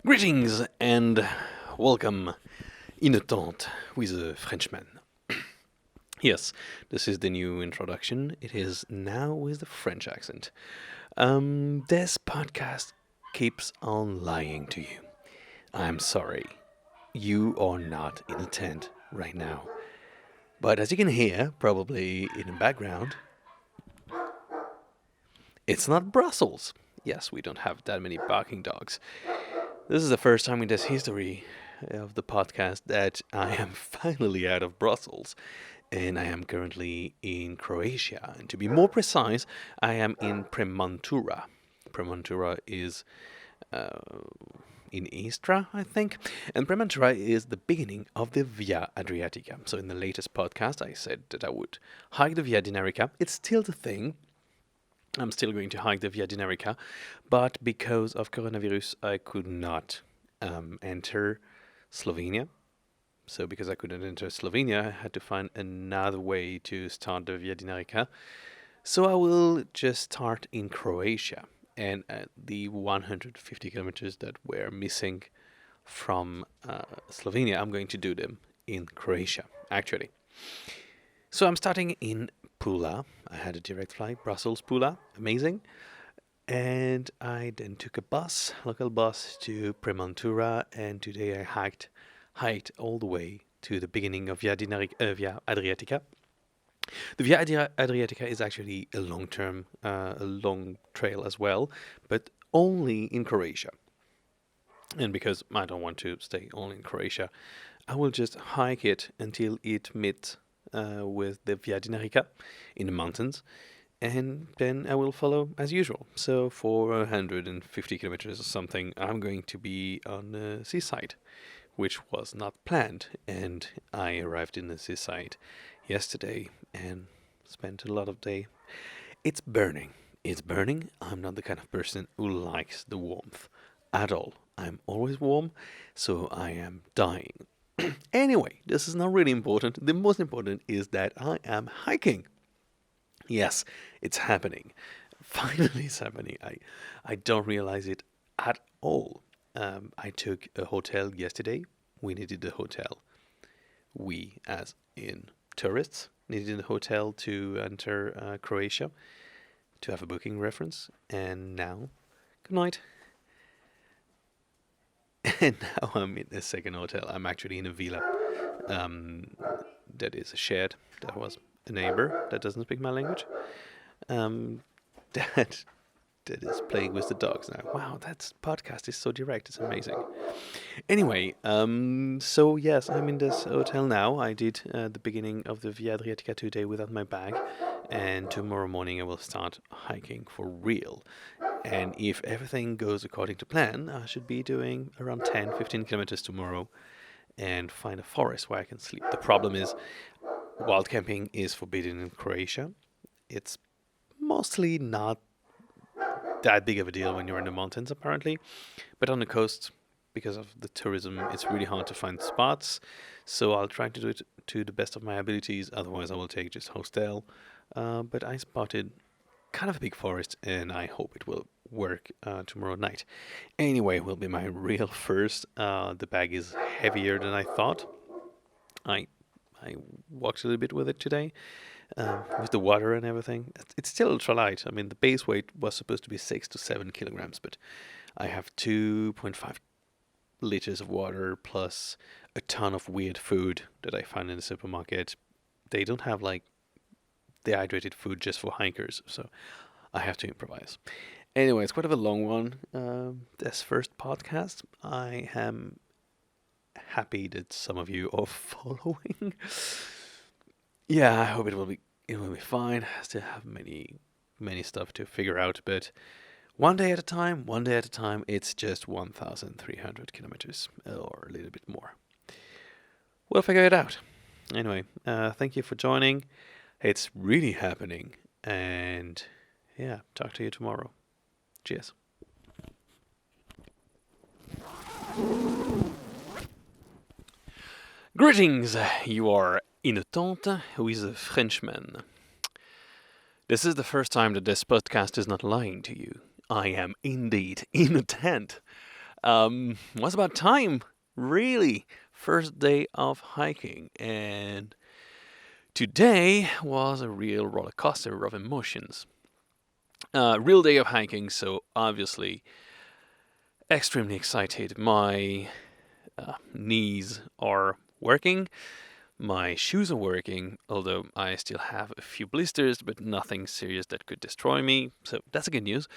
Greetings and welcome in a tente with a Frenchman. Yes, this is the new introduction. It is now with the French accent. This podcast keeps on lying to you. I'm sorry. You are not in a tent right now. But as you can hear, probably in the background, it's not Brussels. Yes, we don't have that many barking dogs. This is the first time in this history of the podcast that I am finally out of Brussels, and I am currently in Croatia. And to be more precise, I am in Premantura. Premantura is in Istra, I think, and Premantura is the beginning of the Via Adriatica. So in the latest podcast, I said that I would hike the Via Dinara. It's still the thing. I'm still going to hike the Via Dinara, but because of coronavirus, I could not enter Slovenia. So because I couldn't enter Slovenia, I had to find another way to start the Via Dinara. So I will just start in Croatia, and the 150 kilometers that were missing from Slovenia, I'm going to do them in Croatia, actually. So I'm starting in Pula. I had a direct flight, Brussels-Pula, amazing. And I then took a bus, local bus, to Premantura, and today I hiked all the way to the beginning of Via Adriatica. The Via Adriatica is actually a long trail as well, but only in Croatia. And because I don't want to stay only in Croatia, I will just hike it until it meets with the Via Dinara in the mountains, and then I will follow as usual. So for 150 kilometers or something, I'm going to be on the seaside, which was not planned, and I arrived in the seaside yesterday and spent a lot of day. It's burning. It's burning. I'm not the kind of person who likes the warmth at all. I'm always warm, so I am dying. Anyway, this is not really important. The most important is that I am hiking. Yes, it's happening. Finally, it's happening. I don't realize it at all. I took a hotel yesterday. We needed a hotel. We, as in tourists, needed a hotel to enter Croatia to have a booking reference. And now, good night. And now I'm in a second hotel. I'm actually in a villa that is a shared. That was a neighbor that doesn't speak my language. That is playing with the dogs now. Wow, that podcast is so direct. It's amazing. Anyway, so yes, I'm in this hotel now. I did the beginning of the Via Adriatica today without my bag, and tomorrow morning I will start hiking for real. And if everything goes according to plan, I should be doing around 10-15 kilometers tomorrow and find a forest where I can sleep. The problem is wild camping is forbidden in Croatia. It's mostly not that big of a deal when you're in the mountains, apparently. But on the coast, because of the tourism, it's really hard to find spots. So I'll try to do it to the best of my abilities. Otherwise, I will take just hostel. But I spotted kind of a big forest, and I hope it will work tomorrow night. Anyway, it will be my real first. The bag is heavier than I thought. I walked a little bit with it today, with the water and everything. It's still ultralight. I mean, the base weight was supposed to be 6 to 7 kilograms, but I have 2.5 liters of water plus a ton of weird food that I found in the supermarket. They don't have like dehydrated food just for hikers, so I have to improvise. Anyway, it's quite of a long one. This first podcast, I am happy that some of you are following. Yeah, I hope it will be fine. I still have many stuff to figure out, but one day at a time. It's just 1,300 kilometers or a little bit more. We'll figure it out. Anyway, thank you for joining. It's really happening. And yeah, talk to you tomorrow. Cheers. Greetings. You are in a tente with a Frenchman. This is the first time that this podcast is not lying to you. I am indeed in a tent. Was about time, really. First day of hiking, and today was a real roller coaster of emotions. Real day of hiking, so obviously extremely excited. My knees are working, my shoes are working, although I still have a few blisters, but nothing serious that could destroy me, so that's a good news.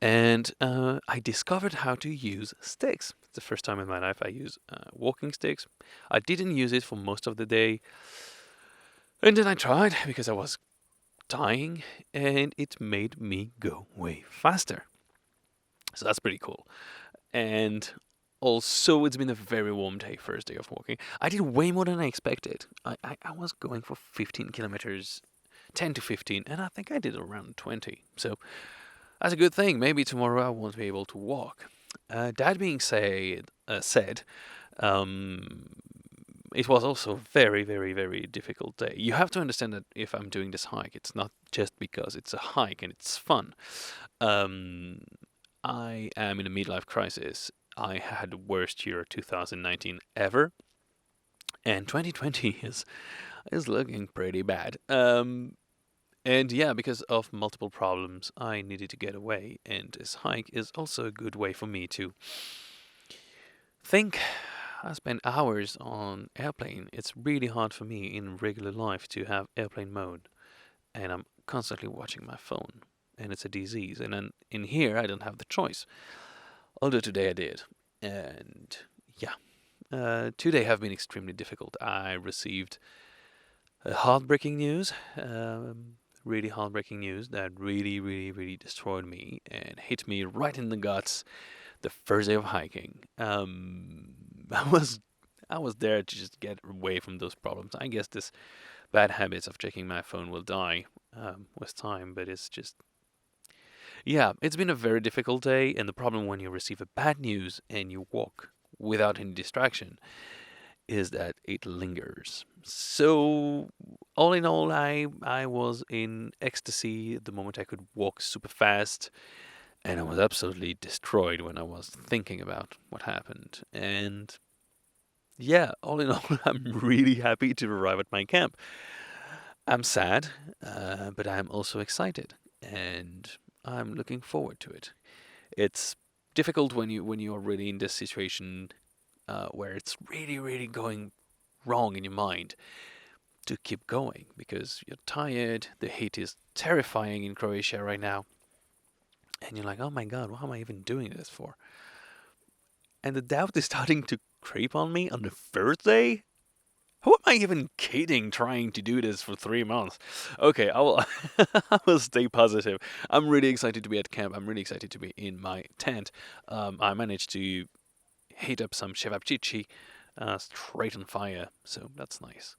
And I discovered how to use sticks. It's the first time in my life I use walking sticks. I didn't use it for most of the day, and then I tried because I was dying, and it made me go way faster. So that's pretty cool. And also, it's been a very warm day, first day of walking. I did way more than I expected. I was going for 15 kilometers, 10 to 15, and I think I did around 20. So that's a good thing. Maybe tomorrow I won't be able to walk. That being said, um, it was also a very, very, very difficult day. You have to understand that if I'm doing this hike, it's not just because it's a hike and it's fun. Um, I am in a midlife crisis. I had the worst year 2019 ever, and 2020 is looking pretty bad. And yeah, because of multiple problems, I needed to get away, and this hike is also a good way for me to think. I spend hours on airplane. It's really hard for me in regular life to have airplane mode, and I'm constantly watching my phone, and it's a disease. And then in here, I don't have the choice. Although today I did, and yeah, today have been extremely difficult. I received heartbreaking news, really heartbreaking news that really, really, really destroyed me and hit me right in the guts the first day of hiking. I was I was there to just get away from those problems. I guess this bad habits of checking my phone will die with time, but it's just yeah, it's been a very difficult day. And the problem when you receive a bad news and you walk without any distraction is that it lingers. So all in all, I was in ecstasy the moment I could walk super fast, and I was absolutely destroyed when I was thinking about what happened. And yeah, all in all, I'm really happy to arrive at my camp. I'm sad, but I'm also excited, and I'm looking forward to it. It's difficult when you are really in this situation where it's really really going wrong in your mind to keep going because you're tired. The heat is terrifying in Croatia right now, and you're like, oh my god, what am I even doing this for? And the doubt is starting to creep on me on the first day. Who am I even kidding trying to do this for 3 months? Okay, I will I will stay positive. I'm really excited to be at camp. I'm really excited to be in my tent. I managed to heat up some cevapcici straight on fire, so that's nice.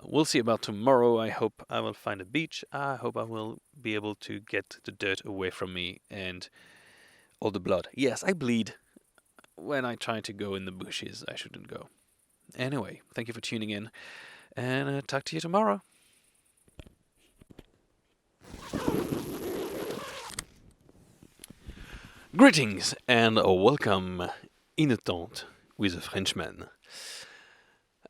We'll see about tomorrow. I hope I will find a beach. I hope I will be able to get the dirt away from me and all the blood. Yes, I bleed. When I try to go in the bushes, I shouldn't go. Anyway, thank you for tuning in, and talk to you tomorrow. Greetings and welcome in a tent with a Frenchman.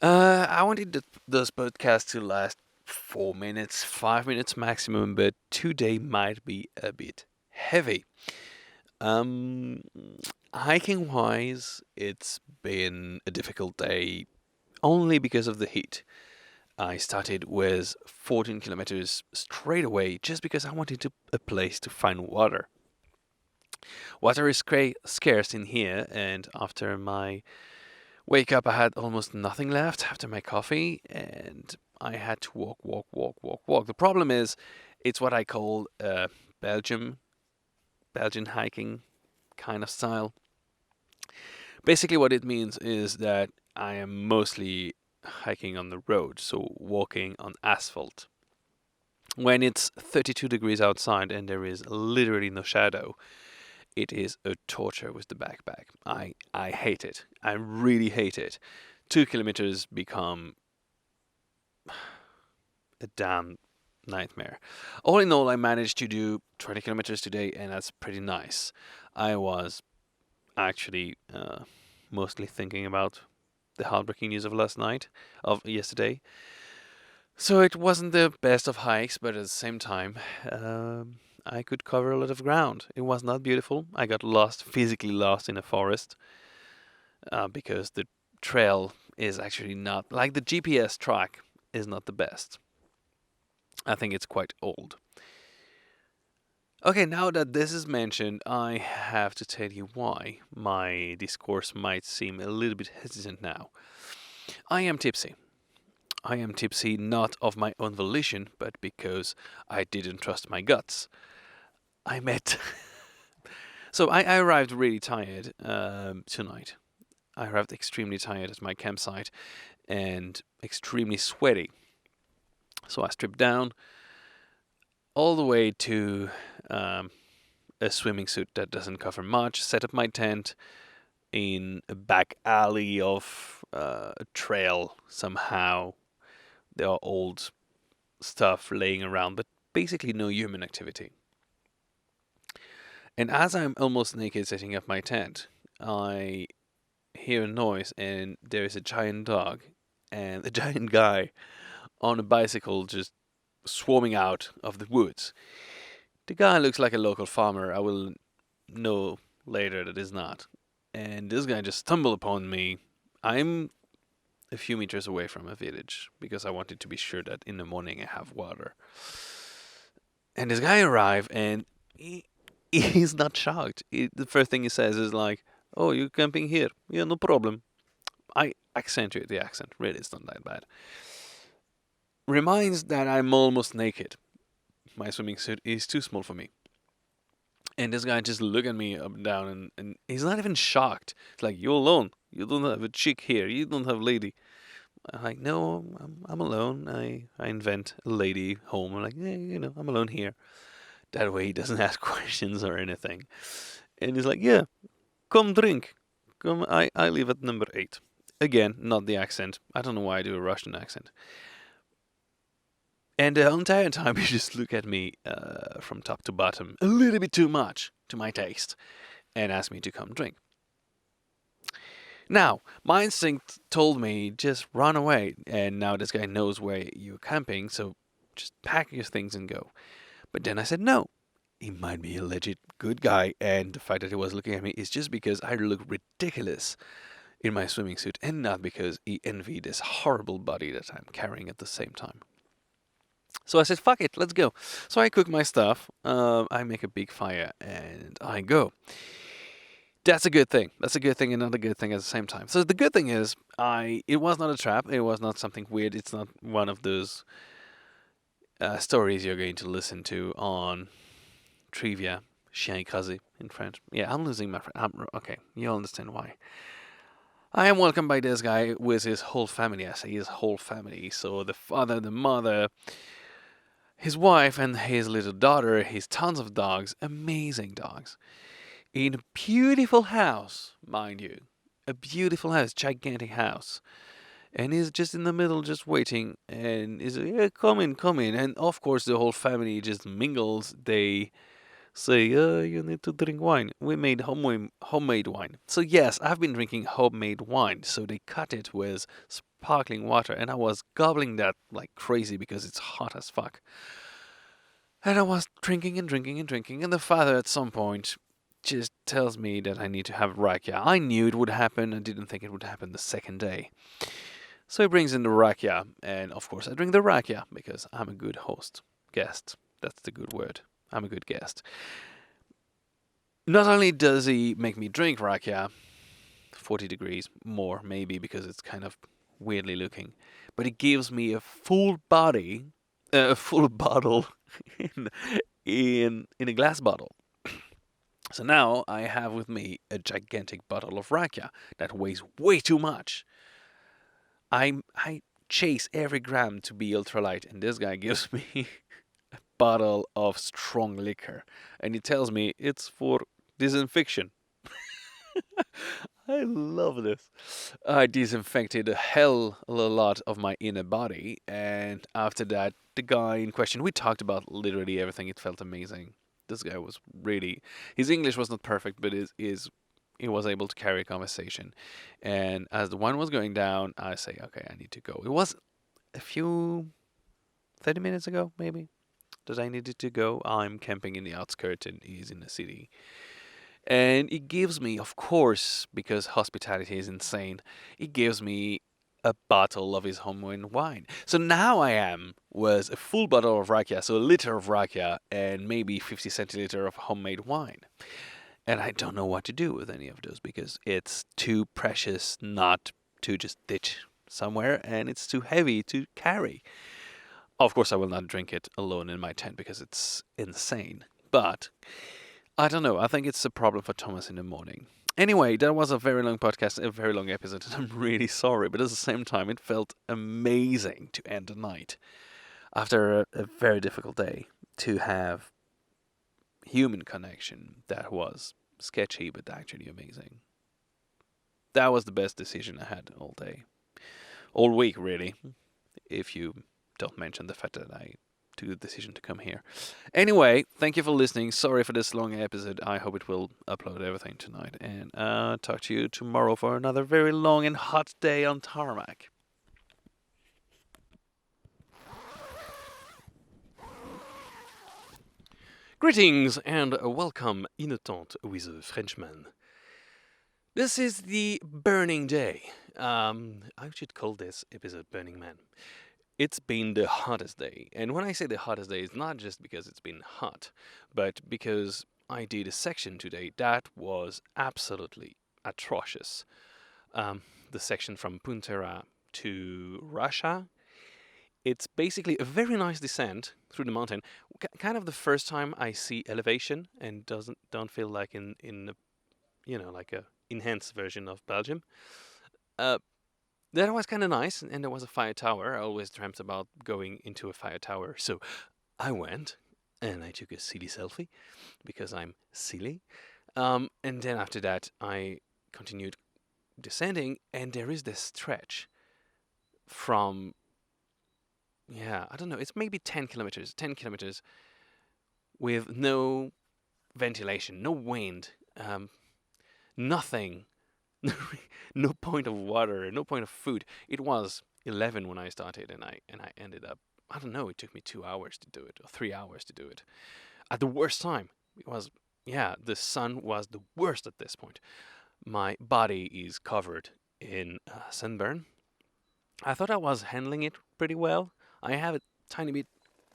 I wanted this podcast to last 4 minutes, 5 minutes maximum, but today might be a bit heavy. Um, Hiking wise, it's been a difficult day only because of the heat. I started with 14 kilometers straight away just because I wanted a place to find water. Water is scarce in here, and after my wake up, I had almost nothing left after my coffee, and I had to walk, walk, walk, walk, walk. The problem is, it's what I call Belgium, Belgian hiking kind of style. Basically, what it means is that I am mostly hiking on the road, so walking on asphalt. When it's 32 degrees outside and there is literally no shadow, it is a torture with the backpack. I hate it. I really hate it. 2 kilometers become a damn nightmare. All in all, I managed to do 20 kilometers today, and that's pretty nice. I was actually mostly thinking about the heartbreaking news of yesterday. So it wasn't the best of hikes, but at the same time, I could cover a lot of ground. It was not beautiful. I got lost, physically lost in a forest, because the trail is actually not like the GPS track is not the best. I think it's quite old. Okay, now that this is mentioned, I have to tell you why my discourse might seem a little bit hesitant now. I am tipsy. I am tipsy not of my own volition, but because I didn't trust my guts. I met. So I arrived really tired tonight. I arrived extremely tired at my campsite and extremely sweaty. So I stripped down all the way to a swimming suit that doesn't cover much, set up my tent in a back alley of a trail somehow. There are old stuff laying around, but basically no human activity. And as I'm almost naked setting up my tent, I hear a noise, and there is a giant dog and a giant guy on a bicycle just swarming out of the woods. The guy looks like a local farmer. I will know later that is not. And this guy just stumbled upon me. I'm a few meters away from a village because I wanted to be sure that in the morning I have water. And this guy arrived, and he's not shocked. The first thing he says is like, "Oh, you're camping here? Yeah, no problem." I accentuate the accent. Really, it's not that bad. Reminds that I'm almost naked. My swimming suit is too small for me. And this guy just look at me up and down, and he's not even shocked. It's like, "You're alone. You don't have a chick here. You don't have a lady." I'm like, "No, I'm alone. I invent a lady home." I'm like, "Yeah, I'm alone here." That way he doesn't ask questions or anything. And he's like, "Yeah, come drink. Come, I live at number 8. Again, not the accent. I don't know why I do a Russian accent. And the entire time you just look at me from top to bottom, a little bit too much to my taste, and ask me to come drink. Now, my instinct told me just run away, and now this guy knows where you're camping, so just pack your things and go. But then I said no. He might be a legit good guy, and the fact that he was looking at me is just because I look ridiculous in my swimming suit, and not because he envied this horrible body that I'm carrying at the same time. So I said, fuck it, let's go. So I cook my stuff, I make a big fire, and I go. That's a good thing. That's a good thing and not a good thing at the same time. So the good thing is, it was not a trap. It was not something weird. It's not one of those stories you're going to listen to on trivia, chien écrasé in French. Yeah, I'm losing my French. Okay, you'll understand why. I am welcomed by this guy with his whole family. I say his whole family. So the father, the mother, his wife, and his little daughter, his tons of dogs, amazing dogs. In a beautiful house, mind you. A beautiful house, gigantic house. And he's just in the middle, just waiting. And he's like, "Yeah, come in, come in." And of course, the whole family just mingles. They say, "You need to drink wine. We made homemade wine." So yes, I've been drinking homemade wine. So they cut it with sparkling water, and I was gobbling that like crazy because it's hot as fuck. And I was drinking and drinking and drinking, and the father at some point just tells me that I need to have rakia. I knew it would happen. I didn't think it would happen the second day. So he brings in the rakia, and of course I drink the rakia because I'm a good guest. That's the good word. I'm a good guest. Not only does he make me drink rakia, 40 degrees more maybe because it's kind of weirdly looking, but he gives me a full bottle in a glass bottle. So now I have with me a gigantic bottle of rakia that weighs way too much. I chase every gram to be ultralight, and this guy gives me a bottle of strong liquor, and he tells me it's for disinfection. I love this. I disinfected a hell of a lot of my inner body, and after that, the guy in question, we talked about literally everything. It felt amazing. This guy was really, his English was not perfect, but his he was able to carry a conversation. And as the one was going down, I say, okay, I need to go. It was a few 30 minutes ago, maybe, that I needed to go. I'm camping in the outskirts and he's in the city. And it gives me, of course, because hospitality is insane, it gives me a bottle of his homemade wine. So now I am with a full bottle of rakija, so a liter of rakija and maybe 50 centiliter of homemade wine. And I don't know what to do with any of those because it's too precious not to just ditch somewhere and it's too heavy to carry. Of course, I will not drink it alone in my tent because it's insane. But I don't know. I think it's a problem for Thomas in the morning. Anyway, that was a very long podcast, a very long episode, and I'm really sorry. But at the same time, it felt amazing to end the night after a very difficult day to have human connection that was sketchy but actually amazing. That was the best decision I had all day. All week, really. If you don't mention the fact that I took the decision to come here. Anyway, thank you for listening. Sorry for this long episode. I hope it will upload everything tonight. And talk to you tomorrow for another very long and hot day on tarmac. Greetings and welcome in a tent with a Frenchman. This is the burning day. I should call this episode Burning Man. It's been the hottest day. And when I say the hottest day, it's not just because it's been hot, but because I did a section today that was absolutely atrocious. The section from Puntera to Russia. It's basically a very nice descent through the mountain. Kind of the first time I see elevation and don't feel like in like a enhanced version of Belgium. That was kind of nice, and there was a fire tower. I always dreamt about going into a fire tower, so I went, and I took a silly selfie, because I'm silly. And then after that, I continued descending, and there is this stretch from, I don't know, it's maybe 10 kilometers, with no ventilation, no wind, nothing. No point of water, no point of food. It was 11 when I started, and I ended up. I don't know. It took me 2 hours to do it, or 3 hours to do it. At the worst time, it was. The sun was the worst at this point. My body is covered in sunburn. I thought I was handling it pretty well. I have a tiny bit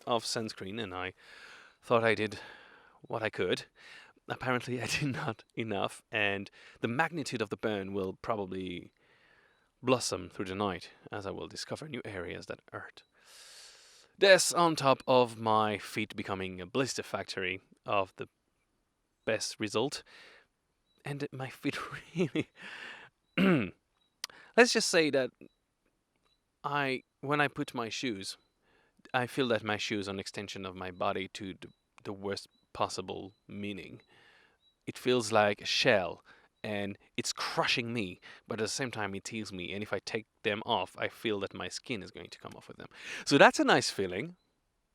of sunscreen, and I thought I did what I could. Apparently I did not enough, and the magnitude of the burn will probably blossom through the night as I will discover new areas that hurt. This on top of my feet becoming a blister factory of the best result, and my feet really... Let's just say that when I put my shoes, I feel that my shoes are an extension of my body to the worst possible meaning. It feels like a shell, and it's crushing me, but at the same time it heals me, and if I take them off, I feel that my skin is going to come off with them. So that's a nice feeling.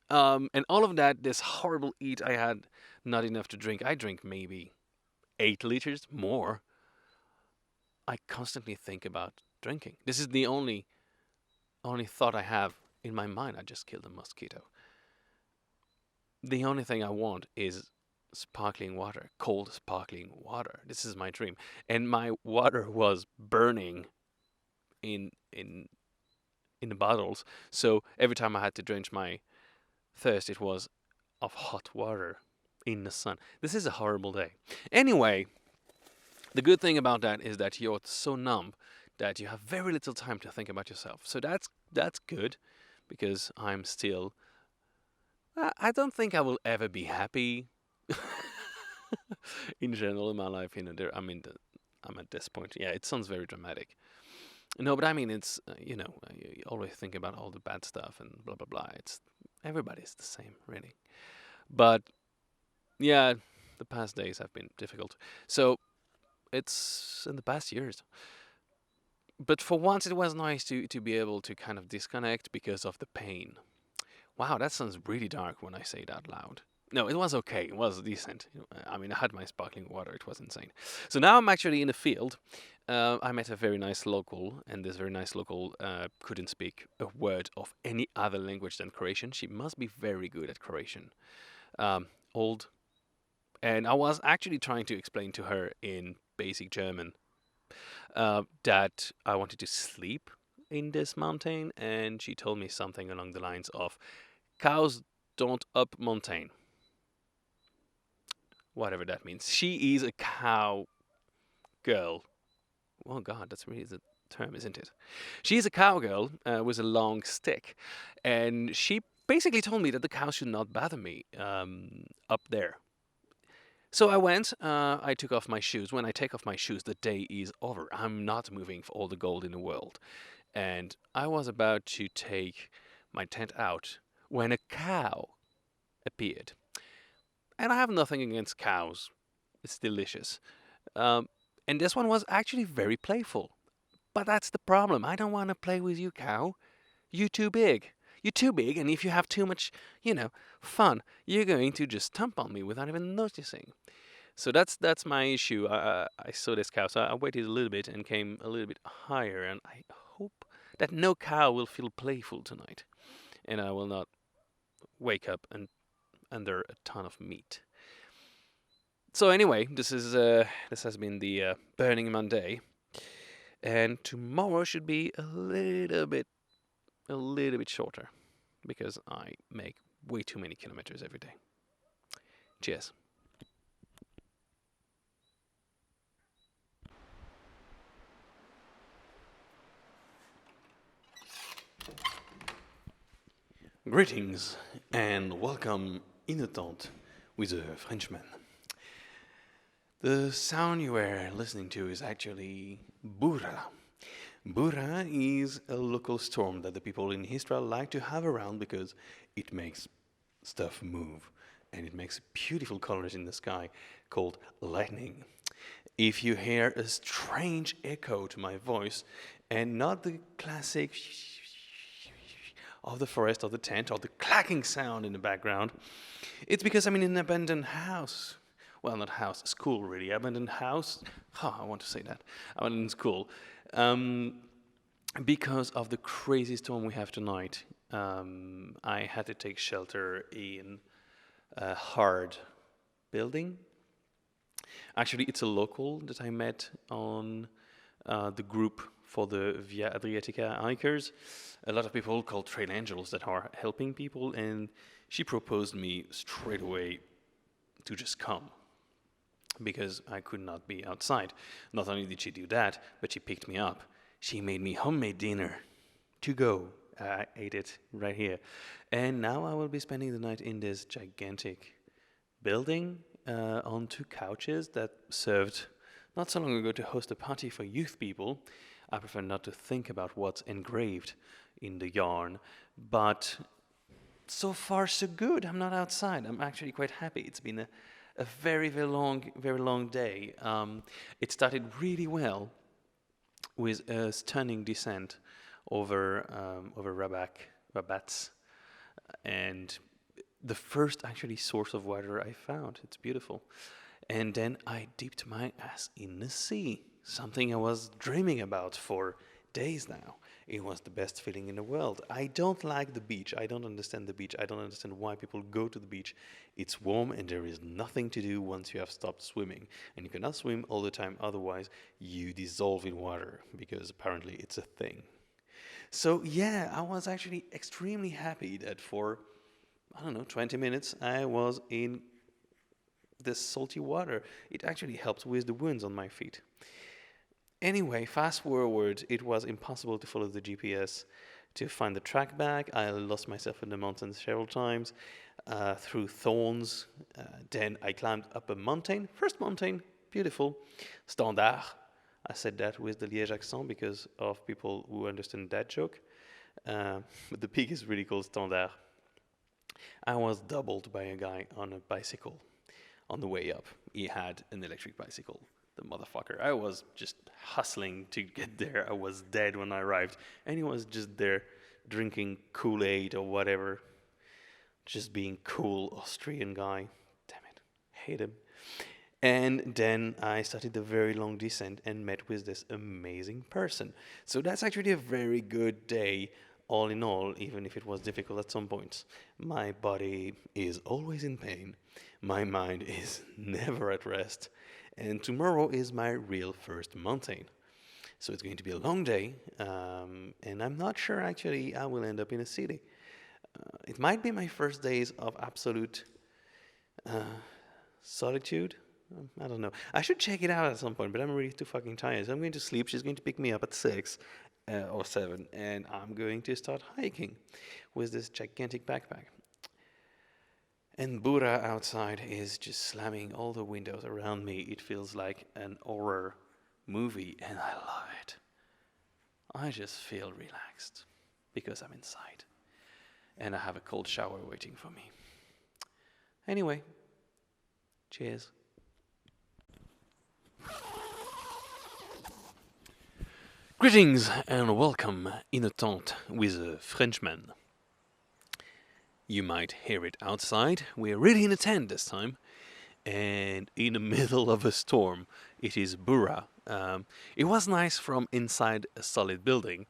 And all of that, this horrible eat, I had not enough to drink. I drink maybe 8 liters more. I constantly think about drinking. This is the only thought I have in my mind. I just killed a mosquito. The only thing I want is sparkling water, cold sparkling water. This is my dream. And my water was burning in the bottles. So every time I had to drench my thirst, it was of hot water in the sun. This is a horrible day. Anyway, the good thing about that is that you're so numb that you have very little time to think about yourself. So that's good, because I'm still... I don't think I will ever be happy in general in my life. I'm at this point. Yeah, it sounds very dramatic. No, but I mean, it's, you always think about all the bad stuff and blah, blah, blah. Everybody's the same, really. But, yeah, the past days have been difficult. So, it's in the past years. But for once, it was nice to be able to kind of disconnect because of the pain. Wow, that sounds really dark when I say it out loud. No, it was okay. It was decent. I mean, I had my sparkling water. It was insane. So now I'm actually in the field. I met a very nice local, and this very nice local couldn't speak a word of any other language than Croatian. She must be very good at Croatian. Old. And I was actually trying to explain to her in basic German that I wanted to sleep in this mountain, and she told me something along the lines of cows don't up mountain, whatever that means. She is a cow girl. Oh God, that's really the term, isn't it? She's a cowgirl with a long stick, and she basically told me that the cows should not bother me up there. So I went. I took off my shoes. When I take off my shoes, the day is over. I'm not moving for all the gold in the world. And I was about to take my tent out when a cow appeared. And I have nothing against cows. It's delicious. Um, and this one was actually very playful. But that's the problem. I don't want to play with you, cow. You're too big. You're too big, and if you have too much, fun, you're going to just stomp on me without even noticing. So that's my issue. I saw this cow, so I waited a little bit and came a little bit higher, and I hope that no cow will feel playful tonight, and I will not wake up and under a ton of meat. So anyway, this has been the Burning Monday, and tomorrow should be a little bit shorter because I make way too many kilometers every day. Cheers. Greetings and welcome in the tent with a Frenchman. The sound you are listening to is actually Burra. Burra is a local storm that the people in Israel like to have around because it makes stuff move and it makes beautiful colors in the sky called lightning. If you hear a strange echo to my voice and not the classic of the forest or the tent or the clacking sound in the background, it's because I'm in an abandoned house. Well, not house, school really. Abandoned house. I want to say that. Abandoned school. Because of the crazy storm we have tonight, I had to take shelter in a hard building. Actually, it's a local that I met on the group for the Via Adriatica hikers. A lot of people called trail angels that are helping people, and she proposed me straight away to just come because I could not be outside. Not only did she do that, but she picked me up. She made me homemade dinner to go. I ate it right here. And now I will be spending the night in this gigantic building on two couches that served not so long ago to host a party for youth people. I prefer not to think about what's engraved in the yarn, but so far so good. I'm not outside. I'm actually quite happy. It's been a very, very long day. It started really well with a stunning descent over Rabats, and the first actually source of water I found. It's beautiful. And then I dipped my ass in the sea, something I was dreaming about for days now. It was the best feeling in the world. I don't like the beach. I don't understand the beach. I don't understand why people go to the beach. It's warm and there is nothing to do once you have stopped swimming. And you cannot swim all the time, otherwise you dissolve in water, because apparently it's a thing. So yeah, I was actually extremely happy that for, 20 minutes I was in this salty water. It actually helped with the wounds on my feet. Anyway, fast forward, it was impossible to follow the GPS to find the track back. I lost myself in the mountains several times, through thorns. Then I climbed up a mountain. First mountain, beautiful. Standard. I said that with the Liège accent because of people who understand that joke. But the peak is really called Standard. I was doubled by a guy on a bicycle on the way up. He had an electric bicycle. The motherfucker. I was just hustling to get there. I was dead when I arrived. And he was just there drinking Kool-Aid or whatever. just being cool Austrian guy. Damn it, hate him. And then I started the very long descent and met with this amazing person. So that's actually a very good day, all in all, even if it was difficult at some points. My body is always in pain, my mind is never at rest, and tomorrow is my real first mountain. So it's going to be a long day, and I'm not sure actually I will end up in a city. It might be my first days of absolute solitude. I don't know. I should check it out at some point, but I'm really too fucking tired. So I'm going to sleep. She's going to pick me up at 6 or 7, and I'm going to start hiking with this gigantic backpack. And Burra outside is just slamming all the windows around me. It feels like an horror movie, and I love it. I just feel relaxed because I'm inside, and I have a cold shower waiting for me. Anyway, cheers. Greetings and welcome in a tent with a Frenchman. You might hear it outside. We're really in a tent this time, and in the middle of a storm. It is Burra. It was nice from inside a solid building.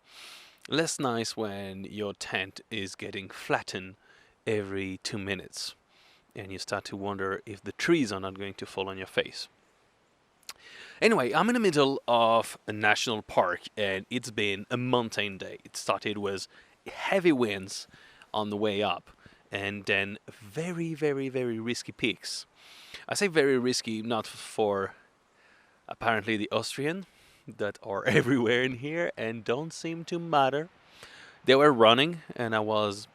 Less nice when your tent is getting flattened every 2 minutes, and you start to wonder if the trees are not going to fall on your face. Anyway, I'm in the middle of a national park, and it's been a mountain day. It started with heavy winds on the way up, and then very, very, very risky peaks. I say very risky, not for apparently the Austrian that are everywhere in here and don't seem to matter. They were running, and I was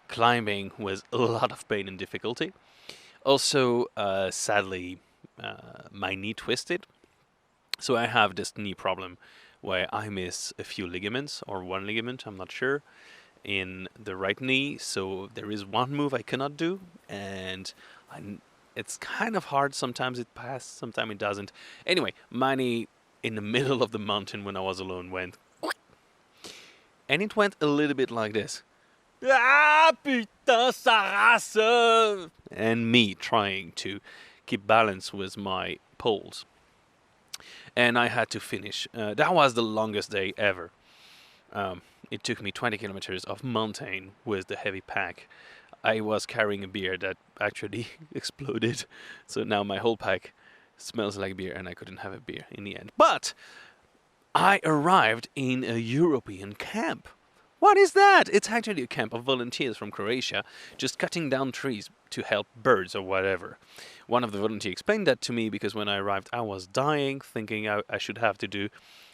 climbing with a lot of pain and difficulty. Also, sadly, my knee twisted. So I have this knee problem where I miss a few ligaments, or one ligament, I'm not sure, in the right knee. So there is one move I cannot do, and it's kind of hard. Sometimes it passes, sometimes it doesn't. Anyway, my knee in the middle of the mountain when I was alone went, and it went a little bit like this. Ah, putain, sa race! And me trying to keep balance with my poles. And I had to finish. That was the longest day ever. It took me 20 kilometers of mountain with the heavy pack. I was carrying a beer that actually exploded. So now my whole pack smells like beer, and I couldn't have a beer in the end. But I arrived in a European camp. What is that? It's actually a camp of volunteers from Croatia, just cutting down trees to help birds or whatever. One of the volunteers explained that to me because when I arrived, I was dying, thinking I should have to do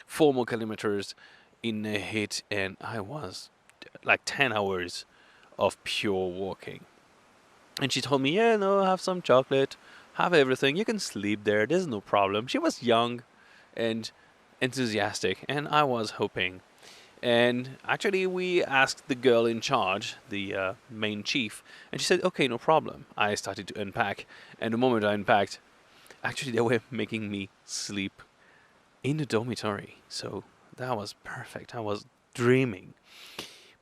4 more kilometers in a hit, and I was like 10 hours of pure walking. And she told me, yeah, no, have some chocolate, have everything, you can sleep there, there's no problem. She was young and enthusiastic, and I was hoping. And actually, we asked the girl in charge, the main chief, and she said, okay, no problem. I started to unpack, and the moment I unpacked, actually, they were making me sleep in the dormitory. So that was perfect. I was dreaming.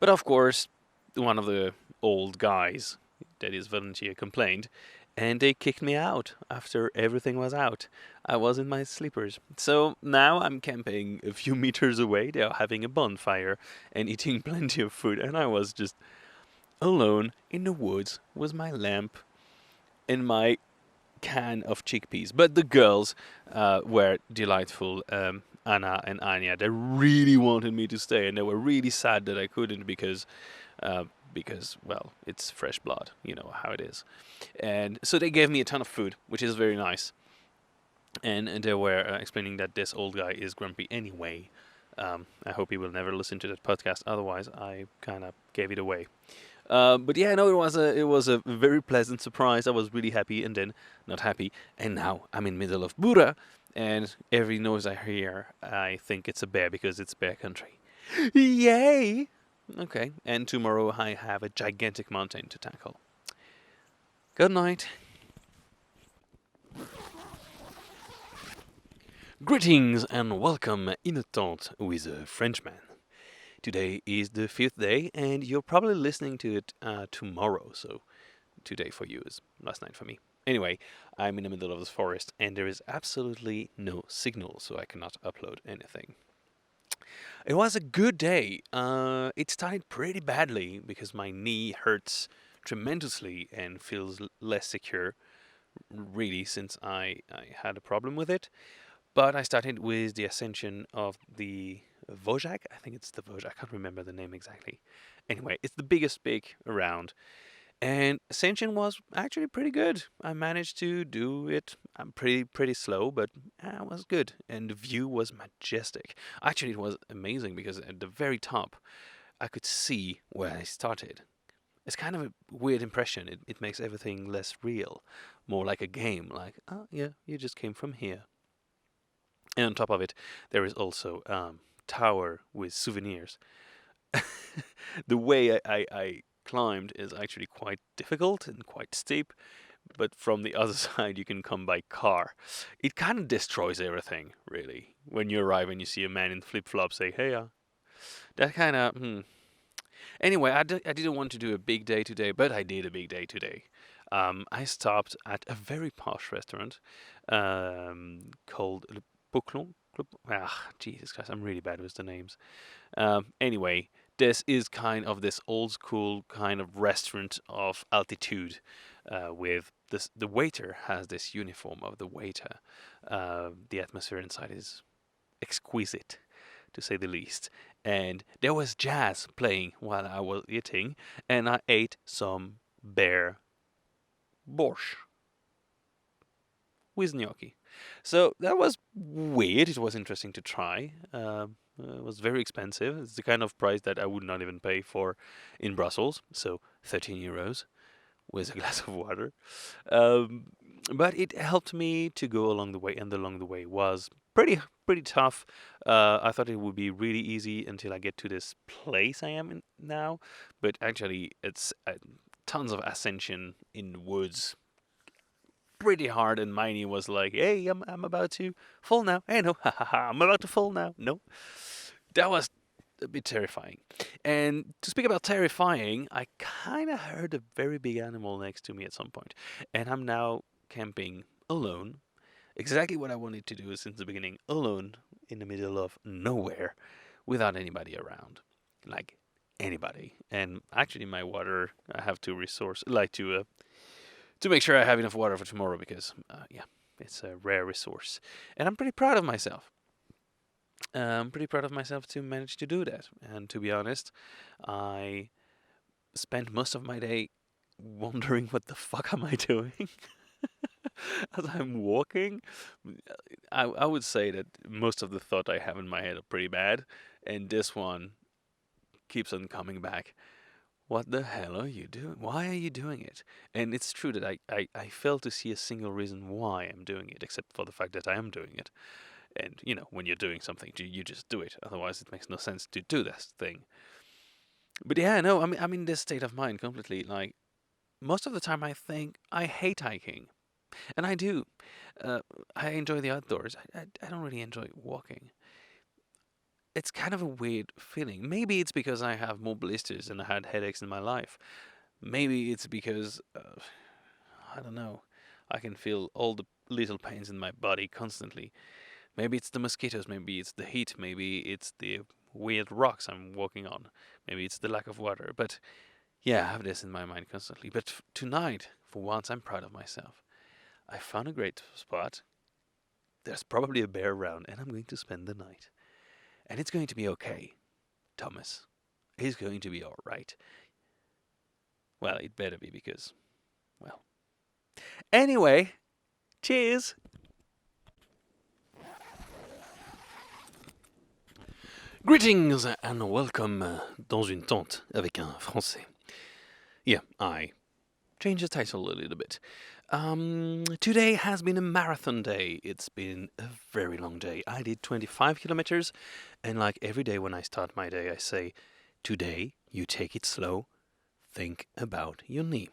But of course, one of the old guys, that is volunteer, complained, and they kicked me out after everything was out. I was in my slippers. So now I'm camping a few meters away. They are having a bonfire and eating plenty of food. And I was just alone in the woods with my lamp and my can of chickpeas. But the girls were delightful. Anna and Anya, they really wanted me to stay. And they were really sad that I couldn't because, well, it's fresh blood. You know how it is. And so they gave me a ton of food, which is very nice. And they were explaining that this old guy is grumpy anyway. I hope he will never listen to that podcast. Otherwise, I kind of gave it away. But yeah, no, it was a very pleasant surprise. I was really happy, and then not happy. And now I'm in the middle of Burra, and every noise I hear, I think it's a bear because it's bear country. Yay! Okay, and tomorrow I have a gigantic mountain to tackle. Good night. Greetings and welcome in a tent with a Frenchman. Today is the 5th day, and you're probably listening to it tomorrow, so today for you is last night for me. Anyway, I'm in the middle of this forest and there is absolutely no signal, so I cannot upload anything. It was a good day. It started pretty badly because my knee hurts tremendously and feels less secure, really, since I had a problem with it. But I started with the ascension of the Vojak. I think it's the Vojak. I can't remember the name exactly. Anyway, it's the biggest peak around. And ascension was actually pretty good. I managed to do it. I'm pretty slow, but it was good. And the view was majestic. Actually, it was amazing because at the very top, I could see where I started. It's kind of a weird impression. It makes everything less real, more like a game. Like, oh yeah, you just came from here. And on top of it, there is also tower with souvenirs. The way I climbed is actually quite difficult and quite steep, but from the other side you can come by car. It kind of destroys everything, really. When you arrive and you see a man in flip-flops say, hey, that kind of. Anyway, I didn't want to do a big day today, but I did a big day today. I stopped at a very posh restaurant called Le Bouclon. Jesus Christ, I'm really bad with the names. Anyway, this is kind of this old school kind of restaurant of altitude, with this. The waiter has this uniform of the waiter. The atmosphere inside is exquisite, to say the least. And there was jazz playing while I was eating, and I ate some bear borscht with gnocchi. So that was weird. It was interesting to try. It was very expensive. It's the kind of price that I would not even pay for in Brussels. So 13 euros with a glass of water. Um, but it helped me to go along the way, and along the way was pretty tough. I thought it would be really easy until I get to this place I am in now, but actually it's tons of ascension in woods, pretty hard, and Miney was like, "Hey, I'm about to fall now. Hey, no, ha ha ha, I'm about to fall now." No, that was a bit terrifying. And to speak about terrifying, I kind of heard a very big animal next to me at some point, and I'm now camping alone. Exactly what I wanted to do since the beginning, alone in the middle of nowhere, without anybody around, like anybody. And actually, my water, I have to resource, like to make sure I have enough water for tomorrow because, yeah, it's a rare resource. And I'm pretty proud of myself. I'm pretty proud of myself to manage to do that. And to be honest, I spent most of my day wondering what the fuck am I doing as I'm walking. I would say that most of the thought I have in my head are pretty bad, and this one keeps on coming back. What the hell are you doing? Why are you doing it? And it's true that I fail to see a single reason why I'm doing it, except for the fact that I am doing it. And, when you're doing something, you just do it. Otherwise, it makes no sense to do this thing. But yeah, no, I'm in this state of mind completely. Like, most of the time I think I hate hiking. And I do. Uh, I enjoy the outdoors. I don't really enjoy walking. It's kind of a weird feeling. Maybe it's because I have more blisters and I had headaches in my life. Maybe it's because, I don't know, I can feel all the little pains in my body constantly. Maybe it's the mosquitoes, maybe it's the heat, maybe it's the weird rocks I'm walking on, maybe it's the lack of water. But yeah, I have this in my mind constantly. But tonight, for once, I'm proud of myself. I found a great spot. There's probably a bear around, and I'm going to spend the night. And it's going to be okay, Thomas. It's going to be alright. Well, it better be because, well. Anyway, cheers! Greetings and welcome dans une tente avec un Français. Yeah, I changed the title a little bit. Today has been a marathon day. It's been a very long day. I did 25 kilometers, and like every day when I start my day, I say, today you take it slow, think about your knee.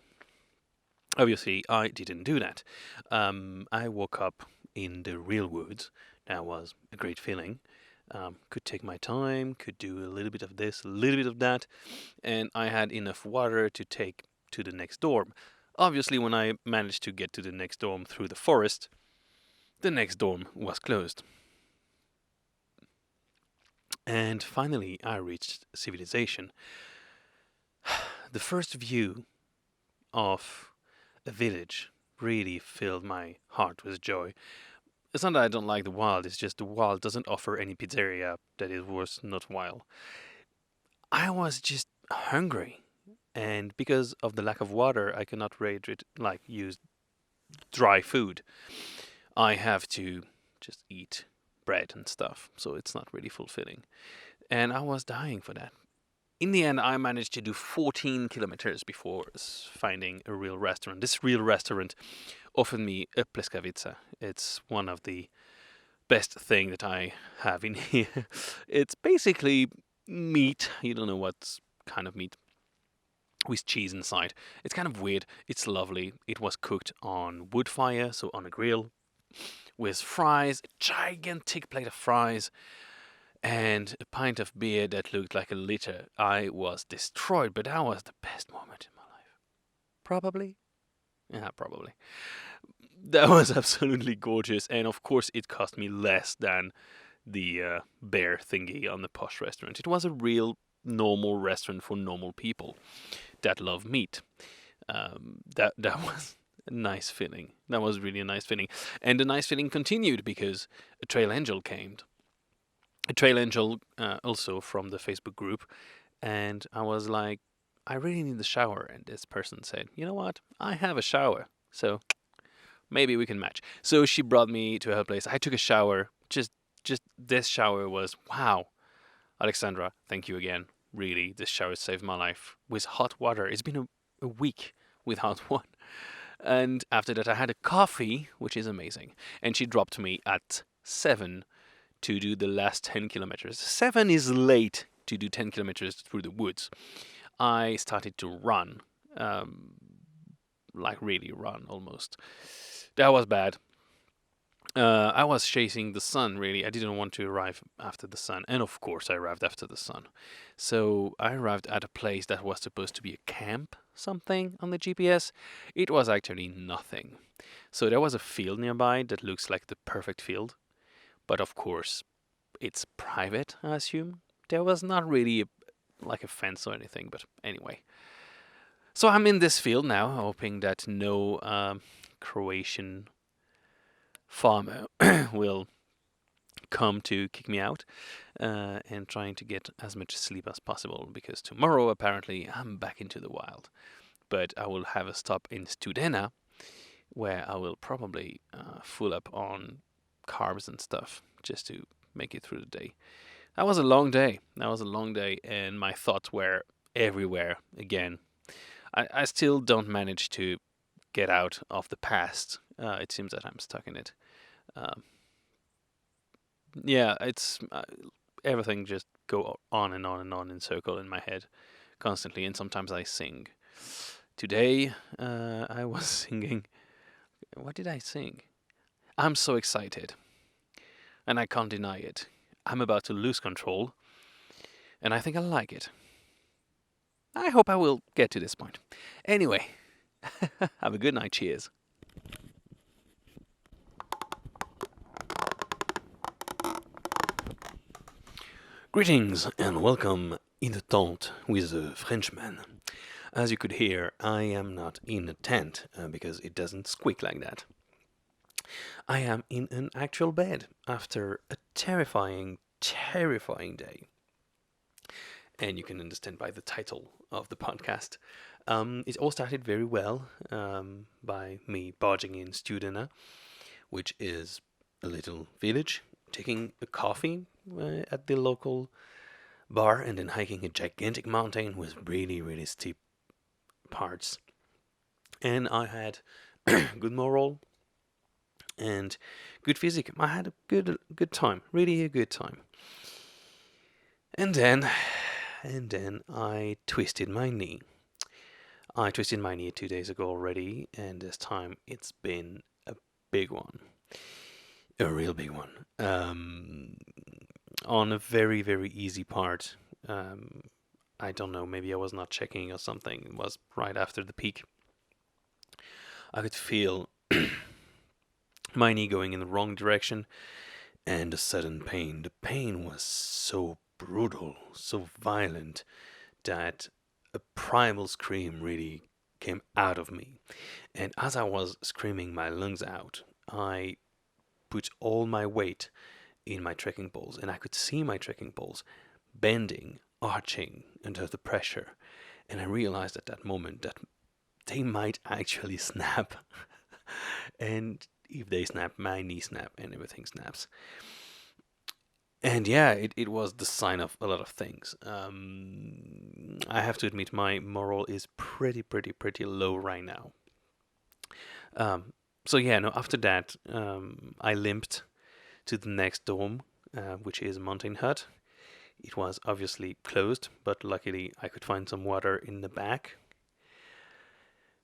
Obviously, I didn't do that. I woke up in the real woods. That was a great feeling. Could take my time, could do a little bit of this, a little bit of that, and I had enough water to take to the next door. Obviously, when I managed to get to the next dorm through the forest, the next dorm was closed. And finally, I reached civilization. The first view of a village really filled my heart with joy. It's not that I don't like the wild, it's just the wild doesn't offer any pizzeria that is worth not while. I was just hungry, and because of the lack of water, I cannot use dry food. I have to just eat bread and stuff, so it's not really fulfilling. And I was dying for that. In the end, I managed to do 14 kilometers before finding a real restaurant. This real restaurant offered me a pleskavica. It's one of the best thing that I have in here. It's basically meat. You don't know what kind of meat with cheese inside. It's kind of weird. It's lovely. It was cooked on wood fire, so on a grill, with fries, a gigantic plate of fries, and a pint of beer that looked like a liter. I was destroyed, but that was the best moment in my life. Probably? Yeah, probably. That was absolutely gorgeous, and of course it cost me less than the bear thingy on the posh restaurant. It was a real normal restaurant for normal people that love meat. That was a nice feeling. That was really a nice feeling, and the nice feeling continued because a trail angel came. A trail angel also from the Facebook group, and I was like, I really need a shower, and this person said, you know what? I have a shower, so maybe we can match. So she brought me to her place. I took a shower. Just this shower was wow. Alexandra, thank you again. Really, this shower saved my life with hot water. It's been a week with hot water. And after that, I had a coffee, which is amazing. And she dropped me at 7 to do the last 10 kilometers. 7 is late to do 10 kilometers through the woods. I started to run, like really run almost. That was bad. I was chasing the sun, really. I didn't want to arrive after the sun. And of course, I arrived after the sun. So I arrived at a place that was supposed to be a camp, something on the GPS. It was actually nothing. So there was a field nearby that looks like the perfect field. But of course, it's private, I assume. There was not really like a fence or anything, but anyway. So I'm in this field now, hoping that no Croatian farmer will come to kick me out, and trying to get as much sleep as possible, because tomorrow apparently I'm back into the wild. But I will have a stop in Studena, where I will probably full up on carbs and stuff just to make it through the day. That was a long day. And my thoughts were everywhere again. I still don't manage to get out of the past. It seems that I'm stuck in it. Yeah, it's everything just go on and on and on in circle in my head constantly, and sometimes I sing. Today, I was singing. What did I sing? I'm so excited, and I can't deny it. I'm about to lose control, and I think I like it. I hope I will get to this point. Anyway, have a good night. Cheers. Greetings and welcome in the tent with the Frenchman. As you could hear, I am not in a tent because it doesn't squeak like that. I am in an actual bed after a terrifying, terrifying day. And you can understand by the title of the podcast. It all started very well by me barging in Studena, which is a little village, taking a coffee at the local bar, and then hiking a gigantic mountain with really, really steep parts. And I had good moral and good physique. I had a good time, really a good time. And then I twisted my knee. I twisted my knee 2 days ago already, and this time it's been a big one. A real big one. On a very, very easy part. I don't know, maybe I was not checking or something. It was right after the peak. I could feel my knee going in the wrong direction, and a sudden pain. The pain was so brutal, so violent, that a primal scream really came out of me. And as I was screaming my lungs out, I put all my weight in my trekking poles, and I could see my trekking poles bending, arching under the pressure. And I realized at that moment that they might actually snap. And if they snap, my knee snap, and everything snaps. And yeah, it was the sign of a lot of things. I have to admit, my morale is pretty low right now. So yeah, no. After that, I limped to the next dome, which is a mountain hut. It was obviously closed, but luckily I could find some water in the back.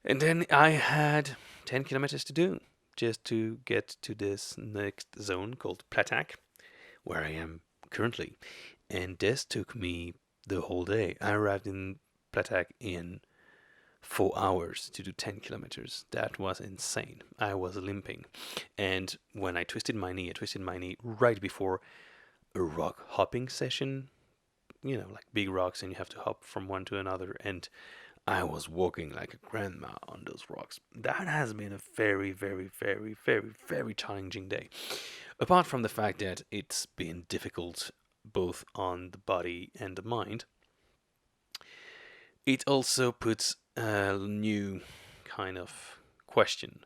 And then I had 10 kilometers to do just to get to this next zone called Platac, where I am currently. And this took me the whole day. I arrived in Platac in 4 hours to do 10 kilometers. That was insane. I was limping. And when I twisted my knee right before a rock hopping session, like big rocks, and you have to hop from one to another. And I was walking like a grandma on those rocks. That has been a very, very, very, very, very challenging day. Apart from the fact that it's been difficult both on the body and the mind, it also puts a new kind of question.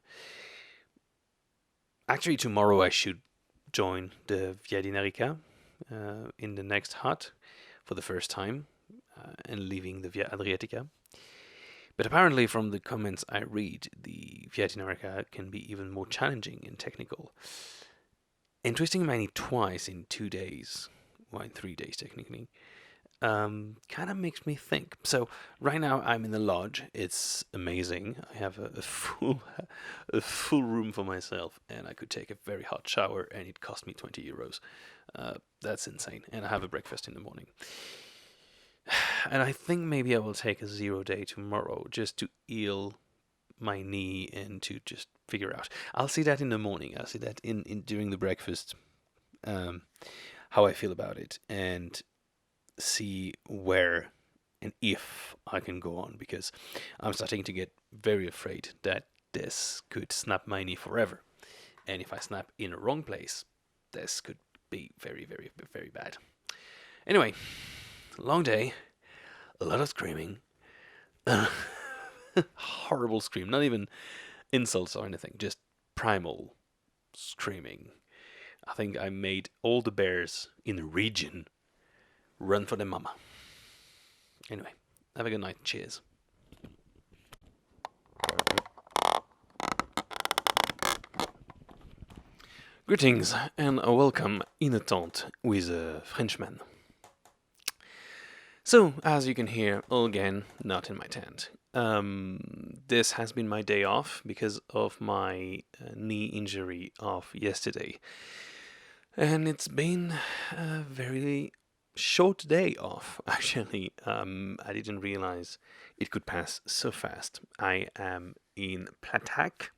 Actually, tomorrow I should join the Via Adriatica in the next hut for the first time and leaving the Via Adriatica. But apparently, from the comments I read, the Via Adriatica can be even more challenging and technical. And twisting my knee twice in 2 days, well, in 3 days technically, kind of makes me think. So right now I'm in the lodge. It's amazing. I have a full room for myself, and I could take a very hot shower, and it cost me 20 euros. That's insane. And I have a breakfast in the morning. And I think maybe I will take a 0 day tomorrow just to heal my knee and to just figure out. I'll see that in the morning. I'll see that in during the breakfast, how I feel about it, and see where and if I can go on, because I'm starting to get very afraid that this could snap my knee forever. And if I snap in a wrong place, this could be very, very, very bad. Anyway, long day, a lot of screaming, horrible scream, not even insults or anything, just primal screaming. I think I made all the bears in the region run for their mama. Anyway, have a good night. Cheers. Greetings and a welcome in a tent with a Frenchman. So, as you can hear, again, not in my tent. This has been my day off because of my knee injury of yesterday. And it's been a very short day off, actually. I didn't realize it could pass so fast. I am in Platac,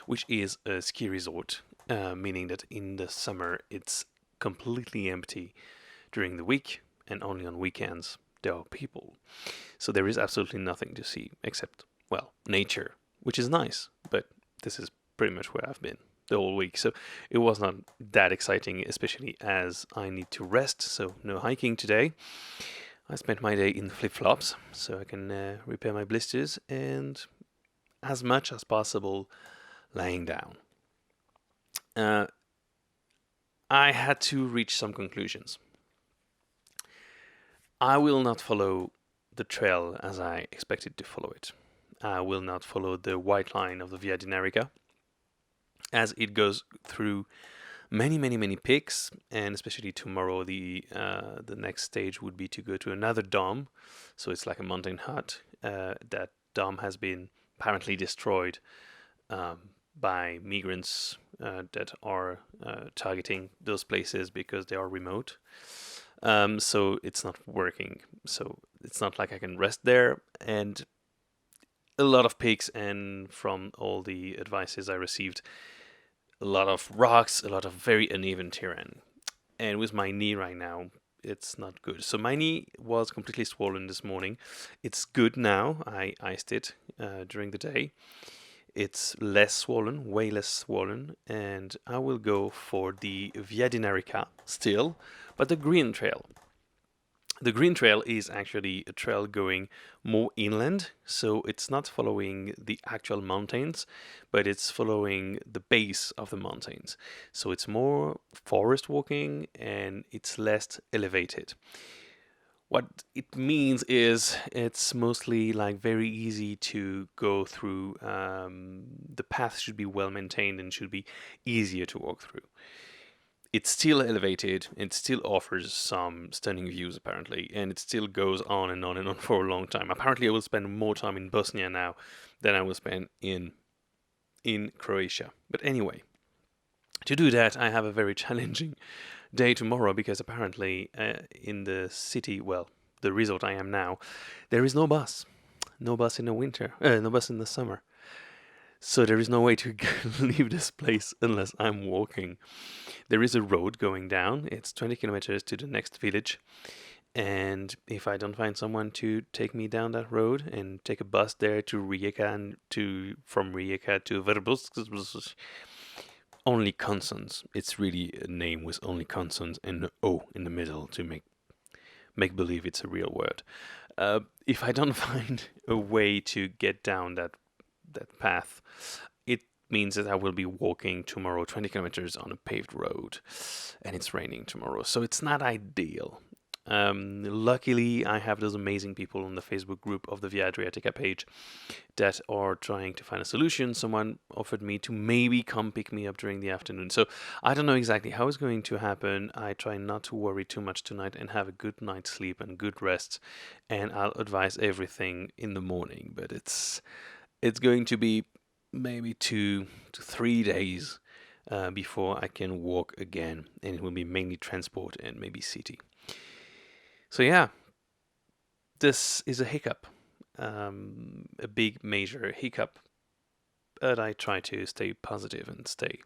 which is a ski resort, meaning that in the summer it's completely empty during the week, and only on weekends there are people. So there is absolutely nothing to see except, well, nature, which is nice, but this is pretty much where I've been the whole week. So it was not that exciting, especially as I need to rest, so no hiking today. I spent my day in flip-flops so I can repair my blisters, and as much as possible lying down. I had to reach some conclusions. I will not follow the trail as I expected to follow it. I will not follow the white line of the Via Adriatica, as it goes through many pics, and especially tomorrow the next stage would be to go to another dome. So it's like a mountain hut. That dome has been apparently destroyed by migrants that are targeting those places because they are remote. So it's not working. So it's not like I can rest there. And a lot of pics, and from all the advices I received, a lot of rocks, a lot of very uneven terrain. And with my knee right now, it's not good. So my knee was completely swollen this morning. It's good now. I iced it during the day. It's less swollen, way less swollen, and I will go for the Via Adriatica still, but the green trail. The green trail is actually a trail going more inland, so it's not following the actual mountains, but it's following the base of the mountains. So it's more forest walking and it's less elevated. What it means is it's mostly like very easy to go through. The path should be well maintained and should be easier to walk through. It's still elevated, it still offers some stunning views apparently, and it still goes on and on and on for a long time. Apparently I will spend more time in Bosnia now than I will spend in Croatia. But anyway, to do that I have a very challenging day tomorrow, because apparently in the city, well, the resort I am now, there is no bus. No bus in the winter, no bus in the summer. So there is no way to leave this place unless I'm walking. There is a road going down. It's 20 kilometers to the next village. And if I don't find someone to take me down that road and take a bus there to Rijeka and from Rijeka to Velebit, only consonants. It's really a name with only consonants and an O in the middle to make believe it's a real word. If I don't find a way to get down that path, it means that I will be walking tomorrow 20 kilometers on a paved road, and it's raining tomorrow, so it's not ideal. Luckily, I have those amazing people on the Facebook group of the Via Adriatica page that are trying to find a solution. Someone offered me to maybe come pick me up during the afternoon. So I don't know exactly how it's going to happen. I try not to worry too much tonight and have a good night's sleep and good rest. And I'll advise everything in the morning. But it's going to be maybe 2 to 3 days before I can walk again. And it will be mainly transport and maybe city. So yeah, this is a hiccup, a big major hiccup, but I try to stay positive and stay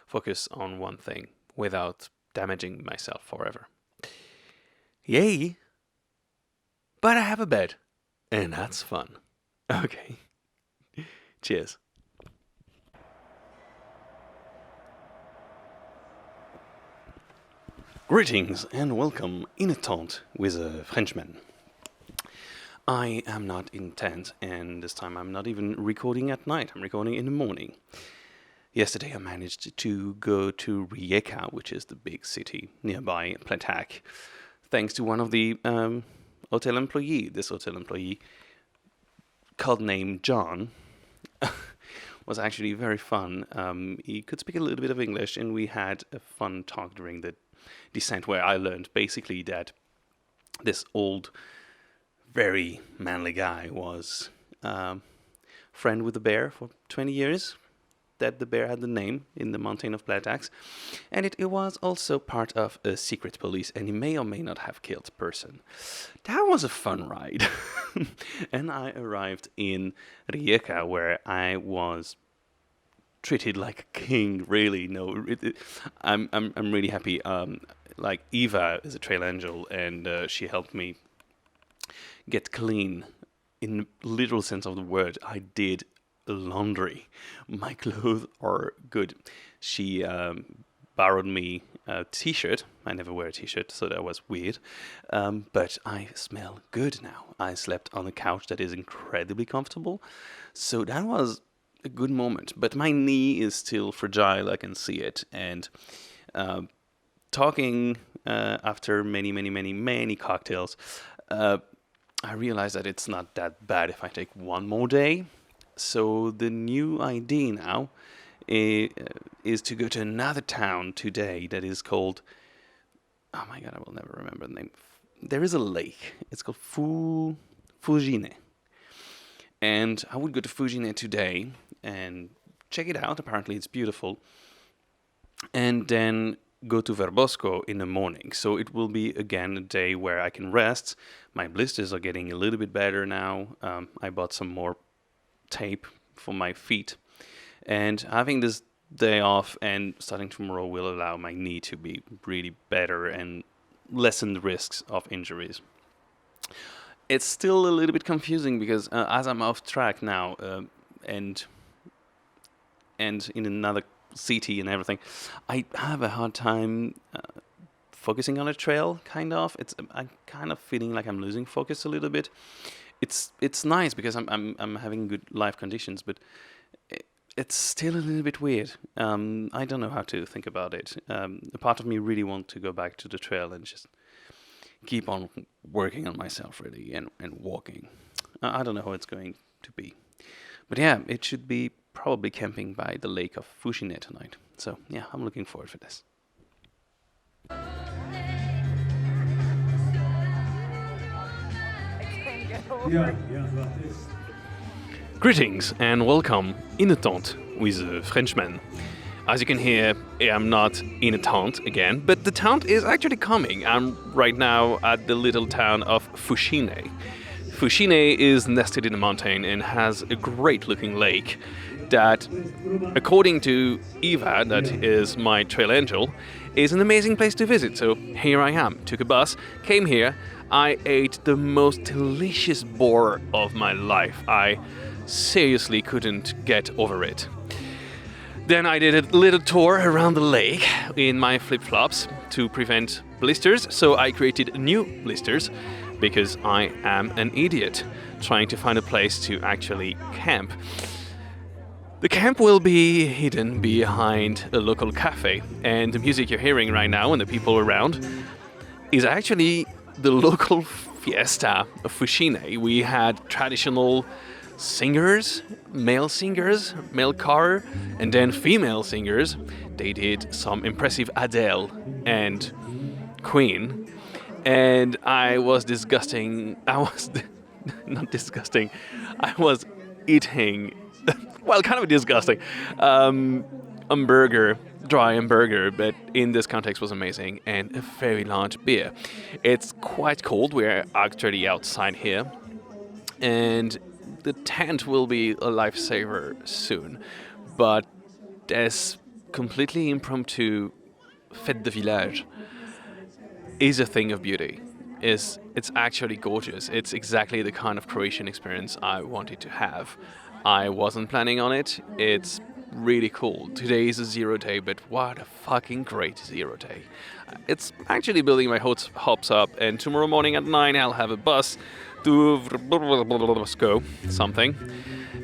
focused on one thing without damaging myself forever. Yay! But I have a bed, and that's fun. Okay, cheers. Greetings and welcome in a taunt with a Frenchman. I am not in tent, and this time I'm not even recording at night, I'm recording in the morning. Yesterday I managed to go to Rijeka, which is the big city nearby Plate, thanks to one of the hotel employee. This hotel employee, codenamed John, was actually very fun. He could speak a little bit of English, and we had a fun talk during the descent, where I learned basically that this old, very manly guy was friend with the bear for 20 years, that the bear had the name in the mountain of Platax, and it was also part of a secret police, and he may or may not have killed a person. That was a fun ride. And I arrived in Rijeka, where I was treated like a king. Really, no, I'm really happy. Like Eva is a trail angel, and she helped me get clean in the literal sense of the word. I did laundry. My clothes are good. She borrowed me a t-shirt. I never wear a t-shirt, so that was weird. But I smell good now. I slept on a couch that is incredibly comfortable. So that was a good moment. But my knee is still fragile. I can see it. And talking after many cocktails, I realized that it's not that bad if I take one more day. So the new idea now is to go to another town today that is called, oh my god, I will never remember the name. There is a lake. It's called Fuzine. And I would go to Fuzine today and check it out. Apparently it's beautiful. And then go to Verbosco in the morning. So it will be, again, a day where I can rest. My blisters are getting a little bit better now. I bought some more tape for my feet. And having this day off and starting tomorrow will allow my knee to be really better and lessen the risks of injuries. It's still a little bit confusing because as I'm off track now and in another city and everything, I have a hard time focusing on a trail. Kind of, I'm kind of feeling like I'm losing focus a little bit. It's nice because I'm having good life conditions, but it's still a little bit weird. I don't know how to think about it. A part of me really wants to go back to the trail and just keep on working on myself really and walking. I don't know how it's going to be. But yeah, it should be probably camping by the lake of Fuzine tonight. So yeah, I'm looking forward for this. Greetings and welcome in a tent with a Frenchman. As you can hear, I'm not in a tent again, but the tent is actually coming. I'm right now at the little town of Fuzine. Fuzine is nested in a mountain and has a great looking lake that, according to Eva, that is my trail angel, is an amazing place to visit. So here I am, took a bus, came here, I ate the most delicious boar of my life. I seriously couldn't get over it. Then I did a little tour around the lake in my flip-flops to prevent blisters, so I created new blisters because I am an idiot trying to find a place to actually camp. The camp will be hidden behind a local cafe, and the music you're hearing right now and the people around is actually the local fiesta of Fuzine. We had traditional singers, male choir, and then female singers. They did some impressive Adele and Queen, and I was not disgusting. I was eating, well, kind of disgusting, dry hamburger, but in this context was amazing, and a very large beer. It's quite cold. We're actually outside here, and the tent will be a lifesaver soon, but this completely impromptu fête de village is a thing of beauty. It's actually gorgeous. It's exactly the kind of Croatian experience I wanted to have. I wasn't planning on it. It's really cool. Today is a 0 day, but what a fucking great 0 day. It's actually building my hopes up, and tomorrow morning at 9 I'll have a bus to go something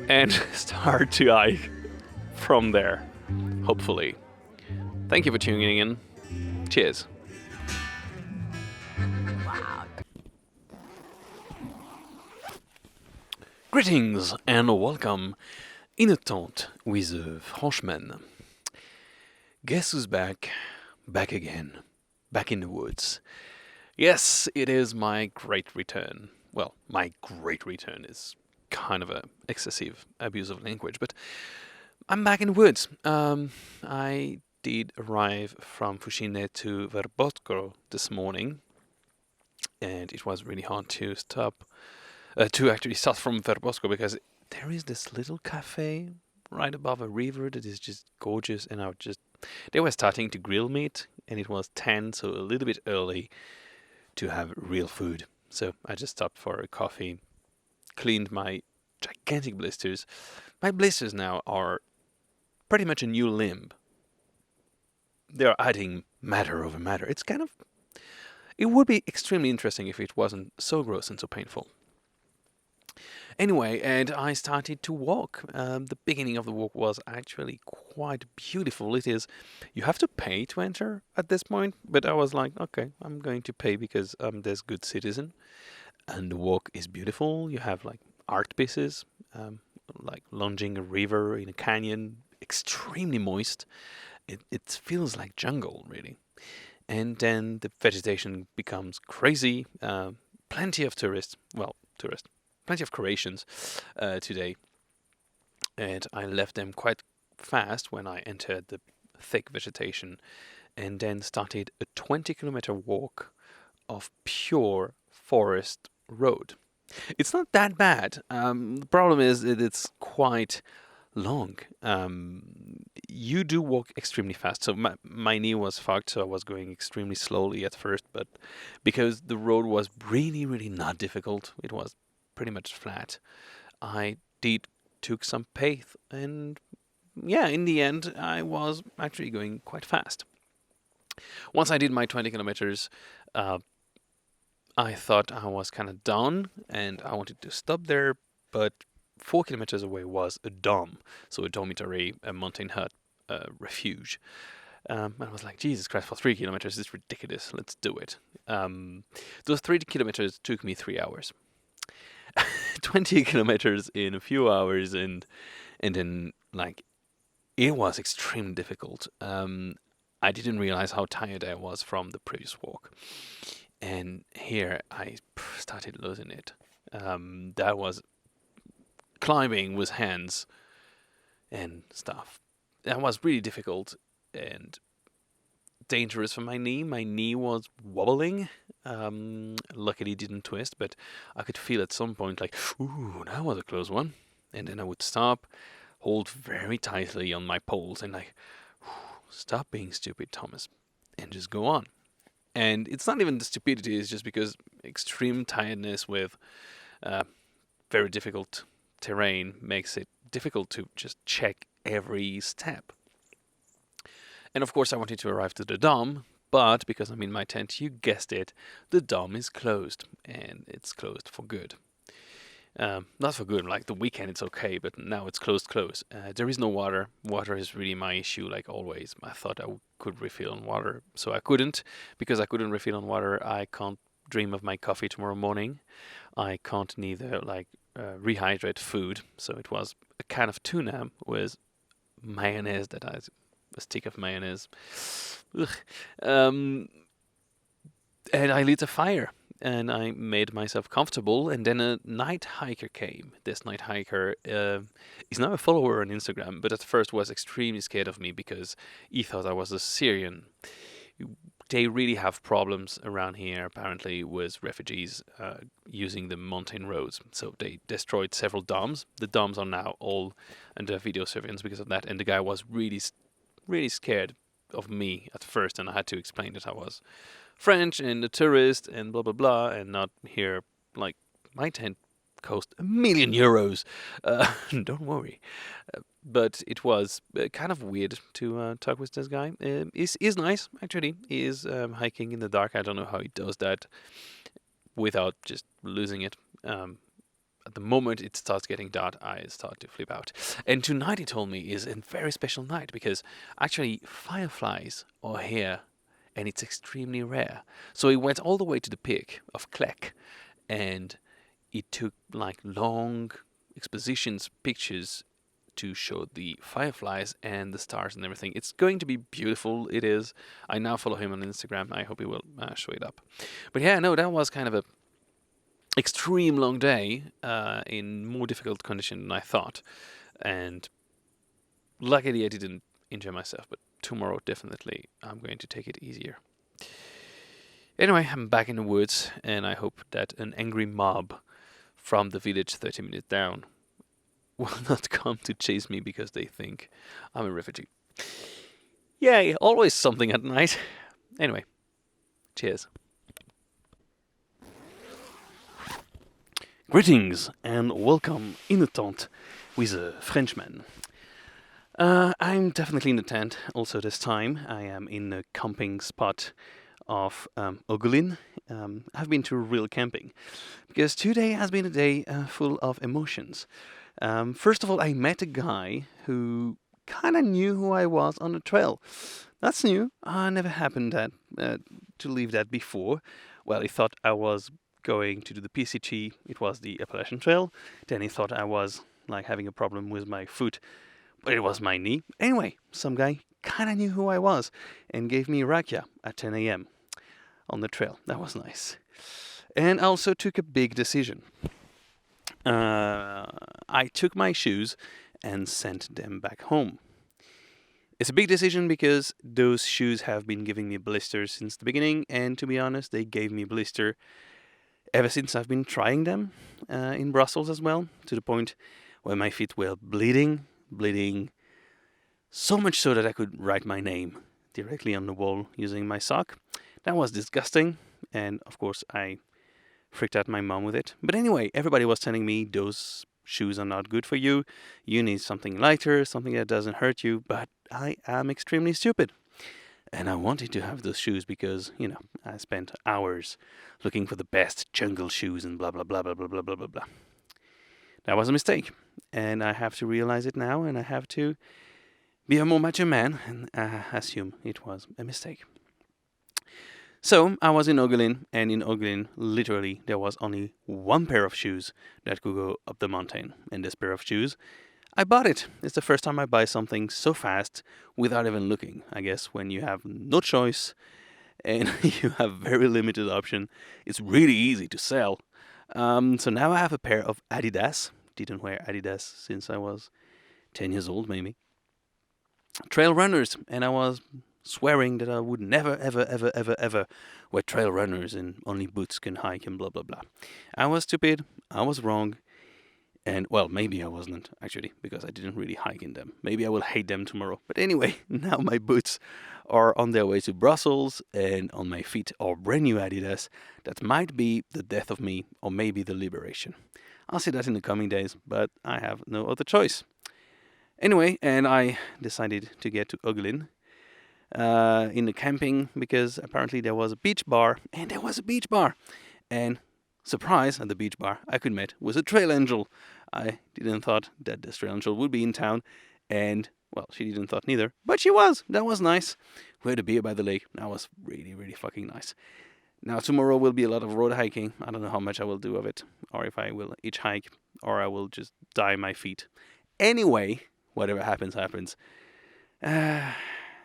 and start to hike from there, hopefully. Thank you for tuning in. Cheers. Greetings and welcome in a tent with a Frenchman. Guess who's back? Back again. Back in the woods. Yes, it is my great return. Well, my great return is kind of a excessive abuse of language, but I'm back in the woods. I did arrive from Fuzine to Verbotko this morning, and it was really hard to actually start from Verbotko because there is this little cafe right above a river that is just gorgeous, and they were starting to grill meat, and it was 10, so a little bit early to have real food. So I just stopped for a coffee, cleaned my gigantic blisters. My blisters now are pretty much a new limb. They're adding matter over matter. It would be extremely interesting if it wasn't so gross and so painful. Anyway, and I started to walk. The beginning of the walk was actually quite beautiful. You have to pay to enter at this point, but I was like, okay, I'm going to pay because I'm this good citizen. And the walk is beautiful. You have like art pieces, like lunging a river in a canyon, extremely moist. It feels like jungle, really. And then the vegetation becomes crazy. Plenty of plenty of Croatians today, and I left them quite fast when I entered the thick vegetation, and then started a 20-kilometer walk of pure forest road. It's not that bad. The problem is that it's quite long. You do walk extremely fast. So my knee was fucked, so I was going extremely slowly at first. But because the road was really, really not difficult, it was pretty much flat. I did took some pace, and yeah, in the end, I was actually going quite fast. Once I did my 20 kilometers, uh, I thought I was kind of done and I wanted to stop there, but 4 kilometers away was a dom, so a dormitory, a mountain hut, refuge. I was like, Jesus Christ, for 3 kilometers, it's ridiculous. Let's do it. Those 3 kilometers took me 3 hours. 20 kilometers in a few hours, and then like it was extremely difficult. I didn't realize how tired I was from the previous walk. And here I started losing it. That was climbing with hands and stuff. That was really difficult and dangerous for my knee. My knee was wobbling. Luckily, it didn't twist, but I could feel at some point like, ooh, that was a close one. And then I would stop, hold very tightly on my poles, and like, stop being stupid, Thomas, and just go on. And it's not even the stupidity, it's just because extreme tiredness with very difficult terrain makes it difficult to just check every step. And of course, I wanted to arrive to the Dom, but because I'm in my tent, you guessed it, the Dom is closed, and it's closed for good. Not for good, like the weekend it's okay, but now it's closed. There is no water. Water is really my issue, like always. I thought I could refill on water, so I couldn't. Because I couldn't refill on water, I can't dream of my coffee tomorrow morning. I can't neither rehydrate food, so it was a can of tuna with mayonnaise a stick of mayonnaise. Ugh. And I lit a fire and I made myself comfortable. And then a night hiker came. This night hiker is now a follower on Instagram, but at first was extremely scared of me because he thought I was a Syrian. They really have problems around here, apparently, with refugees using the mountain roads. So they destroyed several doms. The doms are now all under video surveillance because of that. And the guy was really, really scared of me at first, and I had to explain that I was French and a tourist and blah blah blah, and not here. Like my tent cost €1,000,000. Don't worry. But it was kind of weird to talk with this guy. He's nice, actually. He is hiking in the dark. I don't know how he does that without just losing it. At the moment it starts getting dark, I start to flip out. And tonight, he told me, is a very special night because actually fireflies are here and it's extremely rare. So he went all the way to the peak of Klek and he took like long expositions, pictures to show the fireflies and the stars and everything. It's going to be beautiful. It is. I now follow him on Instagram. I hope he will show it up. But yeah, no, that was kind of a extreme long day in more difficult condition than I thought. And luckily I didn't injure myself, but tomorrow definitely I'm going to take it easier. Anyway, I'm back in the woods and I hope that an angry mob from the village 30 minutes down will not come to chase me because they think I'm a refugee. Yay, always something at night. Anyway, cheers. Greetings and welcome in the tent with a Frenchman. I'm definitely in the tent also this time. I am in a camping spot of Ogulin. I've been to real camping because today has been a day full of emotions. First of all, I met a guy who kind of knew who I was on the trail. That's new. I never happened to leave that before. Well, he thought I was going to do the PCT. It was the Appalachian Trail. Then he thought I was like having a problem with my foot, but it was my knee. Anyway, some guy kind of knew who I was and gave me rakija at 10 a.m. on the trail. That was nice. And I also took a big decision. I took my shoes and sent them back home. It's a big decision because those shoes have been giving me blisters since the beginning, and to be honest, they gave me blister ever since I've been trying them in Brussels as well, to the point where my feet were bleeding so much so that I could write my name directly on the wall using my sock. That was disgusting, and of course I freaked out my mom with it. But anyway, everybody was telling me those shoes are not good for you. You need something lighter, something that doesn't hurt you. But I am extremely stupid. And I wanted to have those shoes because, I spent hours looking for the best jungle shoes and blah, blah, blah, blah, blah, blah, blah, blah, blah. That was a mistake. And I have to realize it now, and I have to be a more mature man and assume it was a mistake. So I was in Ogulin, and in Ogulin, literally, there was only one pair of shoes that could go up the mountain. And this pair of shoes, I bought it. It's the first time I buy something so fast without even looking. I guess when you have no choice and you have very limited option, it's really easy to sell. So now I have a pair of Adidas. Didn't wear Adidas since I was 10 years old, maybe. Trail runners, and I was swearing that I would never, ever, ever, ever, ever wear trail runners and only boots can hike and blah, blah, blah. I was stupid. I was wrong. And, well, maybe I wasn't, actually, because I didn't really hike in them. Maybe I will hate them tomorrow. But anyway, now my boots are on their way to Brussels, and on my feet are brand new Adidas. That might be the death of me, or maybe the liberation. I'll see that in the coming days, but I have no other choice. Anyway, and I decided to get to Ogulin in the camping, because apparently there was a beach bar, and there was a beach bar. And surprise, at the beach bar, I could meet with a trail angel. I didn't thought that this trail angel would be in town, and, well, she didn't thought neither, but she was. That was nice. We had a beer by the lake. That was really, really fucking nice. Now, tomorrow will be a lot of road hiking. I don't know how much I will do of it, or if I will hitchhike, or I will just dye my feet. Anyway, whatever happens, happens.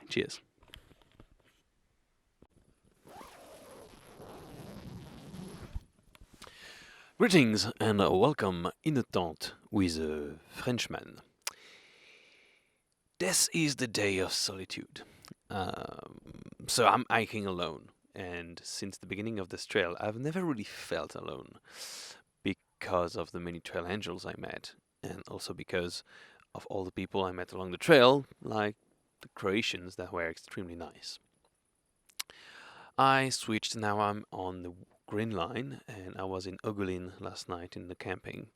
Cheers. Greetings and welcome in a tent with a Frenchman. This is the day of solitude. So I'm hiking alone, and since the beginning of this trail, I've never really felt alone because of the many trail angels I met, and also because of all the people I met along the trail, like the Croatians that were extremely nice. I switched, now I'm on the Green Line, and I was in Ogulin last night in the camping.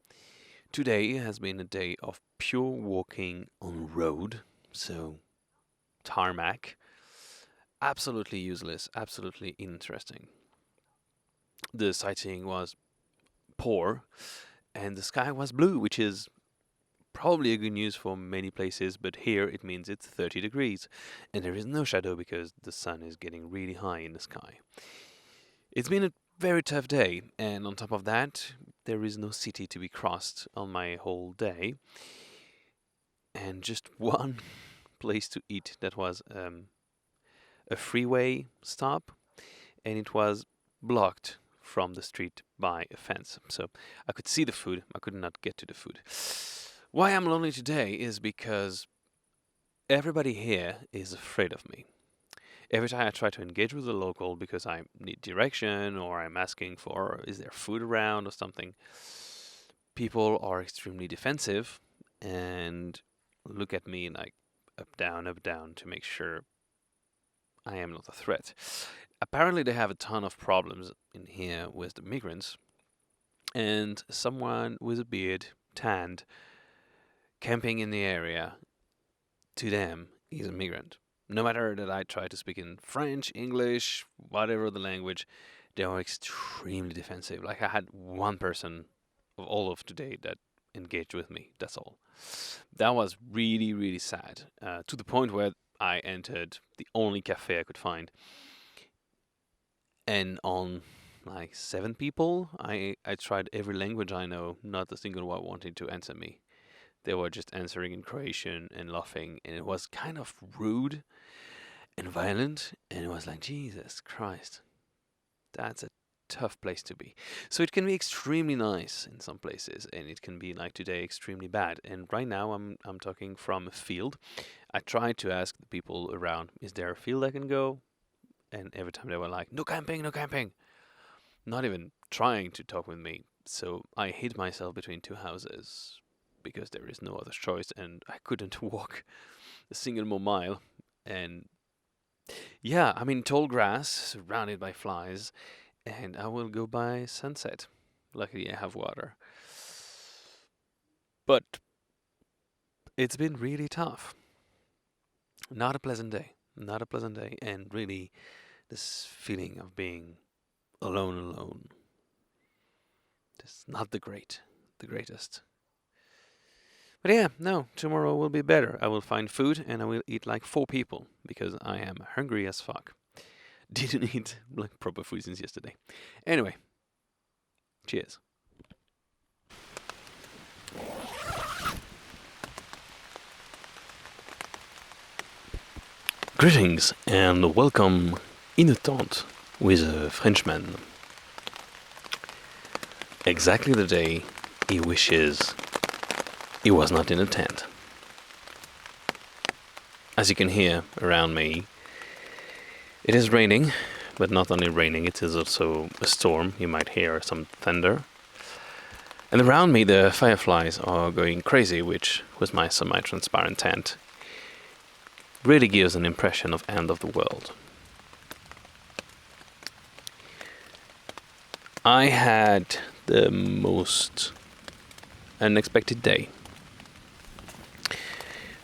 Today has been a day of pure walking on road, so tarmac. Absolutely useless, absolutely interesting. The sightseeing was poor, and the sky was blue, which is probably a good news for many places, but here it means it's 30 degrees, and there is no shadow because the sun is getting really high in the sky. It's been a very tough day, and on top of that, there is no city to be crossed on my whole day, and just one place to eat that was a freeway stop, and it was blocked from the street by a fence, so I could see the food, I could not get to the food. Why I'm lonely today is because everybody here is afraid of me. Every time I try to engage with a local because I need direction or I'm asking for is there food around or something, people are extremely defensive and look at me like up, down to make sure I am not a threat. Apparently they have a ton of problems in here with the migrants, and someone with a beard, tanned, camping in the area, to them, is a migrant. No matter that I try to speak in French, English, whatever the language, they are extremely defensive. Like I had one person of all of today that engaged with me. That's all. That was really, really sad. To the point where I entered the only cafe I could find. And on like 7 people, I tried every language I know. Not a single one wanted to answer me. They were just answering in Croatian and laughing, and it was kind of rude and violent, and it was like, Jesus Christ, that's a tough place to be. So it can be extremely nice in some places, and it can be like today extremely bad. And right now I'm talking from a field. I tried to ask the people around, is there a field I can go? And every time they were like, no camping, no camping. Not even trying to talk with me. So I hid myself between two houses because there is no other choice, and I couldn't walk a single more mile. And yeah, I'm in tall grass, surrounded by flies, and I will go by sunset. Luckily, I have water. But it's been really tough. Not a pleasant day. Not a pleasant day, and really, this feeling of being alone. It's not the greatest. But yeah, no, tomorrow will be better. I will find food and I will eat like 4 people because I am hungry as fuck. Didn't eat like proper food since yesterday. Anyway, cheers. Greetings and welcome in a tent with a Frenchman. Exactly the day he wishes he was not in a tent. As you can hear around me, it is raining, but not only raining, it is also a storm. You might hear some thunder. And around me the fireflies are going crazy, which with my semi-transparent tent really gives an impression of end of the world. I had the most unexpected day.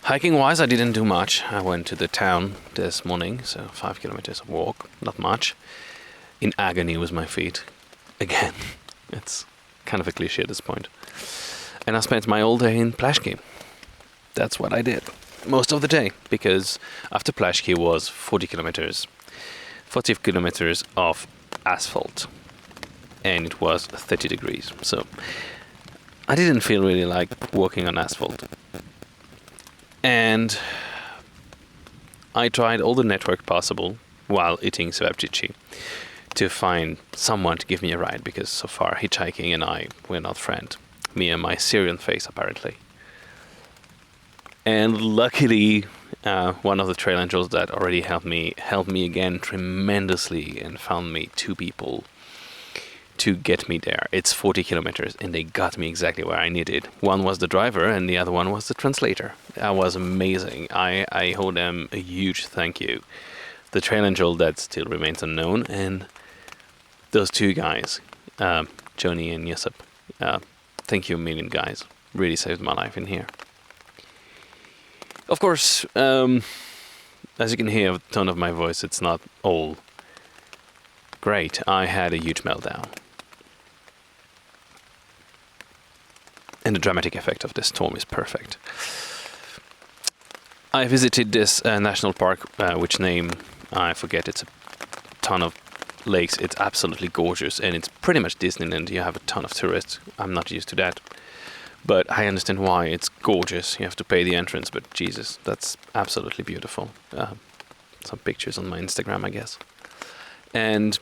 Hiking wise, I didn't do much. I went to the town this morning, so 5 kilometers of walk, not much. In agony with my feet. Again, it's kind of a cliche at this point. And I spent my whole day in Plase. That's what I did. Most of the day, because after Plase was 40 kilometers of asphalt. And it was 30 degrees. So I didn't feel really like walking on asphalt. And I tried all the network possible while eating ceviche to find someone to give me a ride, because so far hitchhiking and I were not friends. Me and my Syrian face, apparently. And luckily, one of the trail angels that already helped me again tremendously and found me 2 people to get me there. It's 40 kilometers and they got me exactly where I needed. One was the driver and the other one was the translator. That was amazing. I owe them a huge thank you. The trail angel that still remains unknown, and those 2 guys, Joni and Yusuf. Thank you a million, guys. Really saved my life in here. Of course, as you can hear the tone of my voice, it's not all great. I had a huge meltdown. And the dramatic effect of this storm is perfect. I visited this national park, which name I forget. It's a ton of lakes. It's absolutely gorgeous, and it's pretty much Disneyland. You have a ton of tourists. I'm not used to that, but I understand why. It's gorgeous. You have to pay the entrance, but Jesus, that's absolutely beautiful. Some pictures on my Instagram, I guess. And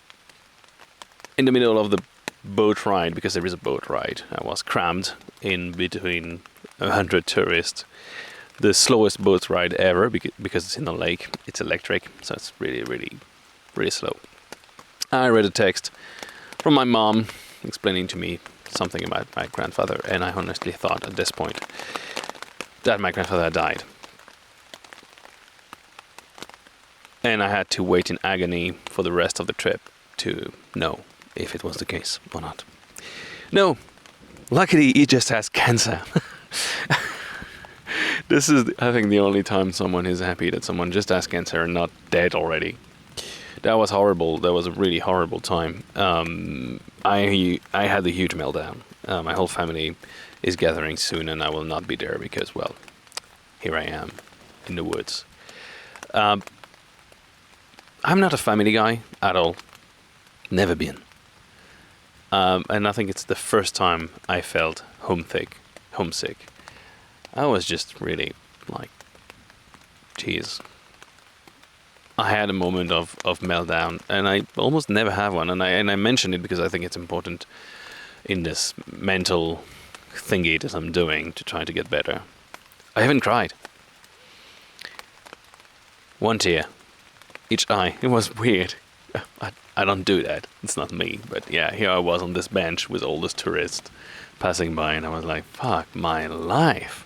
in the middle of the boat ride, because there is a boat ride, I was crammed in between 100 tourists. The slowest boat ride ever, because it's in a lake. It's electric, so it's really slow. I read a text from my mom explaining to me something about my grandfather, and I honestly thought at this point that my grandfather died. And I had to wait in agony for the rest of the trip to know if it was the case or not. No, luckily he just has cancer. This is, I think, the only time someone is happy that someone just has cancer and not dead already. That was horrible. That was a really horrible time. I had a huge meltdown. My whole family is gathering soon, and I will not be there because, well, here I am in the woods. I'm not a family guy at all. Never been. And I think it's the first time I felt homesick. I was just really like, geez. I had a moment of meltdown, and I almost never have one. And I mention it because I think it's important in this mental thingy that I'm doing to try to get better. I haven't cried. One tear, each eye. It was weird. I don't do that. It's not me. But yeah, here I was on this bench with all these tourists passing by, and I was like, fuck my life.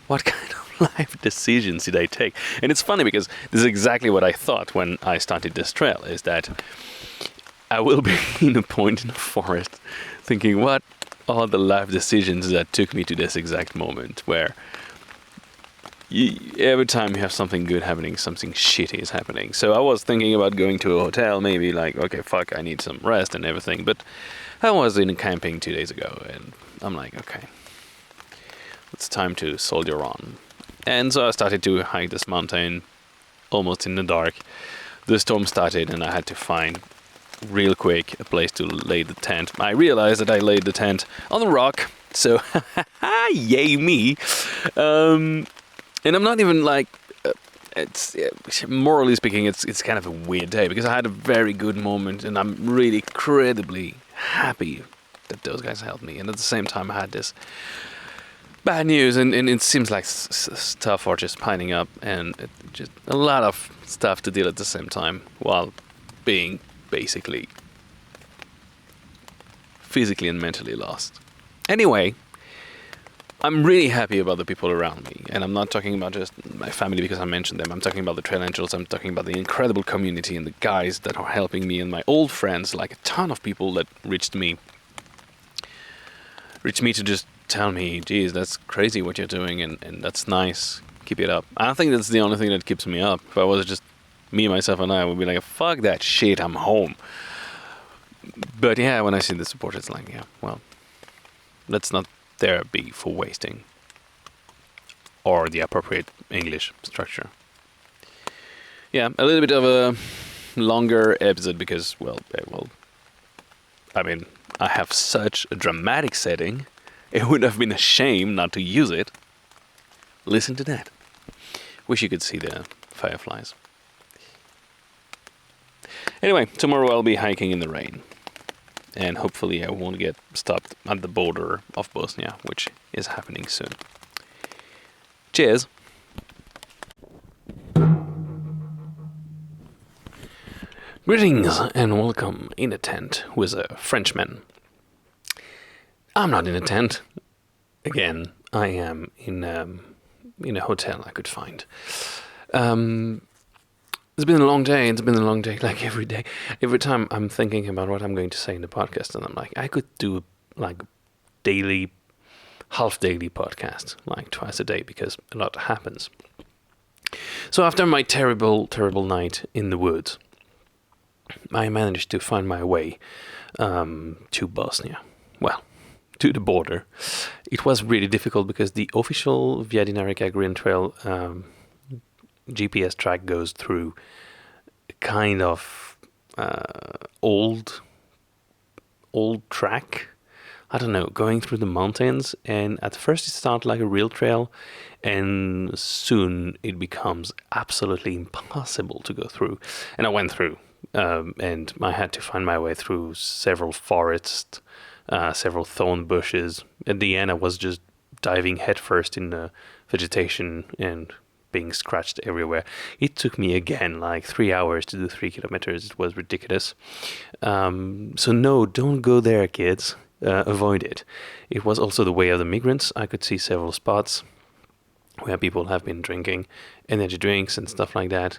What kind of life decisions did I take? And it's funny because this is exactly what I thought when I started this trail, is that I will be in a point in the forest thinking, what are the life decisions that took me to this exact moment where every time you have something good happening, something shitty is happening. So I was thinking about going to a hotel, maybe like, okay, fuck, I need some rest and everything. But I was in camping 2 days ago, and I'm like, okay, it's time to soldier on. And so I started to hike this mountain almost in the dark. The storm started, and I had to find real quick a place to lay the tent. I realized that I laid the tent on the rock, so yay me. And I'm not even like, it's morally speaking, it's kind of a weird day because I had a very good moment, and I'm really incredibly happy that those guys helped me. And at the same time, I had this bad news, and it seems like stuff are just piling up, and just a lot of stuff to deal at the same time while being basically physically and mentally lost. Anyway, I'm really happy about the people around me, and I'm not talking about just my family because I mentioned them. I'm talking about the trail angels. I'm talking about the incredible community and the guys that are helping me, and my old friends, like a ton of people that reached me to just tell me, geez, that's crazy what you're doing, and that's nice. Keep it up. I think that's the only thing that keeps me up. If I was just me, myself, and I would be like, fuck that shit, I'm home. But yeah, when I see the support, it's like, yeah, well, let's not there be for wasting, or the appropriate English structure. Yeah, a little bit of a longer episode because, well, I mean, I have such a dramatic setting. It would have been a shame not to use it. Listen to that. Wish you could see the fireflies. Anyway, tomorrow I'll be hiking in the rain. And hopefully I won't get stopped at the border of Bosnia, which is happening soon. Cheers! Greetings and welcome in a tent with a Frenchman. I'm not in a tent. Again, I am in a hotel I could find. It's been a long day. Like every day. Every time I'm thinking about what I'm going to say in the podcast, and I'm like, I could do like daily, half-daily podcast, like twice a day, because a lot happens. So after my terrible, terrible night in the woods, I managed to find my way to Bosnia. Well, to the border. It was really difficult because the official Via Adriatica Green Trail GPS track goes through a kind of old track. I don't know, going through the mountains, and at first it starts like a real trail, and soon it becomes absolutely impossible to go through. And I went through, and I had to find my way through several forests, several thorn bushes. At the end, I was just diving headfirst in the vegetation and being scratched everywhere. It took me again like 3 hours to do 3 kilometers. It was ridiculous. So no, don't go there, kids. Avoid it. It was also the way of the migrants. I could see several spots where people have been drinking energy drinks and stuff like that,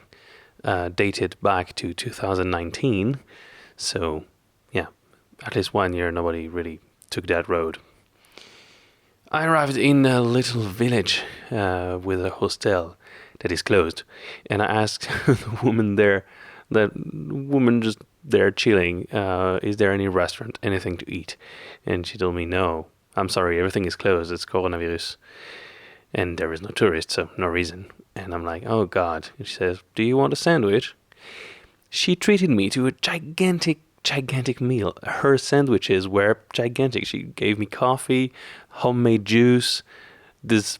dated back to 2019. So yeah, at least 1 year nobody really took that road. I arrived in a little village with a hostel that is closed, and I asked the woman there, just there chilling, is there any restaurant, anything to eat? And she told me, no, I'm sorry, everything is closed, it's coronavirus, and there is no tourist, so no reason. And I'm like, oh God. And she says, do you want a sandwich? She treated me to a gigantic meal. Her sandwiches were gigantic. She gave me coffee, homemade juice, this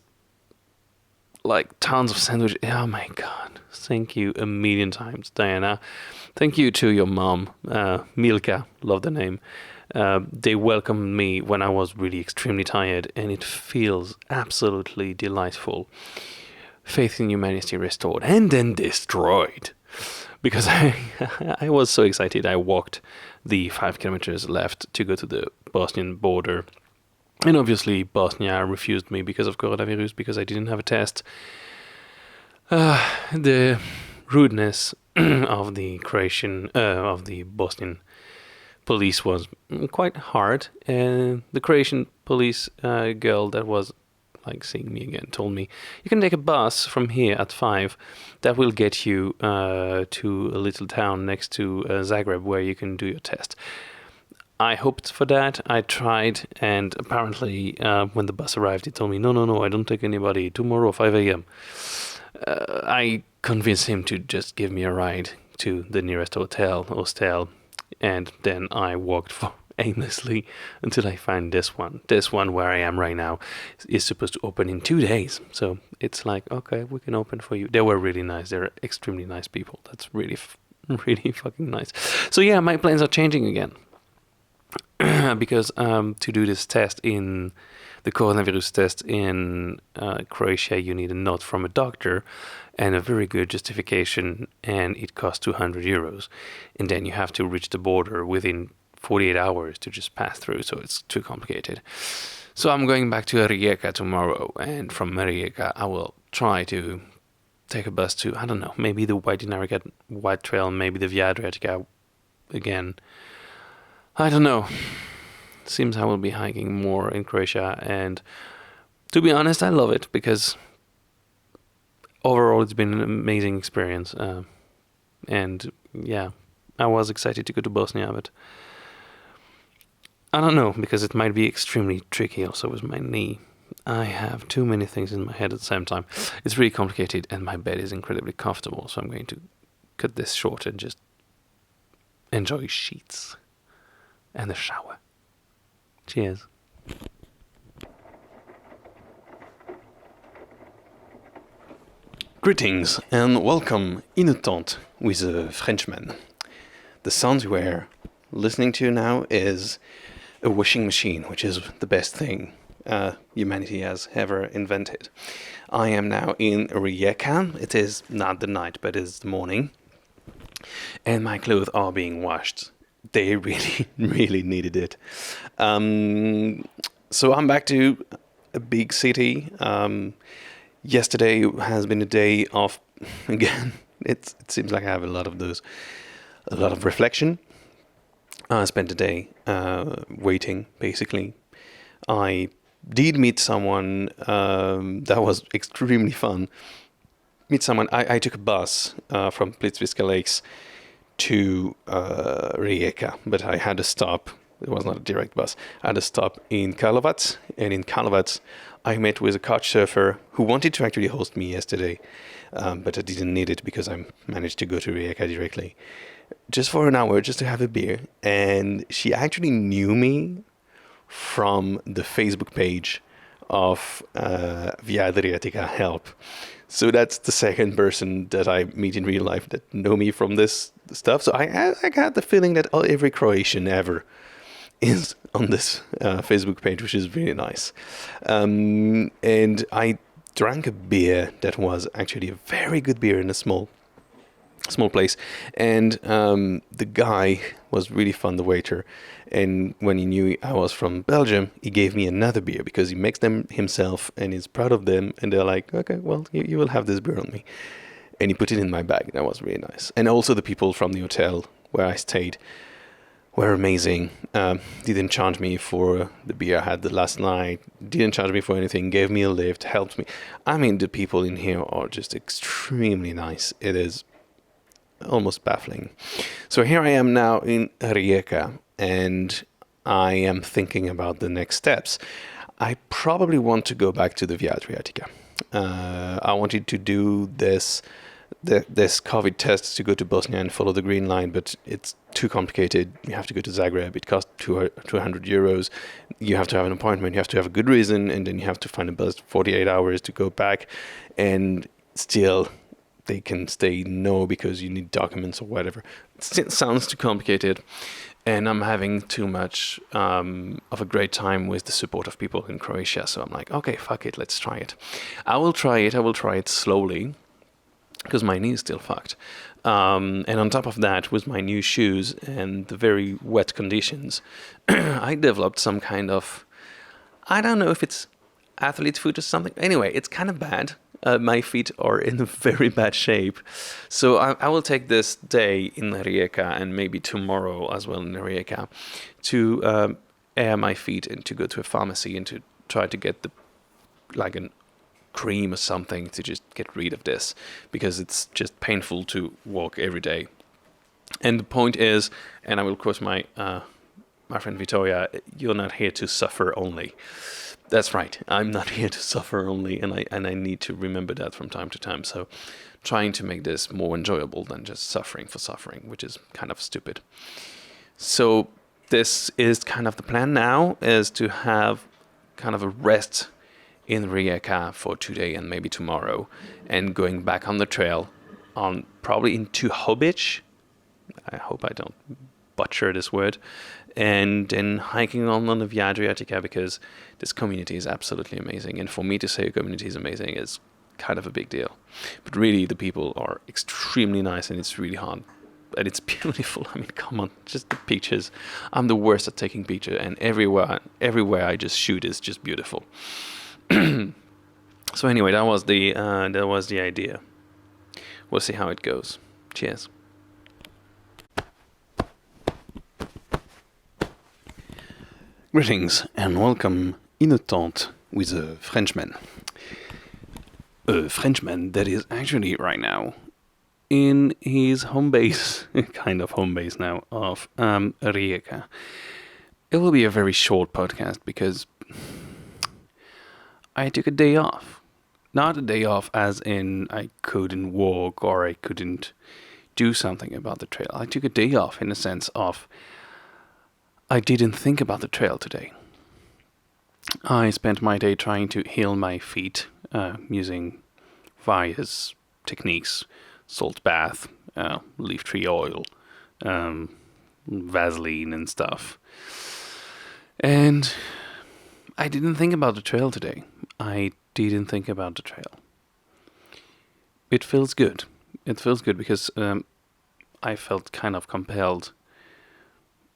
like tons of sandwiches. Oh my God. Thank you a million times, Diana. Thank you to your mom, Milka, love the name. They welcomed me when I was really extremely tired, and it feels absolutely delightful. Faith in humanity restored and then destroyed. because I was so excited. I walked the 5 kilometers left to go to the Bosnian border. And obviously Bosnia refused me because of coronavirus, because I didn't have a test. The rudeness of the Bosnian police was quite hard. And the Croatian police girl that was like seeing me again told me, you can take a bus from here at 5 that will get you to a little town next to Zagreb where you can do your test. I hoped for that. I tried, and apparently when the bus arrived, it told me, no, I don't take anybody. Tomorrow, 5 a.m. I convinced him to just give me a ride to the nearest hostel, and then I walked aimlessly until I find this one. This one where I am right now is supposed to open in 2 days. So it's like, okay, we can open for you. They were really nice. They're extremely nice people. That's really, really fucking nice. So yeah, my plans are changing again. Because to do this test in the coronavirus test in Croatia, you need a note from a doctor and a very good justification, and it costs 200 euros. And then you have to reach the border within 48 hours to just pass through, so it's too complicated. So I'm going back to Rijeka tomorrow, and from Rijeka I will try to take a bus to, I don't know, maybe the Dinara White Trail, maybe the Via Adriatica again. I don't know. Seems I will be hiking more in Croatia, and to be honest, I love it because overall it's been an amazing experience. And yeah, I was excited to go to Bosnia, but I don't know, because it might be extremely tricky also with my knee. I have too many things in my head at the same time. It's really complicated, and my bed is incredibly comfortable, so I'm going to cut this short and just enjoy sheets and the shower. Cheers. Greetings and welcome in a tent with a Frenchman. The sound you are listening to now is a washing machine, which is the best thing humanity has ever invented. I am now in Rijeka. It is not the night, but it is the morning. And my clothes are being washed. They really, really needed it. So I'm back to a big city. Yesterday has been a day of, again, it seems like I have a lot of those, a lot of reflection. I spent a day waiting, basically. I did meet someone that was extremely fun. I took a bus from Plitvice Lakes to Rijeka, but I had to stop. It was not a direct bus. I had to stop in Karlovac, and in Karlovac I met with a couch surfer who wanted to actually host me yesterday, but I didn't need it because I managed to go to Rijeka directly, just for an hour, just to have a beer. And she actually knew me from the Facebook page of Via Adriatica Help. So that's the second person that I meet in real life that know me from this stuff. So I got the feeling that every Croatian ever is on this Facebook page, which is really nice. And I drank a beer that was actually a very good beer in a small place. And the guy was really fun, the waiter. And when he knew I was from Belgium, he gave me another beer because he makes them himself and is proud of them. And they're like, okay, well, you will have this beer on me. And he put it in my bag. That was really nice. And also the people from the hotel where I stayed were amazing. Didn't charge me for the beer I had the last night. Didn't charge me for anything. Gave me a lift. Helped me. I mean, the people in here are just extremely nice. It is almost baffling. So here I am now in Rijeka, and I am thinking about the next steps. I probably want to go back to the Via Adriatica. I wanted to do this COVID test to go to Bosnia and follow the green line, but it's too complicated. You have to go to Zagreb. It costs 200 euros. You have to have an appointment. You have to have a good reason, and then you have to find a bus 48 hours to go back. And still, they can say no because you need documents or whatever. It sounds too complicated. And I'm having too much of a great time with the support of people in Croatia. So I'm like, okay, fuck it, let's try it. I will try it slowly. because my knee is still fucked. And on top of that, with my new shoes and the very wet conditions, I developed some kind of, I don't know if it's athlete foot or something. Anyway, it's kind of bad. My feet are in a very bad shape. So I will take this day in Rijeka and maybe tomorrow as well in Rijeka to air my feet and to go to a pharmacy and to try to get like an cream or something to just get rid of this, because it's just painful to walk every day. And the point is, and I will quote my friend Victoria, you're not here to suffer only. That's right, I'm not here to suffer only, and I need to remember that from time to time. So trying to make this more enjoyable than just suffering for suffering, which is kind of stupid. So this is kind of the plan now, is to have kind of a rest in Rijeka for today and maybe tomorrow, and going back on the trail on probably into Hobich. I hope I don't butcher this word. And then hiking on the Via Adriatica, because this community is absolutely amazing. And for me to say a community is amazing is kind of a big deal. But really, the people are extremely nice, and it's really hard. And it's beautiful. I mean, come on, just the pictures. I'm the worst at taking pictures, and everywhere I just shoot is just beautiful. So anyway, that was the idea. We'll see how it goes. Cheers. Greetings and welcome in a tent with a Frenchman. A Frenchman that is actually right now in his home base, kind of home base now, of Rijeka. It will be a very short podcast because I took a day off. Not a day off as in I couldn't walk or I couldn't do something about the trail. I took a day off in the sense of I didn't think about the trail today. I spent my day trying to heal my feet using various techniques, salt bath, leaf tree oil, Vaseline and stuff. And I didn't think about the trail today. I didn't think about the trail. It feels good. It feels good because I felt kind of compelled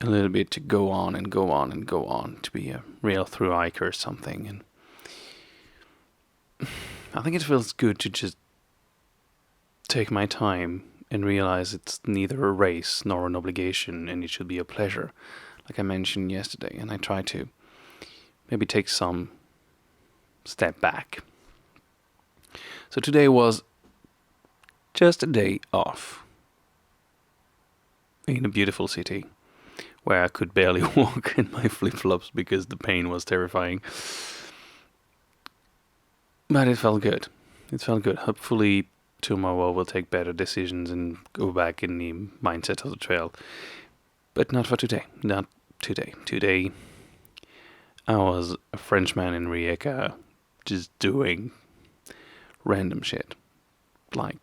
a little bit to go on and go on and go on, to be a real thru-hiker or something. And I think it feels good to just take my time and realize it's neither a race nor an obligation, and it should be a pleasure, like I mentioned yesterday. And I try to maybe take some step back. So today was just a day off in a beautiful city where I could barely walk in my flip-flops because the pain was terrifying. But it felt good. It felt good. Hopefully tomorrow we'll take better decisions and go back in the mindset of the trail. But not for today. Not today. Today I was a Frenchman in Rijeka just doing random shit. Like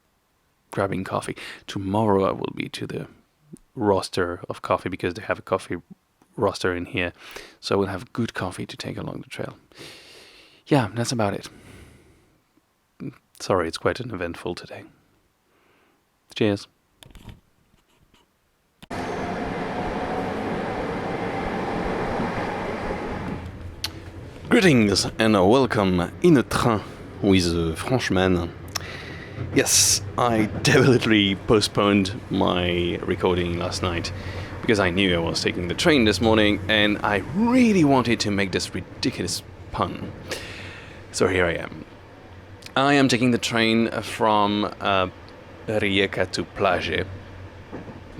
grabbing coffee. Tomorrow I will be to the roster of coffee because they have a coffee roster in here. So I will have good coffee to take along the trail. Yeah, that's about it. Sorry, it's quite an eventful today. Cheers. Greetings and welcome in a train with a Frenchman. Yes, I deliberately postponed my recording last night because I knew I was taking the train this morning and I really wanted to make this ridiculous pun. So here I am. I am taking the train from Rijeka to Plase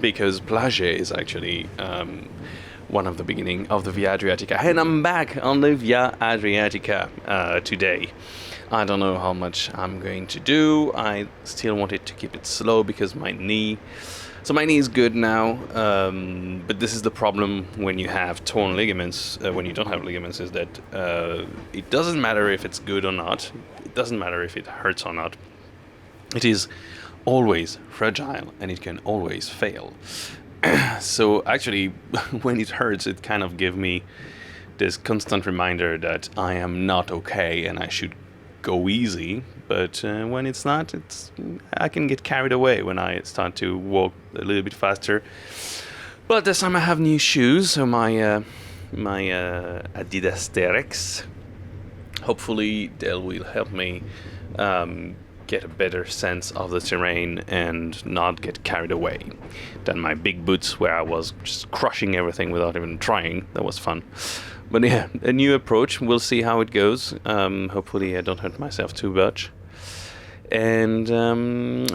because Plase is actually one of the beginning of the Via Adriatica. And I'm back on the Via Adriatica today. I don't know how much I'm going to do. I still wanted to keep it slow because my knee is good now. But this is the problem when you have torn ligaments, when you don't have ligaments, is that it doesn't matter if it's good or not. It doesn't matter if it hurts or not. It is always fragile and it can always fail. So actually, when it hurts, it kind of gives me this constant reminder that I am not okay and I should go easy, but when it's not, I can get carried away when I start to walk a little bit faster. But this time I have new shoes, so my Adidas Terex. Hopefully they will help me get a better sense of the terrain and not get carried away than my big boots where I was just crushing everything without even trying. That was fun. But yeah, a new approach. We'll see how it goes. Hopefully I don't hurt myself too much. And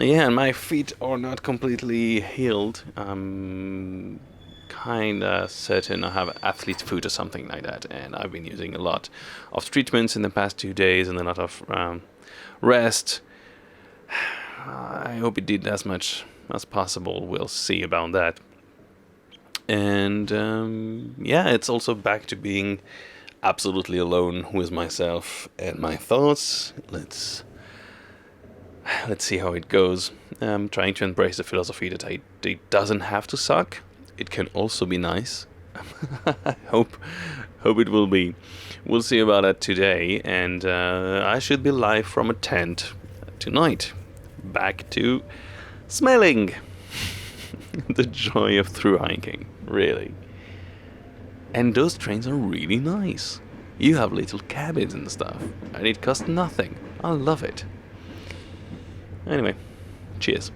yeah, my feet are not completely healed. I'm kind of certain I have athlete foot or something like that. And I've been using a lot of treatments in the past 2 days and a lot of rest. I hope it did as much as possible. We'll see about that. And yeah, it's also back to being absolutely alone with myself and my thoughts. Let's see how it goes. I'm trying to embrace the philosophy that it doesn't have to suck. It can also be nice. I hope it will be. We'll see about that today. And I should be live from a tent tonight. Back to smelling. The joy of thru-hiking, really. And those trains are really nice. You have little cabins and stuff, and it costs nothing. I love it. Anyway, cheers.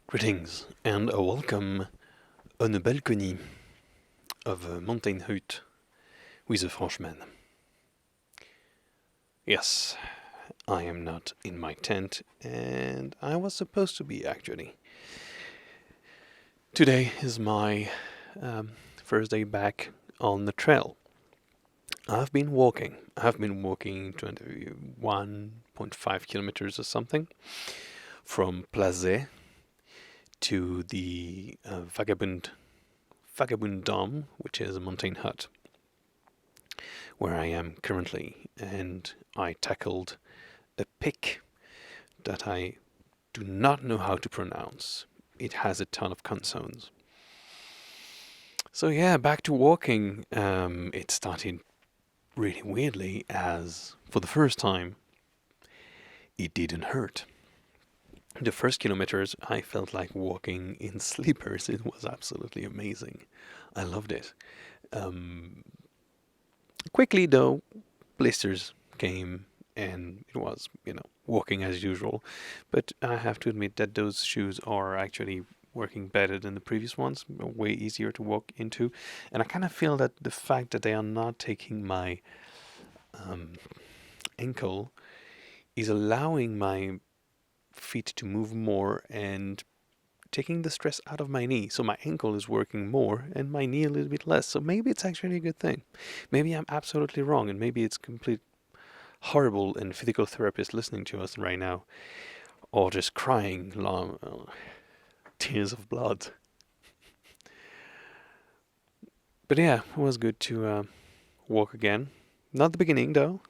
Greetings and a welcome on a balcony of a mountain hut with a Frenchman. Yes, I am not in my tent, and I was supposed to be actually. Today is my first day back on the trail. I've been walking 21.5 kilometers or something from Plase to the Vagabond Dome, which is a mountain hut where I am currently, and I tackled a pic that I do not know how to pronounce. It has a ton of consonants. So yeah, back to walking. It started really weirdly, as for the first time, it didn't hurt. The first kilometers, I felt like walking in slippers. It was absolutely amazing. I loved it. Quickly though, blisters came and it was, walking as usual. But I have to admit that those shoes are actually working better than the previous ones, way easier to walk into. And I kind of feel that the fact that they are not taking my ankle is allowing my feet to move more and taking the stress out of my knee. So my ankle is working more and my knee a little bit less. So maybe it's actually a good thing. Maybe I'm absolutely wrong, and maybe it's complete horrible and physical therapist listening to us right now, or just crying long tears of blood. But yeah, it was good to walk again. Not the beginning though.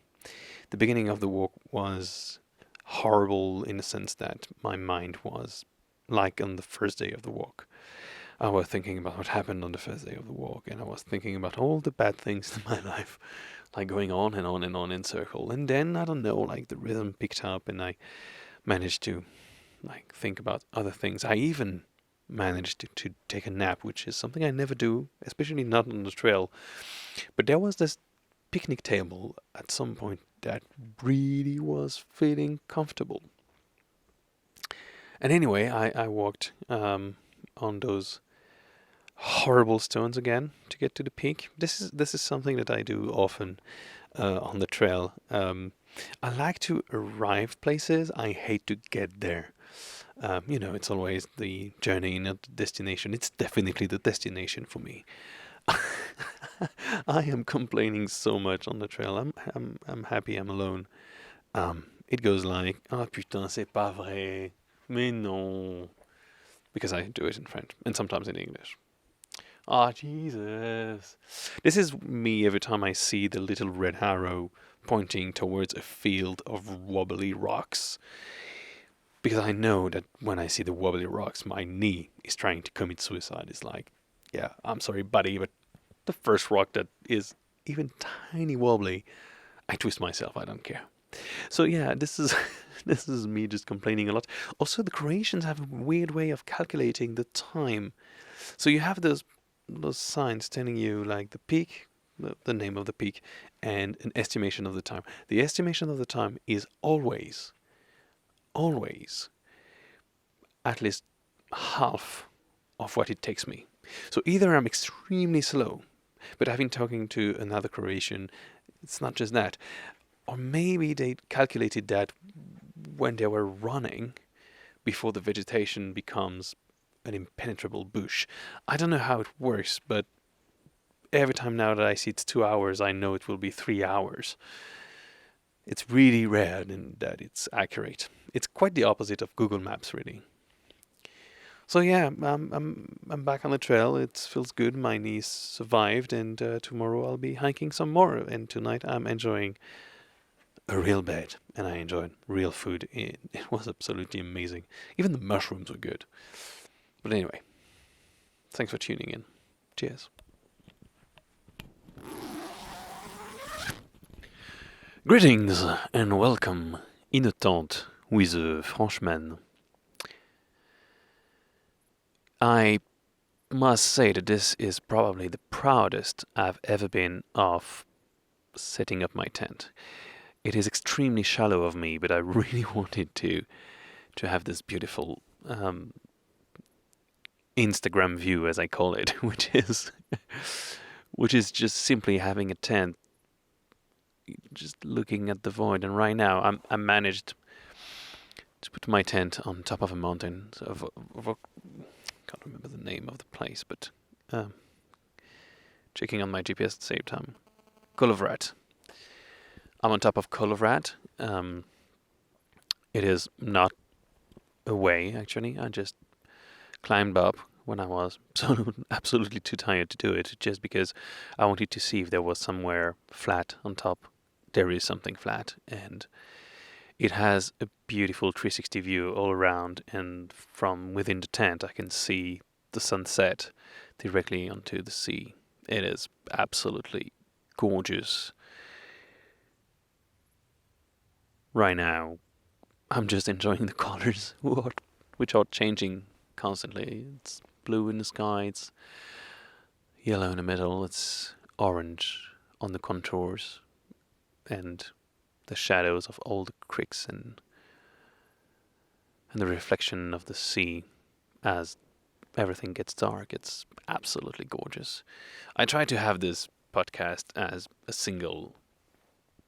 The beginning of the walk was horrible in the sense that my mind was like on the first day of the walk. I was thinking about what happened on the first day of the walk, and I was thinking about all the bad things in my life, like going on and on and on in circle. And then, I don't know, like the rhythm picked up and I managed to think about other things. I even managed to take a nap, which is something I never do, especially not on the trail. But there was this picnic table at some point that really was feeling comfortable. And anyway, I walked on those horrible stones again to get to the peak. This is something that I do often on the trail. I like to arrive places. I hate to get there. It's always the journey, not the destination. It's definitely the destination for me. I am complaining so much on the trail. I'm happy I'm alone. It goes like, ah putain, c'est pas vrai. Mais non. Because I do it in French and sometimes in English. Ah, Jesus. This is me every time I see the little red arrow pointing towards a field of wobbly rocks. because I know that when I see the wobbly rocks, my knee is trying to commit suicide. It's like, yeah, I'm sorry, buddy, but the first rock that is even tiny wobbly, I twist myself. I don't care. So yeah, this is this is me just complaining a lot. Also, the Croatians have a weird way of calculating the time. So you have those signs telling you like the peak, the name of the peak, and an estimation of the time. The estimation of the time is always at least half of what it takes me. So either I'm extremely slow, but I've been talking to another Croatian, it's not just that. Or maybe they calculated that when they were running before the vegetation becomes an impenetrable bush. I don't know how it works, but every time now that I see it's 2 hours, I know it will be 3 hours. It's really rare that it's accurate. It's quite the opposite of Google Maps, really. So yeah, I'm back on the trail. It feels good. My knees survived, and tomorrow I'll be hiking some more. And tonight I'm enjoying a real bed, and I enjoyed real food. It was absolutely amazing. Even the mushrooms were good. But anyway, thanks for tuning in. Cheers. Greetings and welcome in a tent with a Frenchman. I must say that this is probably the proudest I've ever been of setting up my tent. It is extremely shallow of me, but I really wanted to have this beautiful Instagram view, as I call it, which is just simply having a tent, just looking at the void. And right now, I managed to put my tent on top of a mountain. So can't remember the name of the place, but checking on my GPS at the same time. Kolovrat. I'm on top of Kolovrat. It is not a way, actually. I just climbed up when I was absolutely too tired to do it, just because I wanted to see if there was somewhere flat on top. There is something flat, and it has a beautiful 360 view all around, and from within the tent I can see the sunset directly onto the sea. It is absolutely gorgeous. Right now, I'm just enjoying the colors, which are changing constantly. It's blue in the sky, it's yellow in the middle, it's orange on the contours, and the shadows of all the creeks and the reflection of the sea as everything gets dark. It's absolutely gorgeous. I try to have this podcast as a single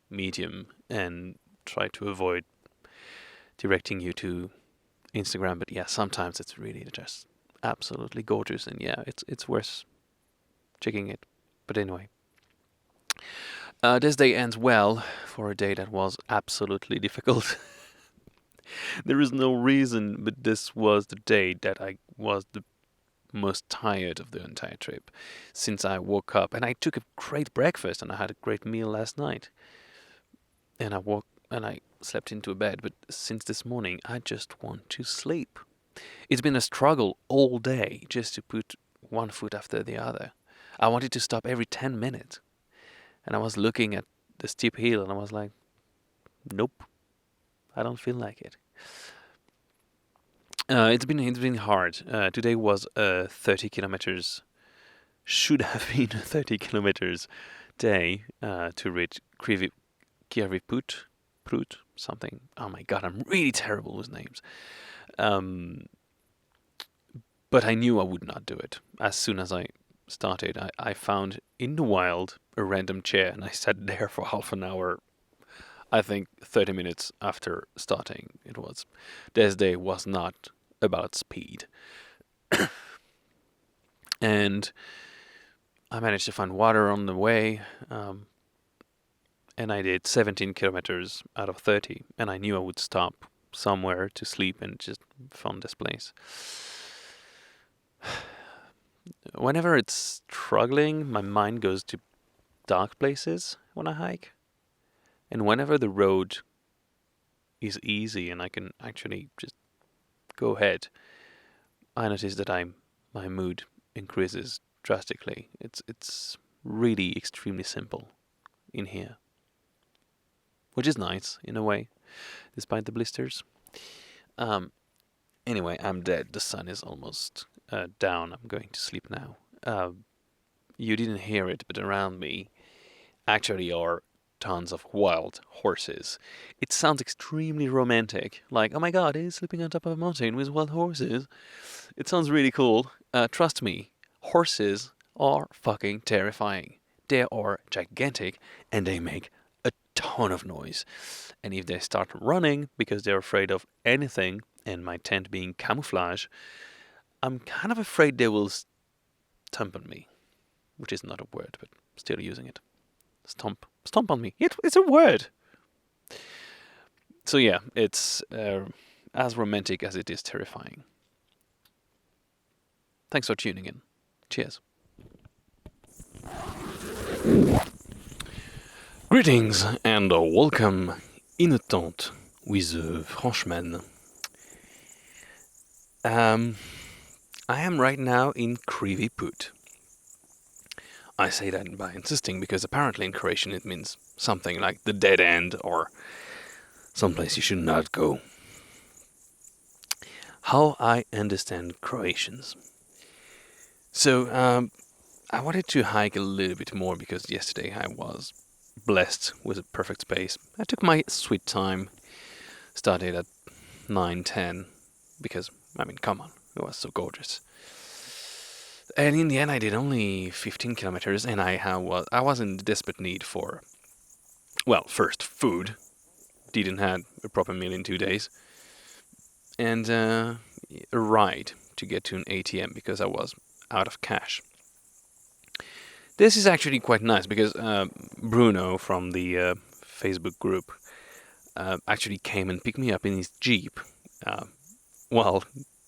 medium and try to avoid directing you to Instagram, but yeah, sometimes it's really just absolutely gorgeous, and yeah, it's worth checking it. But anyway, this day ends well for a day that was absolutely difficult. There is no reason, but this was the day that I was the most tired of the entire trip, since I woke up and I took a great breakfast and I had a great meal last night, and I woke and I slept into a bed, but since this morning I just want to sleep. It's been a struggle all day just to put one foot after the other. I wanted to stop every 10 minutes, and I was looking at the steep hill and I was like, nope, I don't feel like it. It's been hard. Today was 30 kilometers, should have been a 30 kilometers day to reach Prut, something. Oh my god, I'm really terrible with names. But I knew I would not do it. As soon as I started, I found in the wild a random chair and I sat there for half an hour. I think 30 minutes after starting, it was. This day was not about speed. And I managed to find water on the way, and I did 17 kilometers out of 30, and I knew I would stop somewhere to sleep and just found this place. Whenever it's struggling, my mind goes to dark places when I hike. And whenever the road is easy and I can actually just go ahead. I noticed that my mood increases drastically. It's really extremely simple in here, which is nice in a way, despite the blisters. Um, anyway, I'm dead. The sun is almost down. I'm going to sleep now. You didn't hear it, but around me actually are tons of wild horses. It sounds extremely romantic, like, oh my god, he's sleeping on top of a mountain with wild horses. It sounds really cool. Trust me, horses are fucking terrifying. They are gigantic and they make a ton of noise. And if they start running because they're afraid of anything, and my tent being camouflage, I'm kind of afraid they will stomp on me, which is not a word, but still using it. Stomp on me. It's a word. So yeah, it's as romantic as it is terrifying. Thanks for tuning in. Cheers. Greetings and welcome in a tent with the Frenchman. I am right now in Krivi Put. I say that by insisting because apparently in Croatian it means something like the dead end or someplace you should not go. How I understand Croatians. So, I wanted to hike a little bit more because yesterday I was blessed with a perfect space. I took my sweet time, started at 9:10 because, I mean, come on, it was so gorgeous. And in the end, I did only 15 kilometers, and I was in desperate need for, well, first food. Didn't have a proper meal in 2 days, and a ride to get to an ATM because I was out of cash. This is actually quite nice because Bruno from the Facebook group actually came and picked me up in his Jeep while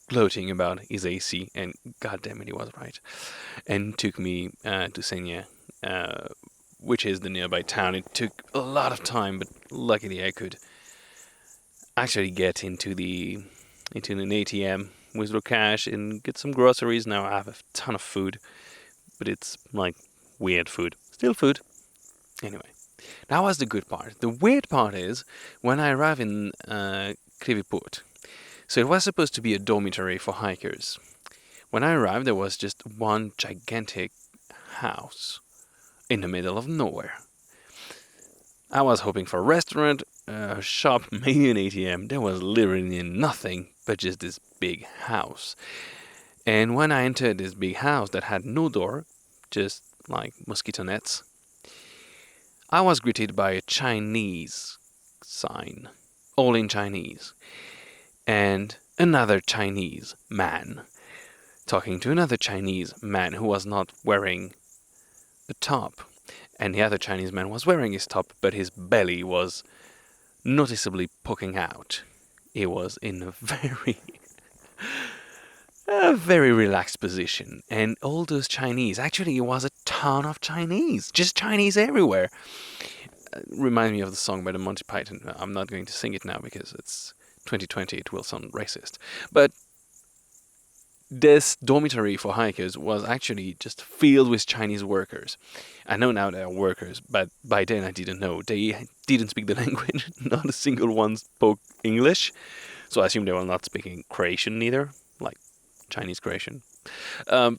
gloating about his AC, and goddamn it, he was right, and took me to Senja, which is the nearby town. It took a lot of time, but luckily I could actually get into an ATM, withdraw cash, and get some groceries. Now I have a ton of food, but it's like weird food. Still food. Anyway, that was the good part. The weird part is when I arrived in Krivi Put. So it was supposed to be a dormitory for hikers. When I arrived, there was just one gigantic house in the middle of nowhere. I was hoping for a restaurant, a shop, maybe an ATM. There was literally nothing but just this big house. And when I entered this big house that had no door, just like mosquito nets, I was greeted by a Chinese sign, all in Chinese, and another Chinese man talking to another Chinese man who was not wearing a top. And the other Chinese man was wearing his top, but his belly was noticeably poking out. He was in a very relaxed position. And all those Chinese, actually it was a ton of Chinese, just Chinese everywhere. Remind me of the song by the Monty Python. I'm not going to sing it now because it's 2020, it will sound racist. But this dormitory for hikers was actually just filled with Chinese workers. I know now they are workers, but by then I didn't know. They didn't speak the language. Not a single one spoke English. So I assume they were not speaking Croatian neither, like Chinese Croatian. And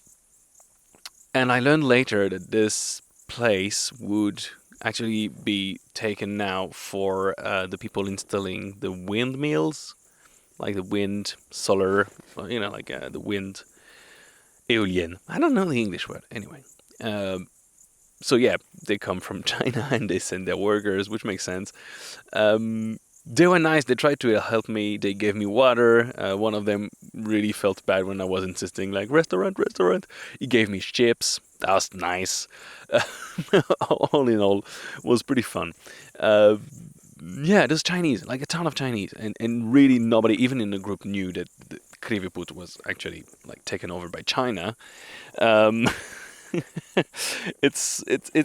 I learned later that this place would actually be taken now for the people installing the windmills, like the wind, solar, like the wind, éolienne. I don't know the English word. Anyway. So yeah, they come from China and they send their workers, which makes sense. They were nice. They tried to help me. They gave me water. One of them really felt bad when I was insisting, like, restaurant. He gave me chips. That was nice. All in all, was pretty fun. Yeah, there's Chinese, like a ton of Chinese, and really nobody, even in the group, knew that Krivi Put was actually like taken over by China. It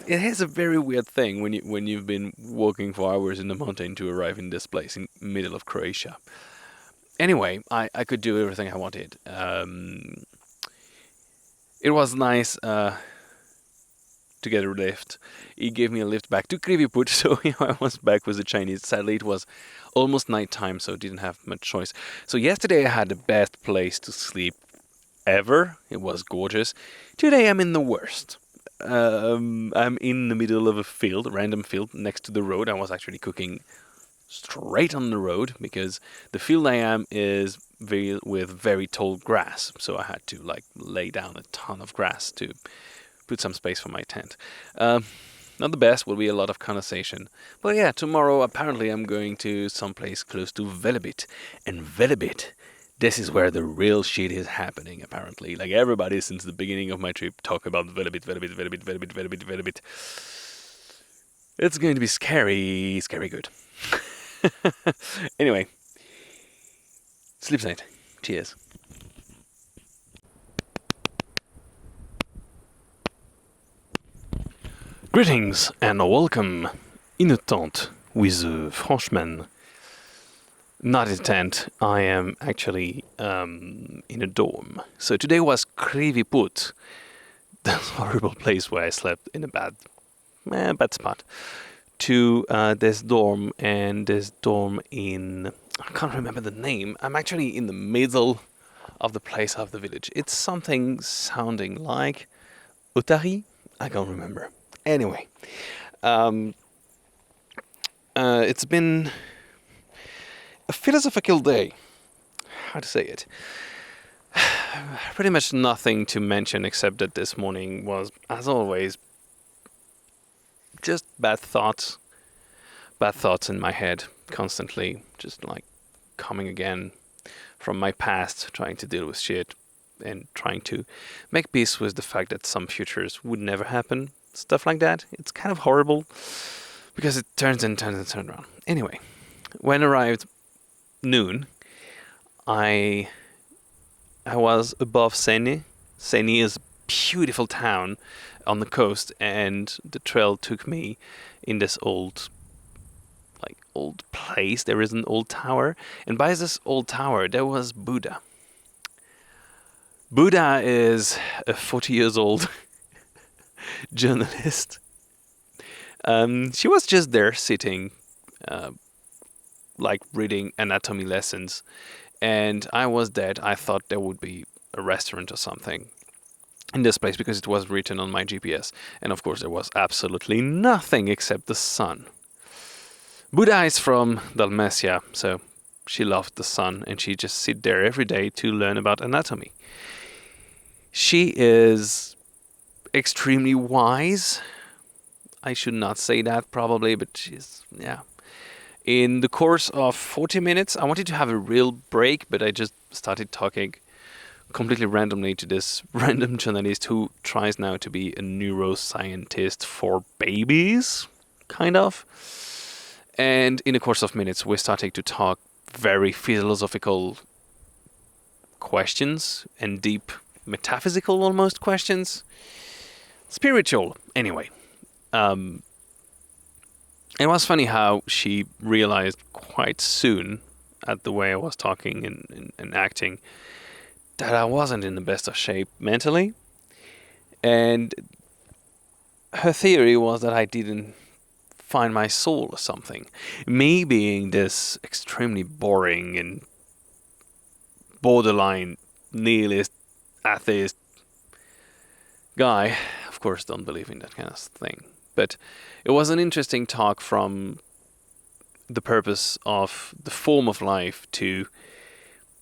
has a very weird thing when you've been walking for hours in the mountain to arrive in this place in middle of Croatia. Anyway, I could do everything I wanted. It was nice to get a lift. He gave me a lift back to Kriviput, so I was back with the Chinese. Sadly, it was almost nighttime, so didn't have much choice. So yesterday I had the best place to sleep ever. It was gorgeous. Today I'm in the worst. I'm in the middle of a field, a random field next to the road. I was actually cooking straight on the road because the field I am is with very tall grass, so I had to lay down a ton of grass to put some space for my tent. Not the best, will be a lot of conversation. But yeah, tomorrow apparently I'm going to someplace close to Velebit. And Velebit, this is where the real shit is happening apparently. Like everybody since the beginning of my trip talk about Velebit, Velebit, Velebit, Velebit, Velebit, Velebit. It's going to be scary, scary good. Anyway, sleep tight. Cheers. Greetings and welcome in a tent with a Frenchman. Not in a tent, I am actually in a dorm. So today was Kriviput, that horrible place where I slept in a bad spot, to this dorm, and this dorm in, I can't remember the name. I'm actually in the middle of the place of the village. It's something sounding like Utari? I can't remember. Anyway, it's been a philosophical day. How to say it? Pretty much nothing to mention except that this morning was, as always, just bad thoughts in my head constantly, just like coming again from my past, trying to deal with shit and trying to make peace with the fact that some futures would never happen. Stuff like that. It's kind of horrible because it turns around. Anyway, when arrived noon, I was above Seni. Seni is a beautiful town on the coast, and the trail took me in this old place. There is an old tower, and by this old tower there was Buddha. Buddha is a 40 years old journalist. She was just there sitting, reading anatomy lessons, and I was dead. I thought there would be a restaurant or something in this place because it was written on my GPS, and of course there was absolutely nothing except the sun. Buddha is from Dalmatia, so she loved the sun, and she just sit there every day to learn about anatomy. She is extremely wise. I should not say that probably, but she's, yeah. In the course of 40 minutes, I wanted to have a real break, but I just started talking completely randomly to this random journalist who tries now to be a neuroscientist for babies, kind of. And in the course of minutes, we started to talk very philosophical questions and deep metaphysical almost questions. Spiritual, anyway. It was funny how she realized quite soon at the way I was talking and acting that I wasn't in the best of shape mentally. And her theory was that I didn't find my soul or something. Me being this extremely boring and borderline nihilist, atheist guy, of course, don't believe in that kind of thing. But it was an interesting talk from the purpose of the form of life to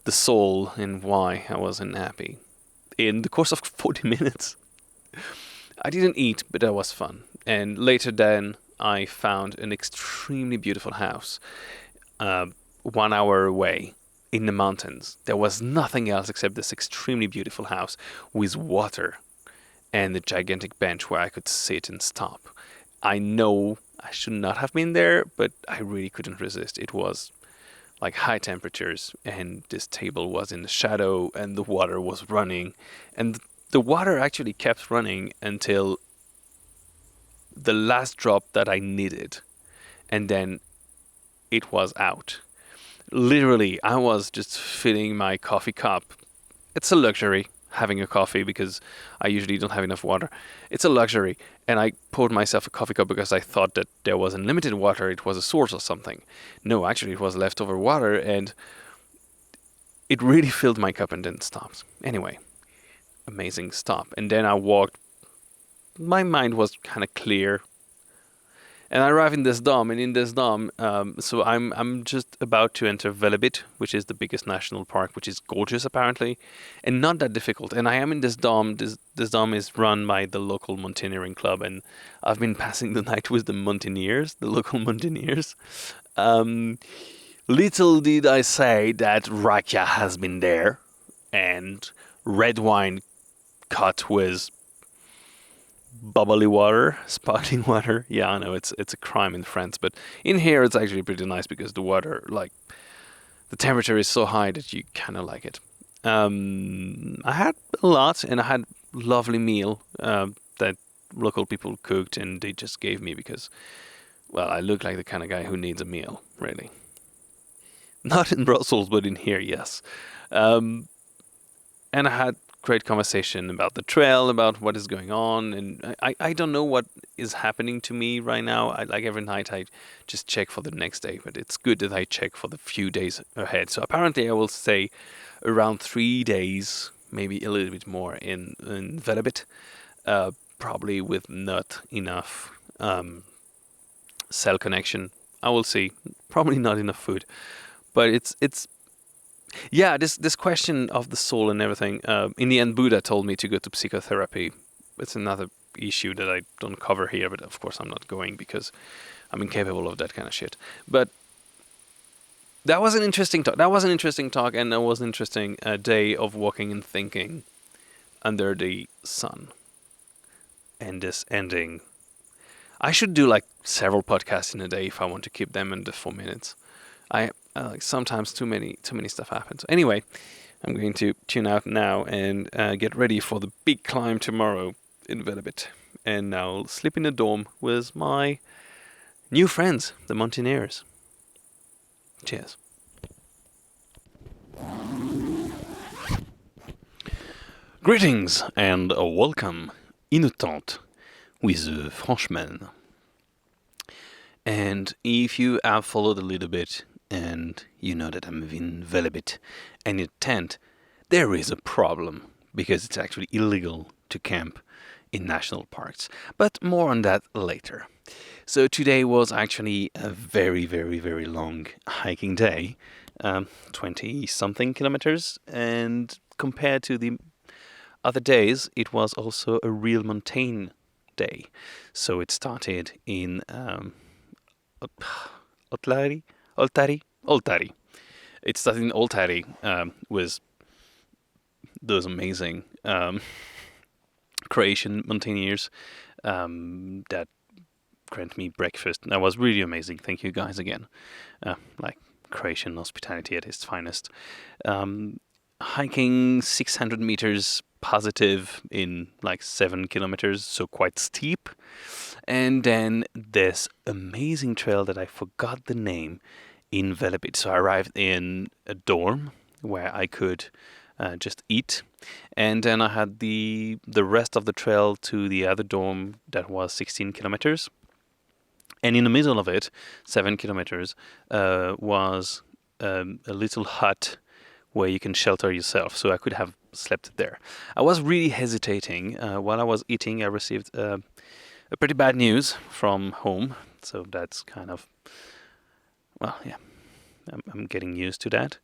the soul and why I wasn't happy. In the course of 40 minutes, I didn't eat, but that was fun. And later then, I found an extremely beautiful house 1 hour away in the mountains. There was nothing else except this extremely beautiful house with water and a gigantic bench where I could sit and stop. I know I should not have been there, but I really couldn't resist. It was like high temperatures, and this table was in the shadow, and the water was running. And the water actually kept running until the last drop that I needed. And then it was out. literally, I was just filling my coffee cup. It's a luxury having a coffee because I usually don't have enough water. It's a luxury. And I poured myself a coffee cup because I thought that there was unlimited water. It was a source or something. No, actually, it was leftover water, and it really filled my cup and then stopped. Anyway, amazing stop. And then I walked. My mind was kind of clear. And I arrive in this dome, and in this dome, so I'm just about to enter Velebit, which is the biggest national park, which is gorgeous apparently, and not that difficult. And I am in this dome. This dome is run by the local mountaineering club, and I've been passing the night with the mountaineers, the local mountaineers. Little did I say that rakija has been there, and red wine cut with bubbly water, sparkling water. Yeah, I know it's a crime in France, but in here it's actually pretty nice because the water, like, the temperature is so high that you kind of like it. I had a lot, and I had lovely meal that local people cooked, and they just gave me because, well, I look like the kind of guy who needs a meal, really. Not in Brussels, but in here, yes. And I had great conversation about the trail, about what is going on, and I don't know what is happening to me right now. Like every night I just check for the next day, but it's good that I check for the few days ahead. So apparently I will stay around 3 days, maybe a little bit more in Velebit, probably with not enough cell connection. I will see. Probably not enough food, but it's yeah, this question of the soul and everything. In the end, Buddha told me to go to psychotherapy. It's another issue that I don't cover here, but of course I'm not going because I'm incapable of that kind of shit. But that was an interesting talk. And that was an interesting day of walking and thinking under the sun. And this ending. I should do like several podcasts in a day if I want to keep them under 4 minutes. Like sometimes too many stuff happens. Anyway, I'm going to tune out now and get ready for the big climb tomorrow in Velebit. And I'll sleep in a dorm with my new friends, the mountaineers. Cheers. Greetings and welcome in a tent with the Frenchman. And if you have followed a little bit, and you know that I'm in Velebit and in a tent, there is a problem because it's actually illegal to camp in national parks. But more on that later. So today was actually a very, very, very long hiking day, 20-something kilometers, and compared to the other days, it was also a real mountain day. So it started in Oltari. It started in Oltari with those amazing Croatian mountaineers that grant me breakfast. That was really amazing. Thank you guys again. Like Croatian hospitality at its finest. Hiking 600 meters positive in like 7 kilometers, so quite steep. And then this amazing trail that I forgot the name in Velebit. So I arrived in a dorm where I could just eat. And then I had the rest of the trail to the other dorm that was 16 kilometers. And in the middle of it, 7 kilometers, was a little hut where you can shelter yourself. So I could have slept there. I was really hesitating. While I was eating, I received a pretty bad news from home. So that's kind of, well, yeah, I'm getting used to that.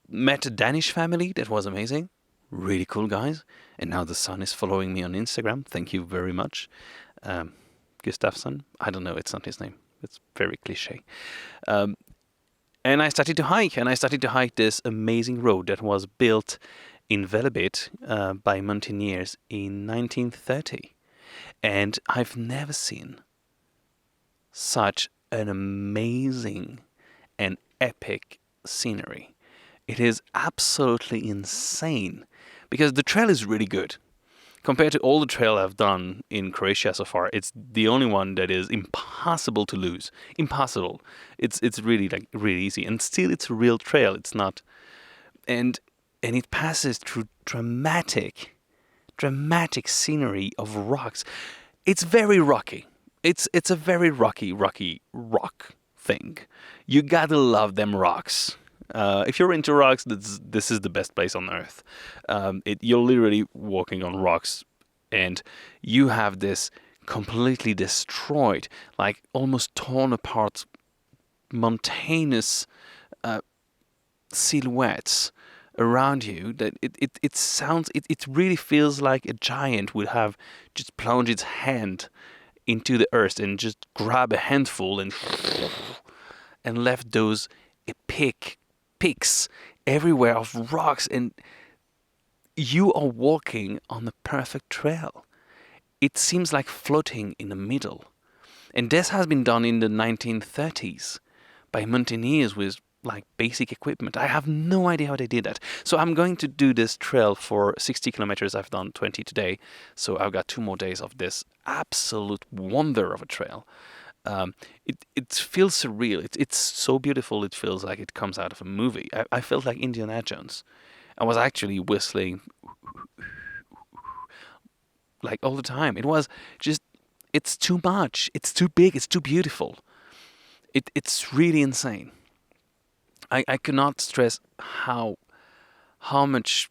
Met a Danish family that was amazing. Really cool guys. And now the son is following me on Instagram. Thank you very much. Gustafsson. I don't know, it's not his name. It's very cliche. And I started to hike, this amazing road that was built in Velebit by mountaineers in 1930. And I've never seen such an amazing and epic scenery. It is absolutely insane because the trail is really good. compared to all the trail I've done in Croatia so far, it's the only one that is impossible to lose. Impossible. It's really like really easy, and still it's a real trail. It's not, and it passes through dramatic scenery of rocks. It's very rocky. It's a very rocky rock thing. You gotta love them rocks. If you're into rocks, this is the best place on earth. You're literally walking on rocks, and you have this completely destroyed, like almost torn apart, mountainous silhouettes around you. That it really feels like a giant would have just plunged its hand into the earth and just grab a handful and left those epic peaks everywhere of rocks, and you are walking on the perfect trail. It seems like floating in the middle. And this has been done in the 1930s by mountaineers with like basic equipment. I have no idea how they did that. So I'm going to do this trail for 60 kilometers. I've done 20 today. So I've got 2 more days of this absolute wonder of a trail. It feels surreal. It's so beautiful. It feels like it comes out of a movie. I felt like Indiana Jones. I was actually whistling like all the time. It was just, it's too much. It's too big. It's too beautiful. It's really insane. I cannot stress how much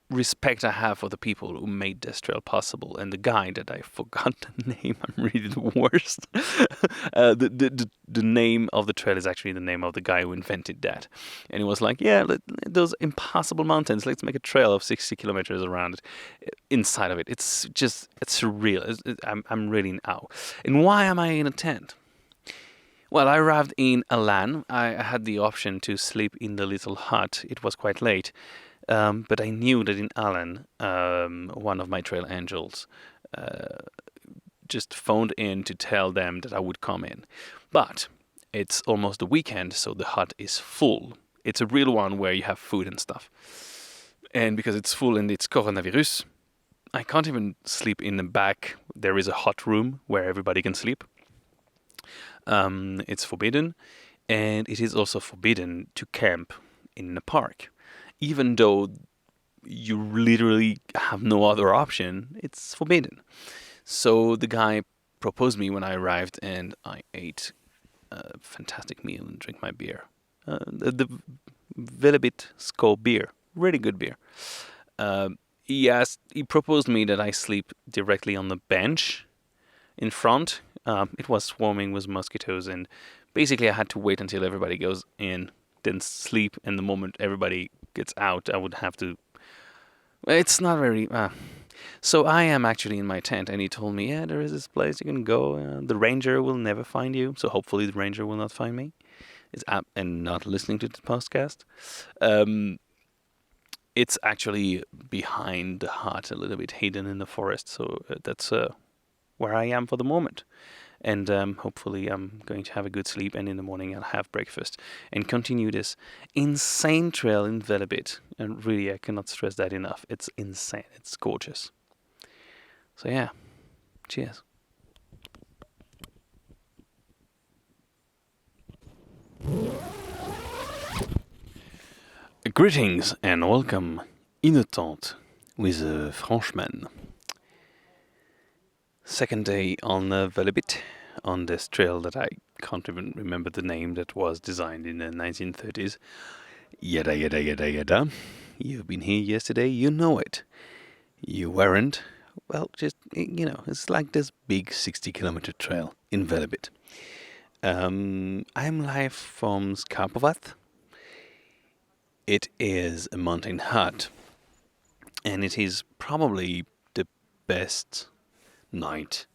respect I have for the people who made this trail possible, and the guy that I forgot the name. I'm really the worst. The name of the trail is actually the name of the guy who invented that, and he was like, "Yeah, those impossible mountains. Let's make a trail of 60 kilometers around it. Inside of it, it's surreal. I'm really in awe. And why am I in a tent? Well, I arrived in Alan. I had the option to sleep in the little hut. It was quite late. But I knew that in Alan, one of my trail angels just phoned in to tell them that I would come in. But it's almost the weekend, so the hut is full. It's a real one where you have food and stuff. And because it's full and it's coronavirus, I can't even sleep in the back. There is a hot room where everybody can sleep. It's forbidden. And it is also forbidden to camp in the park. Even though you literally have no other option, it's forbidden. So the guy proposed me when I arrived, and I ate a fantastic meal and drank my beer. The Velebit beer, really good beer. He proposed me that I sleep directly on the bench in front. It was swarming with mosquitoes, and basically I had to wait until everybody goes in, then sleep, and the moment everybody gets out, I would have to. It's not very. So I am actually in my tent, and he told me, yeah, there is this place you can go. The ranger will never find you, so hopefully the ranger will not find me. And not listening to the podcast. It's actually behind the hut, a little bit hidden in the forest. So that's where I am for the moment. And hopefully I'm going to have a good sleep, and in the morning I'll have breakfast and continue this insane trail in Velebit. And really, I cannot stress that enough. It's insane. It's gorgeous. So yeah, cheers. Greetings and welcome in a tent with a Frenchman. Second day on Velebit, on this trail that I can't even remember the name, that was designed in the 1930s. Yada yada yada yada. You've been here yesterday, you know it. You weren't, well, just, it's like this big 60-kilometer trail in Velebit. I'm live from Skarpovac. It is a mountain hut, and it is probably the best night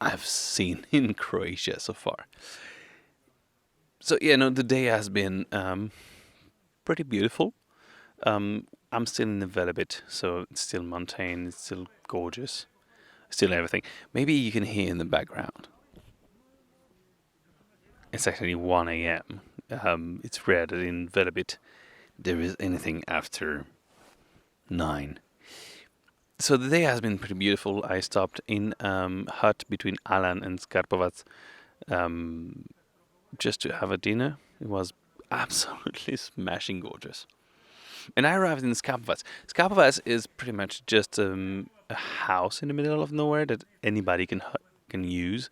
I've seen in Croatia so far. So the day has been pretty beautiful. I'm still in the Velebit, so it's still mountain, it's still gorgeous, still everything. Maybe you can hear in the background. It's actually 1 a.m. It's rare that in Velebit there is anything after 9. So the day has been pretty beautiful. I stopped in hut between Alan and Skarpovac um, just to have a dinner. It was absolutely smashing gorgeous. And I arrived in Skarpovac. Skarpovac is pretty much just a house in the middle of nowhere that anybody can use.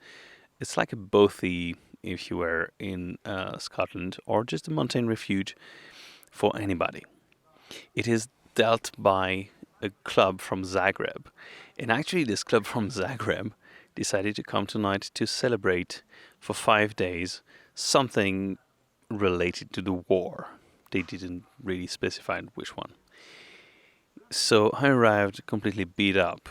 It's like a bothy if you were in Scotland, or just a mountain refuge for anybody. It is dealt by a club from Zagreb. And actually, this club from Zagreb decided to come tonight to celebrate for 5 days something related to the war. They didn't really specify which one. So I arrived completely beat up,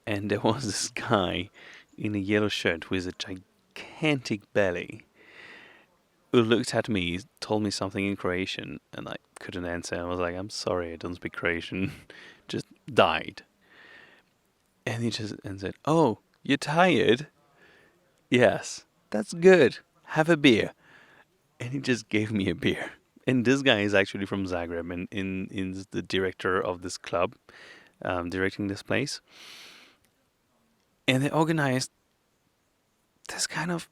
and there was this guy in a yellow shirt with a gigantic belly who looked at me, told me something in Croatian, and I couldn't answer. I was like, I'm sorry, I don't speak Croatian. Just died. And he just and said, "Oh, you're tired? Yes, that's good. Have a beer." And he just gave me a beer. And this guy is actually from Zagreb, and is the director of this club, directing this place. And they organized this kind of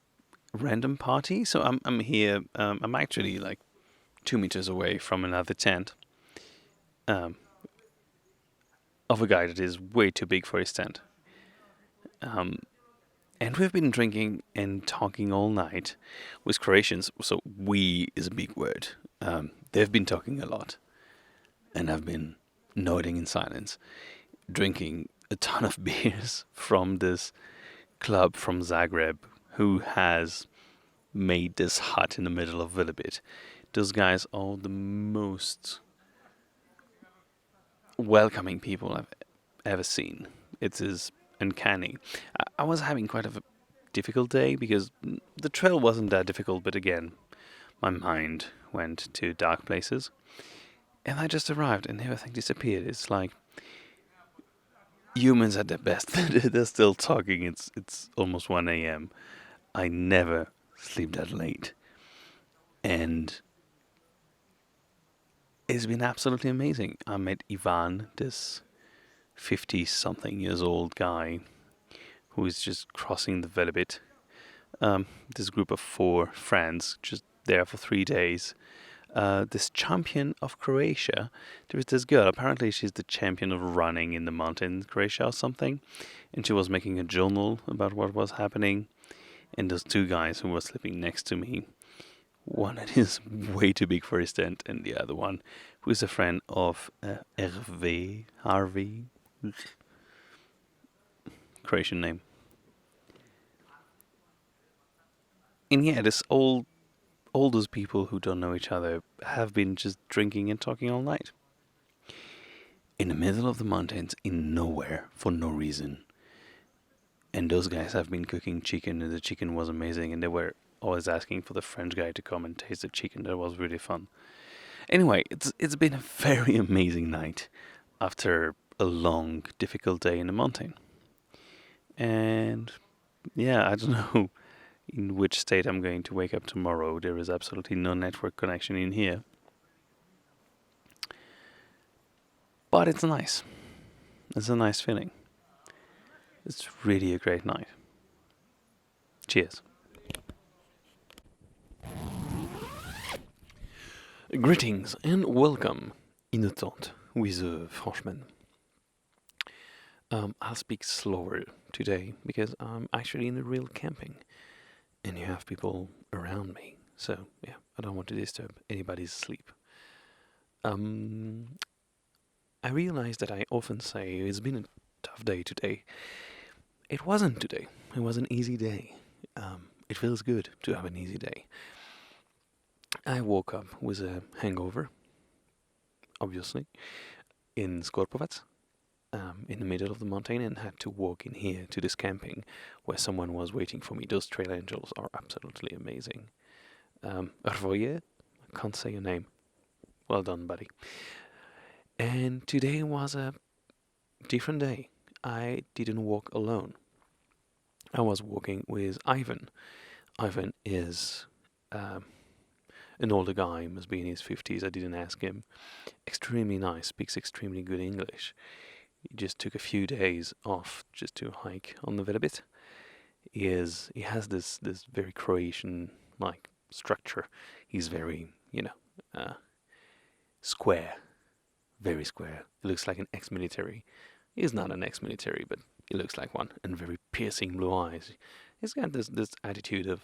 random party. So I'm here. I'm actually like 2 meters away from another tent, um, of a guy that is way too big for his tent. Um, and we've been drinking and talking all night with Croatians. So we is a big word. They've been talking a lot, and I've been nodding in silence, drinking a ton of beers from this club from Zagreb who has made this hut in the middle of Velebit. Those guys are the most welcoming people I've ever seen. It is uncanny. I was having quite a difficult day because the trail wasn't that difficult, but again, my mind went to dark places. And I just arrived and everything disappeared. It's like humans at their best. They're still talking. It's almost 1 a.m. I never sleep that late. And it's been absolutely amazing. I met Ivan, this 50-something years old guy who is just crossing the Velebit. This group of 4 friends just there for 3 days. This champion of Croatia, there is this girl. Apparently, she's the champion of running in the mountains, Croatia or something. And she was making a journal about what was happening. And those 2 guys who were sleeping next to me, one that is way too big for his tent, and the other one who is a friend of Harvey, Croatian name. And yeah, this all those people who don't know each other have been just drinking and talking all night. In the middle of the mountains, in nowhere, for no reason. And those guys have been cooking chicken, and the chicken was amazing, and they were always asking for the French guy to come and taste the chicken. That was really fun. Anyway, it's been a very amazing night after a long, difficult day in the mountain. And yeah, I don't know in which state I'm going to wake up tomorrow. There is absolutely no network connection in here. But it's nice. It's a nice feeling. It's really a great night. Cheers. Greetings and welcome in the tent with the Frenchman. I'll speak slower today because I'm actually in the real camping and you have people around me. So, yeah, I don't want to disturb anybody's sleep. I realize that I often say it's been a tough day today. It wasn't today. It was an easy day. It feels good to have an easy day. I woke up with a hangover, obviously, in Skarpovac, in the middle of the mountain, and had to walk in here to this camping where someone was waiting for me. Those trail angels are absolutely amazing. Rvoje, I can't say your name. Well done, buddy. And today was a different day. I didn't walk alone. I was walking with Ivan. Ivan is an older guy, must be in his 50s. I didn't ask him. Extremely nice, speaks extremely good English. just took a few days off just to hike on the Velebit. He has this very Croatian like structure. He's very square, very square. He looks like an ex-military. He's not an ex-military, but he looks like one, and very piercing blue eyes. He's got this attitude of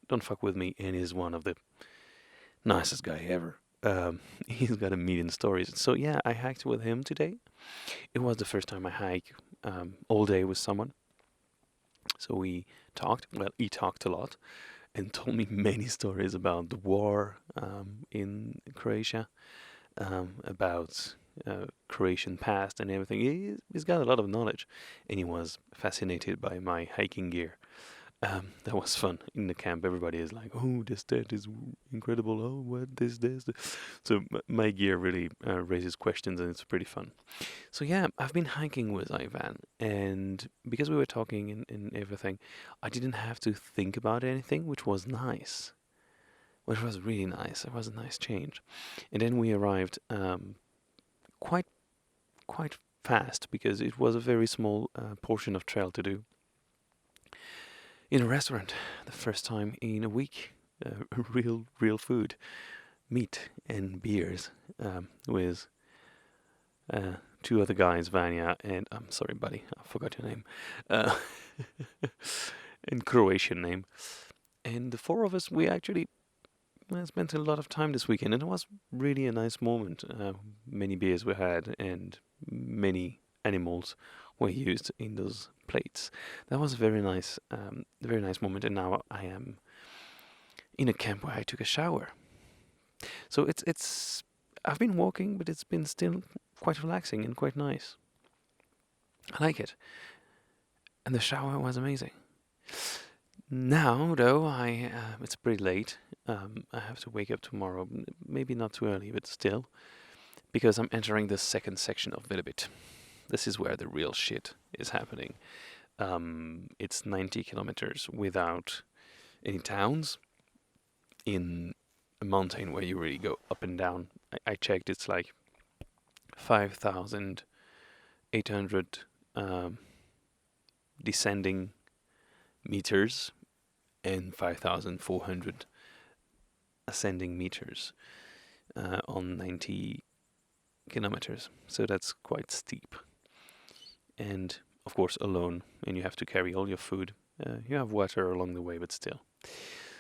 don't fuck with me, and he's one of the nicest guy ever. He's got a million stories. So yeah, I hiked with him today. It was the first time I hike all day with someone. So we talked. Well, he talked a lot and told me many stories about the war in Croatia, about Croatian past and everything. He's got a lot of knowledge, and he was fascinated by my hiking gear. That was fun in the camp. Everybody is like, "Oh, this tent is incredible! Oh, what this?" So my gear really raises questions, and it's pretty fun. So yeah, I've been hiking with Ivan, and because we were talking and everything, I didn't have to think about anything, which was nice. Which was really nice. It was a nice change. And then we arrived quite quite fast because it was a very small portion of trail to do in a restaurant. The first time in a week, real food, meat and beers with two other guys, Vanya and I'm sorry, buddy, I forgot your name, and Croatian name. And the four of us, we actually spent a lot of time this weekend, and it was really a nice moment. Many beers were had, and many animals were used in those plates. That was a very nice moment. And now I am in a camp where I took a shower. So it's I've been walking, but it's been still quite relaxing and quite nice. I like it, and the shower was amazing. Now, though, it's pretty late. I have to wake up tomorrow. Maybe not too early, but still, because I'm entering the second section of Velebit. This is where the real shit is happening. It's 90 kilometers without any towns in a mountain where you really go up and down. I checked, it's like 5,800 descending meters and 5,400 ascending meters on 90 kilometers. So that's quite steep. And of course alone, and you have to carry all your food. You have water along the way, but still.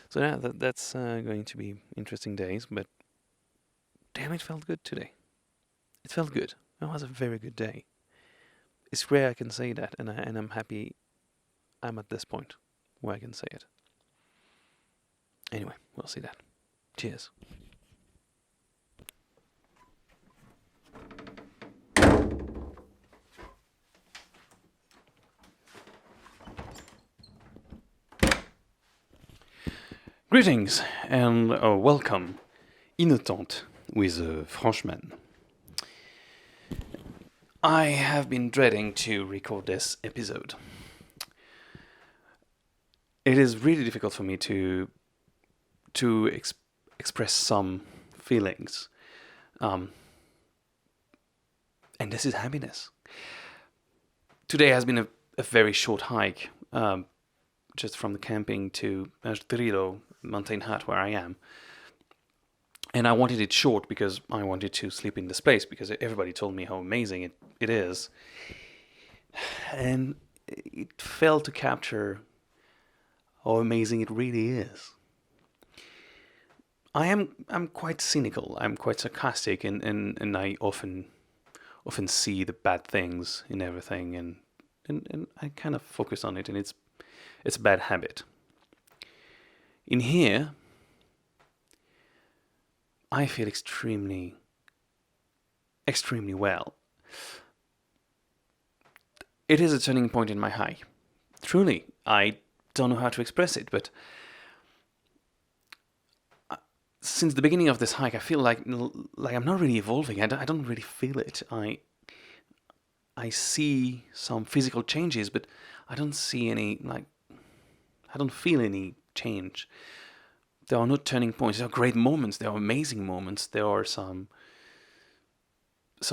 So yeah, that's going to be interesting days, but damn, it felt good today. It felt good. It was a very good day. It's rare I can say that, and I'm happy I'm at this point where I can say it. Anyway, we'll see that. Cheers. Greetings and welcome in a tente with a Frenchman. I have been dreading to record this episode. It is really difficult for me to express some feelings, and this is happiness. Today has been a very short hike, just from the camping to Trilo mountain hut where I am. And I wanted it short because I wanted to sleep in this place because everybody told me how amazing it is. And it failed to capture how amazing it really is. I'm quite cynical. I'm quite sarcastic, and I often see the bad things in everything, and I kind of focus on it, and it's a bad habit. In here, I feel extremely well. It is a turning point in my hike. Truly, I don't know how to express it, but since the beginning of this hike, I feel like I'm not really evolving. I don't really feel it. I see some physical changes, but I don't see any, I don't feel any change. There are no turning points. There are great moments. There are amazing moments. There are some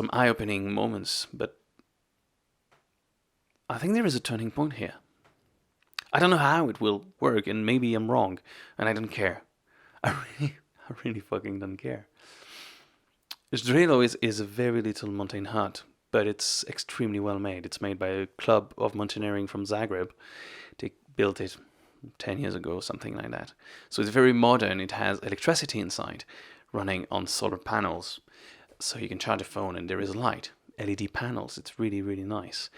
eye-opening moments, but I think there is a turning point here. I don't know how it will work, and maybe I'm wrong, and I don't care. I really fucking don't care. Zdrelo is a very little mountain hut, but it's extremely well made. It's made by a club of mountaineering from Zagreb. They built it 10 years ago, something like that. So it's very modern. It has electricity inside, running on solar panels. So you can charge a phone and there is light. LED panels. It's really, really nice.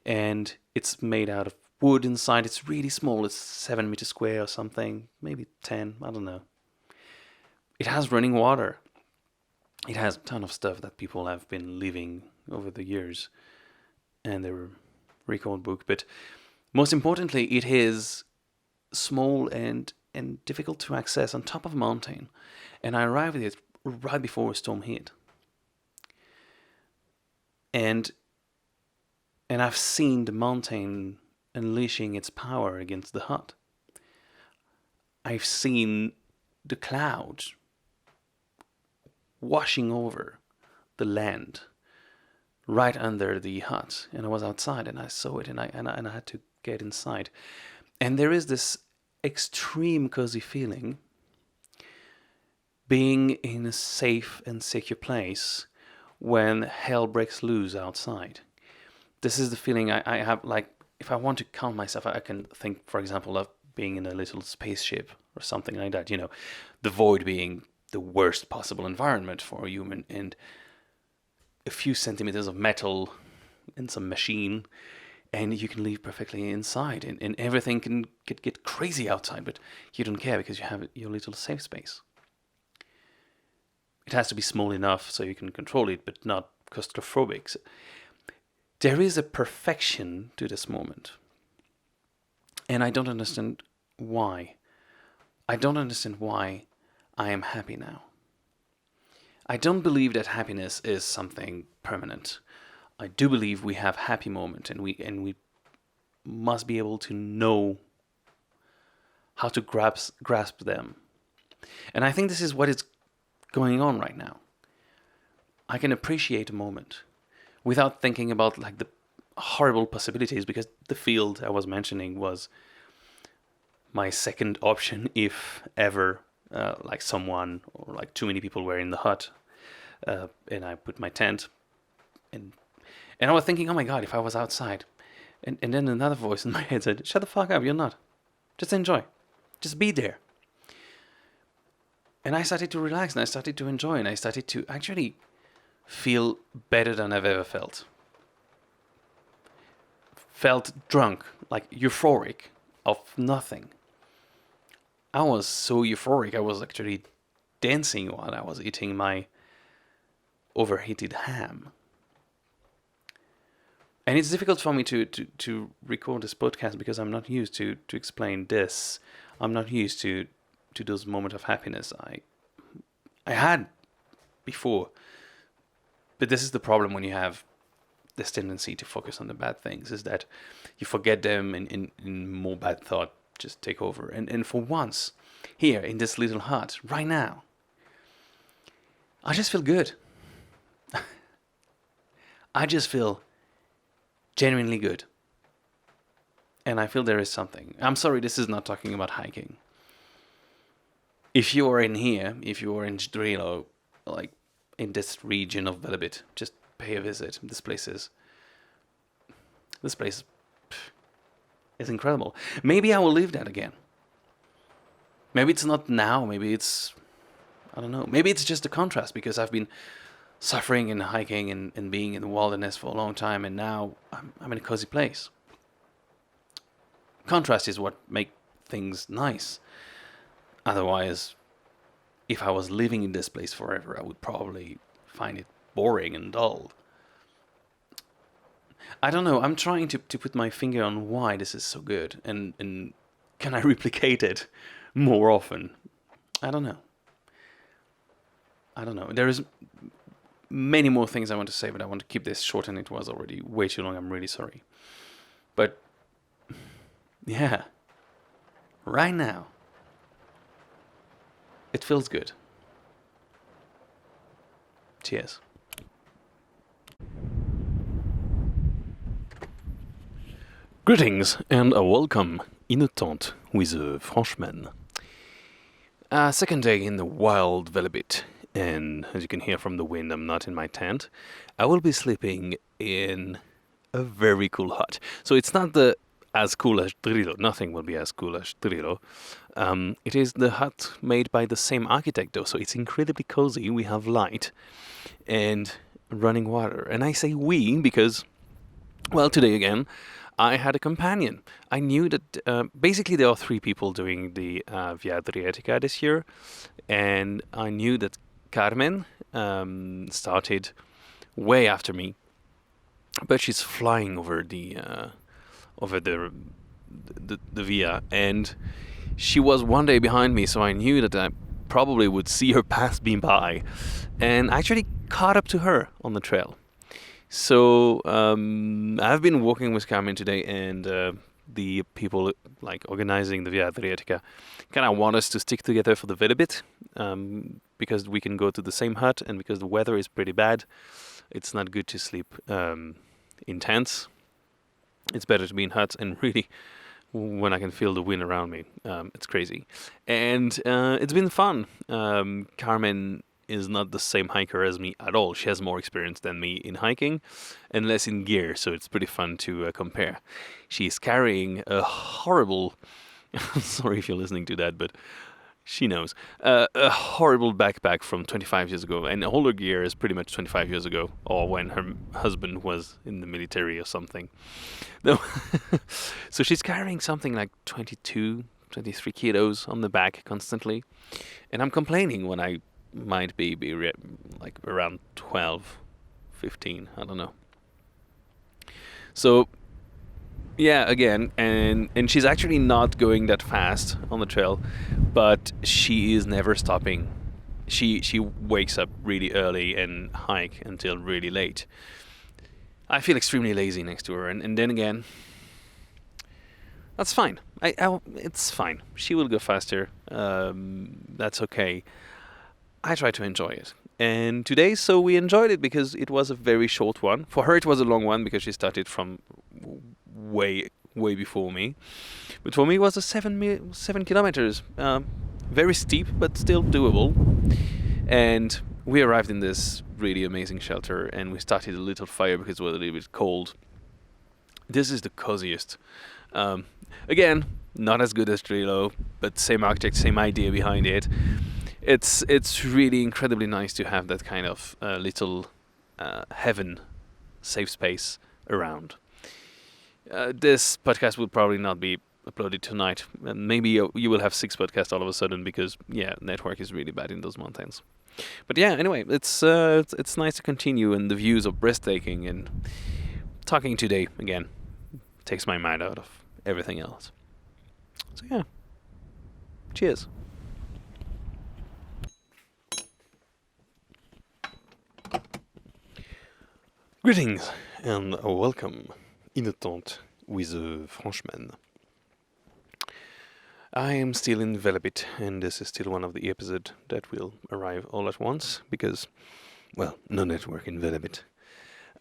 And it's made out of wood inside. It's really small. It's 7 meters square or something. Maybe 10. I don't know. It has running water. It has a ton of stuff that people have been leaving over the years. And their record book. But most importantly, it is small and difficult to access on top of a mountain. And I arrived at it right before a storm hit. And I've seen the mountain unleashing its power against the hut. I've seen the clouds washing over the land right under the hut. And I was outside and I saw it and I had to get inside. And there is this extreme cozy feeling being in a safe and secure place when hell breaks loose outside. This is the feeling I have, like, if I want to calm myself, I can think, for example, of being in a little spaceship or something like that, the void being the worst possible environment for a human, and a few centimeters of metal and some machine, and you can live perfectly inside, and everything can get crazy outside, but you don't care because you have your little safe space. It has to be small enough so you can control it, but not claustrophobic. So there is a perfection to this moment. And I don't understand why. I don't understand why I am happy now. I don't believe that happiness is something permanent. I do believe we have happy moments, and we must be able to know how to grasp them. And I think this is what is going on right now. I can appreciate a moment without thinking about like the horrible possibilities, because the field I was mentioning was my second option if ever like someone or like too many people were in the hut, and I put my tent, and I was thinking, oh my god, if I was outside, and then another voice in my head said, shut the fuck up, you're not, just enjoy, just be there. And I started to relax, and I started to enjoy, and I started to actually feel better than I've ever felt. Felt drunk, like euphoric of nothing. I was so euphoric, I was actually dancing while I was eating my overheated ham. And it's difficult for me to record this podcast because I'm not used to explain this. I'm not used to those moments of happiness I had before. But this is the problem when you have this tendency to focus on the bad things, is that you forget them and more bad thought just take over. And for once, here in this little hut, right now, I just feel good. I just feel genuinely good. And I feel there is something. I'm sorry, this is not talking about hiking. If you are in here, if you are in Zdrelo, like in this region of Velebit, just pay a visit. This place is incredible. Maybe I will live that again. Maybe it's not now. Maybe it's, I don't know. Maybe it's just a contrast because I've been suffering and hiking and being in the wilderness for a long time, and now I'm in a cozy place. Contrast is what makes things nice. Otherwise, if I was living in this place forever, I would probably find it boring and dull. I don't know. I'm trying to put my finger on why this is so good, and can I replicate it more often? I don't know. There is many more things I want to say, but I want to keep this short, and it was already way too long. I'm really sorry. But yeah, right now, it feels good. Cheers. Greetings and a welcome in a tent with a Frenchman. Second day in the wild Velebit, and as you can hear from the wind, I'm not in my tent. I will be sleeping in a very cool hut. So it's not the as cool as Drilo. Nothing will be as cool as Drilo. It is the hut made by the same architect, though, so it's incredibly cozy. We have light and running water, and I say we because, well, today again, I had a companion. I knew that basically there are three people doing the Via Adriatica this year, and I knew that Carmen started way after me, but she's flying over the Via, and she was one day behind me, so I knew that I probably would see her pass me by, and I actually caught up to her on the trail. So I've been walking with Carmen today, and the people like organizing the Via Adriatica kind of want us to stick together for the Velebit, because we can go to the same hut, and because the weather is pretty bad, it's not good to sleep in tents. It's better to be in huts, and really, when I can feel the wind around me, it's crazy. And it's been fun. Carmen is not the same hiker as me at all. She has more experience than me in hiking and less in gear, so it's pretty fun to compare. She's carrying a horrible, I'm sorry if you're listening to that, but she knows, a horrible backpack from 25 years ago, and all her gear is pretty much 25 years ago, or when her husband was in the military or something. No. So she's carrying something like 22, 23 kilos on the back constantly, and I'm complaining when I might be like around 12, 15, I don't know. So yeah, again, and she's actually not going that fast on the trail, but she is never stopping. She wakes up really early and hike until really late. I feel extremely lazy next to her, and then again, that's fine. It's fine. She will go faster. That's okay. I try to enjoy it. And today, so we enjoyed it because it was a very short one. For her, it was a long one because she started from way before me. But for me, it was a 7 kilometers. Very steep, but still doable. And we arrived in this really amazing shelter, and we started a little fire because it was a little bit cold. This is the coziest. Again, not as good as Drilo, but same architect, same idea behind it. It's really incredibly nice to have that kind of little heaven safe space around. This podcast will probably not be uploaded tonight. Maybe you will have 6 podcasts all of a sudden because, yeah, network is really bad in those mountains. But yeah, anyway, it's nice to continue, and the views are breathtaking, and talking today, again, takes my mind out of everything else. So yeah, cheers. Greetings and welcome in a tent with a Frenchman. I am still in Velebit, and this is still one of the episodes that will arrive all at once because, well, no network in Velebit.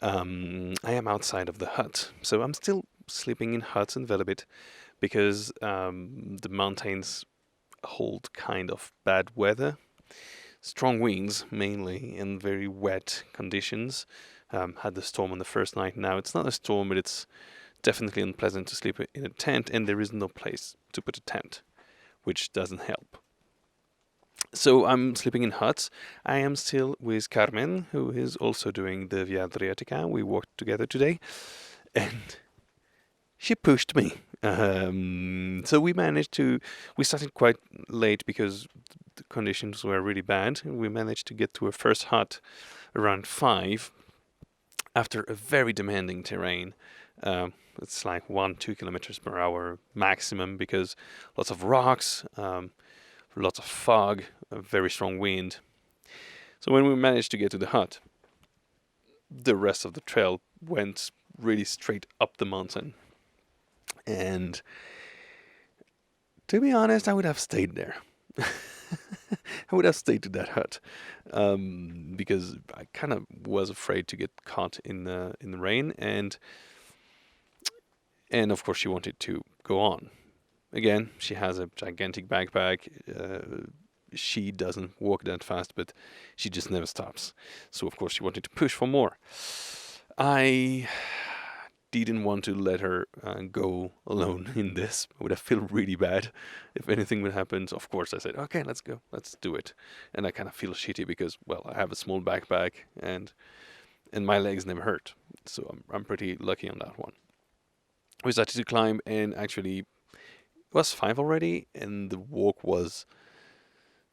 I am outside of the hut, so I'm still sleeping in huts in Velebit because the mountains hold kind of bad weather, strong winds mainly, and very wet conditions. Had the storm on the first night. Now it's not a storm, but it's definitely unpleasant to sleep in a tent, and there is no place to put a tent, which doesn't help. So I'm sleeping in huts. I am still with Carmen, who is also doing the Via Adriatica. We walked together today, and she pushed me. So we started quite late because the conditions were really bad. We managed to get to our first hut around 5 after a very demanding terrain. It's like 1-2 kilometers per hour maximum because lots of rocks, lots of fog, a very strong wind. So when we managed to get to the hut, the rest of the trail went really straight up the mountain. And to be honest, I would have stayed there. I would have stayed to that hut because I kind of was afraid to get caught in the rain, and And of course she wanted to go on. Again, she has a gigantic backpack. She doesn't walk that fast, but she just never stops. So of course she wanted to push for more. I didn't want to let her go alone in this. I would have felt really bad if anything would happen. So of course I said, okay, let's go, let's do it. And I kind of feel shitty because, well, I have a small backpack and my legs never hurt. So I'm pretty lucky on that one. We started to climb, and actually it was 5 already, and the walk was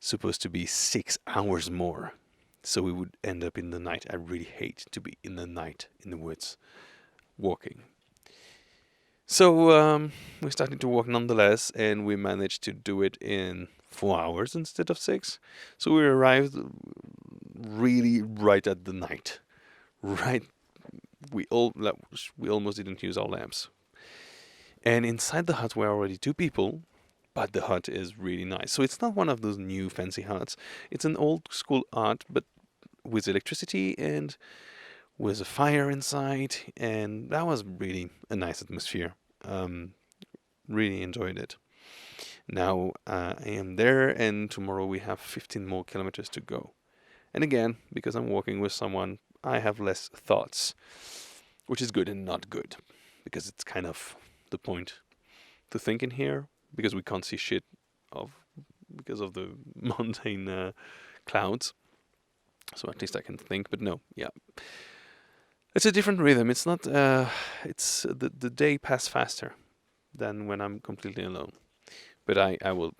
supposed to be 6 hours more. So we would end up in the night. I really hate to be in the night in the woods walking. So we started to walk nonetheless, and we managed to do it in 4 hours instead of 6. So we arrived really right at the night. Right, we almost didn't use our lamps. And inside the hut were already 2 people, but the hut is really nice. So it's not one of those new fancy huts. It's an old school hut, but with electricity and with a fire inside, and that was really a nice atmosphere. Really enjoyed it. Now I am there, and tomorrow we have 15 more kilometers to go. And again, because I'm walking with someone, I have less thoughts, which is good and not good, because it's kind of the point to think in here, because we can't see shit because of the mountain clouds. So at least I can think, but no, yeah. It's a different rhythm. It's not, it's the day passes faster than when I'm completely alone. But I will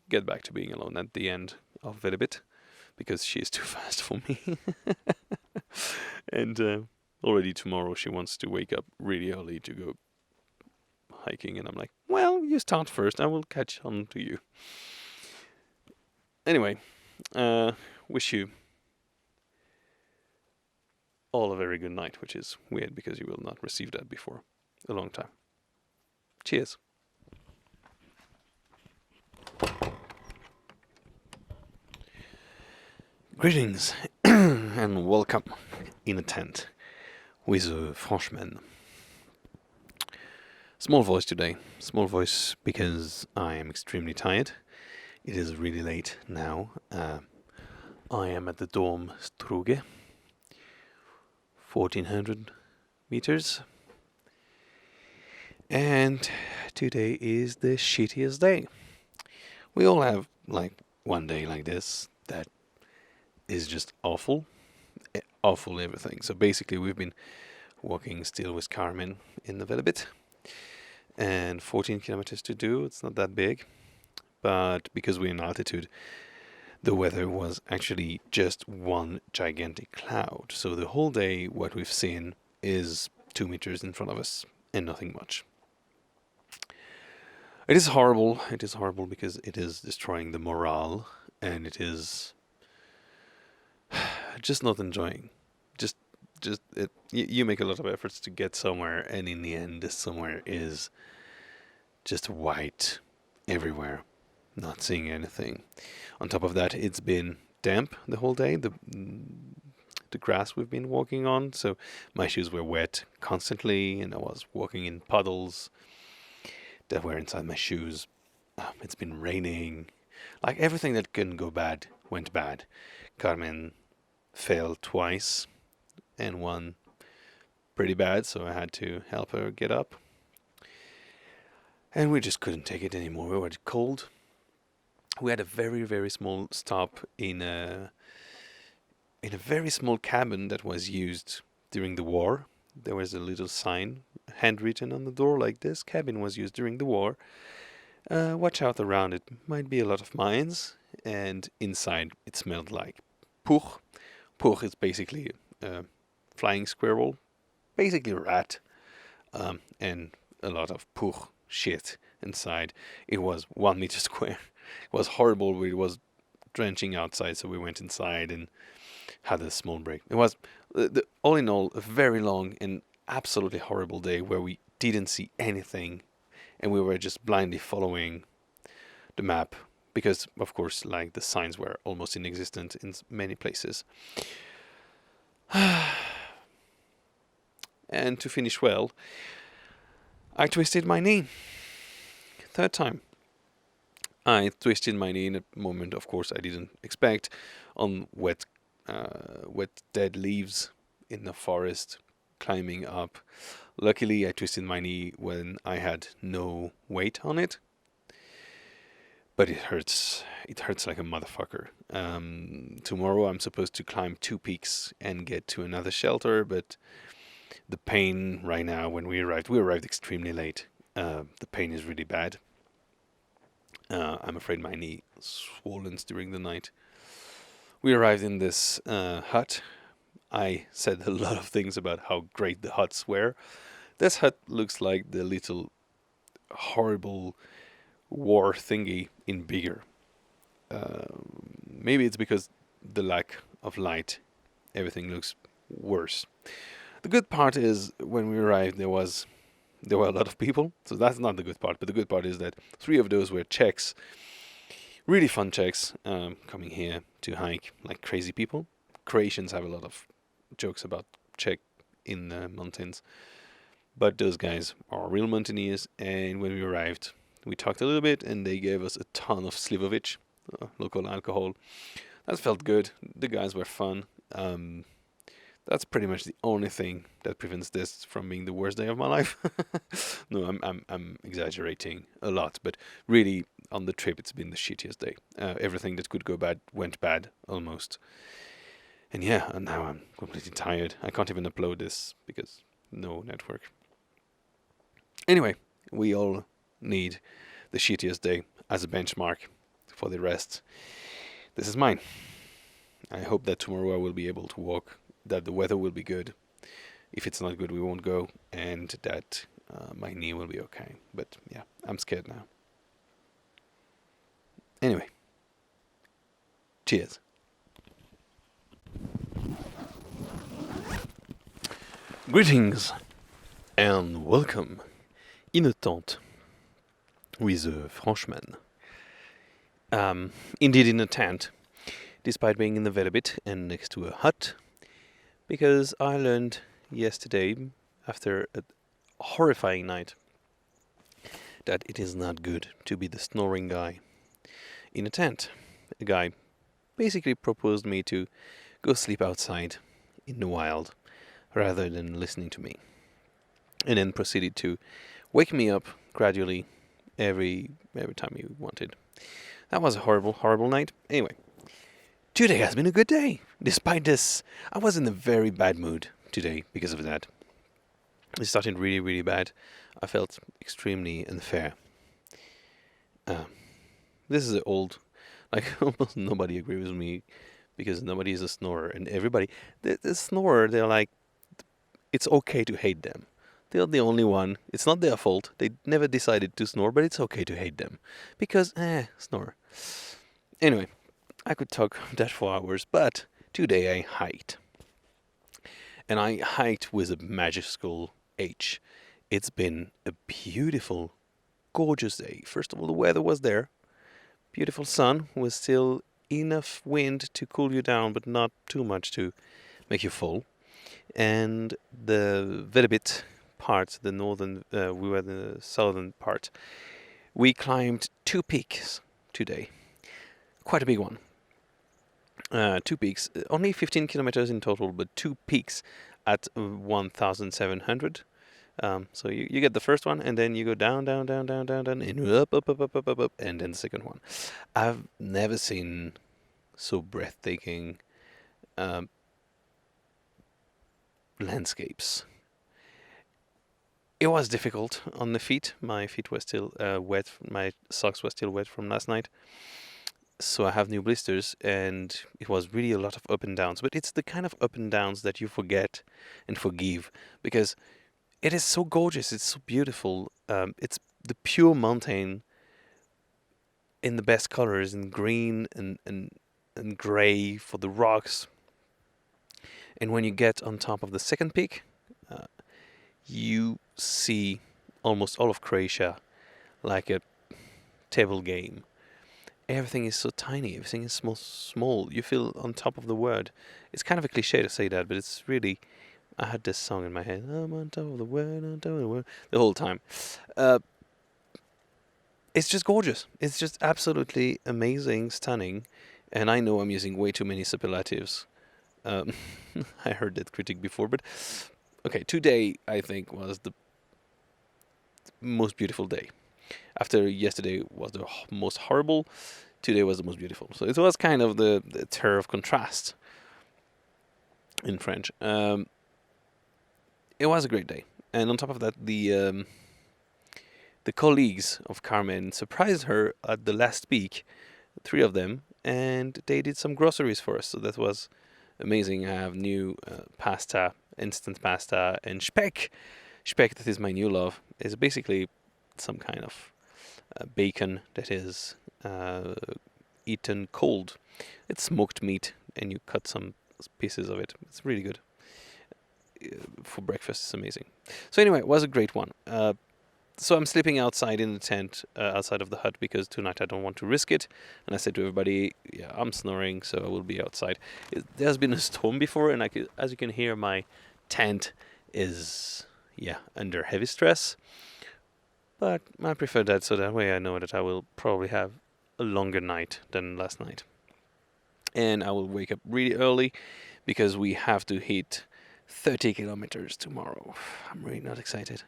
get back to being alone at the end of Velebit, because she is too fast for me. And already tomorrow she wants to wake up really early to go hiking, and I'm like, well, you start first, I will catch on to you. Anyway, wish you all a very good night, which is weird because you will not receive that before a long time. Cheers. Greetings and welcome in a tent with a Frenchman. Small voice today. Small voice because I am extremely tired. It is really late now. I am at the dorm Struge, 1400 meters. And today is the shittiest day. We all have like one day like this that is just awful. Awful everything. So basically we've been walking still with Carmen in the Velebit. And 14 kilometers to do. It's not that big. But because we're in altitude, the weather was actually just one gigantic cloud. So the whole day what we've seen is 2 meters in front of us and nothing much. It is horrible. It is horrible because it is destroying the morale, and it is just not enjoying. You make a lot of efforts to get somewhere, and in the end, this somewhere is just white everywhere, not seeing anything. On top of that, it's been damp the whole day. The grass we've been walking on, so my shoes were wet constantly, and I was walking in puddles that were inside my shoes. It's been raining. Like everything that can go bad went bad. Carmen fell twice, and one pretty bad, so I had to help her get up. And we just couldn't take it anymore. We were cold. We had a very, very small stop in a very small cabin that was used during the war. There was a little sign handwritten on the door like this: cabin was used during the war. Watch out around it. Might be a lot of mines. And inside it smelled like puch. Puch is basically a flying squirrel, basically a rat, and a lot of puch shit inside. It was 1 meter square. It was horrible. It was drenching outside, so we went inside and had a small break. It was, all in all, a very long and absolutely horrible day where we didn't see anything, and we were just blindly following the map because, of course, like the signs were almost inexistent in many places. And to finish well, I twisted my knee. Third time. I twisted my knee in a moment, of course, I didn't expect, on wet dead leaves in the forest, climbing up. Luckily, I twisted my knee when I had no weight on it, but it hurts. It hurts like a motherfucker. Tomorrow I'm supposed to climb 2 peaks and get to another shelter, but the pain right now, when we arrived extremely late. The pain is really bad. I'm afraid my knee swollen during the night. We arrived in this hut. I said a lot of things about how great the huts were. This hut looks like the little horrible war thingy in bigger. Maybe it's because the lack of light, everything looks worse. The good part is when we arrived there were a lot of people, so that's not the good part. But the good part is that 3 of those were Czechs, really fun Czechs, coming here to hike like crazy people. Croatians have a lot of jokes about Czech in the mountains, but those guys are real mountaineers. And when we arrived, we talked a little bit, and they gave us a ton of Slivovic, local alcohol. That felt good. The guys were fun. That's pretty much the only thing that prevents this from being the worst day of my life. No, I'm exaggerating a lot, but really on the trip it's been the shittiest day. Everything that could go bad went bad almost. And yeah, and now I'm completely tired. I can't even upload this because no network. Anyway, we all need the shittiest day as a benchmark for the rest. This is mine. I hope that tomorrow I will be able to walk, that the weather will be good. If it's not good, we won't go, and that my knee will be okay. But yeah, I'm scared now. Anyway, cheers. Greetings and welcome in a tent with a Frenchman. Indeed in a tent, despite being in the Velebit and next to a hut, because I learned yesterday, after a horrifying night, that it is not good to be the snoring guy in a tent. A guy basically proposed me to go sleep outside in the wild rather than listening to me, and then proceeded to wake me up gradually every time he wanted. That was a horrible, horrible night. Anyway, today has been a good day. Despite this, I was in a very bad mood today because of that. It started really, really bad. I felt extremely unfair. This is old, like almost nobody agrees with me because nobody is a snorer, and everybody, the snorer, they're like, it's okay to hate them. They're the only one. It's not their fault. They never decided to snore, but it's okay to hate them because snore. Anyway, I could talk that for hours, but today I hiked. And I hiked with a magical H. It's been a beautiful, gorgeous day. First of all, the weather was there. Beautiful sun, with still enough wind to cool you down, but not too much to make you fall. And the Velebit part, the northern, we were the southern part. We climbed 2 peaks today. Quite a big one. 2 peaks, only 15 kilometers in total, but 2 peaks at 1,700. So you get the first one, and then you go down, and up, and then the second one. I've never seen so breathtaking landscapes. It was difficult on the feet. My feet were still wet. My socks were still wet from last night. So I have new blisters, and it was really a lot of up and downs. But it's the kind of up and downs that you forget and forgive, because it is so gorgeous. It's so beautiful. It's the pure mountain in the best colors, in green and gray for the rocks. And when you get on top of the second peak, you see almost all of Croatia like a table game. Everything is so tiny, everything is small. You feel on top of the world. It's kind of a cliche to say that, but it's really I had this song in my head. I'm on top of the world, on top of the world, the whole time. Uh, it's just gorgeous. It's just absolutely amazing, stunning. And I know I'm using way too many superlatives. Um, I heard that critic before, but okay, today I think was the most beautiful day. After yesterday was the most horrible, today was the most beautiful. So it was kind of the terror of contrast in French. It was a great day, and on top of that, the colleagues of Carmen surprised her at the last peak, 3 of them, and they did some groceries for us. So that was amazing. I have new pasta, instant pasta, and speck. Speck, that is my new love, is basically some kind of bacon that is eaten cold. It's smoked meat, and you cut some pieces of it. It's really good. For breakfast, it's amazing. So anyway, it was a great one. So I'm sleeping outside in the tent, outside of the hut, because tonight I don't want to risk it. And I said to everybody, yeah, I'm snoring, so I will be outside. There's been a storm before, and as you can hear, my tent is, under heavy stress. But I prefer that, so that way I know that I will probably have a longer night than last night. And I will wake up really early, because we have to hit 30 kilometers tomorrow. I'm really not excited.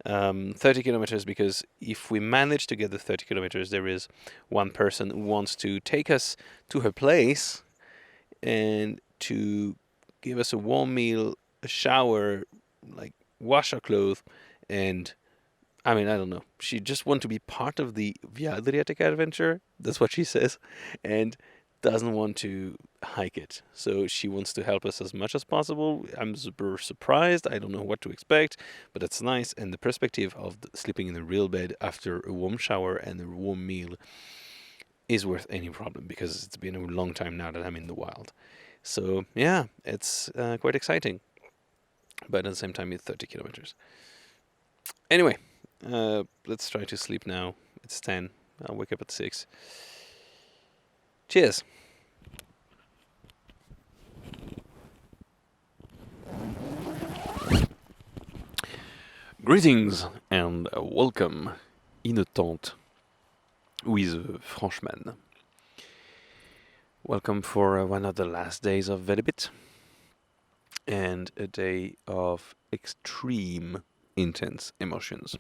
30 kilometers, because if we manage to get the 30 kilometers, there is one person who wants to take us to her place and to give us a warm meal, a shower, like wash our clothes, and I mean, I don't know. She just wants to be part of the Via Adriatica adventure. That's what she says. And doesn't want to hike it. So she wants to help us as much as possible. I'm super surprised. I don't know what to expect, but that's nice. And the perspective of sleeping in a real bed after a warm shower and a warm meal is worth any problem, because it's been a long time now that I'm in the wild. So yeah, it's quite exciting. But at the same time, it's 30 kilometers. Anyway, let's try to sleep now. It's 10. I'll wake up at 6. Cheers. Greetings and welcome in a tent with a Frenchman. Welcome for one of the last days of Velebit, and a day of extreme intense emotions.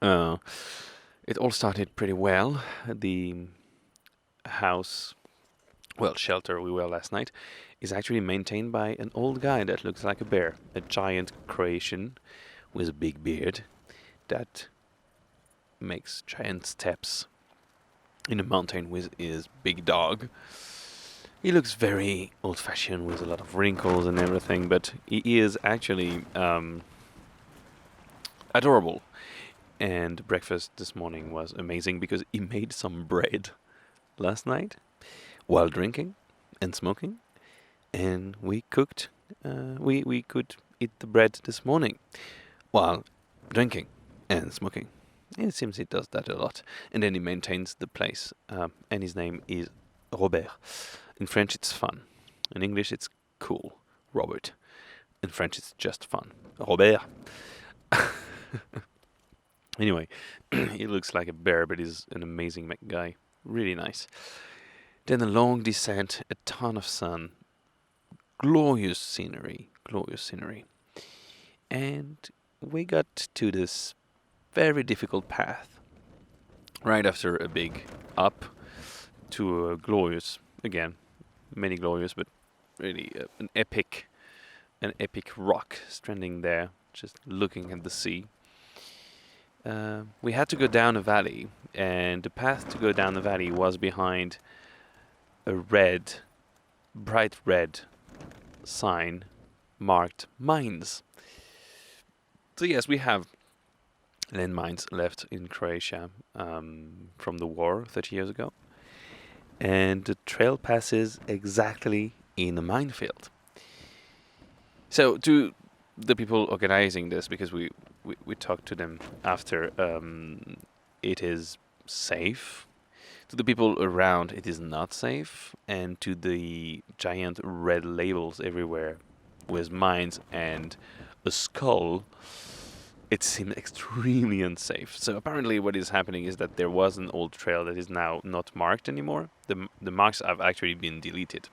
It all started pretty well. The house, shelter we were last night, is actually maintained by an old guy that looks like a bear, a giant Croatian with a big beard that makes giant steps in a mountain with his big dog. He looks very old-fashioned with a lot of wrinkles and everything, but he is actually adorable. And breakfast this morning was amazing, because he made some bread last night while drinking and smoking, and we cooked. We could eat the bread this morning while drinking and smoking. It seems he does that a lot. And then he maintains the place, and his name is Robert. In French, it's fun. In English, it's cool. Robert. In French, it's just fun. Robert. Anyway, he looks like a bear, but he's an amazing guy. Really nice. Then a long descent, a ton of sun, glorious scenery. And we got to this very difficult path right after a big up to a glorious, again, many glorious, but really an epic rock standing there, just looking at the sea. We had to go down a valley, and the path to go down the valley was behind a bright red sign marked mines. So yes, we have landmines left in Croatia from the war 30 years ago, and the trail passes exactly in a minefield. So to the people organizing this, because we talked to them after, it is safe. To the people around, it is not safe. And to the giant red labels everywhere, with mines and a skull, it seemed extremely unsafe. So apparently what is happening is that there was an old trail that is now not marked anymore. The marks have actually been deleted.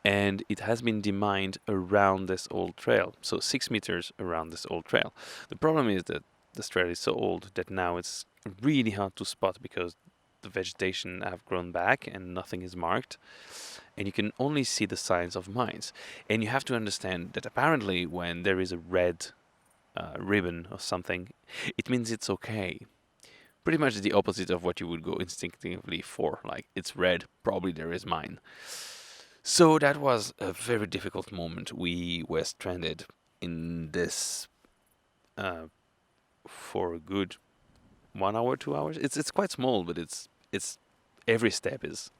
And it has been demined around this old trail, so 6 meters around this old trail. The problem is that this trail is so old that now it's really hard to spot because the vegetation have grown back and nothing is marked, and you can only see the signs of mines. And you have to understand that apparently when there is a red ribbon or something, it means it's okay. Pretty much the opposite of what you would go instinctively for. Like, it's red, probably there is mine. So that was a very difficult moment. We were stranded in this for a good 1 hour, 2 hours. It's quite small, but it's every step is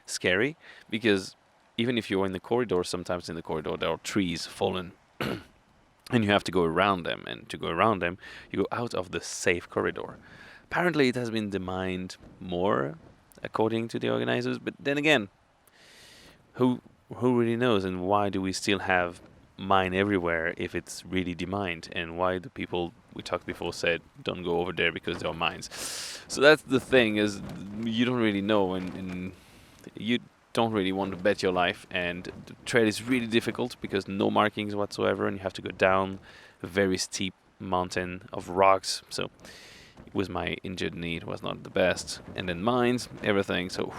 scary because even if you're in the corridor, sometimes in the corridor there are trees fallen, and you have to go around them. And to go around them, you go out of the safe corridor. Apparently, it has been demined more, according to the organizers. But then again, who really knows, and why do we still have mine everywhere if it's really demined? And why do people we talked before said don't go over there because there are mines? So that's the thing, is you don't really know, and you don't really want to bet your life. And the trail is really difficult because no markings whatsoever, and you have to go down a very steep mountain of rocks. So with my injured knee, it was not the best. And then mines, everything. So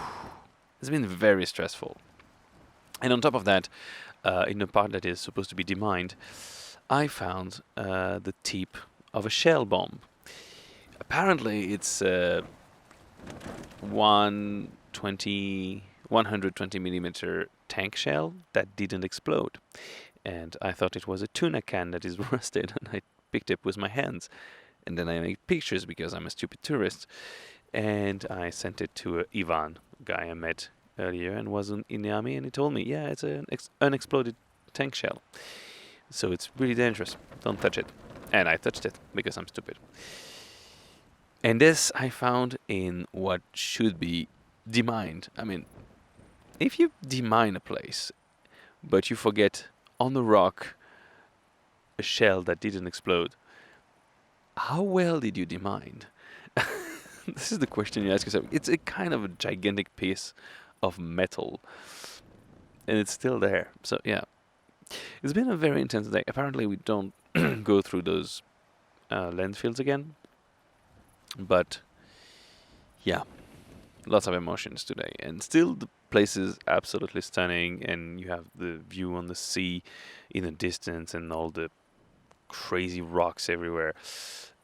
it's been very stressful. And on top of that, in the part that is supposed to be demined, I found the tip of a shell bomb. Apparently, it's 120 millimeter tank shell that didn't explode. And I thought it was a tuna can that is rusted, and I picked it with my hands. And then I made pictures because I'm a stupid tourist. And I sent it to Ivan, a guy I met earlier and was in the army, and he told me, yeah, it's an unexploded tank shell. So it's really dangerous. Don't touch it. And I touched it because I'm stupid. And this I found in what should be demined. I mean, if you demine a place, but you forget on the rock a shell that didn't explode, how well did you demine? This is the question you ask yourself. It's a kind of a gigantic piece of metal, and it's still there. So yeah, it's been a very intense day. Apparently we don't go through those landfills again, but yeah, lots of emotions today. And still the place is absolutely stunning, and you have the view on the sea in the distance and all the crazy rocks everywhere.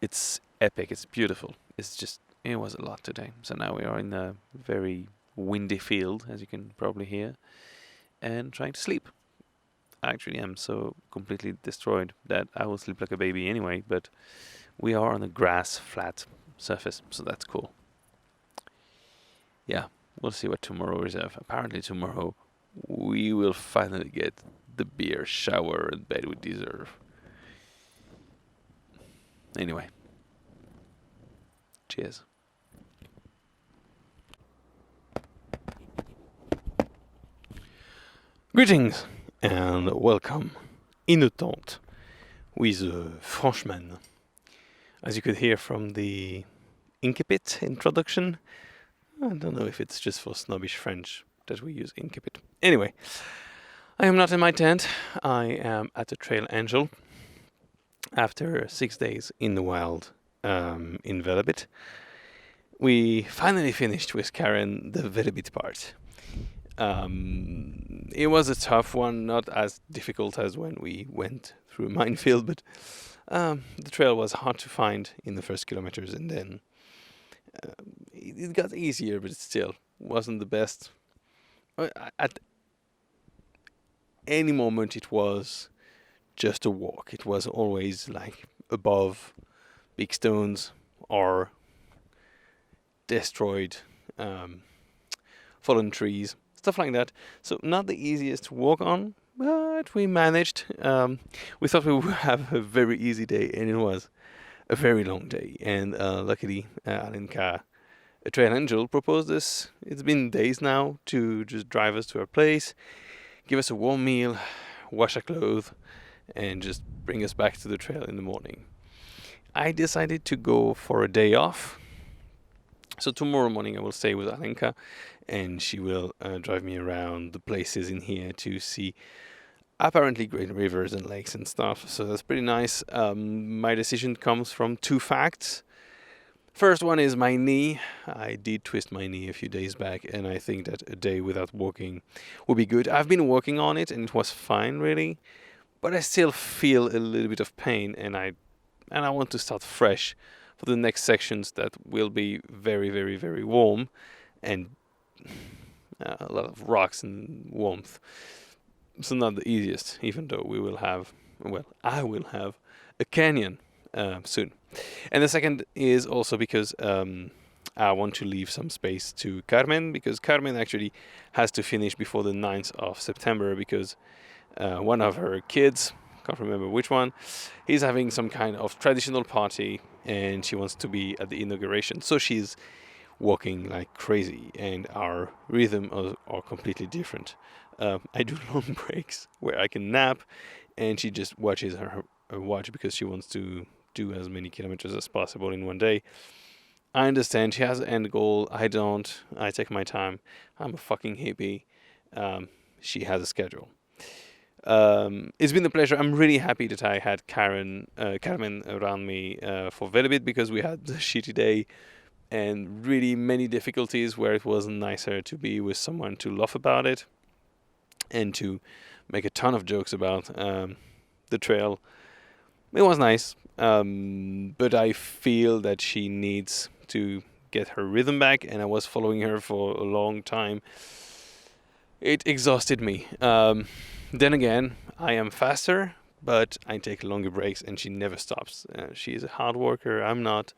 It's epic. It's beautiful. It was a lot today. So now we are in a very windy field, as you can probably hear, and trying to sleep. Actually, I'm so completely destroyed that I will sleep like a baby anyway, but we are on a grass flat surface, so that's cool. Yeah, we'll see what tomorrow reserves. Apparently tomorrow we will finally get the beer, shower, and bed we deserve. Anyway, cheers. Greetings and welcome in a tent with a Frenchman. As you could hear from the incipit introduction, I don't know if it's just for snobbish French that we use incipit. Anyway, I am not in my tent. I am at the Trail Angel after 6 days in the wild in Velebit. We finally finished with Karen the Velebit part. It was a tough one, not as difficult as when we went through a minefield, but the trail was hard to find in the first kilometers, and then it got easier, but it still wasn't the best. At any moment, it was just a walk. It was always like above big stones or destroyed fallen trees, stuff like that. So not the easiest to walk on, but we managed. We thought we would have a very easy day, and it was a very long day. And luckily, Alenka, a trail angel, proposed this. It's been days now to just drive us to our place, give us a warm meal. wash our clothes, and just bring us back to the trail in the morning. I decided to go for a day off. So tomorrow morning I will stay with Alenka, and she will drive me around the places in here to see apparently great rivers and lakes and stuff. So that's pretty nice. My decision comes from two facts. First one is my knee. I did twist my knee a few days back, and I think that a day without walking would be good. I've been working on it, and it was fine, really, but I still feel a little bit of pain, and I want to start fresh for the next sections that will be very, very, very warm, and a lot of rocks and warmth. So not the easiest, even though I will have a canyon soon. And the second is also because I want to leave some space to Carmen, because Carmen actually has to finish before the 9th of September, because one of her kids, can't remember which one, he's having some kind of traditional party, and she wants to be at the inauguration. So she's walking like crazy, and our rhythm are completely different. I do long breaks where I can nap, and she just watches her watch because she wants to do as many kilometers as possible in one day. I understand she has an end goal. I don't. I take my time. I'm a fucking hippie. She has a schedule. It's been a pleasure. I'm really happy that I had Carmen around me for Velebit, because we had the shitty day and really many difficulties where it was nicer to be with someone to laugh about it and to make a ton of jokes about the trail. It was nice, but I feel that she needs to get her rhythm back, and I was following her for a long time. It exhausted me. Then again, I am faster, but I take longer breaks, and she never stops. She is a hard worker. I'm not.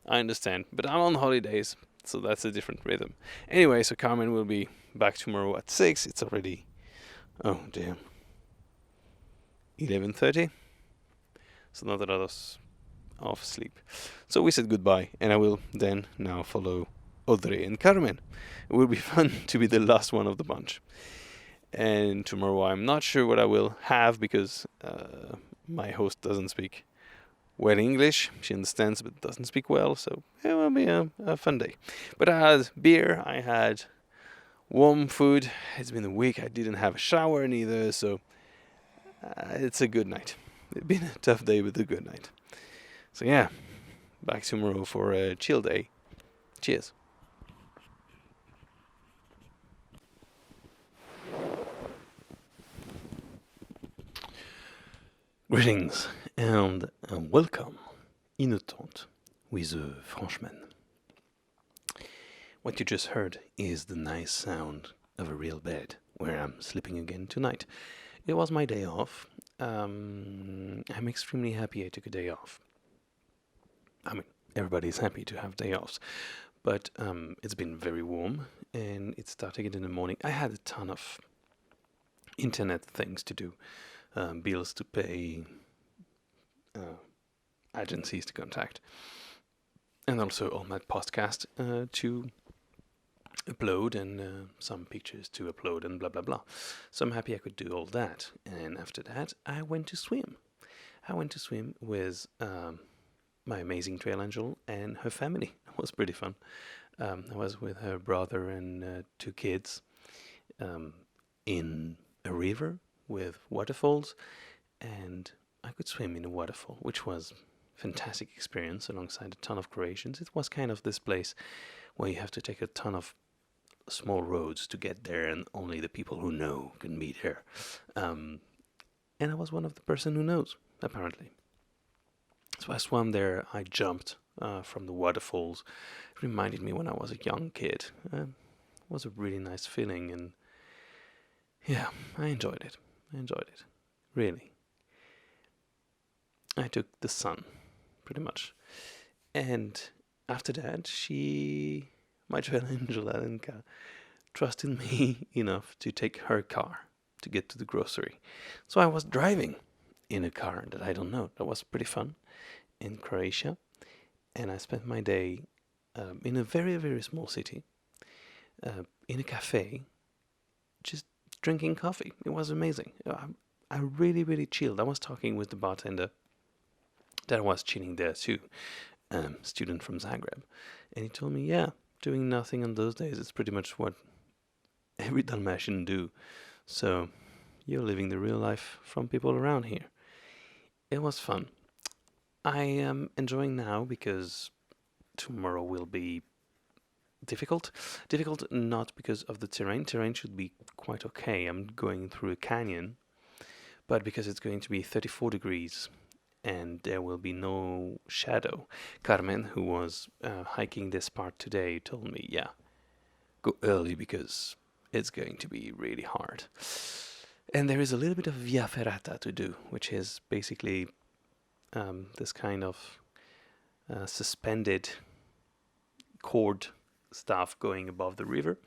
I understand, but I'm on holidays, so that's a different rhythm. Anyway, so Carmen will be back tomorrow at 6. It's already, oh damn, 11:30. So not that I was off sleep. So we said goodbye, and I will then now follow Audrey and Carmen. It will be fun to be the last one of the bunch. And tomorrow I'm not sure what I will have, because my host doesn't speak well English. She understands but doesn't speak well, so it will be a fun day. But I had beer, I had warm food. It's been a week. I didn't have a shower neither, so it's a good night. It's been a tough day, but a good night. So yeah, back tomorrow for a chill day. Cheers. Greetings and welcome in a tente with a Frenchman. What you just heard is the nice sound of a real bed where I'm sleeping again tonight. It was my day off. I'm extremely happy I took a day off. I mean, everybody's happy to have day offs, but it's been very warm, and it's starting in the morning. I had a ton of internet things to do, bills to pay, agencies to contact, and also all my podcast to upload, and some pictures to upload, and blah blah blah. So I'm happy I could do all that. And after that, I went to swim. I went to swim with my amazing trail angel and her family. It was pretty fun. I was with her brother and 2 kids in a river with waterfalls, and I could swim in a waterfall, which was fantastic experience alongside a ton of Croatians. It was kind of this place where you have to take a ton of small roads to get there, and only the people who know can be there. And I was one of the person who knows, apparently. So I swam there, I jumped from the waterfalls. It reminded me when I was a young kid. It was a really nice feeling, and yeah, I enjoyed it. Really. I took the sun, pretty much. And after that, my trail angel Alenka, trusted me enough to take her car to get to the grocery. So I was driving in a car that I don't know. That was pretty fun in Croatia. And I spent my day in a very, very small city, in a cafe, just drinking coffee. It was amazing. I really, really chilled. I was talking with the bartender that was chilling there too, student from Zagreb, and he told me, yeah, doing nothing on those days is pretty much what every Dalmatian do. So you're living the real life from people around here. It was fun. I am enjoying now because tomorrow will be difficult. Difficult not because of the terrain. Terrain should be quite okay. I'm going through a canyon, but because it's going to be 34 degrees and there will be no shadow. Carmen, who was hiking this part today, told me, yeah, go early because it's going to be really hard. And there is a little bit of via ferrata to do, which is basically this kind of suspended cord stuff going above the river.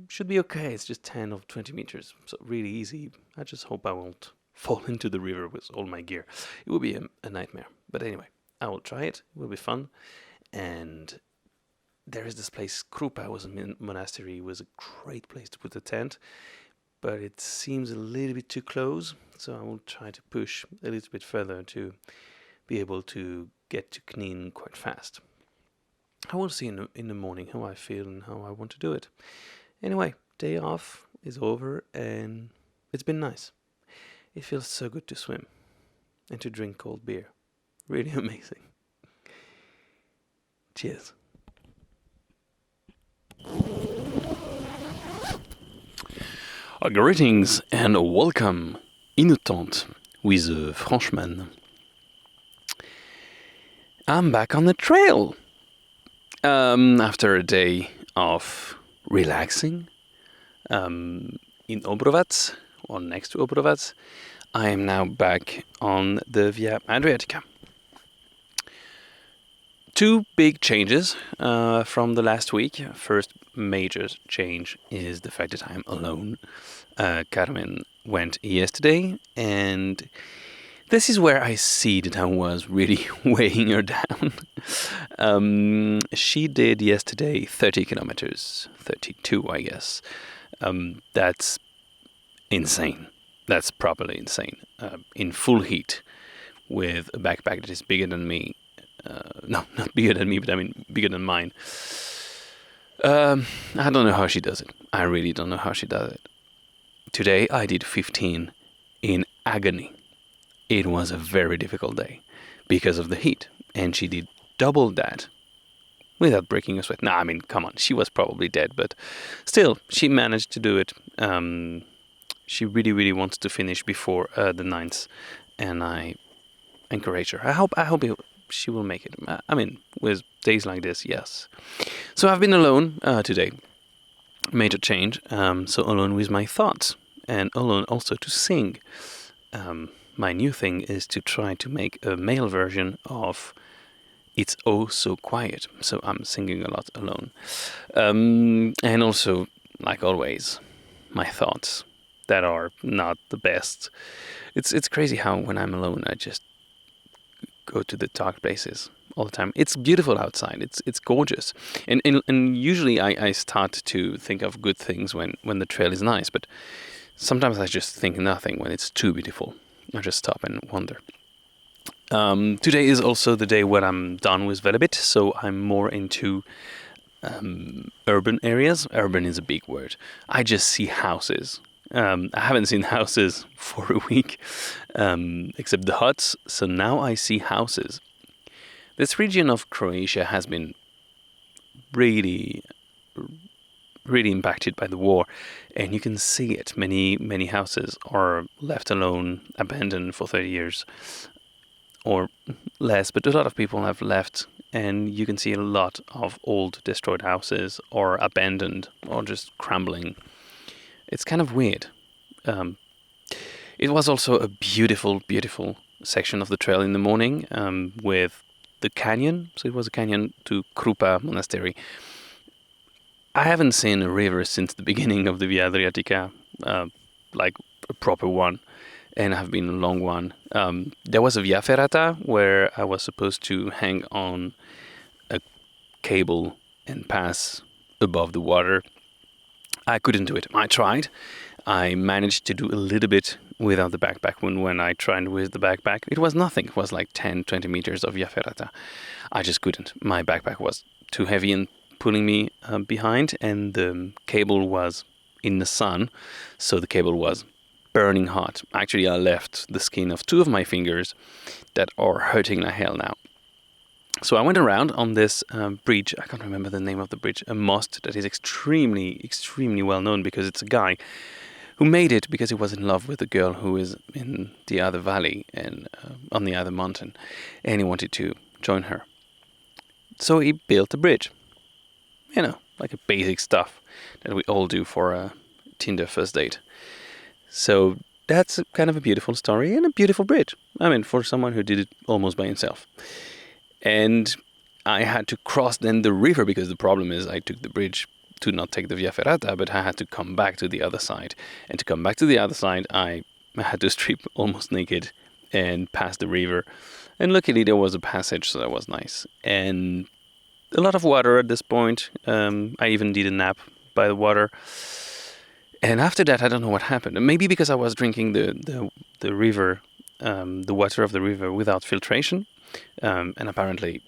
Should be okay. It's just 10 or 20 meters, so really easy. I just hope I won't fall into the river with all my gear. It will be a nightmare. But anyway, I will try it. It will be fun. And there is this place, Krupa was a monastery. It was a great place to put a tent, but it seems a little bit too close, so I will try to push a little bit further to be able to get to Knin quite fast. I will see in the morning how I feel and how I want to do it. Anyway, day off is over and it's been nice. It feels so good to swim and to drink cold beer. Really amazing. Cheers. Greetings and welcome in a tent with a Frenchman. I'm back on the trail. After a day of relaxing in Obrovac, or next to Obrovac, I am now back on the Via Adriatica. Two big changes from the last week. First major change is the fact that I'm alone. Carmen went yesterday, and this is where I see that I was really weighing her down. She did yesterday 30 kilometers, 32 I guess. That's insane. That's properly insane. In full heat, with a backpack that is bigger than me. No, not bigger than me, but I mean bigger than mine. I don't know how she does it. I really don't know how she does it. Today I did 15 in agony. It was a very difficult day because of the heat, and she did double that without breaking a sweat. Nah, I mean, come on, she was probably dead, but still, she managed to do it. She really, really wants to finish before the 9th, and I encourage her. I hope she will make it. I mean, with days like this, yes. So I've been alone today. Major change. So alone with my thoughts, and alone also to sing. My new thing is to try to make a male version of It's Oh So Quiet. So I'm singing a lot alone. And also, like always, my thoughts that are not the best. It's crazy how when I'm alone, I just go to the dark places all the time. It's beautiful outside. It's gorgeous. And usually I start to think of good things when the trail is nice. But sometimes I just think nothing when it's too beautiful. I just stop and wonder. Today is also the day when I'm done with Velebit, so I'm more into urban areas. Urban is a big word. I just see houses. I haven't seen houses for a week, except the huts, so now I see houses. This region of Croatia has been really impacted by the war, and you can see it. Many houses are left alone, abandoned for 30 years or less, but a lot of people have left, and you can see a lot of old destroyed houses or abandoned or just crumbling. It's kind of weird. It was also a beautiful section of the trail in the morning with the canyon. So it was a canyon to Krupa Monastery. I haven't seen a river since the beginning of the Via Adriatica, like a proper one, and have been a long one. There was a via ferrata where I was supposed to hang on a cable and pass above the water. I couldn't do it. I tried. I managed to do a little bit without the backpack. When I tried with the backpack, it was nothing. It was like 10, 20 meters of Via Ferrata. I just couldn't. My backpack was too heavy and pulling me behind, and the cable was in the sun, so the cable was burning hot. Actually, I left the skin of 2 of my fingers that are hurting like hell now. So I went around on this bridge. I can't remember the name of the bridge. A most that is extremely, extremely well known because it's a guy who made it because he was in love with a girl who is in the other valley and on the other mountain, and he wanted to join her. So he built a bridge. You know, like a basic stuff that we all do for a Tinder first date. So that's kind of a beautiful story and a beautiful bridge. I mean, for someone who did it almost by himself. And I had to cross then the river because the problem is I took the bridge to not take the Via Ferrata, but I had to come back to the other side. And to come back to the other side, I had to strip almost naked and pass the river. And luckily there was a passage, so that was nice. And a lot of water at this point. I even did a nap by the water. And after that, I don't know what happened. Maybe because I was drinking the river, the water of the river without filtration. And apparently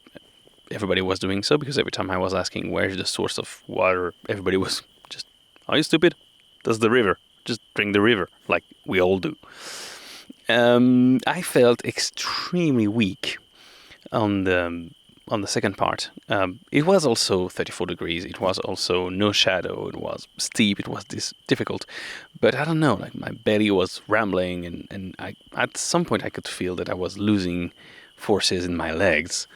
everybody was doing so, because every time I was asking where's the source of water, everybody was just, are you stupid? That's the river. Just drink the river, like we all do. I felt extremely weak on the second part. It was also 34 degrees. It was also no shadow. It was steep. It was difficult. But I don't know, like my belly was rambling, and I, at some point I could feel that I was losing forces in my legs.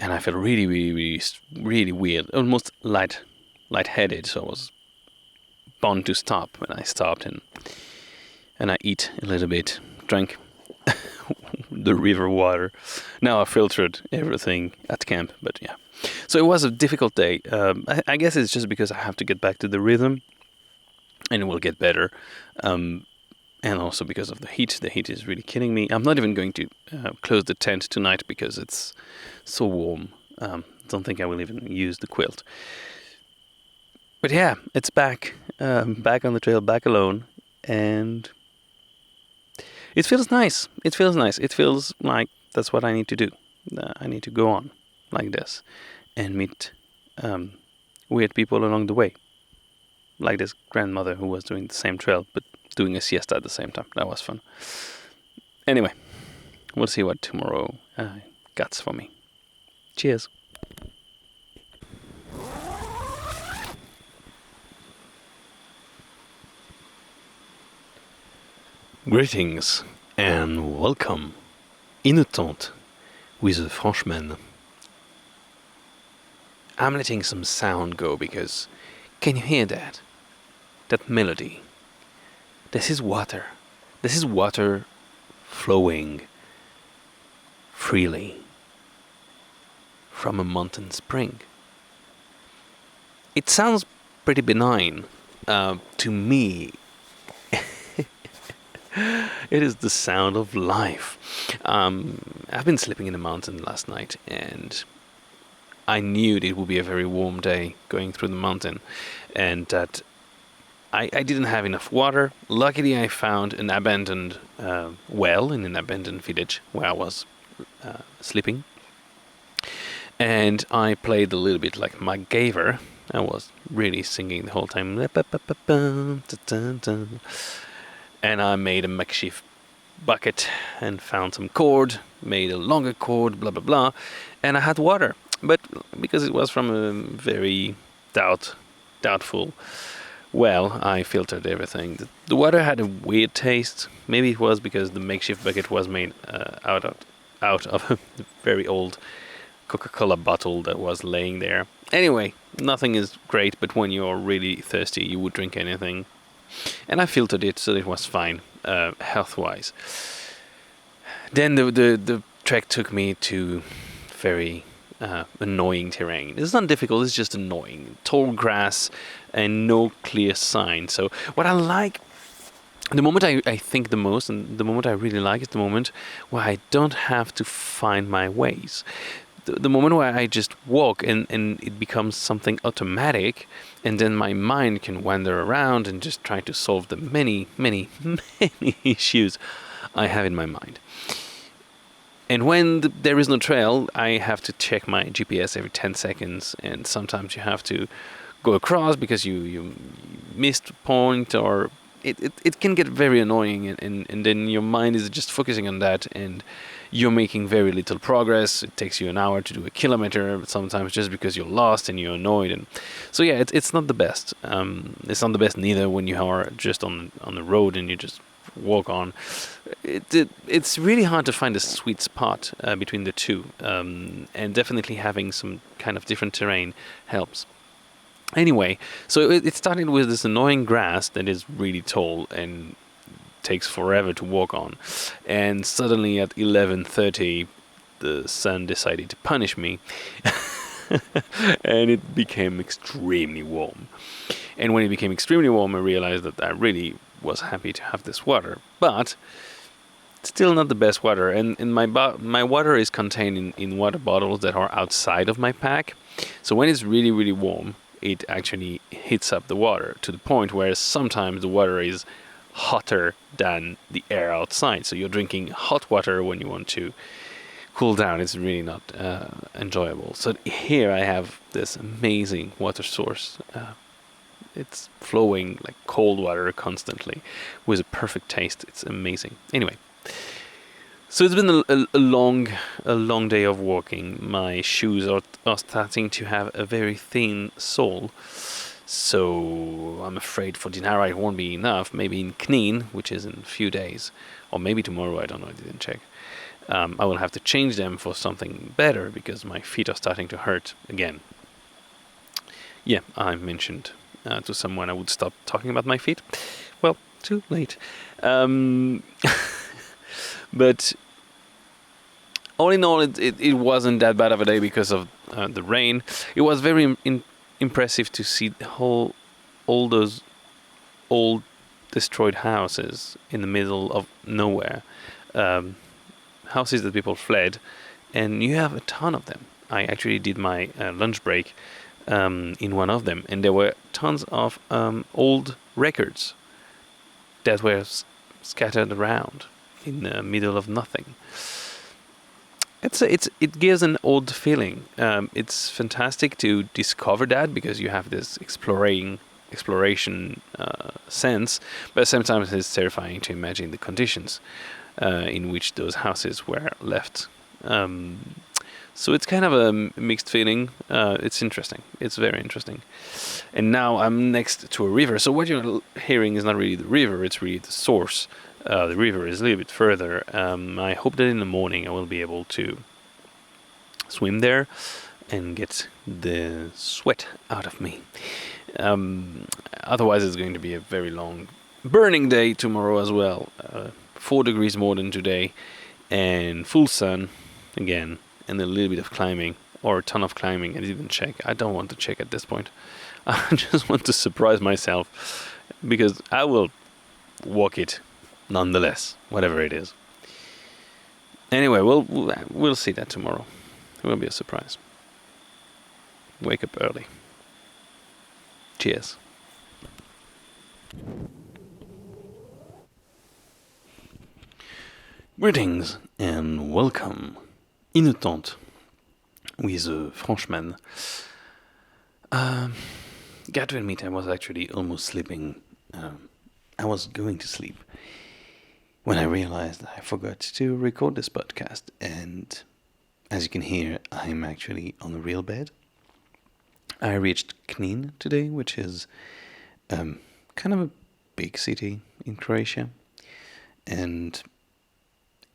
And I felt really, really, really, really weird, almost lightheaded. So I was bound to stop, and I stopped, and I eat a little bit, drank the river water. Now I filtered everything at camp, but yeah. So it was a difficult day. I guess it's just because I have to get back to the rhythm, and it will get better. And also because of the heat. The heat is really killing me. I'm not even going to close the tent tonight because it's so warm. Don't think I will even use the quilt. But yeah, it's back. Back on the trail, back alone. And it feels nice. It feels nice. It feels like that's what I need to do. I need to go on like this and meet weird people along the way. Like this grandmother who was doing the same trail, but doing a siesta at the same time. That was fun. Anyway, we'll see what tomorrow gets for me. Cheers. Greetings and welcome in a tent with a Frenchman. I'm letting some sound go because can you hear that? That melody. This is water. This is water flowing freely from a mountain spring. It sounds pretty benign. To me, it is the sound of life. I've been sleeping in the mountain last night, and I knew it would be a very warm day going through the mountain, and that I didn't have enough water. Luckily, I found an abandoned well in an abandoned village where I was sleeping. And I played a little bit like MacGyver. I was really singing the whole time. And I made a makeshift bucket and found some cord, made a longer cord, blah, blah, blah. And I had water. But because it was from a very doubtful well, I filtered everything. The water had a weird taste. Maybe it was because the makeshift bucket was made out of a very old Coca-Cola bottle that was laying there. Anyway, nothing is great, but when you're really thirsty, you would drink anything. And I filtered it, so it was fine, health-wise. Then the trek took me to very annoying terrain. It's not difficult, it's just annoying. Tall grass and no clear sign. So what I like, the moment I think the most, and the moment I really like is the moment where I don't have to find my ways. the moment where I just walk and it becomes something automatic, and then my mind can wander around and just try to solve the many, many, many issues I have in my mind. And when there is no trail, I have to check my GPS every 10 seconds, and sometimes you have to go across because you missed a point, or it can get very annoying, and then your mind is just focusing on that, and you're making very little progress. It takes you an hour to do a kilometer sometimes just because you're lost and you're annoyed. And so yeah, it's not the best. It's not the best neither when you are just on the road and you just walk on. It's really hard to find a sweet spot between the two, and definitely having some kind of different terrain helps. Anyway, so it started with this annoying grass that is really tall and takes forever to walk on, and suddenly at 11:30 the sun decided to punish me and it became extremely warm. And when it became extremely warm, I realized that I really was happy to have this water, but still not the best water. And my water is contained in water bottles that are outside of my pack, so when it's really, really warm, it actually heats up the water to the point where sometimes the water is hotter than the air outside. So you're drinking hot water when you want to cool down. It's really not enjoyable. So here I have this amazing water source. It's flowing like cold water constantly with a perfect taste. It's amazing. Anyway, so it's been a long day of walking. My shoes are starting to have a very thin sole. So I'm afraid for Dinara it won't be enough. Maybe in Knin, which is in a few days, or maybe tomorrow, I don't know, I didn't check. I will have to change them for something better because my feet are starting to hurt again. Yeah, I mentioned to someone I would stop talking about my feet. Well, too late. But all in all, it wasn't that bad of a day because of the rain. It was very impressive to see all those old destroyed houses in the middle of nowhere, houses that people fled, and you have a ton of them. I actually did my lunch break in one of them, and there were tons of old records that were scattered around in the middle of nothing. It gives an odd feeling. It's fantastic to discover that because you have this exploration sense, but sometimes it's terrifying to imagine the conditions in which those houses were left. So it's kind of a mixed feeling. It's interesting. It's very interesting. And now I'm next to a river. So what you're hearing is not really the river, it's really the source. The river is a little bit further. I hope that in the morning I will be able to swim there and get the sweat out of me. Otherwise it's going to be a very long burning day tomorrow as well. 4 degrees more than today, and full sun again, and a little bit of climbing, or a ton of climbing. I didn't check. I don't want to check at this point. I just want to surprise myself because I will walk it nonetheless, whatever it is. Anyway, we'll see that tomorrow. It will be a surprise. Wake up early. Cheers. Greetings and welcome in a tent with a Frenchman. Got to admit, I was actually almost sleeping. I was going to sleep when I realized I forgot to record this podcast, and as you can hear, I'm actually on a real bed. I reached Knin today, which is kind of a big city in Croatia, and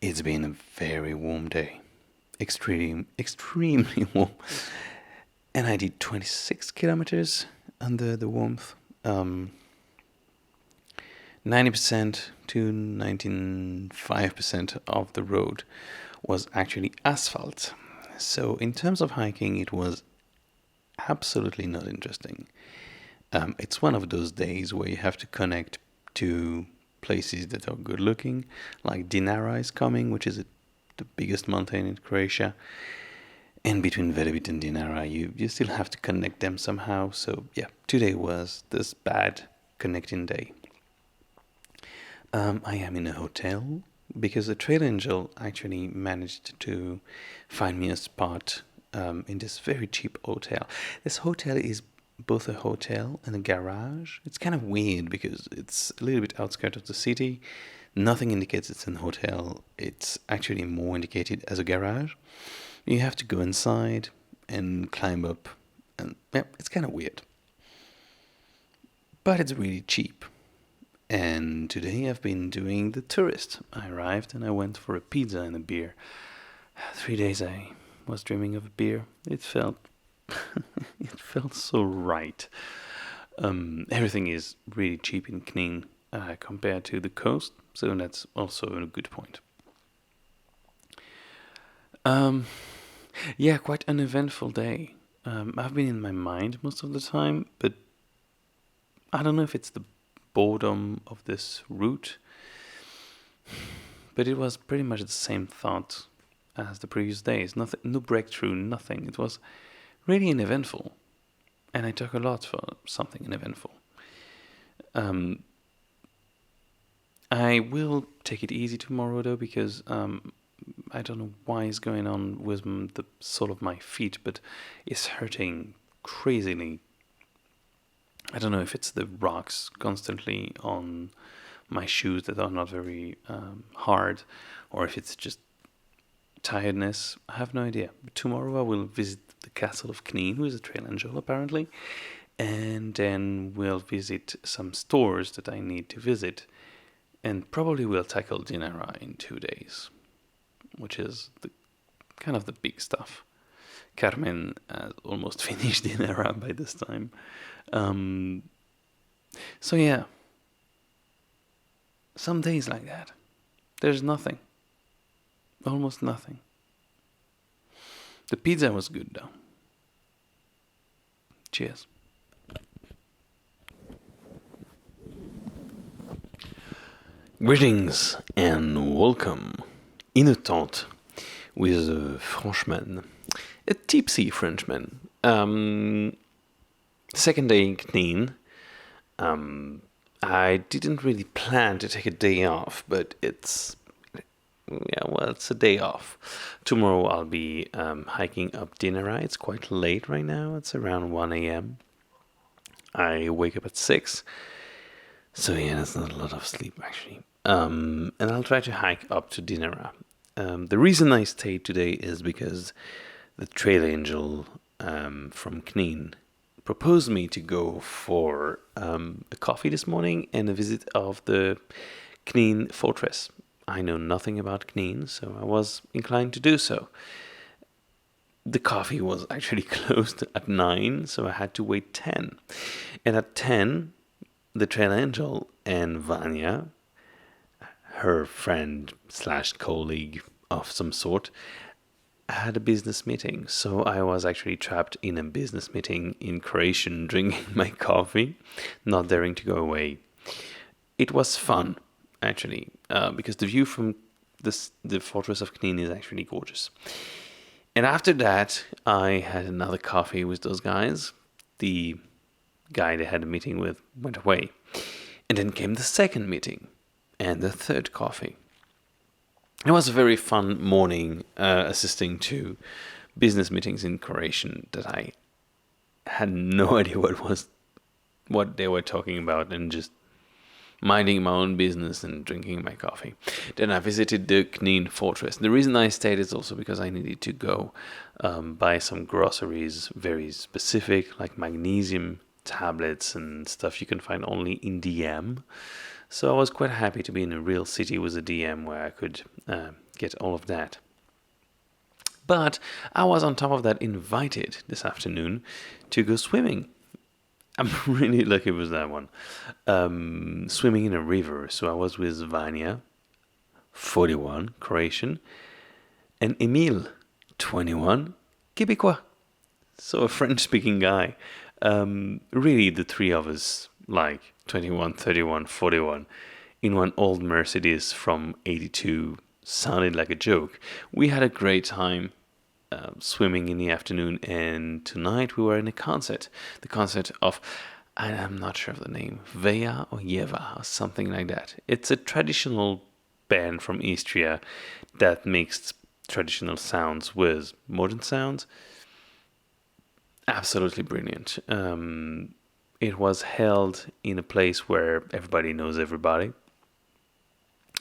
it's been a very warm day. Extremely warm. And I did 26 kilometers under the warmth. 90% to 95% of the road was actually asphalt. So in terms of hiking, it was absolutely not interesting. It's one of those days where you have to connect to places that are good looking, like Dinara is coming, which is the biggest mountain in Croatia, And between Velebit and Dinara, you still have to connect them somehow. So yeah, today was this bad connecting day. I am in a hotel because the trail angel actually managed to find me a spot in this very cheap hotel. This hotel is both a hotel and a garage. It's kind of weird because it's a little bit outskirts of the city. Nothing indicates it's a hotel. It's actually more indicated as a garage. You have to go inside and climb up, and yeah, it's kind of weird. But it's really cheap. And today I've been doing the tourist. I arrived and I went for a pizza and a beer. 3 days I was dreaming of a beer. It felt it felt so right. Everything is really cheap in Knin compared to the coast, so that's also a good point. Yeah, quite an eventful day. I've been in my mind most of the time, but I don't know if it's the boredom of this route, but it was pretty much the same thought as the previous days. Nothing, no breakthrough, nothing. It was really uneventful, and I took a lot for something uneventful. I will take it easy tomorrow though, because I don't know why is going on with the sole of my feet, but it's hurting crazily. I don't know if it's the rocks constantly on my shoes that are not very hard, or if it's just tiredness. I have no idea. But tomorrow I will visit the castle of Knin, who is a trail angel apparently, and then we'll visit some stores that I need to visit, and probably we'll tackle Dinara in 2 days, which is the kind of the big stuff. Carmen has almost finished Dinara by this time. So yeah, some days like that, there's nothing, almost nothing. The pizza was good though. Cheers. Greetings and welcome in a tent with a Frenchman, a tipsy Frenchman. Second day in Knin. I didn't really plan to take a day off, but it's a day off. Tomorrow I'll be hiking up Dinara. It's quite late right now. It's around 1 a.m. I wake up at 6. So yeah, that's not a lot of sleep actually. And I'll try to hike up to Dinara. The reason I stayed today is because the trail angel from Knin proposed me to go for a coffee this morning and a visit of the Knin fortress. I know nothing about Knin, so I was inclined to do so. The coffee was actually closed at 9, so I had to wait 10. And at 10, the trail angel and Vanya, her friend / colleague of some sort, had a business meeting. So I was actually trapped in a business meeting in Croatian, drinking my coffee, not daring to go away. It was fun, actually, because the view from the fortress of Knin is actually gorgeous. And after that, I had another coffee with those guys. The guy they had a meeting with went away. And then came the second meeting and the third coffee. It was a very fun morning assisting to business meetings in Croatian that I had no idea what they were talking about, and just minding my own business and drinking my coffee. Then I visited the Knin fortress. The reason I stayed is also because I needed to go buy some groceries, very specific, like magnesium tablets and stuff you can find only in DM. So I was quite happy to be in a real city with a DM where I could get all of that. But I was on top of that invited this afternoon to go swimming. I'm really lucky with that one. Swimming in a river. So I was with Vanya, 41, Croatian, and Emil, 21, Québécois. So a French-speaking guy. Really, the three of us, like 21, 31, 41, in one old Mercedes from 82, sounded like a joke. We had a great time. swimming in the afternoon, and tonight we were in a concert. The concert of, I'm not sure of the name, Via or Jeva or something like that. It's a traditional band from Istria that mixed traditional sounds with modern sounds. Absolutely brilliant. It was held in a place where everybody knows everybody.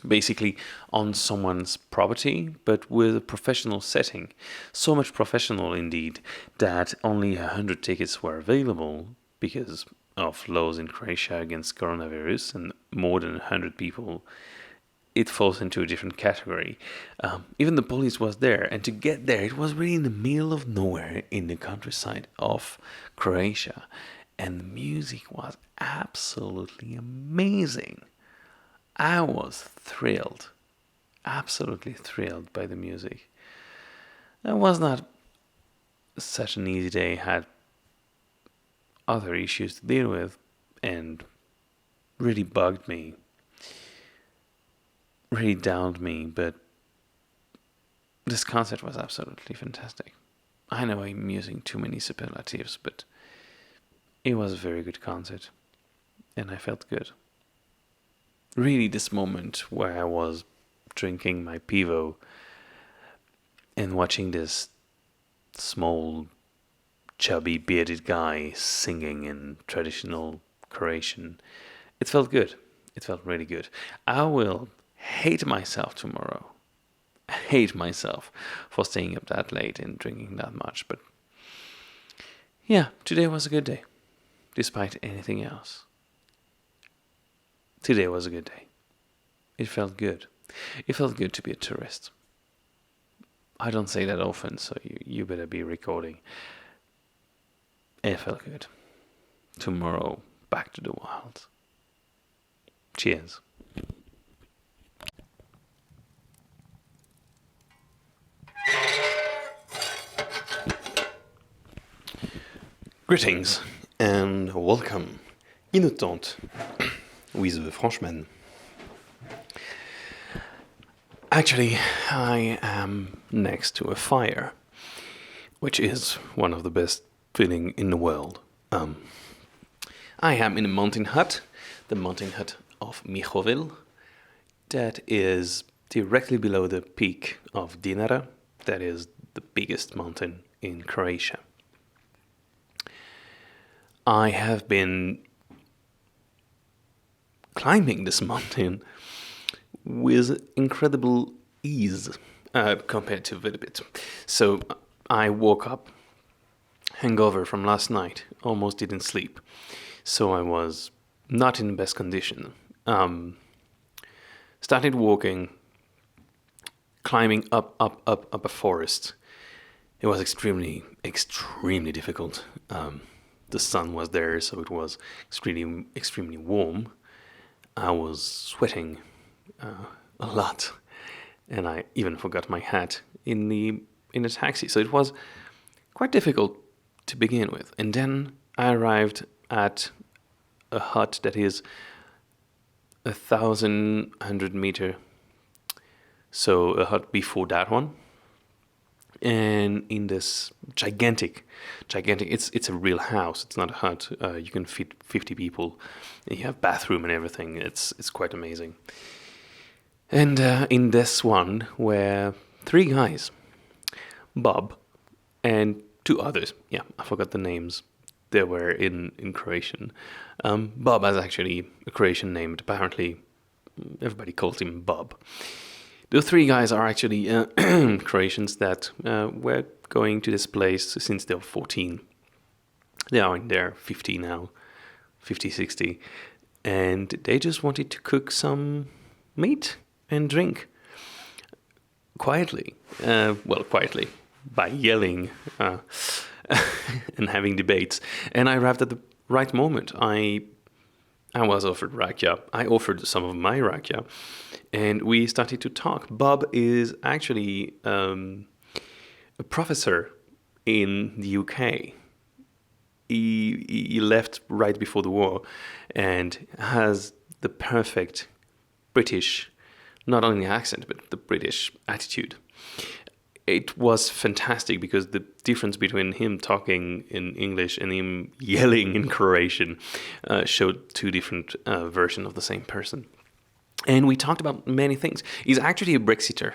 Basically on someone's property, but with a professional setting. So much professional indeed that only 100 tickets were available because of laws in Croatia against coronavirus, and more than 100 people, it falls into a different category. Even the police was there, and to get there, it was really in the middle of nowhere in the countryside of Croatia, and the music was absolutely amazing. I was thrilled, absolutely thrilled by the music. It was not such an easy day, had other issues to deal with, and really bugged me, really downed me, but this concert was absolutely fantastic. I know I'm using too many superlatives, but it was a very good concert, and I felt good. Really, this moment where I was drinking my pivo and watching this small, chubby, bearded guy singing in traditional Croatian, it felt good. It felt really good. I will hate myself tomorrow. Hate myself for staying up that late and drinking that much. But yeah, today was a good day, despite anything else. Today was a good day. It felt good. It felt good to be a tourist. I don't say that often, so you better be recording. It felt good. Tomorrow, back to the wild. Cheers. Greetings and welcome in a tent with the Frenchman. Actually, I am next to a fire, which is one of the best feeling in the world. I am in a mountain hut, the mountain hut of Mihovil, that is directly below the peak of Dinara, that is the biggest mountain in Croatia. I have been climbing this mountain with incredible ease compared to Velebit. So I woke up hangover from last night, almost didn't sleep. So I was not in the best condition. Started walking, climbing up a forest. It was extremely difficult. The sun was there, so it was extremely warm. I was sweating a lot, and I even forgot my hat in the taxi. So it was quite difficult to begin with. And then I arrived at a hut that is 1,100 meter. So a hut before that one. And in this gigantic, it's a real house. It's not a hut. You can fit 50 people. You have bathroom and everything. It's quite amazing. And in this one were 3 guys, Bob and 2 others. Yeah, I forgot the names. They were in Croatian. Bob has actually a Croatian name, but apparently everybody calls him Bob. The 3 guys are actually Croatians that were going to this place since they were 14. They are in their 50 now, 50, 60. And they just wanted to cook some meat and drink quietly. Quietly, by yelling and having debates. And I arrived at the right moment. I was offered rakia. I offered some of my rakia, and we started to talk. Bob is actually a professor in the UK. He left right before the war and has the perfect British, not only accent, but the British attitude. it was fantastic because the difference between him talking in English and him yelling in Croatian showed two different versions of the same person. And we talked about many things. He's actually a Brexiter.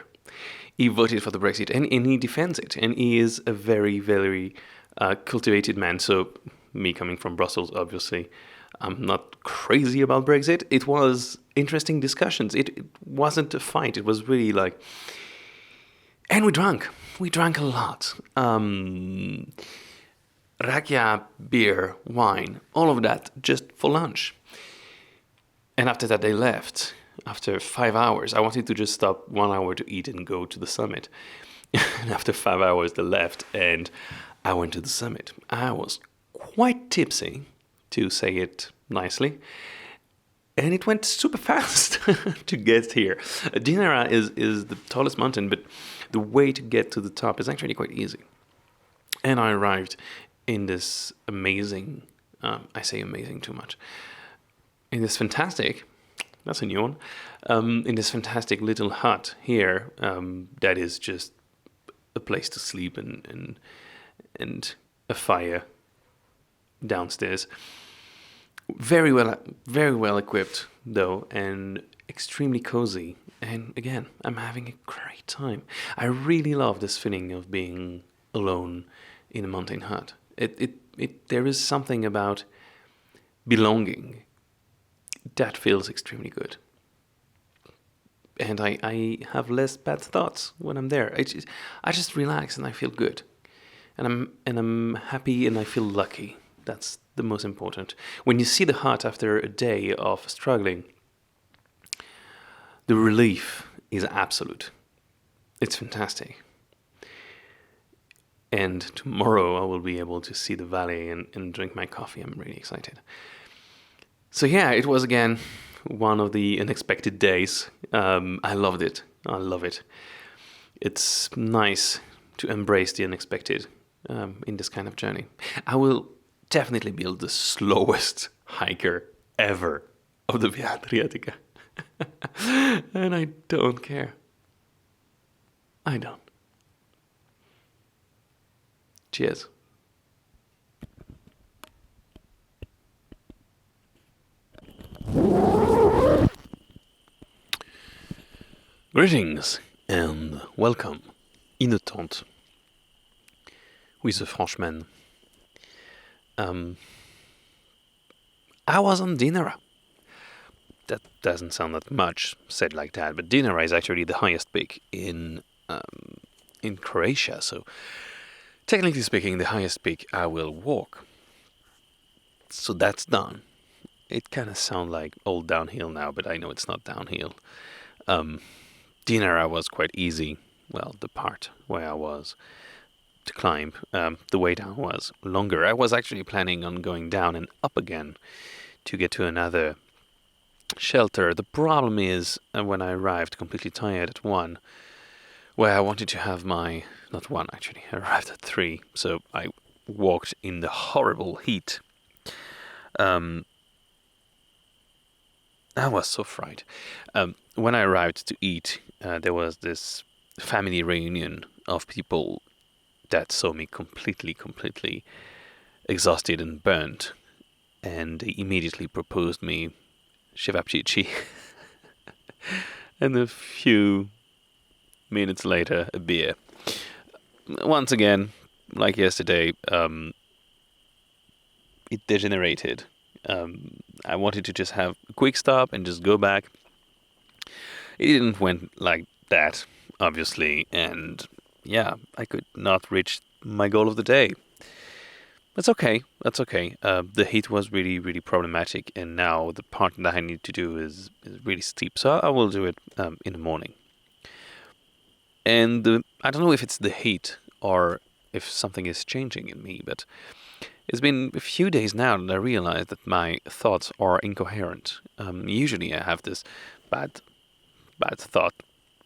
He voted for the Brexit, and he defends it. And he is a very, very cultivated man. So me coming from Brussels, obviously, I'm not crazy about Brexit. It was interesting discussions. It wasn't a fight. It was really like... And we drank. We drank a lot. Rakija, beer, wine, all of that just for lunch. And after that, they left. After 5 hours, I wanted to just stop 1 hour to eat and go to the summit. And after 5 hours, they left, and I went to the summit. I was quite tipsy, to say it nicely. And it went super fast to get here. Dinara is the tallest mountain, but the way to get to the top is actually quite easy. And I arrived in this amazing, I say amazing too much, in this fantastic, that's a new one, in this fantastic little hut here that is just a place to sleep and a fire downstairs. Very well equipped though, and extremely cozy. And again, I'm having a great time. I really love this feeling of being alone in a mountain hut. There is something about belonging that feels extremely good. And I have less bad thoughts when I'm there. I just relax and I feel good. And I'm happy and I feel lucky. That's the most important. When you see the hut after a day of struggling, the relief is absolute. It's fantastic. And tomorrow I will be able to see the valley and drink my coffee. I'm really excited. So yeah, it was again one of the unexpected days. I loved it. I love it. It's nice to embrace the unexpected in this kind of journey. I will definitely be the slowest hiker ever of the Via Adriatica. And I don't care. I don't. Cheers. Greetings and welcome in a tent with a Frenchman. I was on Dinara. That doesn't sound that much said like that, but Dinara is actually the highest peak in Croatia. So, technically speaking, the highest peak I will walk. So that's done. It kind of sounds like old downhill now, but I know it's not downhill. Dinara was quite easy. Well, the part where I was to climb. The way down was longer. I was actually planning on going down and up again to get to another shelter. The problem is when I arrived completely tired at 1, where I wanted to have my... Not 1 actually, I arrived at 3. So I walked in the horrible heat. I was so fried. When I arrived to eat, there was this family reunion of people that saw me completely exhausted and burnt, and they immediately proposed me shevapchichi. And a few minutes later, a beer. Once again, like yesterday, it degenerated. I wanted to just have a quick stop and just go back. It didn't went like that, obviously, and yeah, I could not reach my goal of the day. That's okay. The heat was really problematic, and now the part that I need to do is really steep, so I will do it in the morning. And I don't know if it's the heat or if something is changing in me, but it's been a few days now that I realized that my thoughts are incoherent. Usually I have this bad thought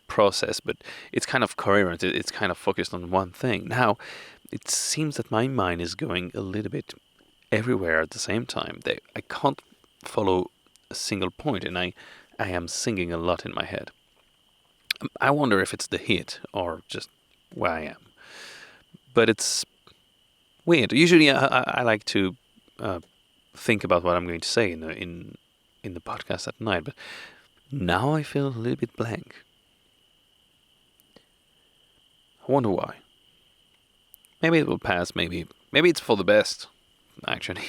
process, but it's kind of coherent. It's kind of focused on one thing. Now, it seems that my mind is going a little bit everywhere at the same time. I can't follow a single point, and I am singing a lot in my head. I wonder if it's the heat or just where I am. But it's weird. Usually, I like to think about what I'm going to say in the podcast at night, but now I feel a little bit blank. I wonder why. Maybe it will pass. Maybe it's for the best. Actually,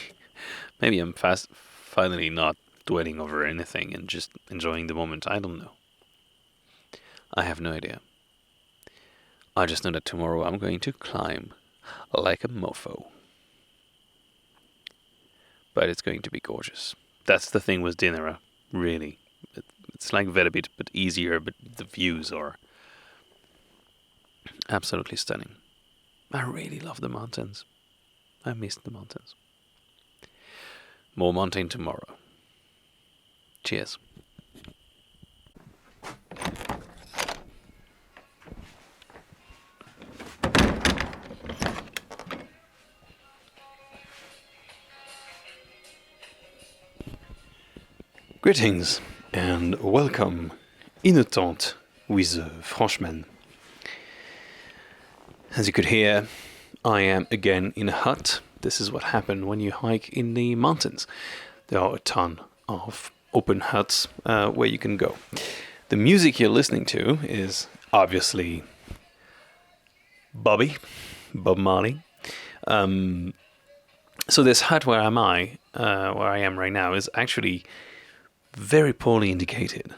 maybe I'm finally not dwelling over anything and just enjoying the moment. I don't know. I have no idea. I just know that tomorrow I'm going to climb like a mofo. But it's going to be gorgeous. That's the thing with Dinara, really. It's like Velebit, but easier, but the views are absolutely stunning. I really love the mountains. I miss the mountains. More mountain tomorrow. Cheers. Greetings and welcome in a tent with a Frenchman. As you could hear, I am again in a hut. This is what happened when you hike in the mountains. There are a ton of open huts where you can go. The music you're listening to is obviously Bob Marley. So this hut where I am right now, is actually very poorly indicated.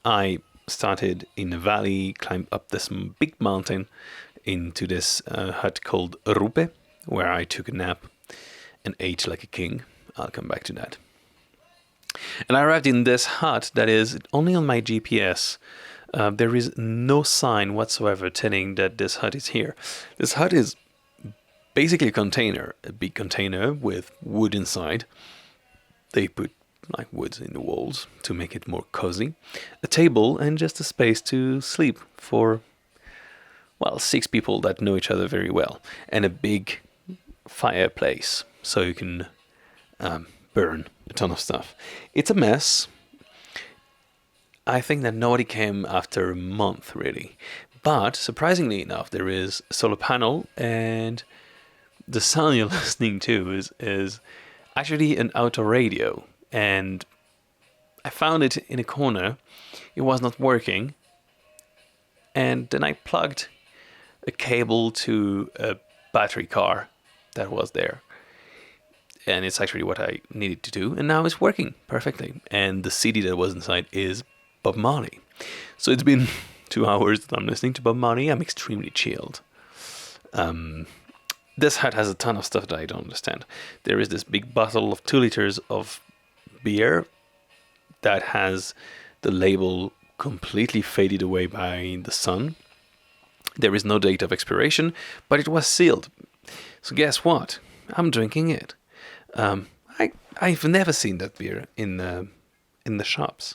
I started in a valley, climbed up this big mountain into this hut called Rupe, where I took a nap and ate like a king. I'll come back to that. And I arrived in this hut that is only on my GPS. There is no sign whatsoever telling that this hut is here. This hut is basically a big container with wood inside. They put like wood in the walls to make it more cozy, a table, and just a space to sleep for, 6 people that know each other very well, and a big fireplace so you can burn a ton of stuff. It's a mess. I think that nobody came after a month, really. But surprisingly enough, there is a solar panel, and the sound you're listening to is actually an auto radio. And I found it in a corner. It was not working. And then I plugged a cable to a battery car that was there. And it's actually what I needed to do. And now it's working perfectly. And the CD that was inside is Bob Marley. So it's been 2 hours that I'm listening to Bob Marley. I'm extremely chilled. This hut has a ton of stuff that I don't understand. There is this big bottle of 2 liters of beer that has the label completely faded away by the sun. There is no date of expiration, but it was sealed. So guess what? I'm drinking it. I've never seen that beer in the shops,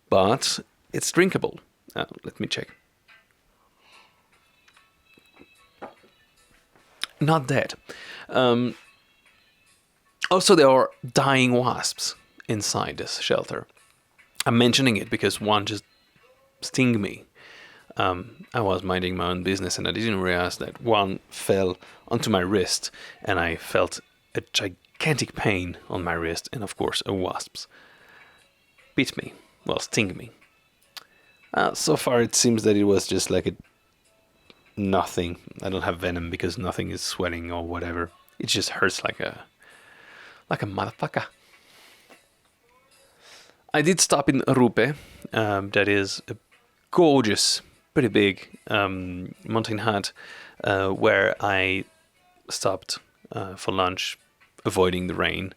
but it's drinkable. Let me check. Not dead. Also, there are dying wasps inside this shelter. I'm mentioning it because one just stung me. I was minding my own business and I didn't realize that one fell onto my wrist and I felt a gigantic pain on my wrist, and of course a wasp bit me, sting me. So far it seems that it was just like nothing. I don't have venom because nothing is swelling or whatever. It just hurts like a motherfucker. I did stop in Rupe. That is a gorgeous, pretty big mountain hut where I stopped for lunch, avoiding the rain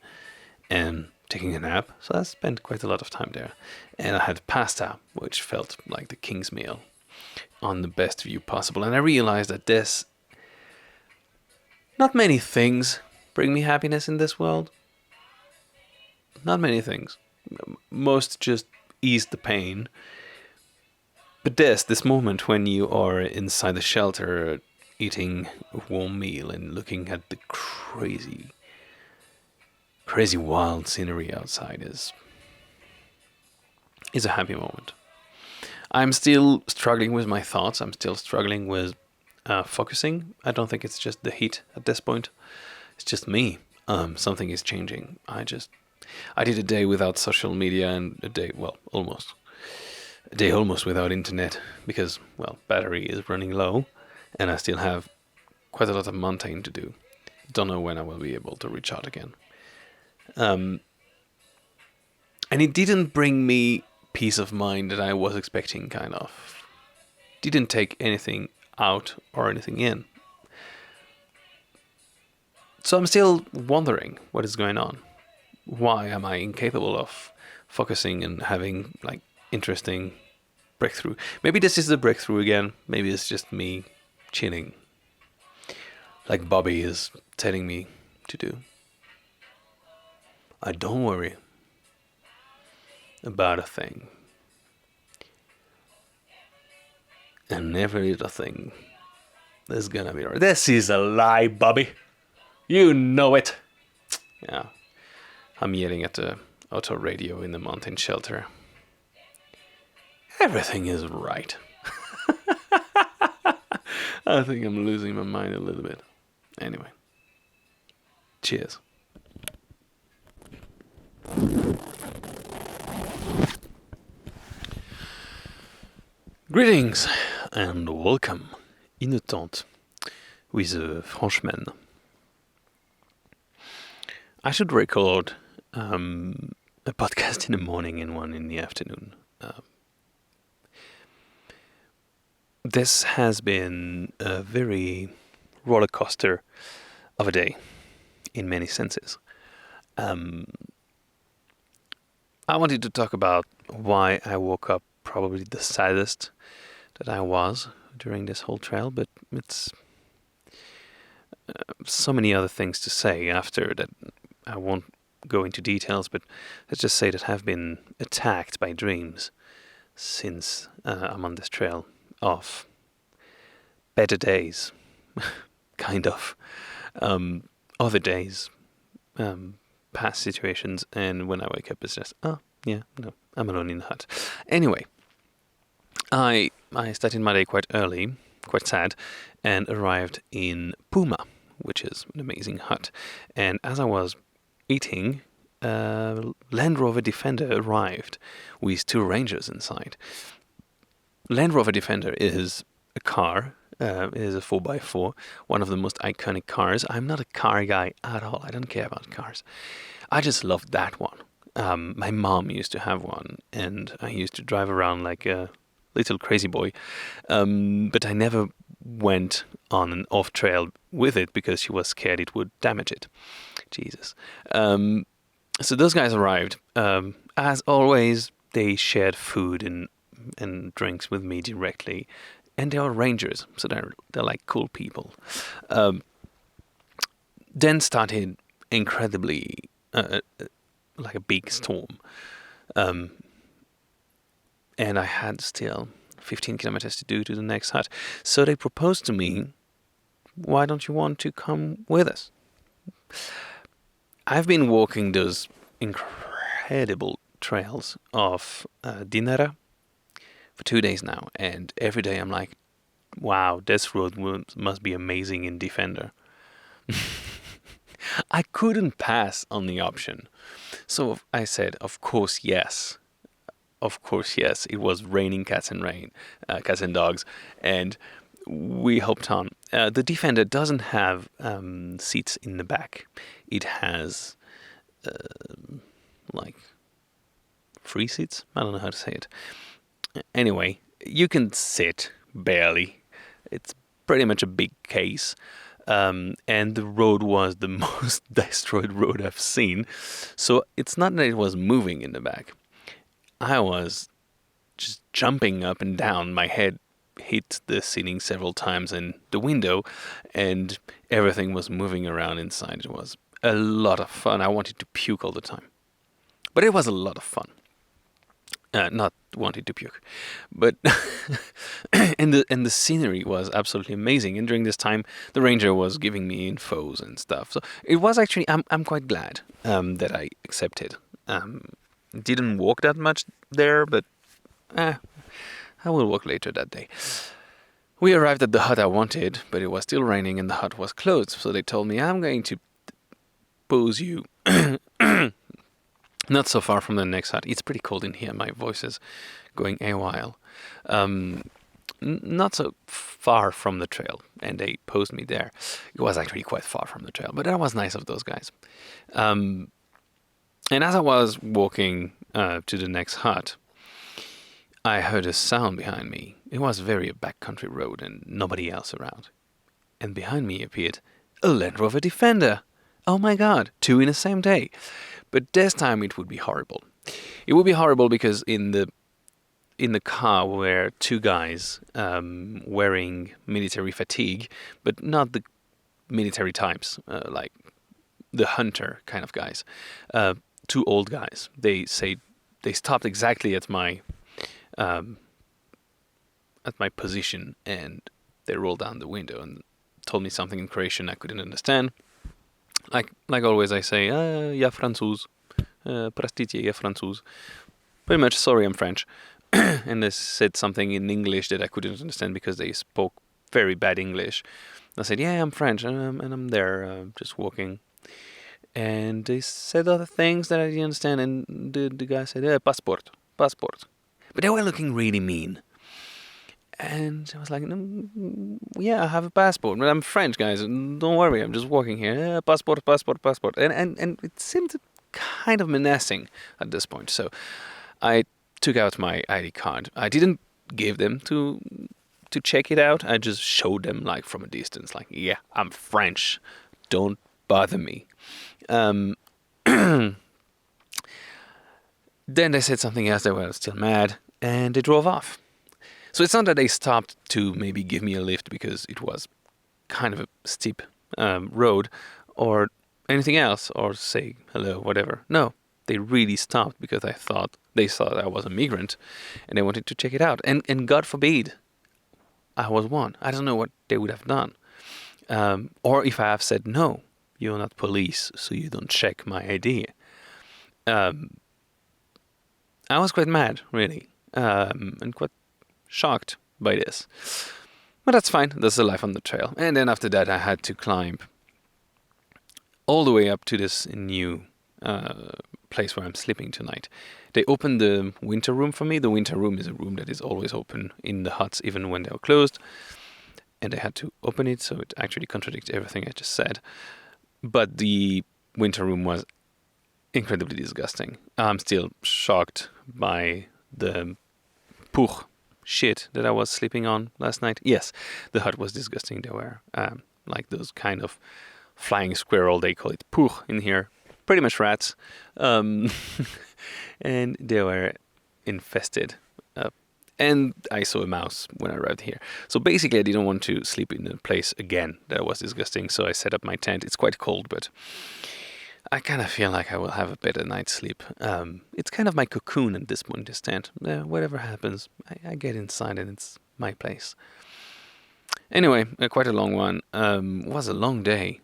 and taking a nap. So I spent quite a lot of time there. And I had pasta, which felt like the king's meal, on the best view possible. And I realized that not many things bring me happiness in this world. Not many things. Most just ease the pain. But this moment when you are inside the shelter eating a warm meal and looking at the crazy wild scenery outside is a happy moment. I'm still struggling with my thoughts. I'm still struggling with focusing. I don't think it's just the heat at this point. It's just me. Something is changing. I did a day without social media and almost a day without internet because, battery is running low and I still have quite a lot of mountain to do. Don't know when I will be able to reach out again. And it didn't bring me peace of mind that I was expecting, kind of. Didn't take anything out or anything in. So I'm still wondering what is going on. Why am I incapable of focusing and having interesting breakthrough? Maybe this is the breakthrough again. Maybe it's just me chilling, like Bobby is telling me to do. I don't worry about a thing. And every little thing is gonna be right. This is a lie, Bobby. You know it. Yeah. I'm yelling at the auto radio in the mountain shelter. Everything is right. I think I'm losing my mind a little bit. Anyway. Cheers. Greetings and welcome in a tent with a Frenchman. I should record a podcast in the morning and one in the afternoon. This has been a very roller coaster of a day in many senses. I wanted to talk about why I woke up probably the saddest that I was during this whole trail, but it's so many other things to say after that. I won't go into details, but let's just say that I've been attacked by dreams since I'm on this trail of better days, kind of, other days, past situations, and when I wake up it's just, I'm alone in the hut. Anyway, I started my day quite early, quite sad, and arrived in Puma, which is an amazing hut. And as I was eating, Land Rover Defender arrived with 2 Rangers inside. Land Rover Defender is a car, it is a 4x4, one of the most iconic cars. I'm not a car guy at all. I don't care about cars. I just love that one. My mom used to have one, and I used to drive around like a little crazy boy. But I never went on an off trail with it because she was scared it would damage it. Jesus. So those guys arrived. As always, they shared food and drinks with me directly. And they are rangers, so they're like cool people. Then started incredibly like a big storm. And I had still 15 kilometers to do to the next hut. So they proposed to me, why don't you want to come with us? I've been walking those incredible trails of Dinara for 2 days now, and every day I'm like, wow, this road must be amazing in Defender. I couldn't pass on the option. So I said, of course, yes. Of course, yes. It was raining cats and dogs, and we hopped on. The Defender doesn't have seats in the back. It has like free seats. I don't know how to say it. Anyway, you can sit barely. It's pretty much a big case. And the road was the most destroyed road I've seen. So it's not that it was moving in the back. I was just jumping up and down. My head hit the ceiling several times and the window, and everything was moving around inside. It was a lot of fun. I wanted to puke all the time. But it was a lot of fun. Not wanting to puke, but and the scenery was absolutely amazing. And during this time, the ranger was giving me infos and stuff. So it was actually I'm quite glad that I accepted. Didn't walk that much there, but I I will walk later that day. We arrived at the hut I wanted, but it was still raining and the hut was closed. So they told me, I'm going to pose you not so far from the next hut. It's pretty cold in here. My voice is going AWOL. Not so far from the trail, and they posed me there. It was actually quite far from the trail, but that was nice of those guys. And as I was walking to the next hut, I heard a sound behind me. It was very a backcountry road and nobody else around. And behind me appeared a Land Rover Defender. Oh my God, 2 in the same day. But this time it would be horrible. It would be horrible because in the car were 2 guys wearing military fatigue, but not the military types, like the hunter kind of guys. 2 old guys. They stopped exactly at my position, and they rolled down the window and told me something in Croatian I couldn't understand. Like always, I say, ja Francuz, простите, ja Francuz. Pretty much, sorry, I'm French. And they said something in English that I couldn't understand because they spoke very bad English. I said, yeah, I'm French, and I'm there, just walking. And they said other things that I didn't understand, and the guy said, passport. But they were looking really mean. And I was like, yeah, I have a passport, but I'm French, guys. Don't worry, I'm just walking here. Passport. And it seemed kind of menacing at this point. So I took out my ID card. I didn't give them to check it out. I just showed them like from a distance, like, yeah, I'm French. Don't bother me. Then they said something else. They were still mad, and they drove off. So it's not that they stopped to maybe give me a lift because it was kind of a steep road or anything else, or say hello, whatever. No, they really stopped because they thought I was a migrant and they wanted to check it out. And God forbid I was one. I don't know what they would have done. Or if I have said, no, you're not police, so you don't check my ID. I was quite mad, really, and quite shocked by this. But that's fine. That's the life on the trail. And then after that, I had to climb all the way up to this new place where I'm sleeping tonight. They opened the winter room for me. The winter room is a room that is always open in the huts, even when they're closed. And they had to open it, so it actually contradicts everything I just said. But the winter room was incredibly disgusting. I'm still shocked by the shit that I was sleeping on last night. Yes, the hut was disgusting. There were like those kind of flying squirrel, they call it puch in here. Pretty much rats. And they were infested. And I saw a mouse when I arrived here. So basically I didn't want to sleep in a place again that was disgusting. So I set up my tent. It's quite cold, but I kind of feel like I will have a better night's sleep. It's kind of my cocoon at this point, this tent. Whatever happens, I get inside and it's my place. Anyway, quite a long one. It was a long day.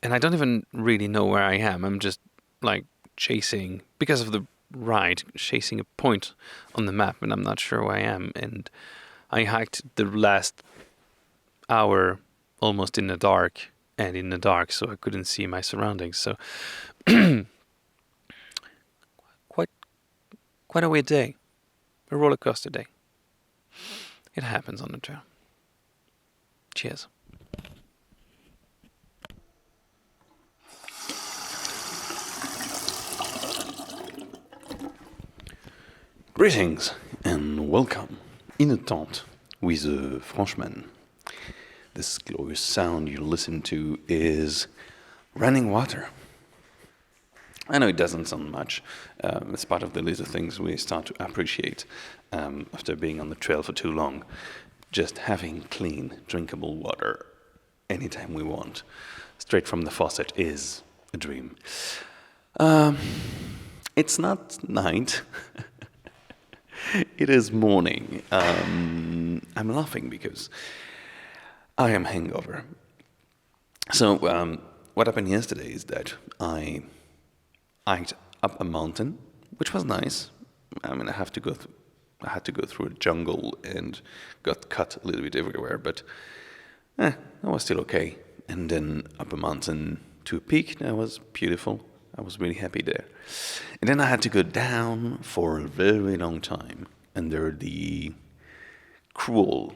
And I don't even really know where I am. I'm just like chasing, because of the ride, chasing a point on the map, and I'm not sure where I am. And I hiked the last hour almost in the dark. So I couldn't see my surroundings. So quite a weird day, a roller coaster day. It happens on the trail. Cheers. Greetings and welcome in a tent with a Frenchman. This glorious sound you listen to is running water. I know it doesn't sound much. It's part of the list of things we start to appreciate after being on the trail for too long. Just having clean, drinkable water anytime we want, straight from the faucet, is a dream. It's not night. It is morning. I'm laughing because I am hangover. So what happened yesterday is that I hiked up a mountain, which was nice. I mean, I have to go I had to go through a jungle and got cut a little bit everywhere, but that was still okay. And then up a mountain to a peak, that was beautiful. I was really happy there. And then I had to go down for a very long time under the cruel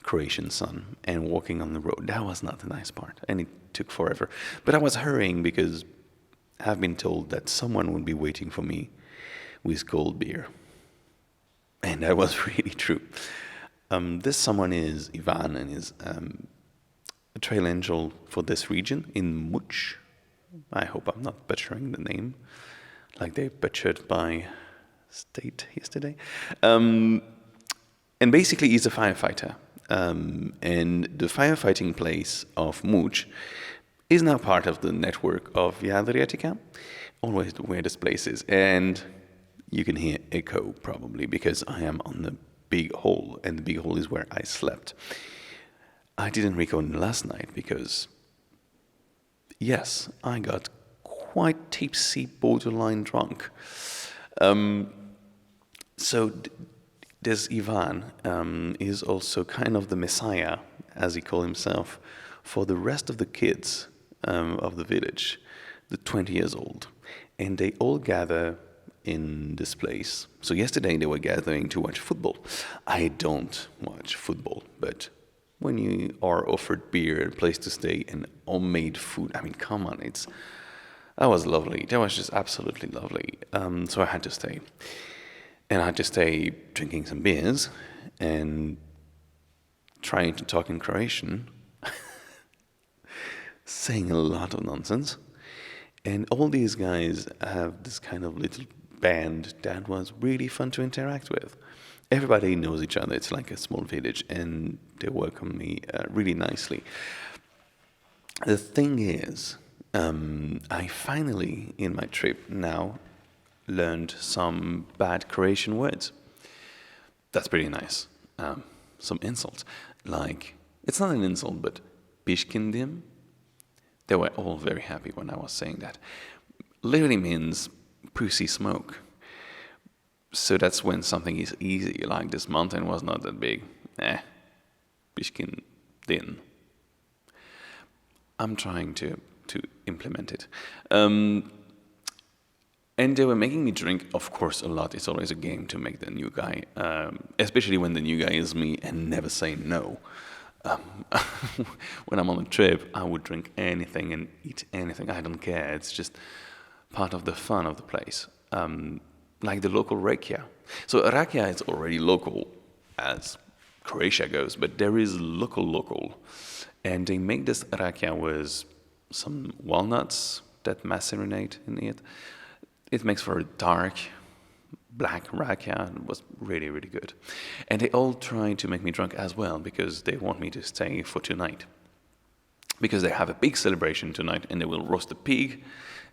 Croatian sun and walking on the road. That was not the nice part, and it took forever. But I was hurrying because I've been told that someone would be waiting for me with cold beer. And that was really true. This someone is Ivan and is a trail angel for this region in Much. I hope I'm not butchering the name like they butchered my state yesterday. And basically he's a firefighter. And the firefighting place of Much is now part of the network of Via Adriatica, always where this place is. And you can hear echo probably because I am on the big hole, and the big hole is where I slept. I didn't record last night because, yes, I got quite tipsy, borderline drunk. So this Ivan is also kind of the messiah, as he calls himself, for the rest of the kids of the village, the 20 years old. And they all gather in this place. So yesterday they were gathering to watch football. I don't watch football, but when you are offered beer, a place to stay, and homemade food, I mean, come on, that was lovely. That was just absolutely lovely. So I had to stay. And I had to stay drinking some beers and trying to talk in Croatian, saying a lot of nonsense. And all these guys have this kind of little band that was really fun to interact with. Everybody knows each other. It's like a small village, and they welcome me really nicely. The thing is, I finally, in my trip now, learned some bad Croatian words. That's pretty nice. Some insults. Like, it's not an insult, but pishkindim. They were all very happy when I was saying that. Literally means pussy smoke. So that's when something is easy, like this mountain was not that big. Pishkin din. I'm trying to implement it. And they were making me drink, of course, a lot. It's always a game to make the new guy, especially when the new guy is me and never say no. When I'm on a trip, I would drink anything and eat anything. I don't care. It's just part of the fun of the place. Like the local rakija. So rakija is already local as Croatia goes, but there is local. And they make this rakija with some walnuts that macerate in it. It makes for a dark black rakija. It was really, really good. And they all try to make me drunk as well because they want me to stay for tonight. Because they have a big celebration tonight and they will roast a pig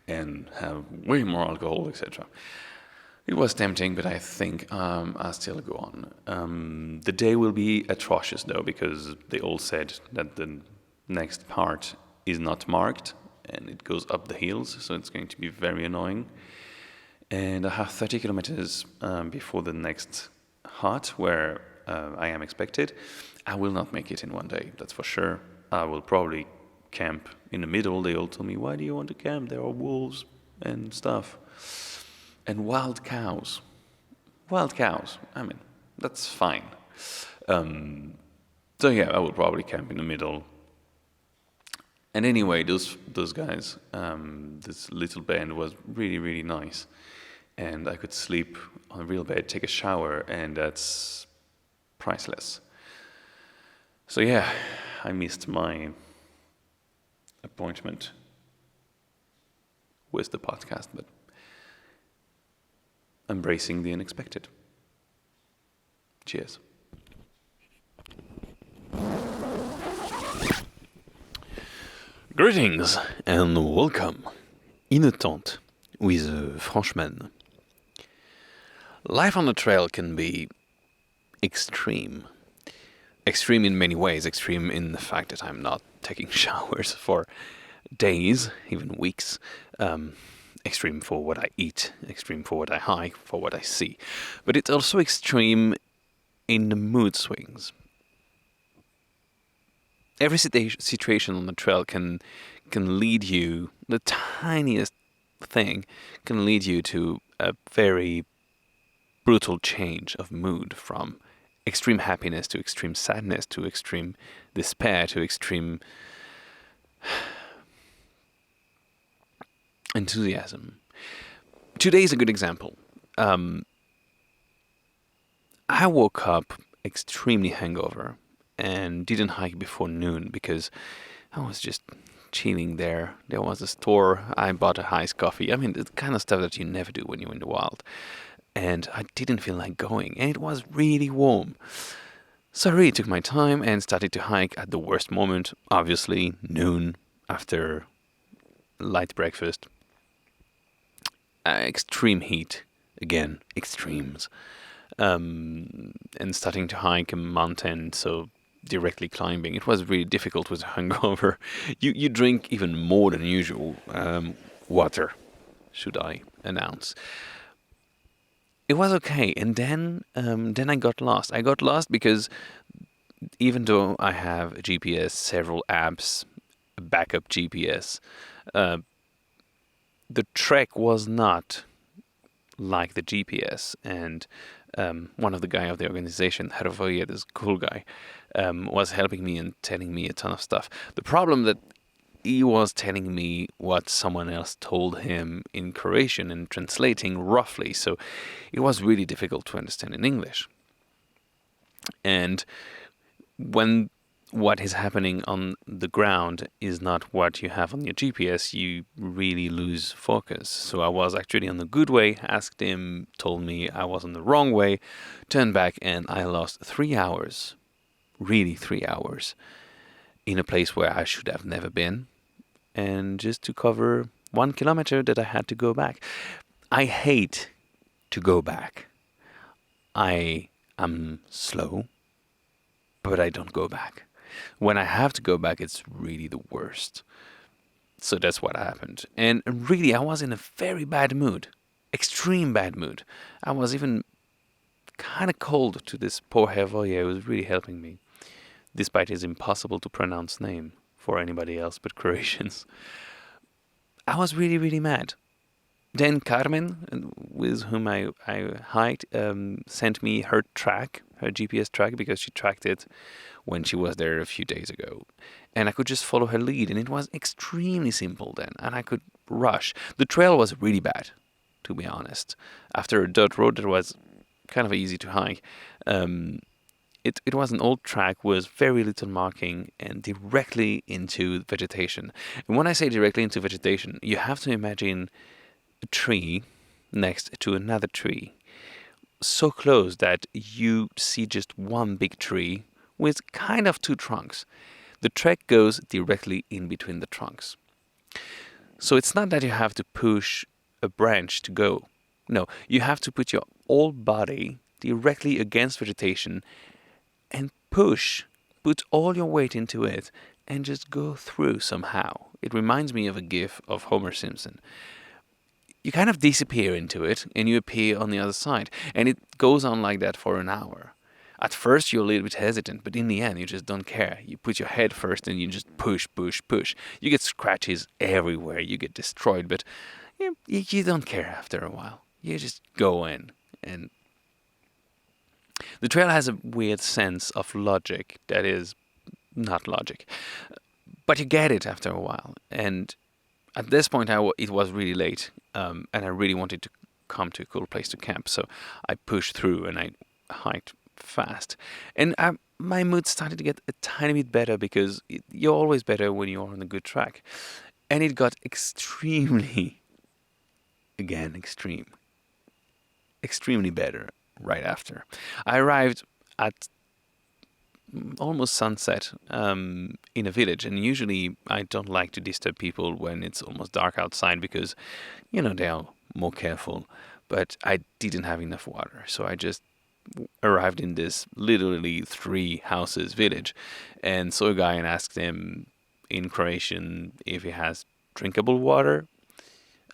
and have way more alcohol, etc. It was tempting, but I think I'll still go on. The day will be atrocious, though, because they all said that the next part is not marked, and it goes up the hills, so it's going to be very annoying. And I have 30 kilometers before the next hut, where I am expected. I will not make it in one day, that's for sure. I will probably camp in the middle. They all told me, why do you want to camp? There are wolves and stuff. And wild cows. I mean, that's fine. So yeah, I will probably camp in the middle. And anyway, those guys, this little band was really, really nice. And I could sleep on a real bed, take a shower, and that's priceless. So yeah, I missed my appointment with the podcast, but embracing the unexpected. Cheers. Greetings and welcome in a tent with a Frenchman. Life on the trail can be extreme. Extreme in many ways. Extreme in the fact that I'm not taking showers for days, even weeks. extreme for what I eat, extreme for what I hike, for what I see. But it's also extreme in the mood swings. Every situation on the trail can lead you, the tiniest thing can lead you to a very brutal change of mood, from extreme happiness to extreme sadness to extreme despair to extreme enthusiasm. Today is a good example. I woke up extremely hungover and didn't hike before noon because I was just chilling there. There was a store. I bought a iced coffee. I mean, the kind of stuff that you never do when you're in the wild. And I didn't feel like going. And it was really warm. So I really took my time and started to hike at the worst moment. Obviously, noon, after light breakfast. Extreme heat. Again, extremes. And starting to hike a mountain, so directly climbing. It was really difficult with a hangover. You drink even more than usual water, should I announce. It was okay, and then I got lost. I got lost because even though I have a GPS, several apps, a backup GPS, the trek was not like the GPS. And one of the guy of the organization, Hrvoje, this cool guy, was helping me and telling me a ton of stuff. The problem that he was telling me what someone else told him in Croatian and translating roughly, so it was really difficult to understand in English. And when what is happening on the ground is not what you have on your GPS, you really lose focus. So I was actually on the good way, asked him, told me I was on the wrong way, turned back, and I lost 3 hours, really 3 hours, in a place where I should have never been, and just to cover 1 kilometer that I had to go back. I hate to go back. I am slow, but I don't go back. When I have to go back, it's really the worst. So that's what happened. And really, I was in a very bad mood. Extreme bad mood. I was even kind of cold to this poor Hrvoje who was really helping me, despite his impossible to pronounce name for anybody else but Croatians. I was really, really mad. Then Carmen, with whom I hiked, sent me her track, her GPS track, because she tracked it when she was there a few days ago. And I could just follow her lead, and it was extremely simple then, and I could rush. The trail was really bad, to be honest. After a dirt road that was kind of easy to hike, it was an old track with very little marking and directly into vegetation. And when I say directly into vegetation, you have to imagine a tree next to another tree, so close that you see just one big tree with kind of 2 trunks. The trek goes directly in between the trunks. So it's not that you have to push a branch to go. No, you have to put your whole body directly against vegetation and put all your weight into it and just go through somehow. It reminds me of a gif of Homer Simpson. You kind of disappear into it and you appear on the other side. And it goes on like that for an hour. At first you're a little bit hesitant, but in the end you just don't care. You put your head first and you just push. You get scratches everywhere, you get destroyed, but you don't care after a while. You just go in. And the trail has a weird sense of logic that is not logic. But you get it after a while. And at this point it was really late, and I really wanted to come to a cool place to camp. So I pushed through and I hiked fast. And my mood started to get a tiny bit better, because you're always better when you're on a good track. And it got extremely better right after. I arrived at almost sunset in a village, and usually I don't like to disturb people when it's almost dark outside, because they are more careful. But I didn't have enough water, so I just arrived in this literally 3 houses village and saw a guy and asked him in Croatian if he has drinkable water.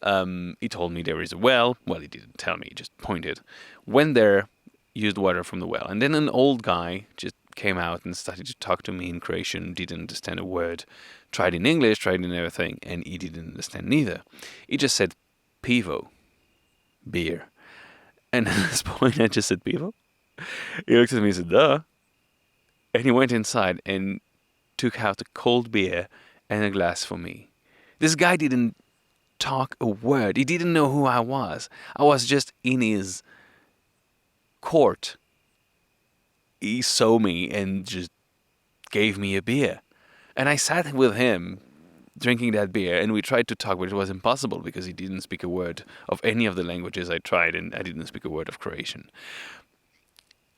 He told me there is a well. Well, he didn't tell me, he just pointed. Went there, used water from the well. And then an old guy just came out and started to talk to me in Croatian, didn't understand a word. Tried in English, tried in everything, and he didn't understand neither. He just said, pivo, beer. And at this point, I just said, pivo? He looked at me and said, duh. And he went inside and took out a cold beer and a glass for me. This guy didn't talk a word. He didn't know who I was. I was just in his court. He saw me and just gave me a beer. And I sat with him drinking that beer, and we tried to talk, but it was impossible because he didn't speak a word of any of the languages I tried, and I didn't speak a word of Croatian.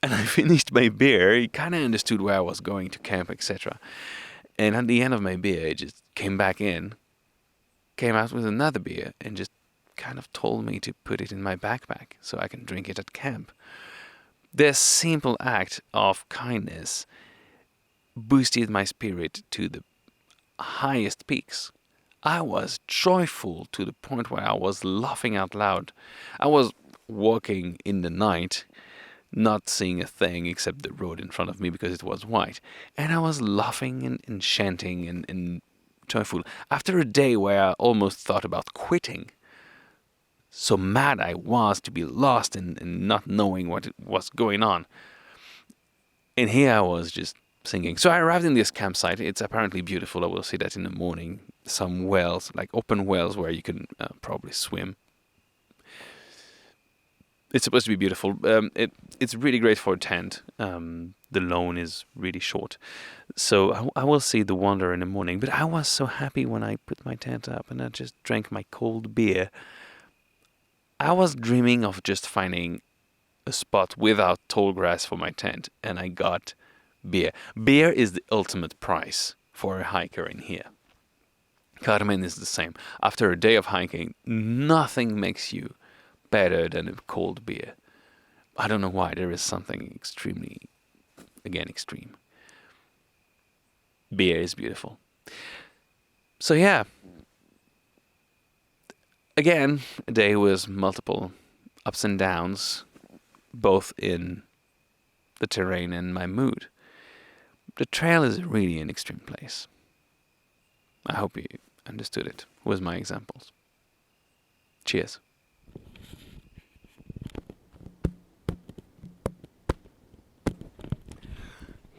And I finished my beer. He kind of understood where I was going to camp, etc. And at the end of my beer, he just came back in, came out with another beer, and just kind of told me to put it in my backpack so I can drink it at camp. This simple act of kindness boosted my spirit to the highest peaks. I was joyful to the point where I was laughing out loud. I was walking in the night, not seeing a thing except the road in front of me because it was white. And I was laughing and chanting and joyful. After a day where I almost thought about quitting, so mad I was to be lost and not knowing what was going on. And here I was just singing. So I arrived in this campsite. It's apparently beautiful. I will see that in the morning. Some wells, like open wells where you can probably swim. It's supposed to be beautiful. It's really great for a tent. The lawn is really short. So I will see the wonder in the morning. But I was so happy when I put my tent up and I just drank my cold beer. I was dreaming of just finding a spot without tall grass for my tent, and I got beer. Beer is the ultimate prize for a hiker in here. Carmen is the same. After a day of hiking, nothing makes you better than a cold beer. I don't know why. There is something extremely, again, extreme. Beer is beautiful. So yeah. Again, a day with multiple ups and downs, both in the terrain and my mood. The trail is really an extreme place. I hope you understood it with my examples. Cheers.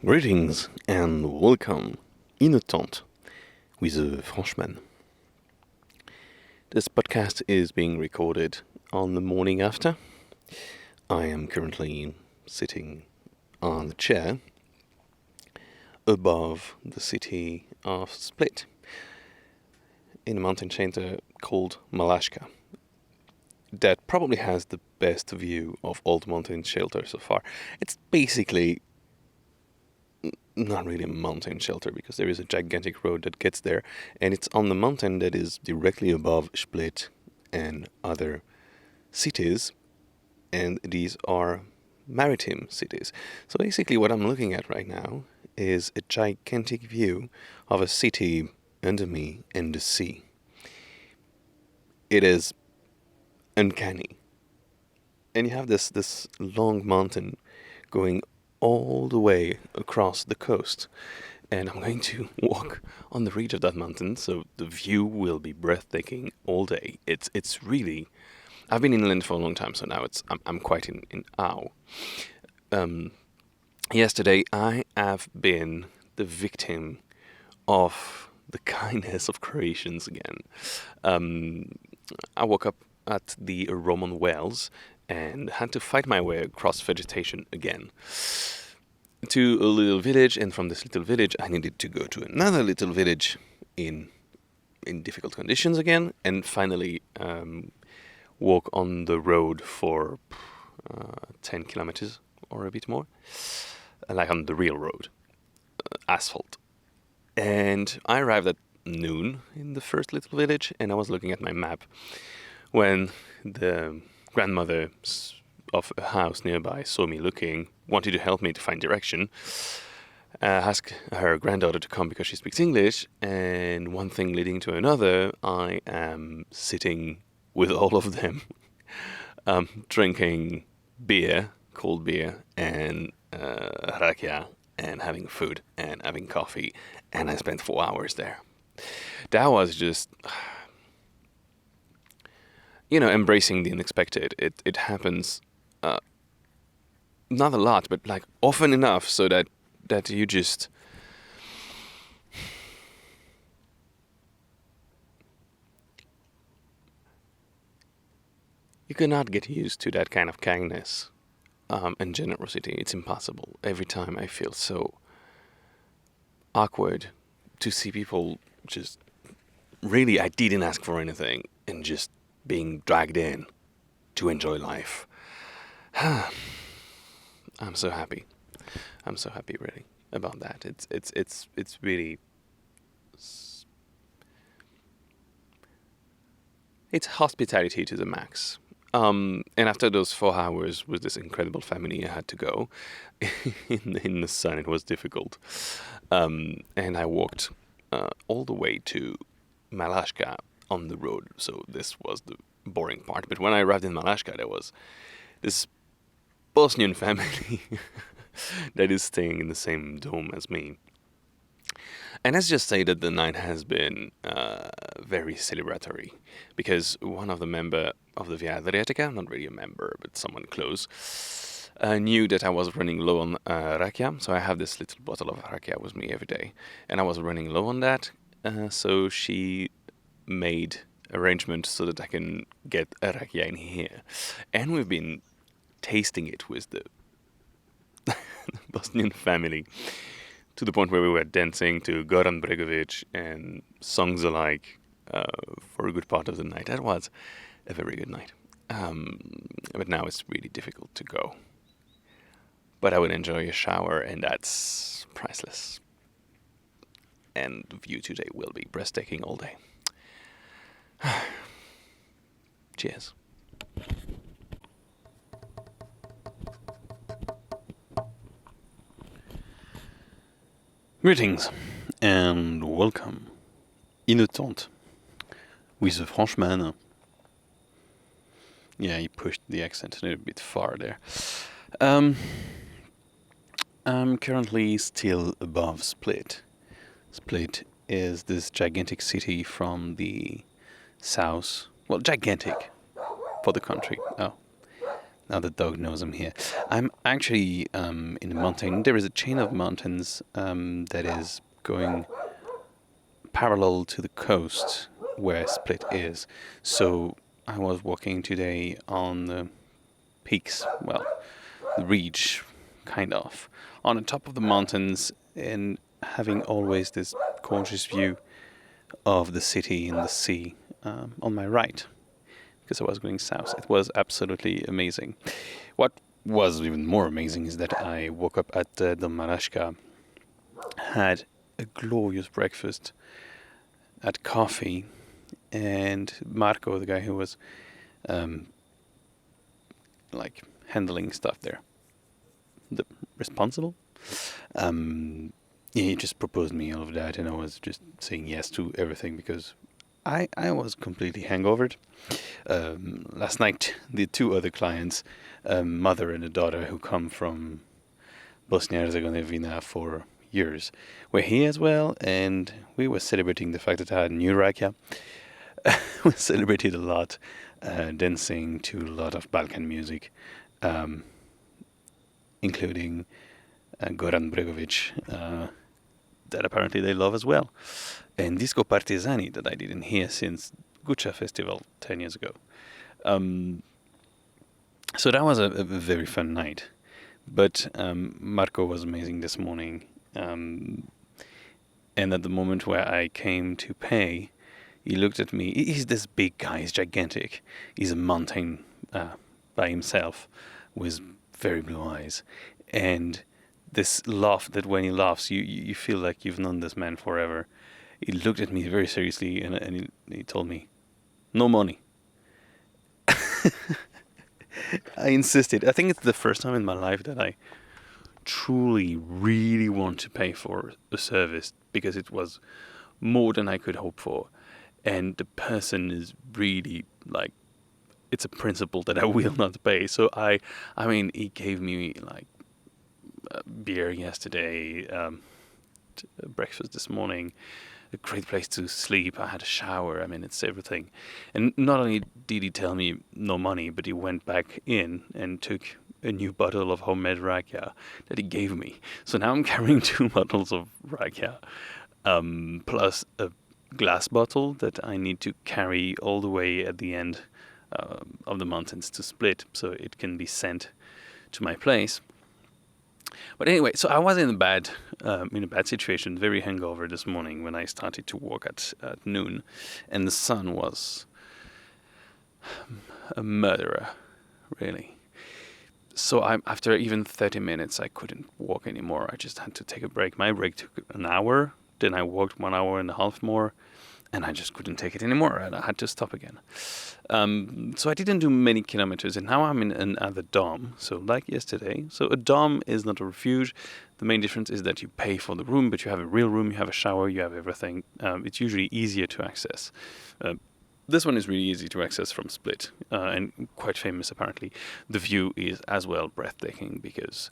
Greetings and welcome in a tent with a Frenchman. This podcast is being recorded on the morning after. I am currently sitting on a chair above the city of Split in a mountain center called Malashka that probably has the best view of all the mountain shelter so far. It's basically not really a mountain shelter because there is a gigantic road that gets there, and it's on the mountain that is directly above Split and other cities, and these are maritime cities. So basically what I'm looking at right now is a gigantic view of a city under me and the sea. It is uncanny. And you have this long mountain going all the way across the coast. And I'm going to walk on the ridge of that mountain, so the view will be breathtaking all day. It's really... I've been inland for a long time, so now I'm quite in awe. Yesterday, I have been the victim of the kindness of Croatians again. I woke up at the Roman wells and had to fight my way across vegetation again to a little village, and from this little village I needed to go to another little village in difficult conditions again, and finally walk on the road for 10 kilometers or a bit more, like on the real road, asphalt. And I arrived at noon in the first little village, and I was looking at my map when the grandmother of a house nearby saw me looking, wanted to help me to find direction, asked her granddaughter to come because she speaks English, and one thing leading to another, I am sitting with all of them, drinking beer, cold beer, and rakija, and having food, and having coffee, and I spent 4 hours there. That was just, embracing the unexpected. It happens, not a lot, but like often enough, so that you just you cannot get used to that kind of kindness and generosity. It's impossible. Every time I feel so awkward to see people just really, I didn't ask for anything, and just being dragged in to enjoy life. I'm so happy. I'm so happy, really, about that. It's really, it's hospitality to the max. And after those 4 hours with this incredible family, I had to go. in the sun, it was difficult. And I walked all the way to Malashka on the road. So this was the boring part. But when I arrived in Malashka, there was this Bosnian family that is staying in the same dome as me. And let's just say that the night has been very celebratory, because one of the member of the Via Adriatica, not really a member, but someone close, knew that I was running low on rakija. So I have this little bottle of rakija with me every day, and I was running low on that. So she made arrangements so that I can get a rakija in here, and we've been tasting it with the Bosnian family, to the point where we were dancing to Goran Bregovic and songs alike for a good part of the night. That was a very good night. But now it's really difficult to go. But I would enjoy a shower, and that's priceless. And the view today will be breathtaking all day. Cheers. Greetings and welcome in a tent with a Frenchman. Yeah, he pushed the accent a little bit far there. I'm currently still above Split. Split is this gigantic city from the south. Well, gigantic for the country. Oh, now the dog knows I'm here. I'm actually in a mountain. There is a chain of mountains that is going parallel to the coast where Split is. So I was walking today on the peaks, well, the ridge, kind of, on the top of the mountains, and having always this gorgeous view of the city and the sea on my right, because I was going south. It was absolutely amazing. What was even more amazing is that I woke up at the Marashka, had a glorious breakfast, had coffee, and Marco, the guy who was like handling stuff there, the responsible, he just proposed me all of that, and I was just saying yes to everything because I was completely hangovered. Last night, the two other clients, mother and a daughter who come from Bosnia and Herzegovina for years, were here as well, and we were celebrating the fact that I had a new rakija. We celebrated a lot, dancing to a lot of Balkan music, including Goran Bregovic, that apparently they love as well, and Disco Partizani that I didn't hear since Ucka festival 10 years ago. So that was a very fun night. But Marco was amazing this morning. And at the moment where I came to pay, he looked at me. He's this big guy. He's gigantic. He's a mountain by himself with very blue eyes. And this laugh that when he laughs, you feel like you've known this man forever. He looked at me very seriously and he told me, no money. I insisted. I think it's the first time in my life that I truly, really want to pay for a service because it was more than I could hope for. And the person is really like it's a principle that I will not pay. So I mean, he gave me like beer yesterday, breakfast this morning, a great place to sleep. I had a shower. I mean, it's everything. And not only did he tell me no money, but he went back in and took a new bottle of homemade rakija that he gave me. So now I'm carrying 2 bottles of rakija, plus a glass bottle that I need to carry all the way at the end of the mountains to split, so it can be sent to my place. But anyway, so I was in a bad situation, very hungover this morning when I started to walk at noon, and the sun was a murderer, really. So after even 30 minutes, I couldn't walk anymore. I just had to take a break. My break took an hour. Then I walked 1.5 hours more, and I just couldn't take it anymore. And I had to stop again. So I didn't do many kilometers, and now I'm in another dom. So like yesterday. So a dom is not a refuge. The main difference is that you pay for the room, but you have a real room, you have a shower, you have everything. It's usually easier to access. This one is really easy to access from Split, and quite famous apparently. The view is as well breathtaking because,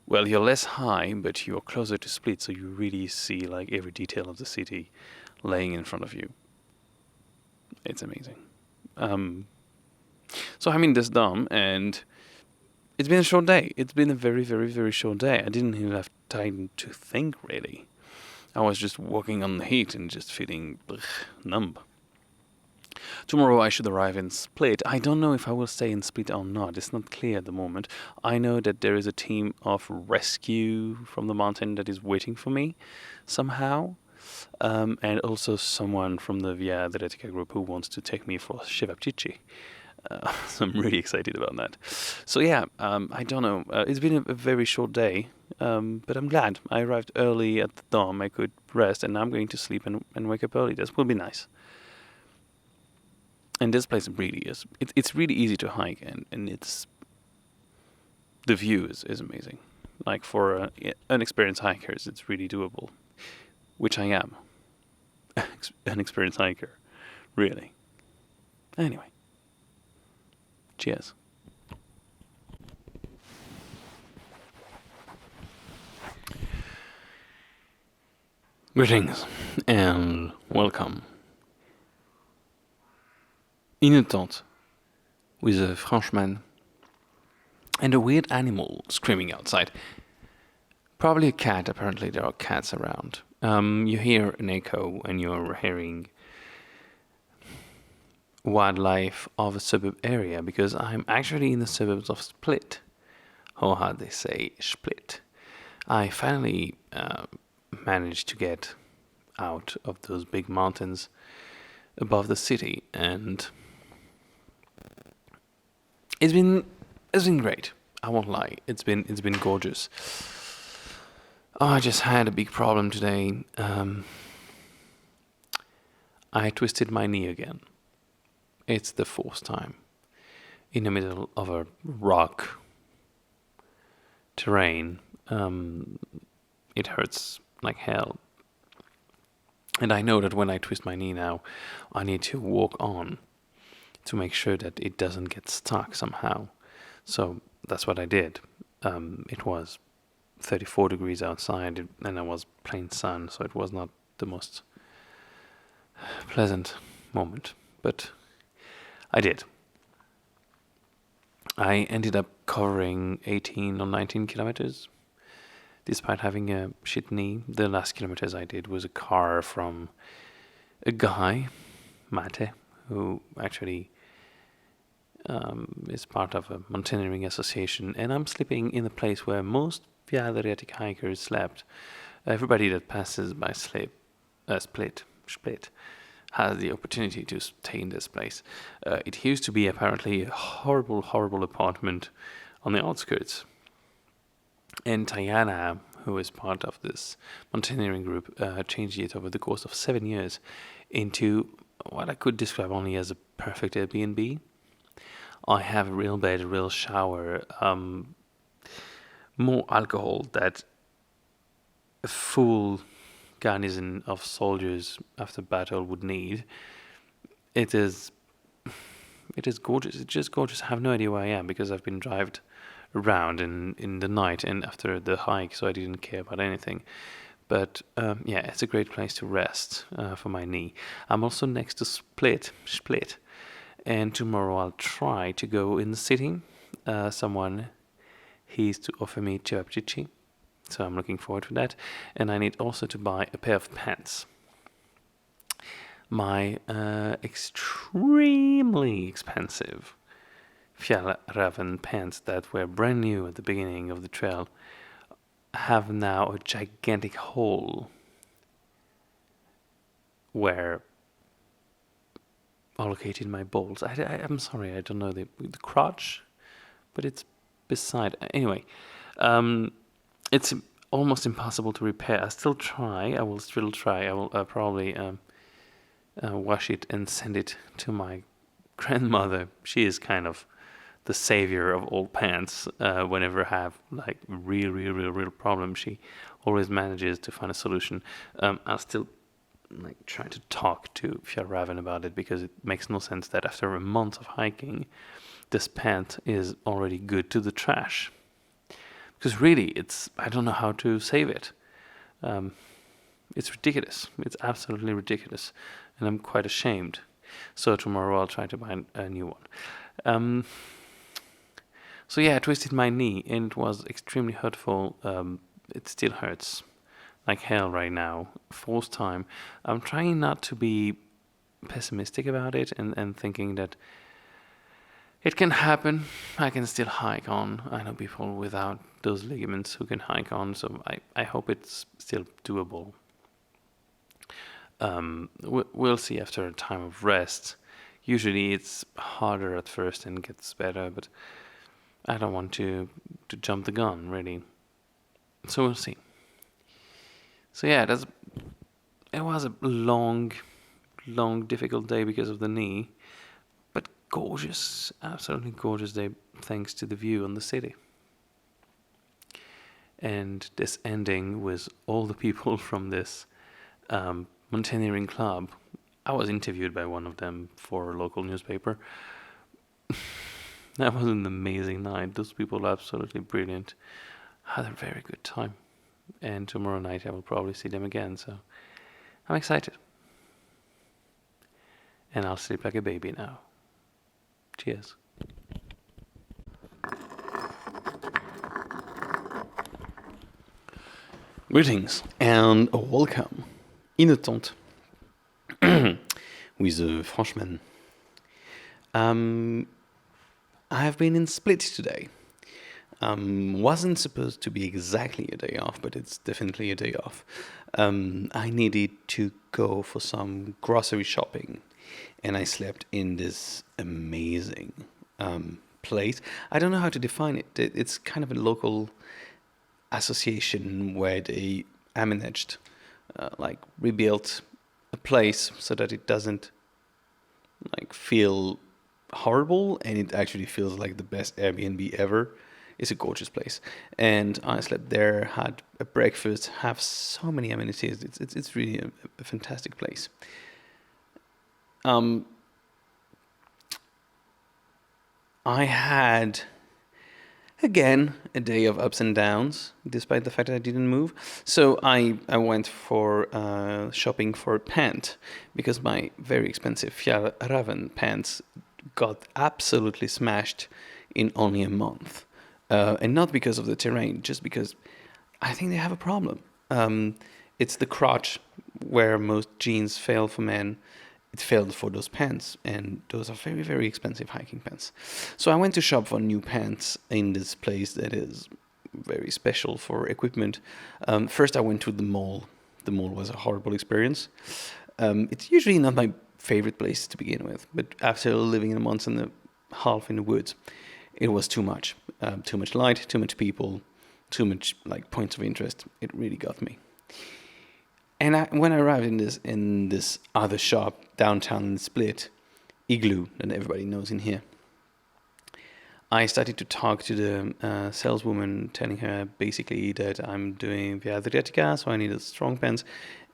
well, you're less high, but you're closer to Split, so you really see like every detail of the city laying in front of you. It's amazing. So I'm in this dome, and it's been a short day. It's been a very, very, very short day. I didn't even have time to think, really. I was just walking on the heat and just feeling numb. Tomorrow I should arrive in Split. I don't know if I will stay in Split or not. It's not clear at the moment. I know that there is a team of rescue from the mountain that is waiting for me somehow. And also someone from the Via Adriatica group who wants to take me for Shevapchichi. So I'm really excited about that. So yeah, I don't know. It's been a very short day, but I'm glad. I arrived early at the dome. I could rest, and now I'm going to sleep and wake up early. This will be nice. And this place really is. It's really easy to hike, and it's the view is amazing. Like for unexperienced hikers, it's really doable, which I am. An experienced hiker, really. Anyway, cheers. Greetings and welcome. In a tent with a Frenchman and a weird animal screaming outside. Probably a cat. Apparently there are cats around. You hear an echo and you're hearing wildlife of a suburb area because I'm actually in the suburbs of Split. Or how they say Split. I finally managed to get out of those big mountains above the city, and it's been great. I won't lie. It's been gorgeous. Oh, I just had a big problem today. I twisted my knee again. It's the 4th time in the middle of a rock terrain. It hurts like hell. And I know that when I twist my knee now, I need to walk on to make sure that it doesn't get stuck somehow. So that's what I did. It was 34 degrees outside, and I was plain sun, so it was not the most pleasant moment. But I did. I ended up covering 18 or 19 kilometers. Despite having a shit knee, the last kilometers I did was a car from a guy, Mate, who actually is part of a mountaineering association, and I'm sleeping in a place where most Via Adriatica hikers slept. Everybody that passes by Split, has the opportunity to stay in this place. It used to be apparently a horrible, horrible apartment on the outskirts. And Tayana, who is part of this mountaineering group, changed it over the course of 7 years into what I could describe only as a perfect Airbnb. I have a real bed, a real shower, more alcohol that a full garrison of soldiers after battle would need. It is It is gorgeous. It's just gorgeous. I have no idea where I am because I've been driven around in the night and after the hike, so I didn't care about anything. But yeah, it's a great place to rest for my knee. I'm also next to Split, and tomorrow I'll try to go in the city. Someone he's to offer me cevapcici, so I'm looking forward to that. And I need also to buy a pair of pants. My extremely expensive Fjällräven pants that were brand new at the beginning of the trail have now a gigantic hole where are located my balls. I'm sorry, I don't know the crotch, but it's beside. Anyway, it's almost impossible to repair. I will still try. I will probably wash it and send it to my grandmother. She is kind of the savior of old pants. Whenever I have like real problem, she always manages to find a solution. I'll still like try to talk to Fjällräven about it because it makes no sense that after a month of hiking, this pant is already good to the trash. Because really, I don't know how to save it. It's ridiculous. It's absolutely ridiculous, and I'm quite ashamed. So tomorrow I'll try to buy a new one. So yeah, I twisted my knee and it was extremely hurtful. It still hurts like hell right now. Fourth time. I'm trying not to be pessimistic about it and thinking that it can happen. I can still hike on. I know people without those ligaments who can hike on, so I hope it's still doable. We'll see after a time of rest. Usually it's harder at first and gets better, but I don't want to jump the gun, really. So we'll see. So yeah, it was a long, difficult day because of the knee, but gorgeous, absolutely gorgeous day thanks to the view on the city. And this ending with all the people from this mountaineering club. I was interviewed by one of them for a local newspaper. That was an amazing night. Those people are absolutely brilliant. I had a very good time. And tomorrow night I will probably see them again, so I'm excited. And I'll sleep like a baby now. Cheers. Greetings and welcome in the tent with the Frenchman. I have been in Split today. Wasn't supposed to be exactly a day off, but it's definitely a day off. I needed to go for some grocery shopping, and I slept in this amazing place. I don't know how to define it. It's kind of a local association where they managed, rebuilt a place so that it doesn't feel horrible, and it actually feels like the best Airbnb ever. It's a gorgeous place, and I slept there, had a breakfast, have so many amenities. It's really a fantastic place. I had again a day of ups and downs, despite the fact that I didn't move. So I went for shopping for a pant because my very expensive Fjällräven pants got absolutely smashed in only a month. And not because of the terrain, just because I think they have a problem. It's the crotch where most jeans fail for men. It failed for those pants, and those are very, very expensive hiking pants. So I went to shop for new pants in this place that is very special for equipment. First, I went to the mall. The mall was a horrible experience. It's usually not my favorite place to begin with, but after living a month and a half in the woods, it was too much. Too much light, too much people, too much points of interest. It really got me. And when I arrived in this other shop downtown in Split, Igloo, that everybody knows in here, I started to talk to the saleswoman, telling her basically that I'm doing Via Adriatica, so I needed strong pants,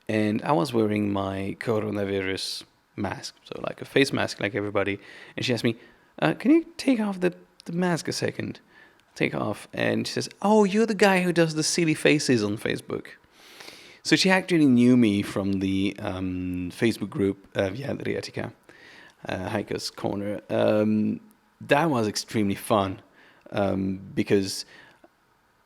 and I was wearing my coronavirus mask, so like a face mask like everybody. And she asked me, can you take off the mask a second? Take off. And she says, oh, you're the guy who does the silly faces on Facebook. So she actually knew me from the Facebook group Via Adriatica Hiker's Corner. That was extremely fun because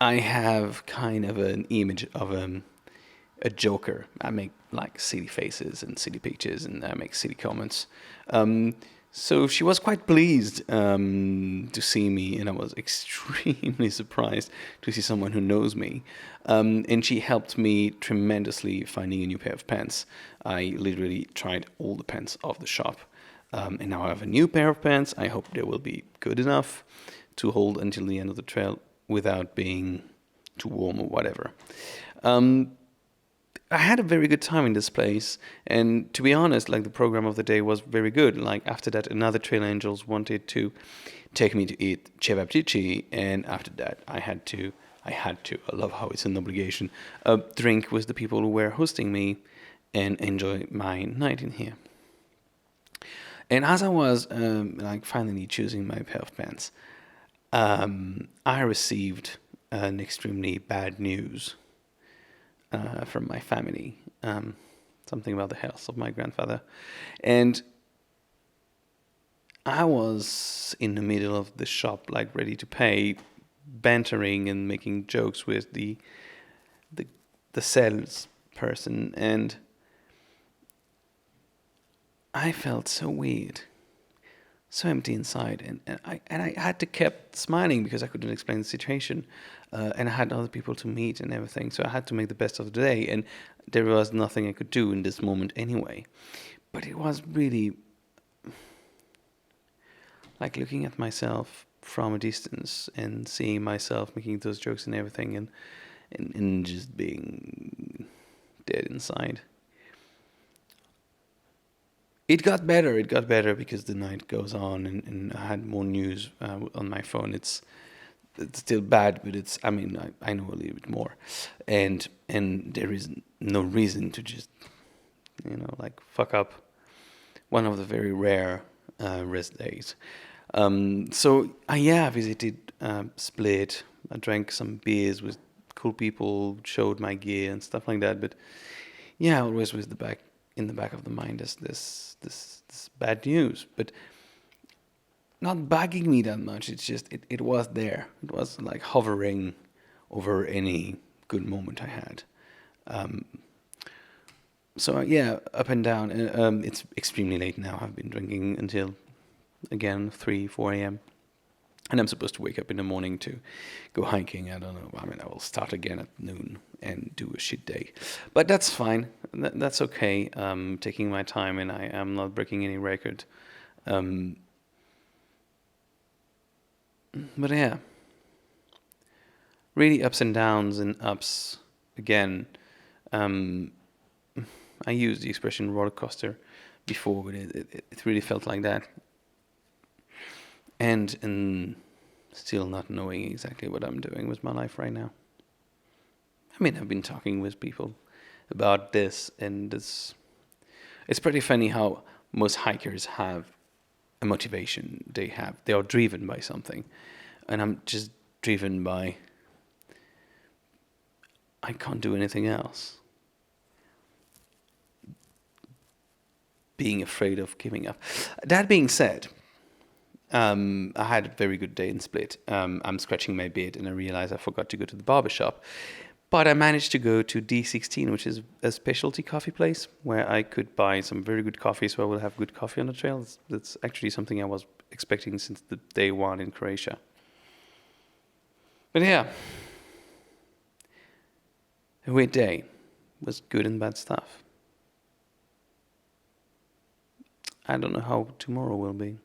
I have kind of an image of a joker. I make like silly faces and silly pictures, and I make silly comments. So she was quite pleased to see me, and I was extremely surprised to see someone who knows me. And she helped me tremendously finding a new pair of pants. I literally tried all the pants of the shop. And now I have a new pair of pants. I hope they will be good enough to hold until the end of the trail without being too warm or whatever. I had a very good time in this place, and to be honest, like the program of the day was very good. Like after that, another trail angels wanted to take me to eat cevapcici, and after that, I had to. I love how it's an obligation. Drink with the people who were hosting me, and enjoy my night in here. And as I was like finally choosing my pair of pants, I received an extremely bad news from my family, something about the health of my grandfather. And I was in the middle of the shop, like ready to pay, bantering and making jokes with the sales person, and I felt so weird, so empty inside, and I had to keep smiling because I couldn't explain the situation, and I had other people to meet and everything, so I had to make the best of the day, and there was nothing I could do in this moment anyway. But it was really like looking at myself from a distance and seeing myself making those jokes and everything, and just being dead inside. It got better because the night goes on, and I had more news on my phone. It's still bad, but I know a little bit more, and there is no reason to just like fuck up one of the very rare rest days. So I visited Split. I drank some beers with cool people, showed my gear and stuff like that. But yeah, always with in the back of the mind is this bad news, but not bugging me that much. It's just it was there. It was like hovering over any good moment I had. So yeah, up and down. It's extremely late now. I've been drinking until again 3-4 a.m. And I'm supposed to wake up in the morning to go hiking. I don't know. I will start again at noon and do a shit day. But that's fine. That's okay. Taking my time, and I am not breaking any record. But yeah. Really ups and downs and ups. Again, I used the expression roller coaster before, but it really felt like that. And still not knowing exactly what I'm doing with my life right now. I've been talking with people about this, and it's pretty funny how most hikers have a motivation. They are driven by something, and I'm just driven by I can't do anything else. Being afraid of giving up. That being said, I had a very good day in Split. I'm scratching my beard and I realized I forgot to go to the barber shop. But I managed to go to D16, which is a specialty coffee place where I could buy some very good coffee, so I will have good coffee on the trail. That's actually something I was expecting since the day one in Croatia. But yeah, a weird day was good and bad stuff. I don't know how tomorrow will be.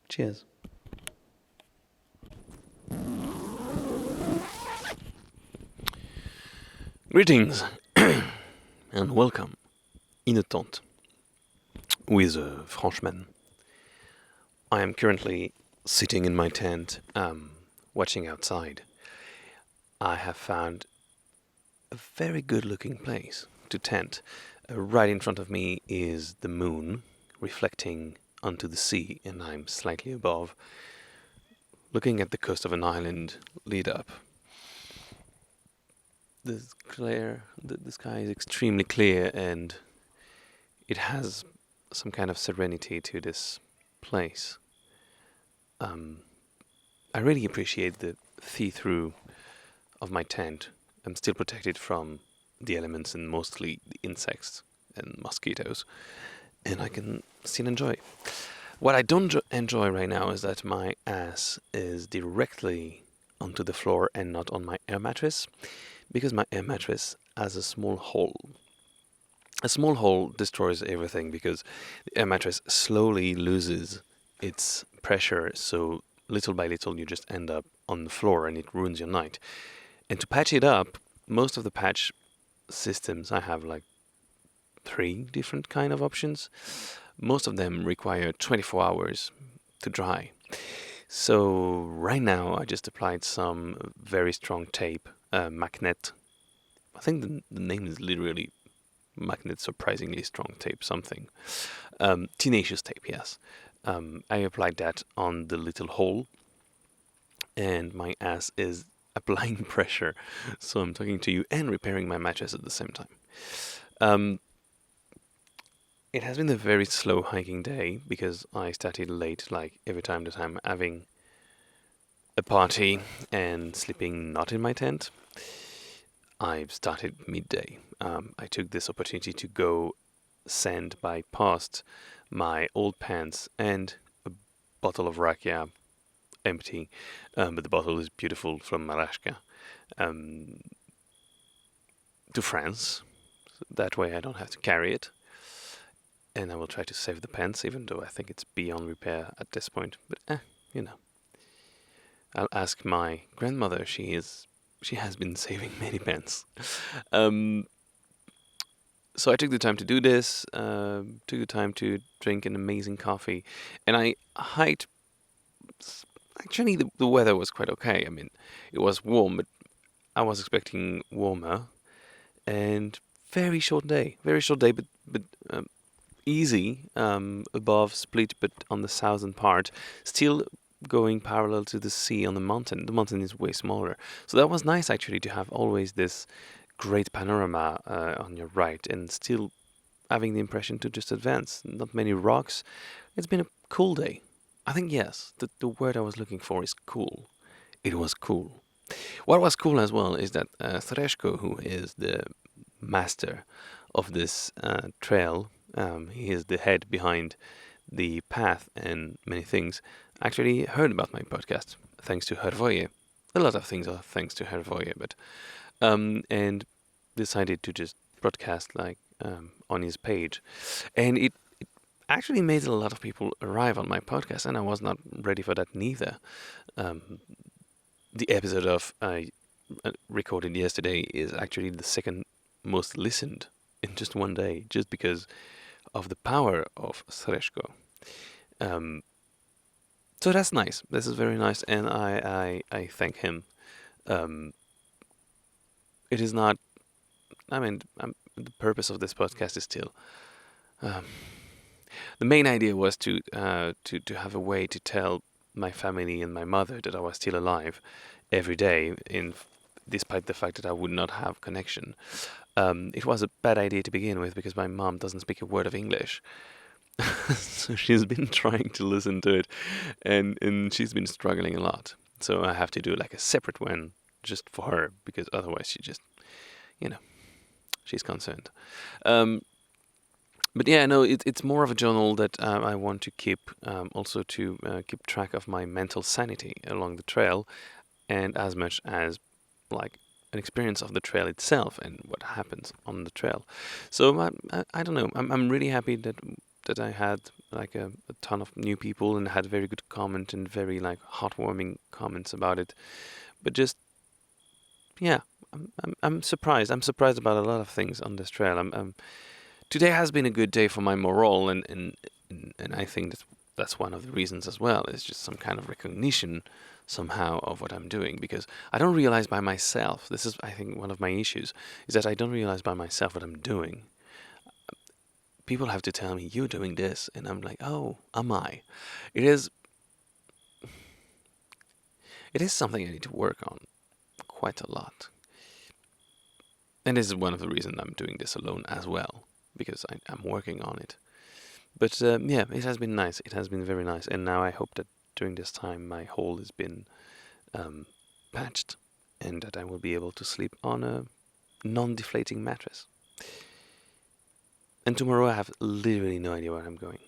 Cheers. Greetings and welcome in a tent with a Frenchman. I am currently sitting in my tent, watching outside. I have found a very good looking place to tent. Right in front of me is the moon reflecting onto the sea, and I'm slightly above, looking at the coast of an island lit up. The sky is extremely clear, and it has some kind of serenity to this place. I really appreciate the see-through of my tent. I'm still protected from the elements and mostly the insects and mosquitoes, and I can still enjoy. What I don't enjoy right now is that my ass is directly onto the floor and not on my air mattress, because my air mattress has a small hole. A small hole destroys everything because the air mattress slowly loses its pressure, so little by little you just end up on the floor and it ruins your night. And to patch it up, most of the patch systems, I have like 3 different kind of options. Most of them require 24 hours to dry. So right now I just applied some very strong tape, magnet. I think the name is literally magnet, surprisingly strong tape, something. Tenacious tape, yes. I applied that on the little hole, and my ass is applying pressure. So I'm talking to you and repairing my mattress at the same time. It has been a very slow hiking day because I started late, like every time that I'm having a party and sleeping not in my tent. I've started midday. I took this opportunity to go send by post my old pants and a bottle of rakija, empty, but the bottle is beautiful, from Rijeka, to France. So that way I don't have to carry it. And I will try to save the pants, even though I think it's beyond repair at this point. But you know, I'll ask my grandmother. She has been saving many pence. So I took the time to do this, took the time to drink an amazing coffee, and I hiked. Actually, the weather was quite okay. I mean, it was warm, but I was expecting warmer, and very short day, but easy, above Split, but on the southern part, still going parallel to the sea on the mountain. The mountain is way smaller, so that was nice actually to have always this great panorama on your right, and still having the impression to just advance. Not many rocks. It's been a cool day. I think, yes, the word I was looking for is cool. It was cool. What was cool as well is that Srečko, who is the master of this trail, he is the head behind the path and many things, actually heard about my podcast, thanks to Hrvoje. A lot of things are thanks to Hrvoje, but and decided to just broadcast on his page, and it actually made a lot of people arrive on my podcast, and I was not ready for that neither. The episode of I recorded yesterday is actually the second most listened in just one day, just because of the power of Srečko. So that's nice. This is very nice, and I thank him. It is not. I mean, the purpose of this podcast is still. The main idea was to have a way to tell my family and my mother that I was still alive every day, despite the fact that I would not have connection. It was a bad idea to begin with because my mom doesn't speak a word of English. So she's been trying to listen to it, and she's been struggling a lot. So I have to do like a separate one just for her, because otherwise she just, she's concerned. But yeah, no, it's more of a journal that I want to keep, also to keep track of my mental sanity along the trail, and as much as like an experience of the trail itself and what happens on the trail. So I don't know. I'm really happy that I had like a ton of new people and had very good comment and very like heartwarming comments about it. But just yeah, I'm surprised. I'm surprised about a lot of things on this trail. Today has been a good day for my morale, and I think that's one of the reasons as well. It's just some kind of recognition somehow of what I'm doing, because I don't realize by myself. This is, I think, one of my issues, is that I don't realize by myself what I'm doing. People have to tell me, you're doing this, and I'm like, oh, am I? It is something I need to work on quite a lot. And this is one of the reasons I'm doing this alone as well, because I'm working on it. But yeah, it has been nice. It has been very nice. And now I hope that during this time my hole has been patched, and that I will be able to sleep on a non-deflating mattress. And tomorrow I have literally no idea where I'm going.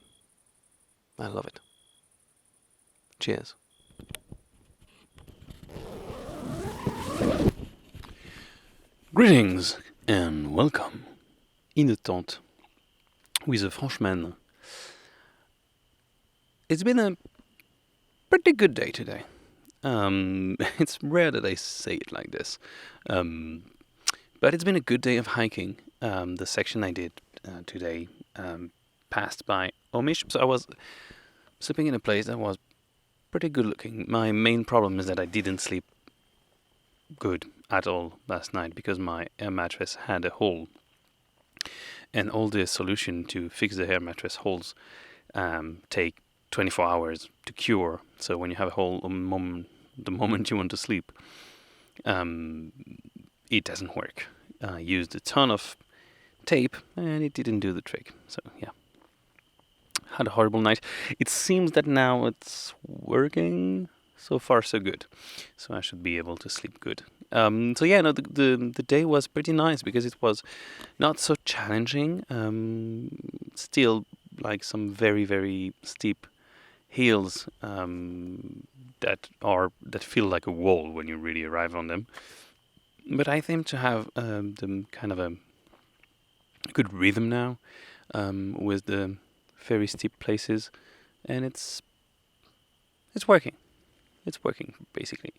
I love it. Cheers. Greetings and welcome in the tent with a Frenchman. It's been a pretty good day today. It's rare that I say it like this, but it's been a good day of hiking. The section I did today passed by Omish, so I was sleeping in a place that was pretty good looking. My main problem is that I didn't sleep good at all last night because my air mattress had a hole, and all the solution to fix the air mattress holes take 24 hours to cure. So when you have a hole the moment you want to sleep, it doesn't work. I used a ton of tape and it didn't do the trick. So yeah, had a horrible night. It seems that now it's working. So far so good. So I should be able to sleep good. So yeah, no, the day was pretty nice because it was not so challenging. Still like some very, very steep hills that feel like a wall when you really arrive on them. But I seem to have the kind of a good rhythm now with the very steep places, and it's working. It's working basically.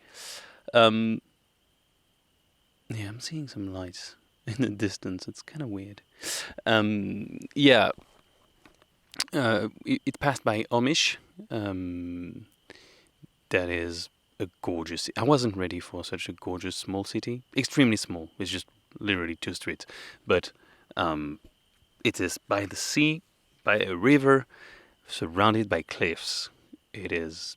Yeah, I'm seeing some lights in the distance. It's kind of weird. Yeah. It passed by Omish. That is a gorgeous. I wasn't ready for such a gorgeous small city. Extremely small. It's just literally 2 streets, but it is by the sea, by a river, surrounded by cliffs. It is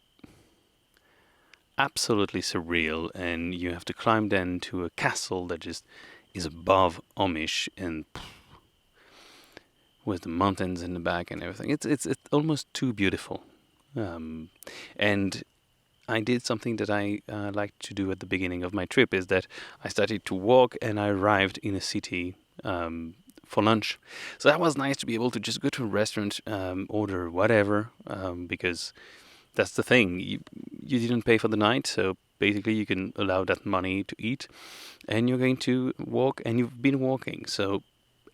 absolutely surreal, and you have to climb then to a castle that just is above Omish, and with the mountains in the back and everything. It's almost too beautiful. And I did something that I like to do at the beginning of my trip, is that I started to walk and I arrived in a city for lunch. So that was nice to be able to just go to a restaurant, order whatever, because that's the thing. You didn't pay for the night, so basically you can allow that money to eat, and you're going to walk, and you've been walking, so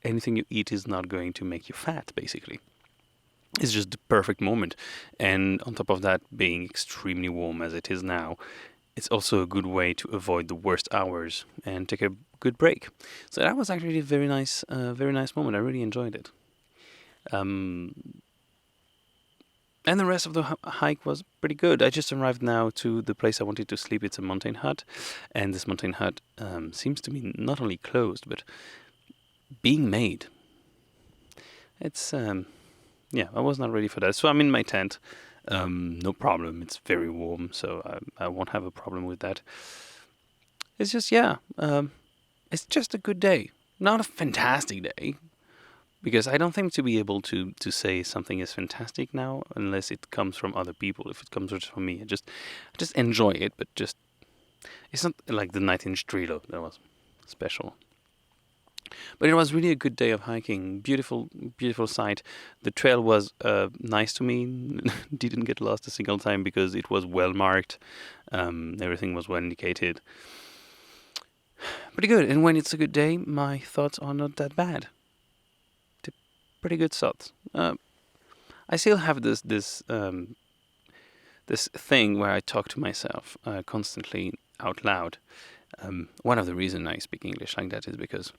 anything you eat is not going to make you fat, basically. It's just the perfect moment. And on top of that, being extremely warm as it is now, it's also a good way to avoid the worst hours and take a good break. So that was actually a very nice moment. I really enjoyed it. And the rest of the hike was pretty good. I just arrived now to the place I wanted to sleep. It's a mountain hut, and this mountain hut seems to be not only closed, but being made. It's, yeah, I was not ready for that. So I'm in my tent. No problem. It's very warm, so I won't have a problem with that. It's just, yeah, it's just a good day. Not a fantastic day, because I don't think to be able to say something is fantastic now unless it comes from other people. If it comes just from me, I just enjoy it, but just it's not like the night in Strelo that was special. But it was really a good day of hiking. Beautiful, beautiful sight. The trail was nice to me. Didn't get lost a single time because it was well marked. Everything was well indicated. Pretty good. And when it's a good day, my thoughts are not that bad. Pretty good thoughts. I still have this thing where I talk to myself constantly out loud. One of the reasons I speak English like that is because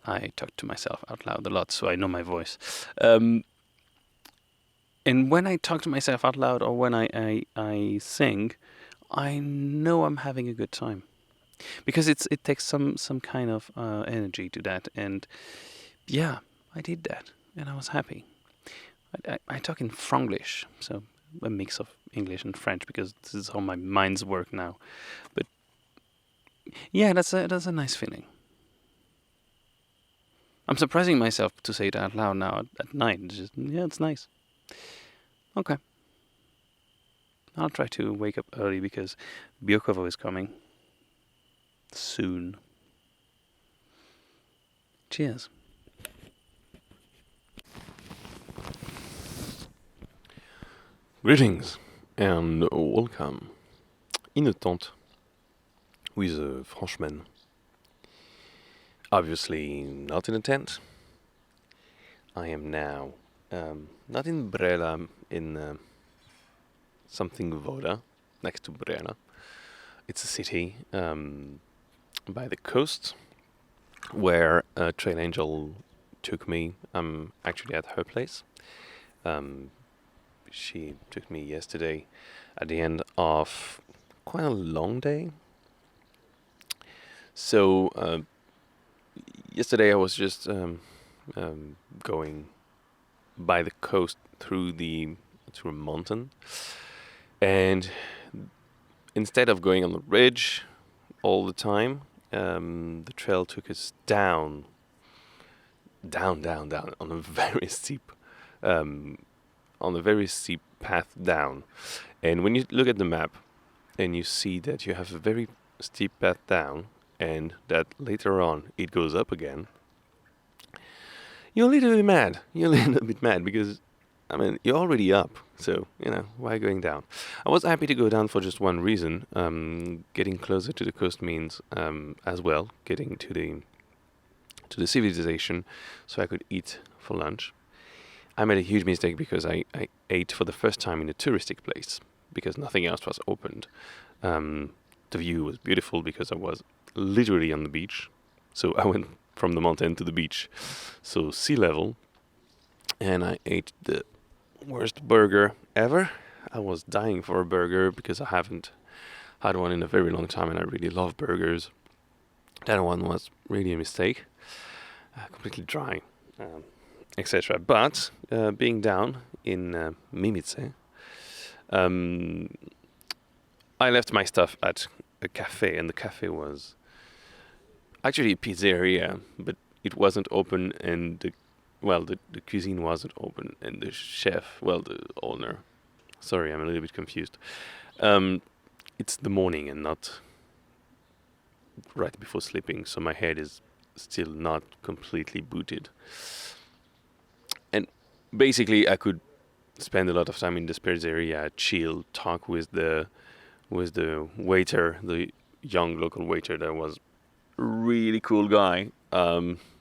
I talk to myself out loud a lot, so I know my voice. And when I talk to myself out loud or when I sing, I know I'm having a good time because it takes some kind of energy to that. And yeah, I did that, and I was happy. I talk in Franglish, so a mix of English and French because this is how my minds work now. But yeah, that's a nice feeling. I'm surprising myself to say it out loud now at night. It's just, yeah, it's nice. Okay. I'll try to wake up early because Biokovo is coming soon. Cheers. Greetings and welcome in a tent with a Frenchman. Obviously not in a tent. I am now not in Burra, in something Voda, next to Burra. It's a city by the coast where a trail angel took me. I'm actually at her place. She took me yesterday at the end of quite a long day. So yesterday I was just going by the coast through a mountain, and instead of going on the ridge all the time, the trail took us down on a very steep path down. And when you look at the map and you see that you have a very steep path down and that later on it goes up again, you're a little bit mad. You're a little bit mad because, I mean, you're already up, so, why going down? I was happy to go down for just one reason. Getting closer to the coast means, as well, getting to the civilization so I could eat for lunch. I made a huge mistake because I ate for the first time in a touristic place because nothing else was opened. The view was beautiful because I was literally on the beach. So I went from the mountain to the beach, so sea level, and I ate the worst burger ever. I was dying for a burger because I haven't had one in a very long time and I really love burgers. That one was really a mistake. Completely dry, etc. But being down in Mimice, I left my stuff at a cafe, and the cafe was actually a pizzeria, but it wasn't open, and the cuisine wasn't open, and the chef, the owner, sorry, I'm a little bit confused. It's the morning and not right before sleeping, so my head is still not completely booted. And basically, I could spend a lot of time in this pizzeria, chill, talk with the waiter, the young local waiter that was really cool guy.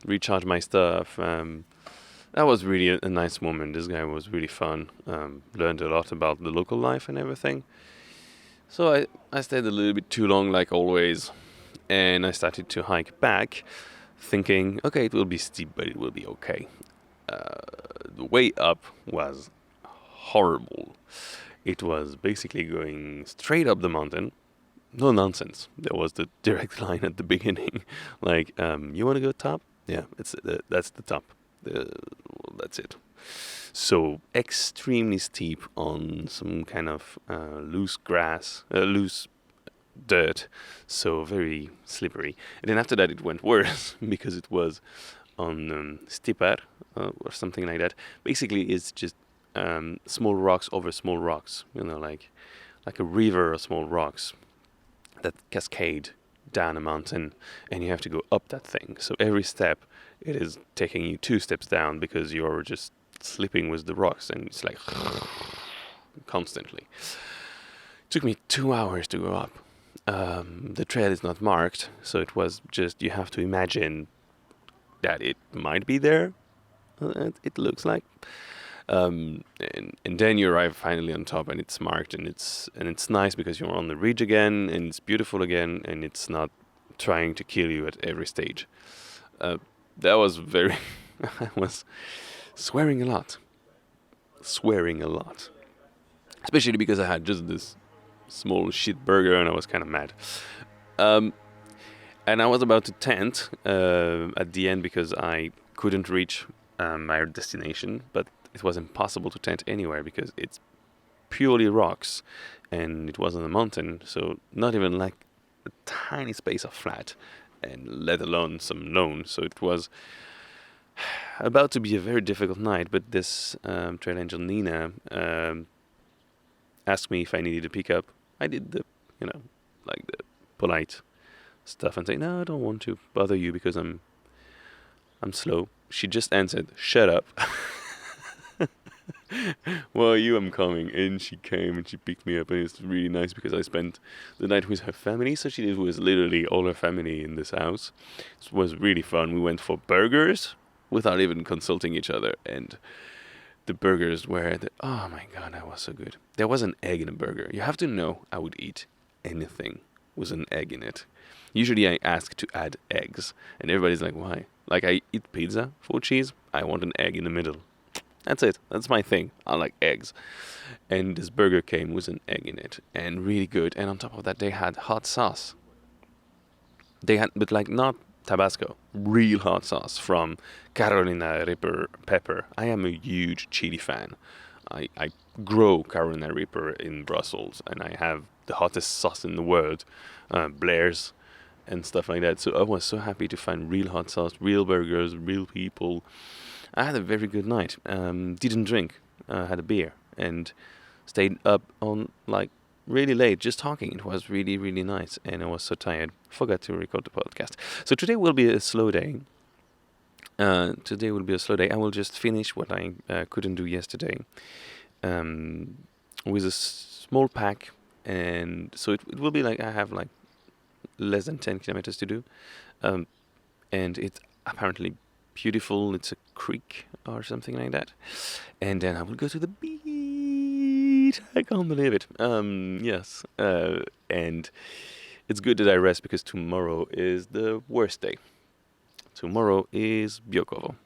Recharge my stuff. That was really a nice moment. This guy was really fun. Learned a lot about the local life and everything. So I stayed a little bit too long, like always, and I started to hike back, thinking, okay, it will be steep, but it will be okay. The way up was horrible. It was basically going straight up the mountain. No nonsense. There was the direct line at the beginning. Like, you want to go top? Yeah, that's the top. That's it. So extremely steep on some kind of loose grass, loose dirt. So very slippery. And then after that, it went worse because it was on steeper or something like that. Basically, it's just small rocks over small rocks. Like a river of small rocks that cascade down a mountain, and you have to go up that thing. So every step, it is taking you 2 steps down because you're just slipping with the rocks, and it's like constantly. It took me 2 hours to go up. The trail is not marked, so it was just, you have to imagine that it might be there. It looks like. And then you arrive finally on top, and it's marked, and it's nice because you're on the ridge again, and it's beautiful again, and it's not trying to kill you at every stage. That was very. I was swearing a lot. swearing a lot, especially because I had just this small shit burger and I was kind of mad. And I was about to tent at the end because I couldn't reach my destination, but it was impossible to tent anywhere because it's purely rocks and it was on a mountain, so not even like a tiny space of flat, and let alone some lawn. So it was about to be a very difficult night, but this trail angel Nina asked me if I needed a pickup. I did the, like the polite stuff and say, no, I don't want to bother you because I'm slow. She just answered, shut up. Well, I'm coming. And she came and she picked me up, and it's really nice because I spent the night with her family. So she was literally all her family in this house. It was really fun. We went for burgers without even consulting each other, and the burgers were oh my god, that was so good. There was an egg in a burger. You have to know I would eat anything with an egg in it. Usually I ask to add eggs, and everybody's like, why? Like, I eat pizza, full cheese, I want an egg in the middle. That's it. That's my thing. I like eggs. And this burger came with an egg in it, and really good. And on top of that, they had hot sauce. They had, but like not Tabasco, real hot sauce from Carolina Reaper pepper. I am a huge chili fan. I grow Carolina Reaper in Brussels, and I have the hottest sauce in the world, Blair's and stuff like that. So I was so happy to find real hot sauce, real burgers, real people. I had a very good night. Didn't drink. Had a beer and stayed up on like really late just talking. It was really, really nice, and I was so tired. Forgot to record the podcast. So today will be a slow day. I will just finish what I couldn't do yesterday with a small pack, and so it will be like I have like less than 10 kilometers to do, and it's apparently beautiful. It's a creek or something like that, and then I will go to the beach. I can't believe it. Yes, and it's good that I rest because tomorrow is the worst day. Tomorrow is Biokovo.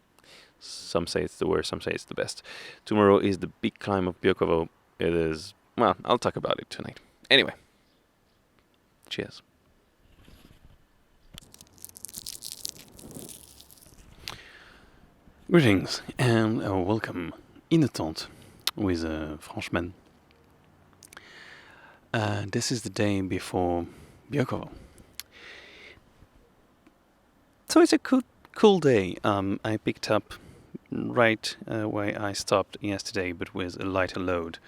Some say it's the worst, some say it's the best. Tomorrow is the big climb of Biokovo. It is, well, I'll talk about it tonight. Anyway, cheers. Greetings and welcome in the tent with Franchman. This is the day before Biokovo. So it's a cool day. I picked up right where I stopped yesterday, but with a lighter load.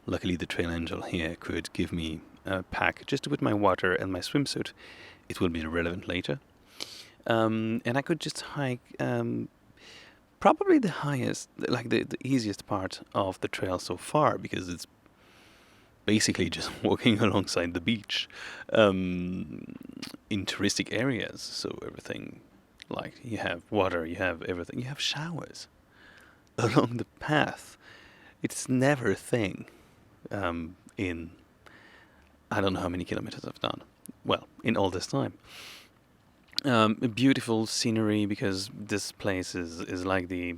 Luckily, the trail angel here could give me a pack just to put my water and my swimsuit. It will be relevant later. And I could just hike probably the highest, like the easiest part of the trail so far, because it's basically just walking alongside the beach in touristic areas. So everything, like you have water, you have everything, you have showers along the path. It's never a thing in I don't know how many kilometers I've done. Well, in all this time. A beautiful scenery, because this place is like the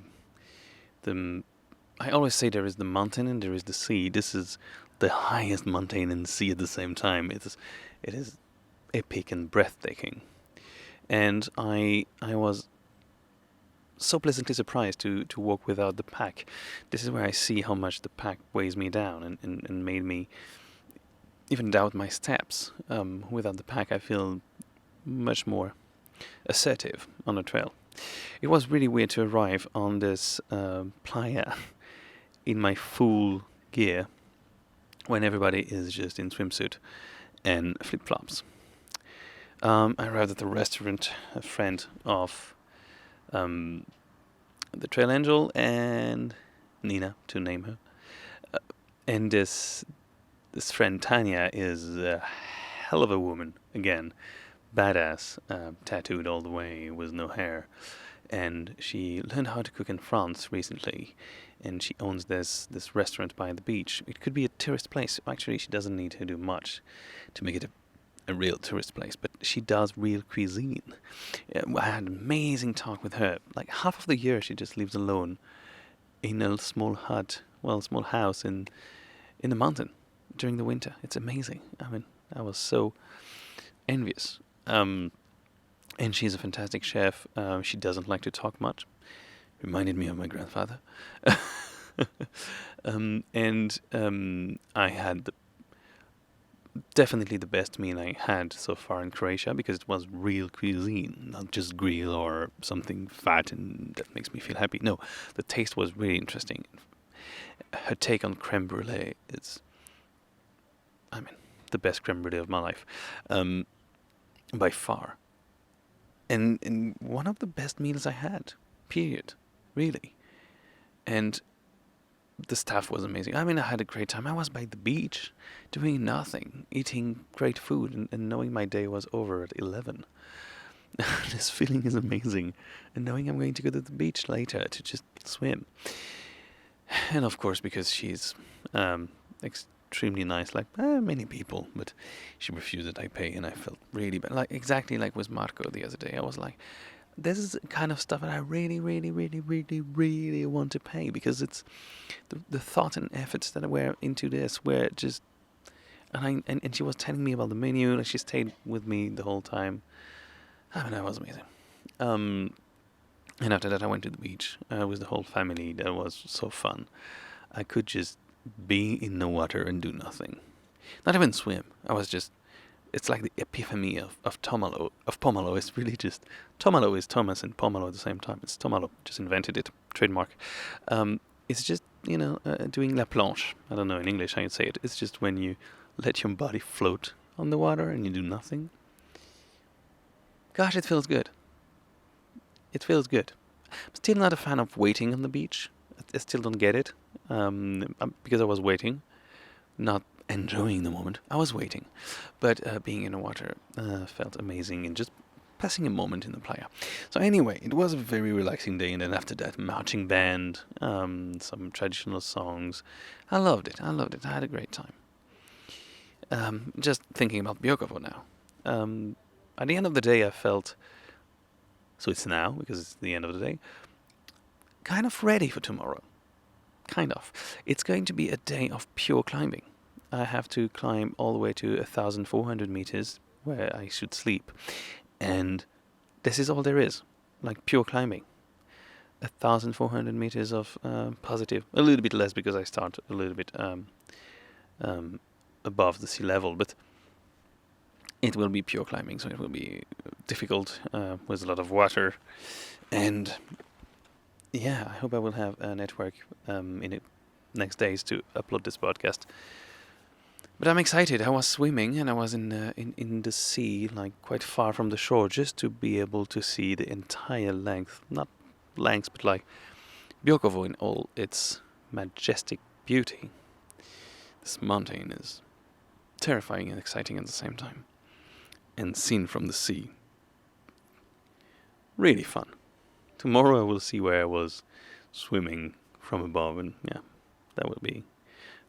I always say there is the mountain and there is the sea. This is the highest mountain and sea at the same time. It is epic and breathtaking. And I was so pleasantly surprised to walk without the pack. This is where I see how much the pack weighs me down and made me even doubt my steps. Without the pack, I feel much more assertive on the trail. It was really weird to arrive on this playa in my full gear when everybody is just in swimsuit and flip-flops. I arrived at the restaurant, a friend of the trail angel and Nina, to name her. And this friend Tanya is a hell of a woman, again. Badass, tattooed all the way with no hair, and she learned how to cook in France recently, and she owns this restaurant by the beach. It could be a tourist place. Actually, she doesn't need to do much to make it a real tourist place, but she does real cuisine. I had an amazing talk with her. Like half of the year she just lives alone in a small hut small house in the mountain during the winter. It's amazing. I mean, I was so envious. And she's a fantastic chef. She doesn't like to talk much. Reminded me of my grandfather. I had definitely the best meal I had so far in Croatia, because it was real cuisine, not just grill or something fat and that makes me feel happy. No, the taste was really interesting. Her take on creme brulee is, I mean, the best creme brulee of my life, by far. And one of the best meals I had, period, really. And the staff was amazing. I mean, I had a great time. I was by the beach, doing nothing, eating great food, and knowing my day was over at 11. This feeling is amazing. And knowing I'm going to go to the beach later to just swim. And of course, because she's extremely nice, like many people, but she refused that I pay, and I felt really bad. Like exactly like with Marco the other day. I was like, this is the kind of stuff that I really, really, really, really, really want to pay, because it's the thought and efforts that were into this were just, and she was telling me about the menu, and she stayed with me the whole time. I mean, that was amazing. And after that, I went to the beach with the whole family. That was so fun. I could just be in the water and do nothing, not even swim. I was just. It's like the epiphany of Pomalo. It's really just... Tomalo is Thomas and Pomalo at the same time. It's Pomalo. Just invented it. Trademark. It's just, doing la planche. I don't know in English how you'd say it. It's just when you let your body float on the water and you do nothing. Gosh, it feels good. It feels good. I'm still not a fan of waiting on the beach. I still don't get it. Because I was waiting. Not enjoying the moment. I was waiting, but being in the water felt amazing, and just passing a moment in the playa. So anyway, it was a very relaxing day, and then after that, marching band, some traditional songs. I loved it. I had a great time. Just thinking about Biokovo now. At the end of the day, I felt, so it's now, because it's the end of the day, kind of ready for tomorrow. Kind of. It's going to be a day of pure climbing. I have to climb all the way to 1,400 meters where I should sleep. And this is all there is, like pure climbing. 1,400 meters of positive, a little bit less because I start a little bit above the sea level, but it will be pure climbing, so it will be difficult with a lot of water. And yeah, I hope I will have a network in the next days to upload this podcast. But I'm excited. I was swimming, and I was in the sea, like quite far from the shore, just to be able to see the entire length, not length, but like Biokovo in all its majestic beauty. This mountain is terrifying and exciting at the same time, and seen from the sea, really fun. Tomorrow I will see where I was swimming from above, and yeah, that will be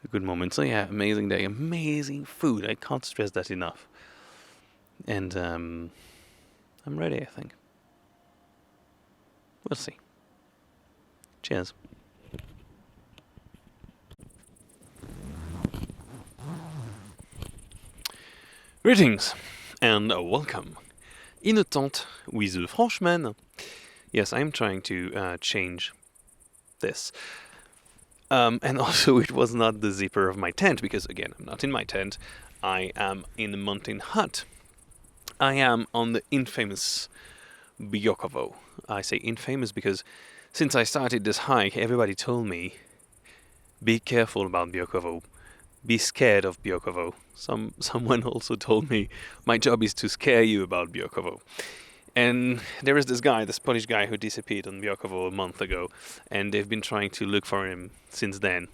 a good moment. So yeah, amazing day, amazing food. I can't stress that enough. And I'm ready, I think. We'll see. Cheers. Greetings and welcome in a tent with a Frenchman. Yes, I'm trying to change this. And also, it was not the zipper of my tent, because again, I'm not in my tent. I am in a mountain hut. I am on the infamous Biokovo. I say infamous because since I started this hike, everybody told me, be careful about Biokovo. Be scared of Biokovo. Someone also told me, my job is to scare you about Biokovo. And there is this guy, this Polish guy, who disappeared on Biokovo a month ago, and they've been trying to look for him since then.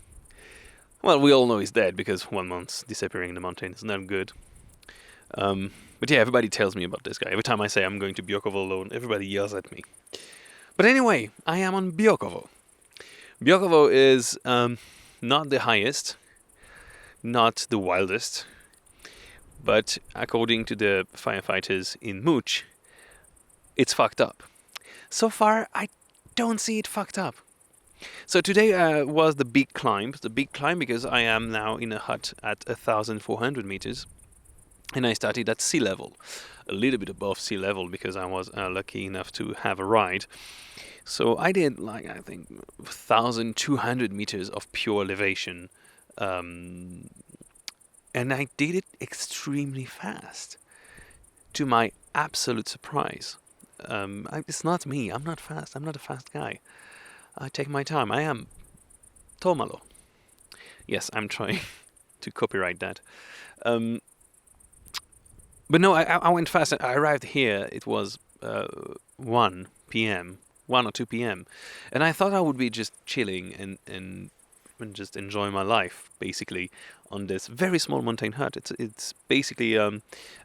Well, we all know he's dead, because 1 month disappearing in the mountain is not good. But yeah, everybody tells me about this guy. Every time I say I'm going to Biokovo alone, everybody yells at me. But anyway, I am on Biokovo. Biokovo is not the highest, not the wildest, but according to the firefighters in Much, it's fucked up. So far, I don't see it fucked up. So today was the big climb. The big climb because I am now in a hut at 1,400 meters, and I started at sea level, a little bit above sea level because I was lucky enough to have a ride. So I did like I think 1,200 meters of pure elevation, um, and I did it extremely fast, to my absolute surprise. It's not me. I'm not fast. I'm not a fast guy. I take my time. I am Pomalo. Yes, I'm trying to copyright that. Um, but no, I went fast. I arrived here. It was 1 p.m., 1 or 2 p.m. And I thought I would be just chilling and just enjoy my life, basically, on this very small mountain hut. It's basically a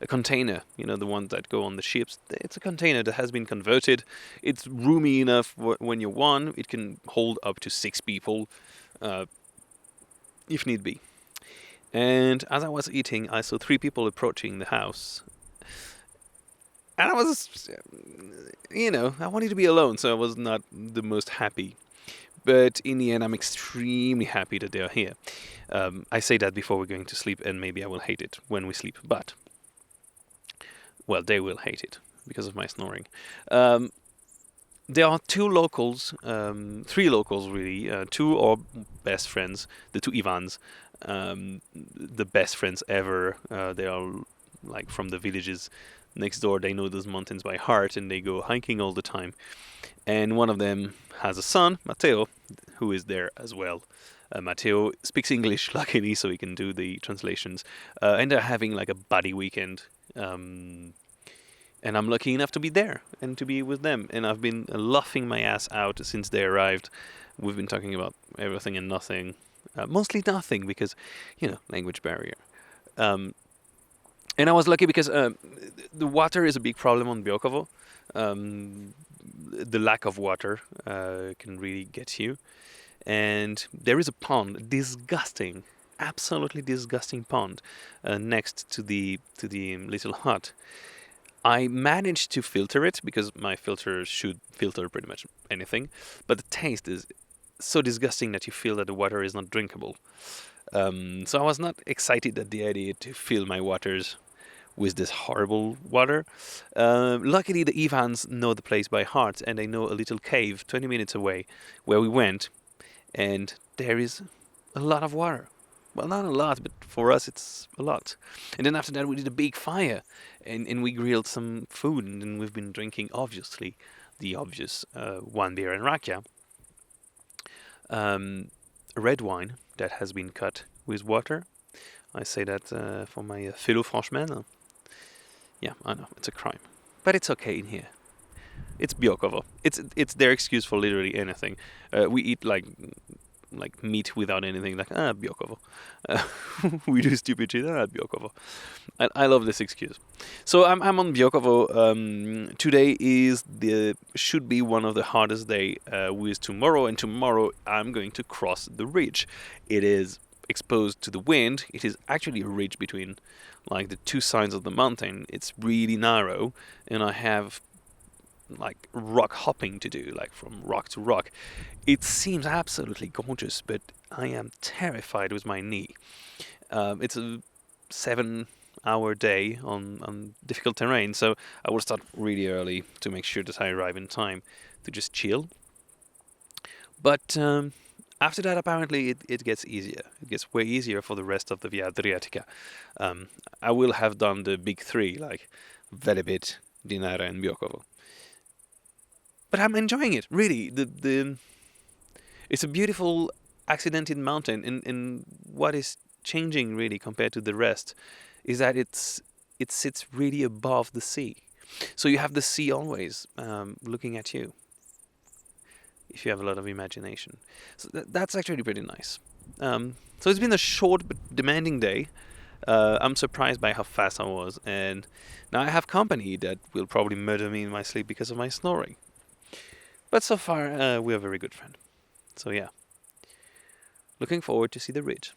container, the ones that go on the ships. It's a container that has been converted. It's roomy enough when you're one. It can hold up to 6 people, if need be. And as I was eating, I saw 3 people approaching the house. And I was, I wanted to be alone, so I was not the most happy. But in the end, I'm extremely happy that they are here. I say that before we're going to sleep, and maybe I will hate it when we sleep. But, well, they will hate it because of my snoring. There are 2 locals, 3 locals really. 2 are best friends, the 2 Ivans, the best friends ever. They are like from the villages next door. They know those mountains by heart, and they go hiking all the time. And one of them has a son, Matteo, who is there as well. Matteo speaks English, luckily, so he can do the translations. And they're having like a buddy weekend. And I'm lucky enough to be there and to be with them. And I've been laughing my ass out since they arrived. We've been talking about everything and nothing. Mostly nothing because, language barrier. And I was lucky because the water is a big problem on Biokovo. The lack of water can really get you. And there is a pond, disgusting, absolutely disgusting pond, next to the little hut. I managed to filter it because my filter should filter pretty much anything, but the taste is so disgusting that you feel that the water is not drinkable. So I was not excited at the idea to fill my waters with this horrible water. Luckily, the Ivans know the place by heart, and they know a little cave 20 minutes away where we went, and there is a lot of water. Well, not a lot, but for us it's a lot. And then after that we did a big fire, and we grilled some food, and then we've been drinking, obviously, the obvious one beer and rakia. Red wine that has been cut with water. I say that for my fellow Frenchmen. Yeah, I know, it's a crime. But it's okay in here. It's Biokovo. It's their excuse for literally anything. We eat like meat without anything, like Biokovo. We do stupid shit, Biokovo. I love this excuse. So I'm on Biokovo. Today should be one of the hardest day with tomorrow, and tomorrow I'm going to cross the ridge. It is exposed to the wind. It is actually a ridge between like the 2 sides of the mountain. It's really narrow, and I have like rock hopping to do, like from rock to rock. It seems absolutely gorgeous, but I am terrified with my knee. It's a 7-hour day on difficult terrain, so I will start really early to make sure that I arrive in time to just chill. But after that, apparently, it gets easier. It gets way easier for the rest of the Via Adriatica. I will have done the big 3, like Velebit, Dinara, and Biokovo. But I'm enjoying it, really. It's a beautiful accidented mountain, and what is changing really compared to the rest is that it sits really above the sea. So you have the sea always looking at you, if you have a lot of imagination. So that's actually pretty nice. So it's been a short but demanding day. I'm surprised by how fast I was, and now I have company that will probably murder me in my sleep because of my snoring. But so far, we are very good friends. So yeah, looking forward to see the ridge.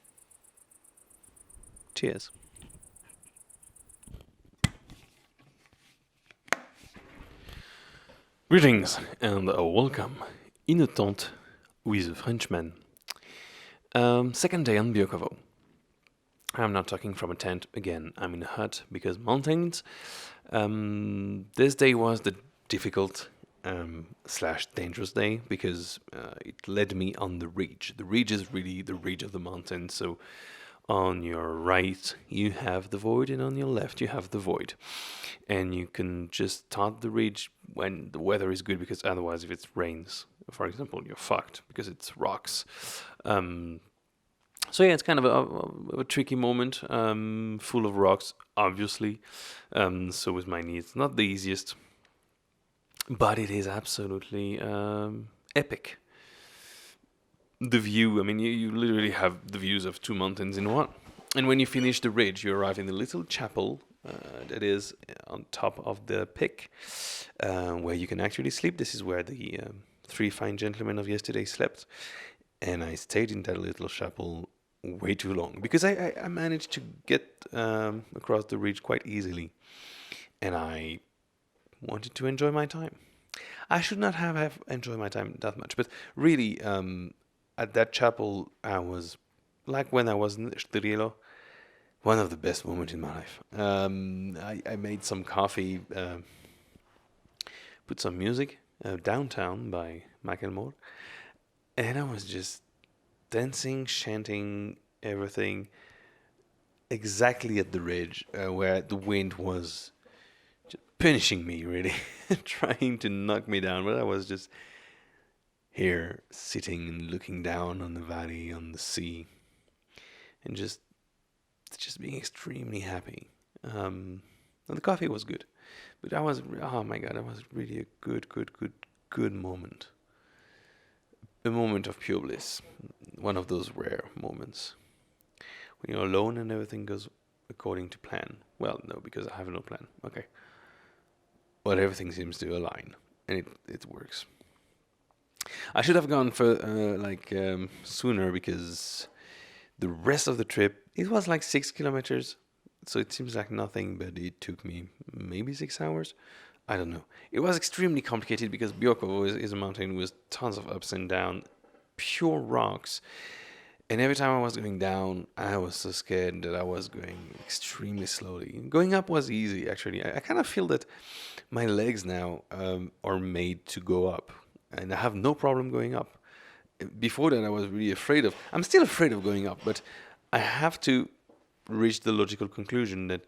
Cheers. Greetings and welcome in a tent with a Frenchman. Second day on Biokovo. I'm not talking from a tent again. I'm in a hut because mountains. This day was the difficult slash dangerous day because it led me on the ridge. The ridge is really the ridge of the mountain. So on your right you have the void, and on your left you have the void. And you can just start the ridge when the weather is good, because otherwise, if it rains, for example, you're fucked because it's rocks. So yeah, it's kind of a tricky moment, full of rocks, obviously. So with my knee, it's not the easiest, but it is absolutely epic. The view, I mean, you literally have the views of two mountains in one. And when you finish the ridge, you arrive in a little chapel that is on top of the pic, where you can actually sleep. This is where the three fine gentlemen of yesterday slept. And I stayed in that little chapel way too long because I managed to get across the ridge quite easily, and I wanted to enjoy my time. I should not have enjoyed my time that much, but really, at that chapel, I was like when I was in Stirilo, one of the best moments in my life. I made some coffee, put some music, Downtown by Michael Moore, and I was just dancing, chanting, everything exactly at the ridge where the wind was just punishing me, really, trying to knock me down. But I was just here sitting and looking down on the valley, on the sea, and just being extremely happy. And the coffee was good, but oh my God, that was really a good moment. A moment of pure bliss. One of those rare moments. When you're alone and everything goes according to plan. Well, no, because I have no plan. Okay. But everything seems to align. And it works. I should have gone for sooner, because the rest of the trip, it was like 6 kilometers. So it seems like nothing, but it took me maybe 6 hours. I don't know. It was extremely complicated because Biokovo is a mountain with tons of ups and downs, pure rocks. And every time I was going down, I was so scared that I was going extremely slowly. Going up was easy, actually. I kind of feel that my legs now are made to go up. And I have no problem going up. Before that, I was really afraid of... I'm still afraid of going up, but I have to reach the logical conclusion that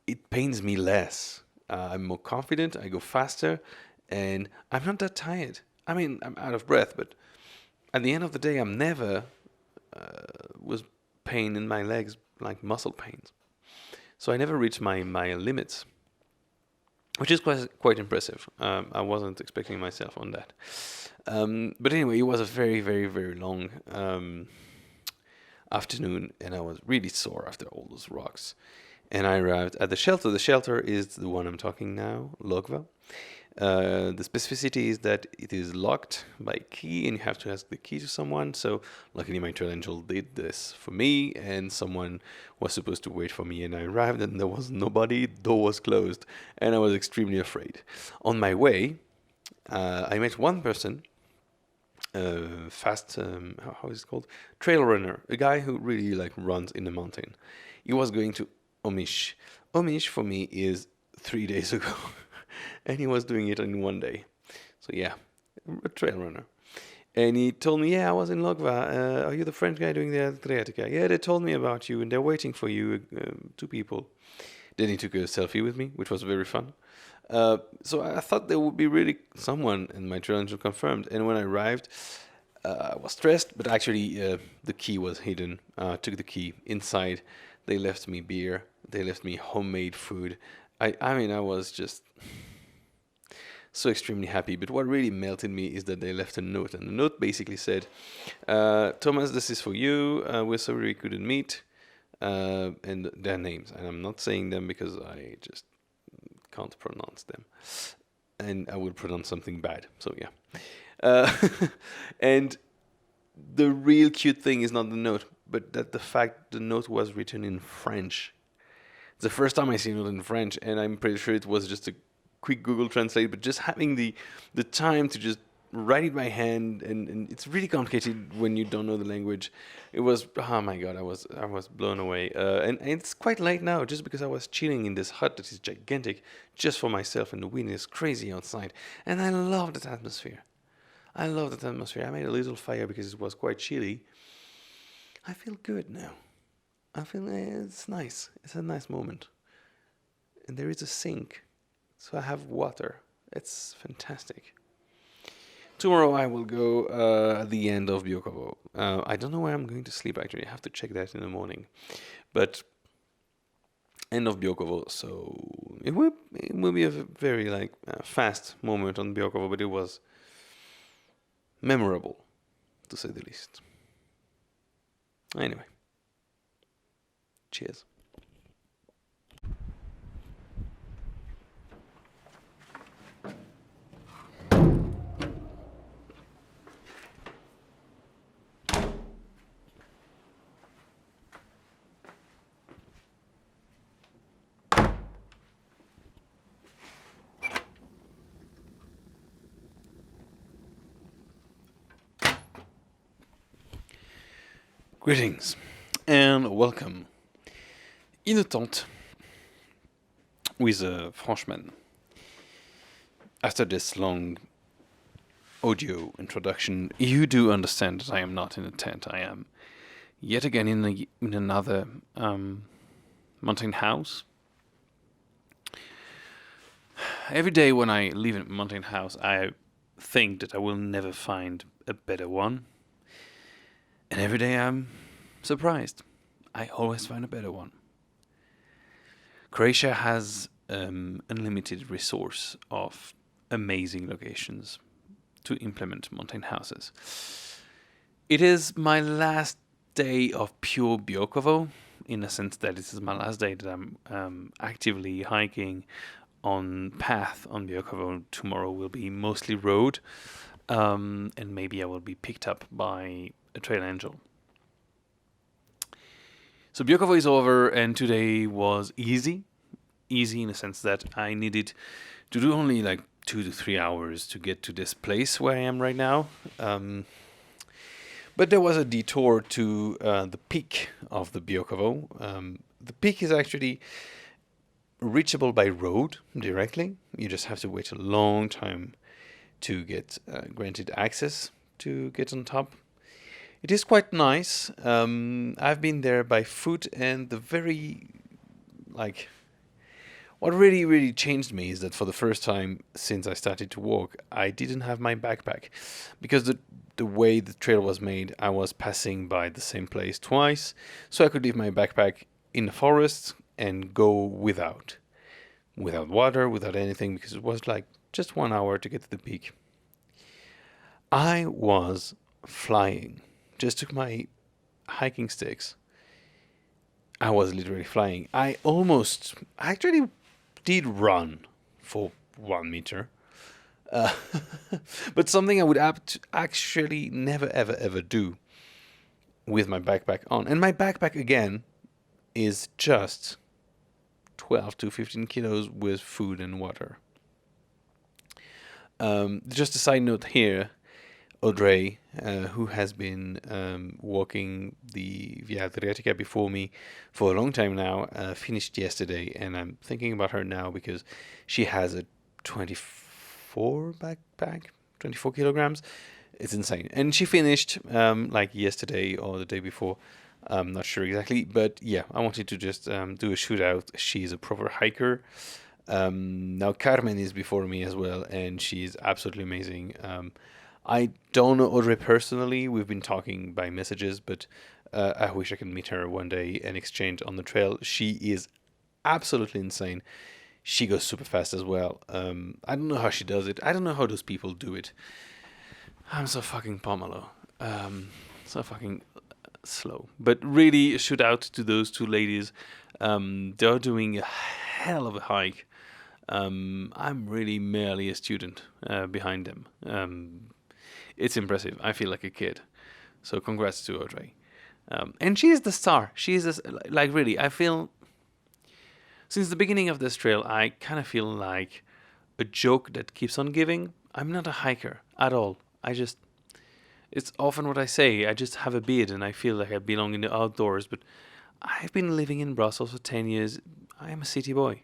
it pains me less. I'm more confident, I go faster, and I'm not that tired. I mean, I'm out of breath, but at the end of the day, I'm never with pain in my legs, like muscle pains. So I never reached my limits, which is quite impressive. I wasn't expecting myself on that. But anyway, it was a very, very, very long afternoon, and I was really sore after all those rocks. And I arrived at the shelter. The shelter is the one I'm talking now, Lokva. The specificity is that it is locked by key, and you have to ask the key to someone. So luckily my trail angel did this for me, and someone was supposed to wait for me, and I arrived and there was nobody. The door was closed, and I was extremely afraid. On my way, I met one person, how is it called? Trail runner, a guy who really runs in the mountain. He was going to Omish. Omish for me is 3 days ago. And he was doing it in 1 day. So yeah, a trail runner. And he told me, yeah, I was in Lokva. Are you the French guy doing the Adriatica? Yeah, they told me about you and they're waiting for you, 2 people. Then he took a selfie with me, which was very fun. So I thought there would be really someone, and my trail angel confirmed. And when I arrived, I was stressed, but actually the key was hidden. Took the key inside. They left me beer. They left me homemade food. I mean, I was just so extremely happy. But what really melted me is that they left a note. And the note basically said, Thomas, this is for you. We're sorry we couldn't meet. And their names. And I'm not saying them because I just can't pronounce them. And I would pronounce something bad. So yeah. And the real cute thing is not the note, but that the fact the note was written in French. It's the first time I see a note in French, and I'm pretty sure it was just a quick Google Translate, but just having the time to just write it by hand, and it's really complicated when you don't know the language. It was, oh my god, I was blown away. And it's quite late now, just because I was chilling in this hut that is gigantic, just for myself, and the wind is crazy outside, and I love that atmosphere. I love that atmosphere. I made a little fire because it was quite chilly. I feel good now. I feel it's nice. It's a nice moment. And there is a sink, so I have water. It's fantastic. Tomorrow I will go at the end of Biokovo. I don't know where I'm going to sleep actually. I have to check that in the morning. But end of Biokovo, so it will be a very fast moment on Biokovo, but it was memorable, to say the least. Anyway, cheers. Greetings and welcome in a tent with a Frenchman. After this long audio introduction, you do understand that I am not in a tent. I am yet again in another mountain house. Every day when I leave a mountain house, I think that I will never find a better one. And every day I'm surprised. I always find a better one. Croatia has unlimited resource of amazing locations to implement mountain houses. It is my last day of pure Biokovo, in the sense that this is my last day that I'm actively hiking on path on Biokovo. Tomorrow will be mostly road, and maybe I will be picked up by a trail angel. So Biokovo is over, and today was easy in the sense that I needed to do only 2 to 3 hours to get to this place where I am right now. But there was a detour to the peak of the Biokovo. The peak is actually reachable by road directly. You just have to wait a long time to get granted access to get on top. It is quite nice. I've been there by foot, and the very, what really changed me is that for the first time since I started to walk, I didn't have my backpack. Because the way the trail was made, I was passing by the same place twice, so I could leave my backpack in the forest and go without water, without anything, because it was just 1 hour to get to the peak. I was flying. Just took my hiking sticks. I was literally flying. I actually did run for 1 meter. But something I would actually never ever do with my backpack on. And my backpack again is just 12 to 15 kilos with food and water. Just a side note here, Audrey, who has been walking the Via Adriatica before me for a long time now, finished yesterday, and I'm thinking about her now because she has a 24 backpack, 24 kilograms. It's insane. And she finished yesterday or the day before. I'm not sure exactly, but yeah, I wanted to just do a shootout. She's a proper hiker. Now Carmen is before me as well, and she's absolutely amazing. I don't know Audrey personally. We've been talking by messages, but I wish I could meet her one day and exchange on the trail. She is absolutely insane. She goes super fast as well. I don't know how she does it. I don't know how those people do it. I'm so fucking Pomalo. So fucking slow. But really, shout out to those two ladies. They're doing a hell of a hike. I'm really merely a student behind them. It's impressive. I feel like a kid. So congrats to Audrey. And she is the star. She is really, I feel, since the beginning of this trail, I kind of feel like a joke that keeps on giving. I'm not a hiker at all. It's often what I say. I just have a beard and I feel like I belong in the outdoors. But I've been living in Brussels for 10 years. I am a city boy.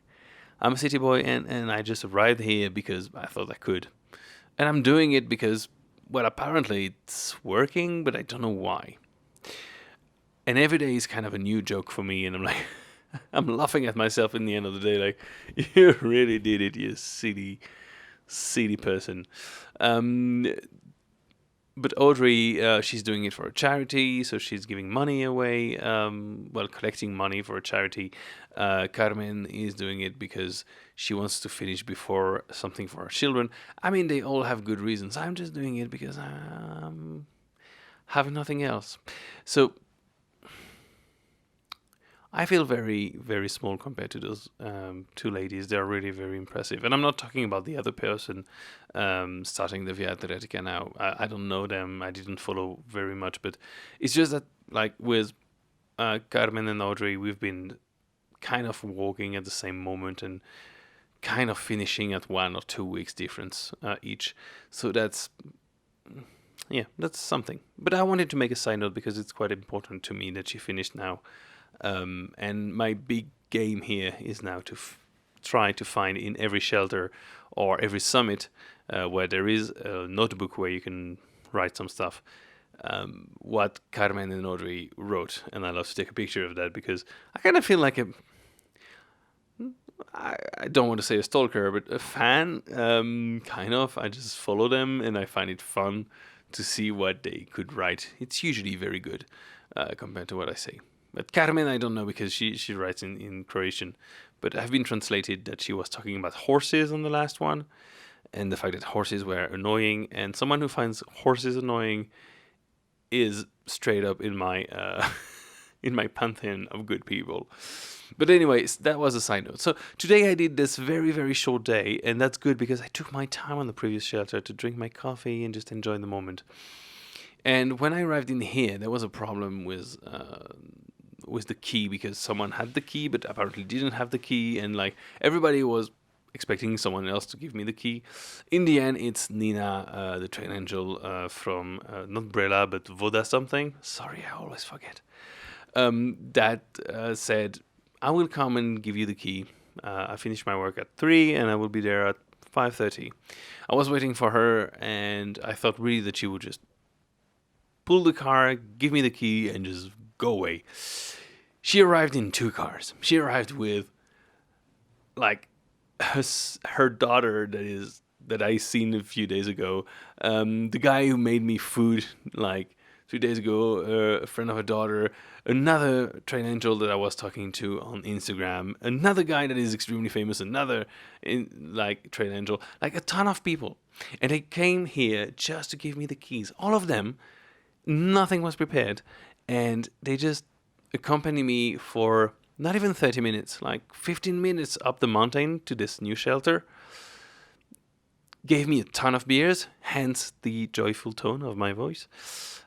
I'm a city boy, and I just arrived here because I thought I could. And I'm doing it because, well, apparently it's working, but I don't know why. And every day is kind of a new joke for me, and I'm like, I'm laughing at myself in the end of the day, like, you really did it, you silly person. Um, but Audrey, she's doing it for a charity, so she's giving money away, collecting money for a charity. Carmen is doing it because she wants to finish before something for her children. I mean, they all have good reasons. I'm just doing it because I have nothing else. So I feel very, very small compared to those two ladies. They're really very impressive. And I'm not talking about the other person starting the Via Adriatica now. I don't know them. I didn't follow very much. But it's just that, like, with Carmen and Audrey, we've been kind of walking at the same moment and kind of finishing at 1 or 2 weeks difference each. So that's something. But I wanted to make a side note because it's quite important to me that she finished now. And my big game here is now to try to find in every shelter or every summit where there is a notebook where you can write some stuff, what Carmen and Audrey wrote. And I love to take a picture of that because I kind of feel like I don't want to say a stalker, but a fan, kind of. I just follow them and I find it fun to see what they could write. It's usually very good compared to what I say. But Carmen, I don't know because she writes in Croatian. But I've been translated that she was talking about horses on the last one. And the fact that horses were annoying. And someone who finds horses annoying is straight up in my in my pantheon of good people. But anyways, that was a side note. So today I did this very, very short day. And that's good because I took my time on the previous shelter to drink my coffee and just enjoy the moment. And when I arrived in here, there was a problem with the key because someone had the key but apparently didn't have the key, and like everybody was expecting someone else to give me the key. In the end, it's Nina, the train angel from not Brela but Voda something. Sorry, I always forget. That said, I will come and give you the key. I finish my work at 3 and I will be there at 5:30. I was waiting for her and I thought really that she would just pull the car, give me the key, and just go away. She arrived in 2 cars. She arrived with, like, her daughter that I seen a few days ago. The guy who made me food, like, 3 days ago, a friend of her daughter, another train angel that I was talking to on Instagram, another guy that is extremely famous, another train angel, like a ton of people. And they came here just to give me the keys. All of them. Nothing was prepared, and they just accompanied me for not even 30 minutes, like 15 minutes up the mountain to this new shelter. Gave me a ton of beers, hence the joyful tone of my voice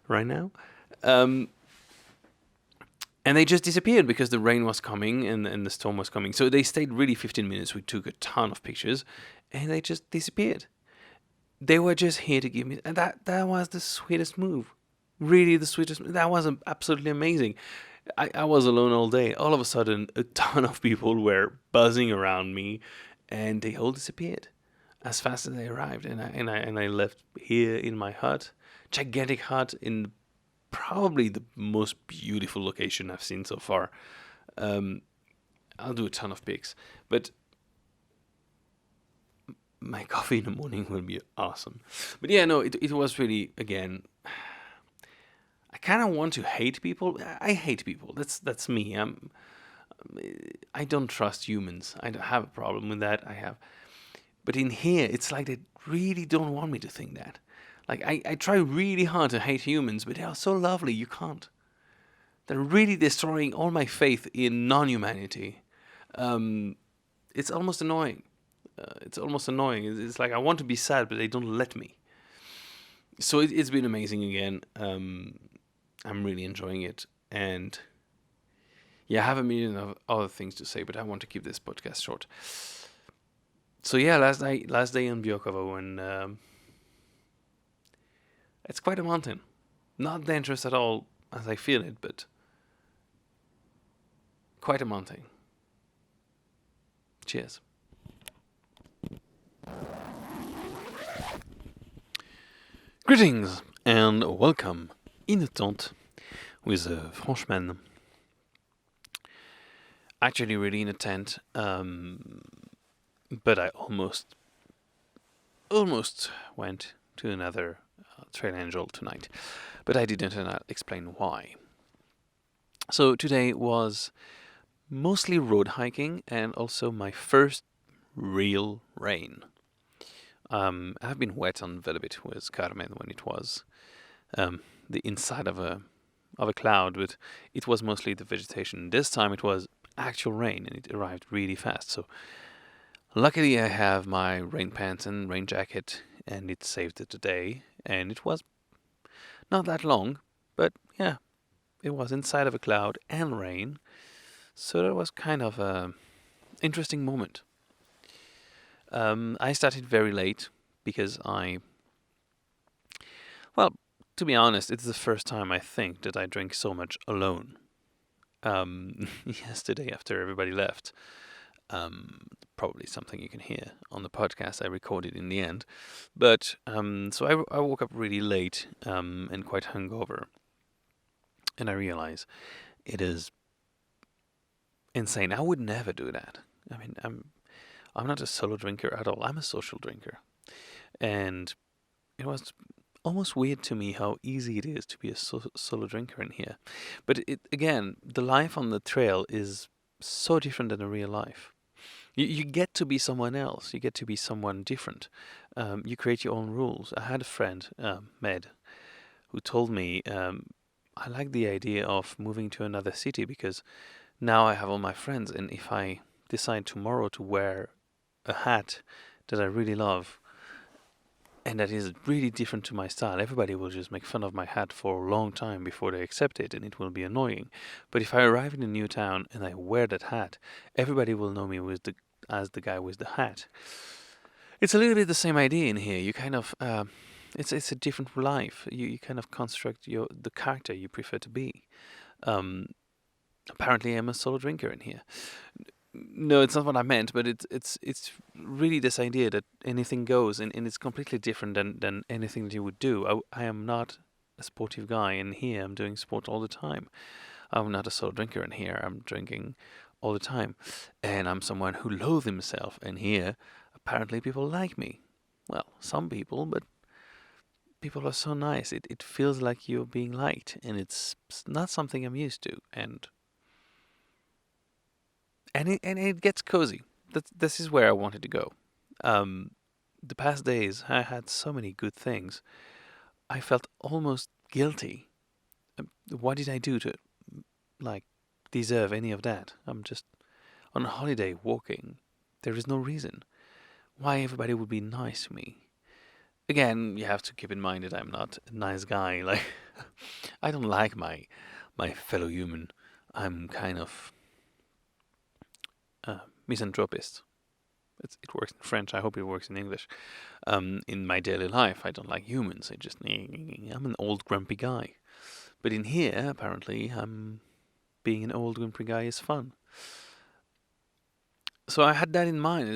right now. And they just disappeared because the rain was coming and the storm was coming. So they stayed really 15 minutes. We took a ton of pictures, and they just disappeared. They were just here to give me, and that was the sweetest move. Really the sweetest. That was absolutely amazing. I was alone all day. All of a sudden, a ton of people were buzzing around me, and they all disappeared as fast as they arrived. And I left here in my hut, gigantic hut in probably the most beautiful location I've seen so far. I'll do a ton of pics, but my coffee in the morning will be awesome. But yeah, no, it was really, again, I kind of want to hate people. I hate people. That's me. I don't trust humans. I don't have a problem with that. But in here, it's like they really don't want me to think that. Like I try really hard to hate humans, but they are so lovely. You can't. They're really destroying all my faith in non-humanity. It's almost annoying. It's like I want to be sad, but they don't let me. So it's been amazing again. I'm really enjoying it, and yeah, I have a million of other things to say, but I want to keep this podcast short. So yeah, last day in Biokovo, and It's quite a mountain. Not dangerous at all as I feel it, but quite a mountain. Cheers. Greetings and welcome in the tent with Franchman. Actually, really in a tent, but I almost went to another trail angel tonight, but I didn't, and I'll explain why. So today was mostly road hiking and also my first real rain. I've been wet on Velebit with Carmen when it was the inside of a cloud, but it was mostly the vegetation. This time it was actual rain, and it arrived really fast. So luckily I have my rain pants and rain jacket, and it saved the day. And it was not that long, but yeah, it was inside of a cloud and rain. So that was kind of a interesting moment. I started very late because to be honest, it's the first time I think that I drink so much alone. Yesterday, after everybody left, probably something you can hear on the podcast I recorded in the end. But so I woke up really late and quite hungover, and I realize it is insane. I would never do that. I mean, I'm not a solo drinker at all. I'm a social drinker, and it was almost weird to me how easy it is to be a solo drinker in here. But again, the life on the trail is so different than the real life. You get to be someone else. You get to be someone different. You create your own rules. I had a friend, Med, who told me I like the idea of moving to another city because now I have all my friends, and if I decide tomorrow to wear a hat that I really love and that is really different to my style, everybody will just make fun of my hat for a long time before they accept it, and it will be annoying. But if I arrive in a new town and I wear that hat, everybody will know me as the guy with the hat. It's a little bit the same idea in here. You kind of it's a different life. You kind of construct the character you prefer to be. Apparently, I'm a solo drinker in here. No, it's not what I meant, but it's really this idea that anything goes, and it's completely different than anything that you would do. I am not a sportive guy, and here I'm doing sport all the time. I'm not a solo drinker, and here I'm drinking all the time. And I'm someone who loathes himself, and here apparently people like me. Well, some people, but people are so nice. It feels like you're being liked, and it's not something I'm used to, and it gets cozy. This is where I wanted to go. The past days, I had so many good things. I felt almost guilty. What did I do to, deserve any of that? I'm just on a holiday walking. There is no reason why everybody would be nice to me. Again, you have to keep in mind that I'm not a nice guy. Like, I don't like my fellow human. I'm kind of misanthropist. It works in French. I hope it works in English. In my daily life, I don't like humans. I'm an old grumpy guy. But in here, apparently, being an old grumpy guy is fun. So I had that in mind.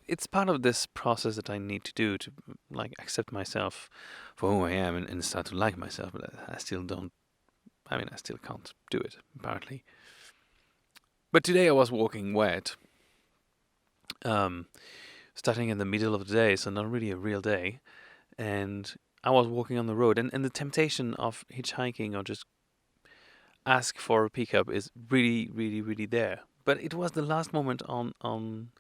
It's part of this process that I need to do to accept myself for who I am and start to like myself. But I still don't. I mean, I still can't do it apparently. But today I was walking wet, starting in the middle of the day, so not really a real day. And I was walking on the road, and the temptation of hitchhiking or just ask for a pickup is really, really, really there. But it was the last moment on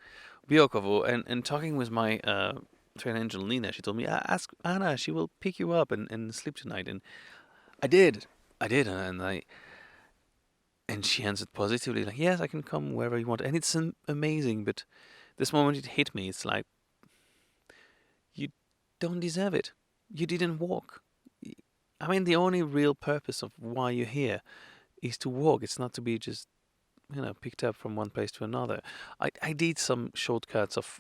Biokovo, and talking with my train angel Nina, she told me, ask Anna, she will pick you up and sleep tonight. And I did, and she answered positively, like, yes, I can come wherever you want. And it's amazing, but this moment it hit me. It's like, you don't deserve it. You didn't walk. I mean, the only real purpose of why you're here is to walk. It's not to be just, picked up from one place to another. I did some shortcuts of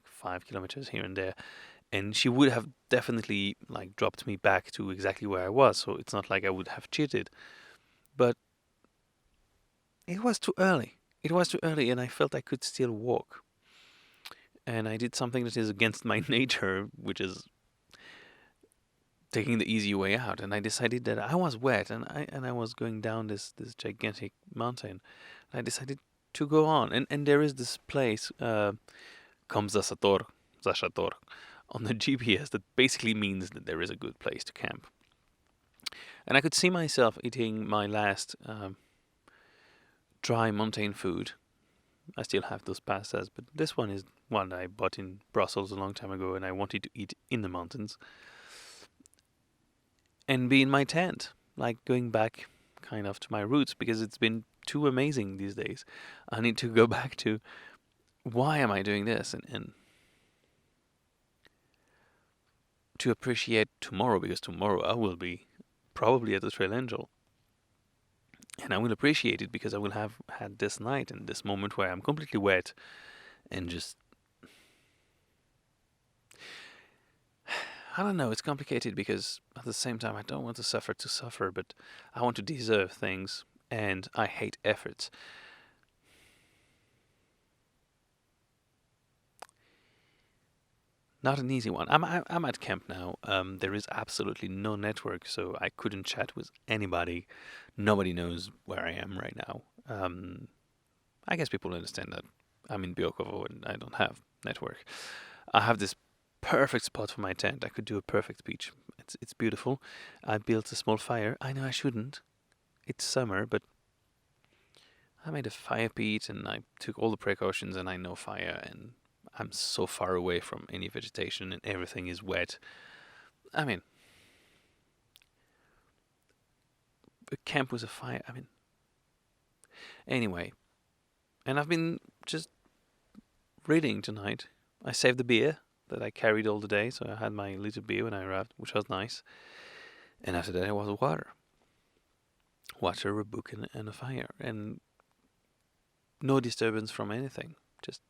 5 kilometers here and there, and she would have definitely like dropped me back to exactly where I was. So it's not like I would have cheated, but it was too early. It was too early, and I felt I could still walk. And I did something that is against my nature, which is taking the easy way out. And I decided that I was wet, and I was going down this gigantic mountain. I decided to go on, and there is this place, Zashator, on the GPS that basically means that there is a good place to camp. And I could see myself eating my last dry mountain food. I still have those pastas, but this one is one I bought in Brussels a long time ago, and I wanted to eat in the mountains and be in my tent, like going back kind of to my roots, because it's been too amazing these days. I need to go back to why am I doing this, and to appreciate tomorrow, because tomorrow I will be probably at the Trail Angel. And I will appreciate it because I will have had this night and this moment where I'm completely wet and just... I don't know, it's complicated because at the same time I don't want to suffer, but I want to deserve things, and I hate efforts. Not an easy one. I'm at camp now. There is absolutely no network, so I couldn't chat with anybody. Nobody knows where I am right now. I guess people understand that I'm in Biokovo and I don't have network. I have this perfect spot for my tent. I could do a perfect beach. It's beautiful. I built a small fire. I know I shouldn't. It's summer, but I made a fire pit and I took all the precautions, and I know fire, and I'm so far away from any vegetation and everything is wet. I mean, a camp with a fire. I mean, anyway. And I've been just reading tonight. I saved the beer that I carried all the day, so I had my little beer when I arrived, which was nice. And after that, it was water. Water, a book, and a fire. And no disturbance from anything. Just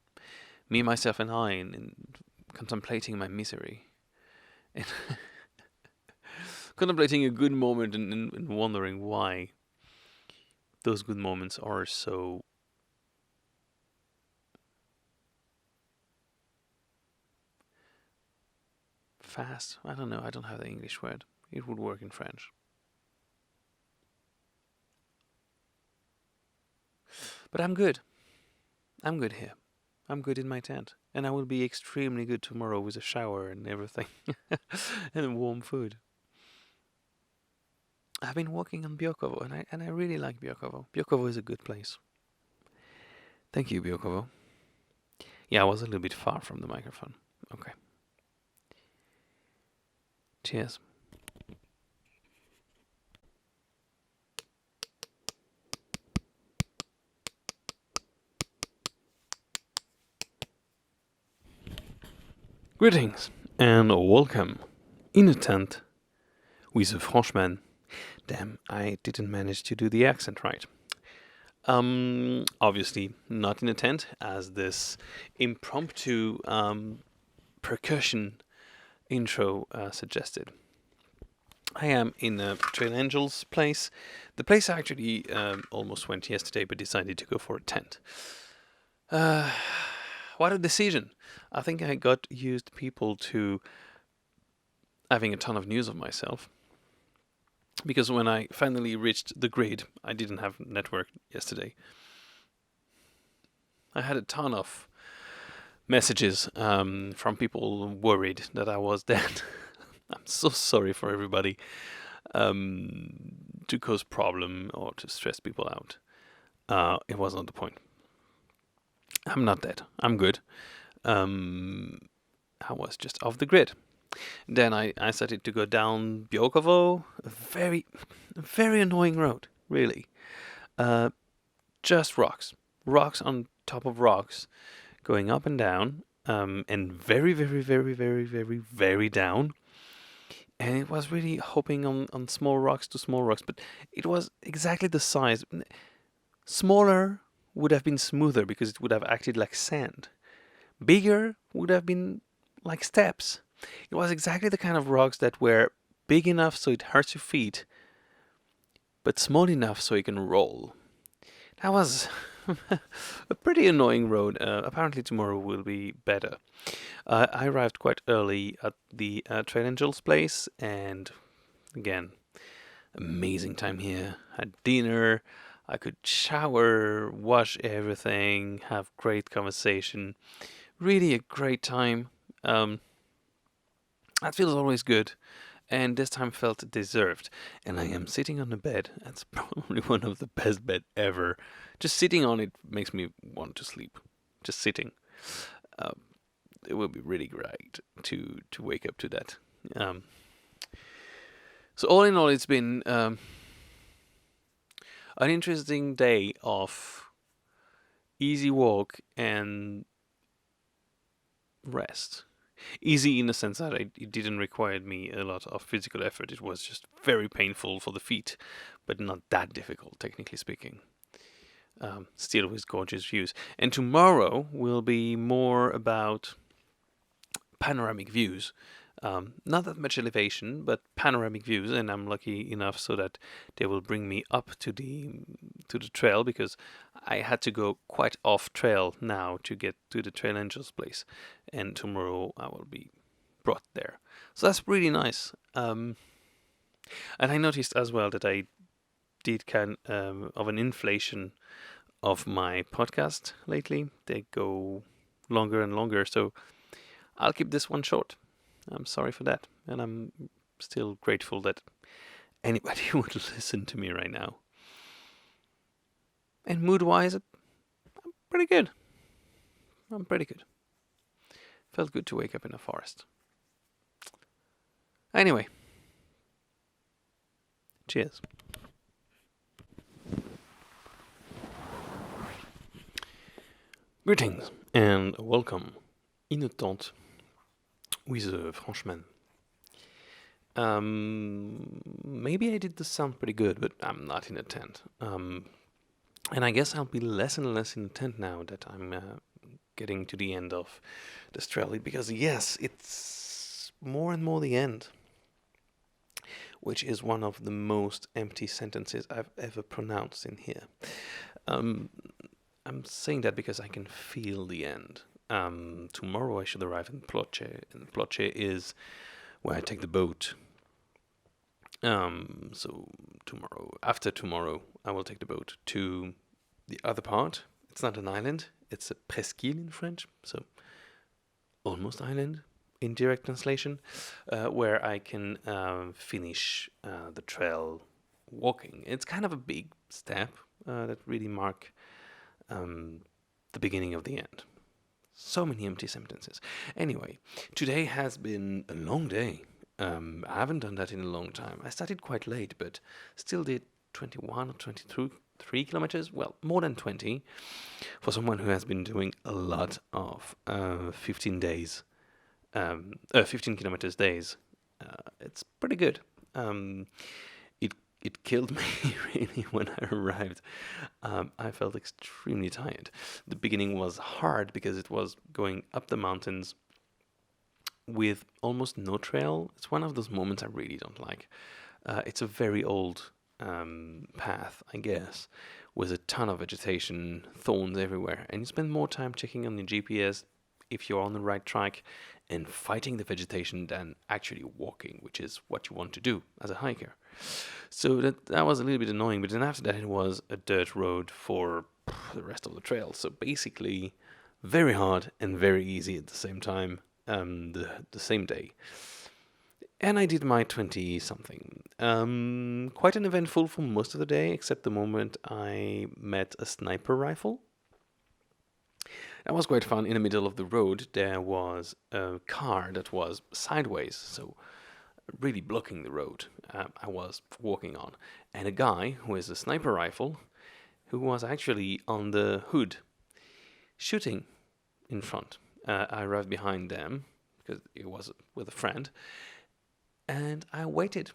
me, myself, and I, and contemplating my misery. And contemplating a good moment and wondering why those good moments are so fast. I don't know. I don't have the English word. It would work in French. But I'm good. I'm good here. I'm good in my tent. And I will be extremely good tomorrow with a shower and everything. And warm food. I've been walking on Biokovo, and I really like Biokovo. Biokovo is a good place. Thank you, Biokovo. Yeah, I was a little bit far from the microphone. Okay. Cheers. Greetings and welcome in a tent with a Frenchman. Damn, I didn't manage to do the accent right. Obviously not in a tent, as this impromptu percussion intro suggested. I am in a Trail Angel's place. The place I actually almost went yesterday, but decided to go for a tent. What a decision. I think I got used people to having a ton of news of myself. Because when I finally reached the grid, I didn't have network yesterday. I had a ton of messages from people worried that I was dead. I'm so sorry for everybody to cause problem or to stress people out. It was not the point. I'm not dead. I'm good. I was just off the grid. Then I started to go down Biokovo, a very annoying road, really. Just rocks on top of rocks, going up and down, and very down. And it was really hopping on small rocks to small rocks, but it was exactly the size. Smaller would have been smoother because it would have acted like sand. Bigger would have been like steps. It was exactly the kind of rocks that were big enough so it hurts your feet, but small enough so you can roll. That was a pretty annoying road. Apparently tomorrow will be better. I arrived quite early at the Trail Angels place, and again, amazing time here. Had dinner, I could shower, wash everything, have great conversation. Really a great time. That feels always good, and this time felt deserved. And I am sitting on the bed. That's probably one of the best bed ever. Just sitting on it makes me want to sleep. Just sitting. Um, it will be really great to wake up to that. Um, so all in all, it's been an interesting day of easy walk and rest. Easy in the sense that it didn't require me a lot of physical effort. It was just very painful for the feet, but not that difficult, technically speaking. Still with gorgeous views. And tomorrow will be more about panoramic views. Not that much elevation, but panoramic views, and I'm lucky enough so that they will bring me up to the trail, because I had to go quite off trail now to get to the Trail Angels place, and tomorrow I will be brought there. So that's really nice. And I noticed as well that I did kind of an inflation of my podcast lately. They go longer and longer, so I'll keep this one short. I'm sorry for that, and I'm still grateful that anybody would listen to me right now. And mood-wise, I'm pretty good. I'm pretty good. Felt good to wake up in a forest. Anyway, cheers. Greetings and welcome in a tent with a Frenchman. Maybe I did the sound pretty good, but I'm not in a tent. And I guess I'll be less and less in a tent now that I'm getting to the end of this trail, because yes, it's more and more the end, which is one of the most empty sentences I've ever pronounced in here. I'm saying that because I can feel the end. Tomorrow I should arrive in Plase, and Plase is where I take the boat. So after tomorrow, I will take the boat to the other part. It's not an island, it's a presqu'île in French, so almost island in direct translation, where I can finish the trail walking. It's kind of a big step that really mark the beginning of the end. So many empty sentences. Anyway, today has been a long day. I haven't done that in a long time. I started quite late, but still did 21 or 23 kilometers. Well, more than 20 for someone who has been doing a lot of 15 kilometers days. It's pretty good. It killed me really when I arrived. I felt extremely tired. The beginning was hard because it was going up the mountains with almost no trail. It's one of those moments I really don't like. It's a very old path, I guess, with a ton of vegetation, thorns everywhere, and you spend more time checking on the GPS if you're on the right track and fighting the vegetation than actually walking, which is what you want to do as a hiker. So that was a little bit annoying, but then after that it was a dirt road for the rest of the trail. So basically very hard and very easy at the same time, the same day. And I did my 20-something. Quite an eventful for most of the day, except the moment I met a sniper rifle. That was quite fun. In the middle of the road, there was a car that was sideways, so really blocking the road I was walking on. And a guy who has a sniper rifle, who was actually on the hood, shooting in front. I arrived behind them, because it was with a friend, and I waited.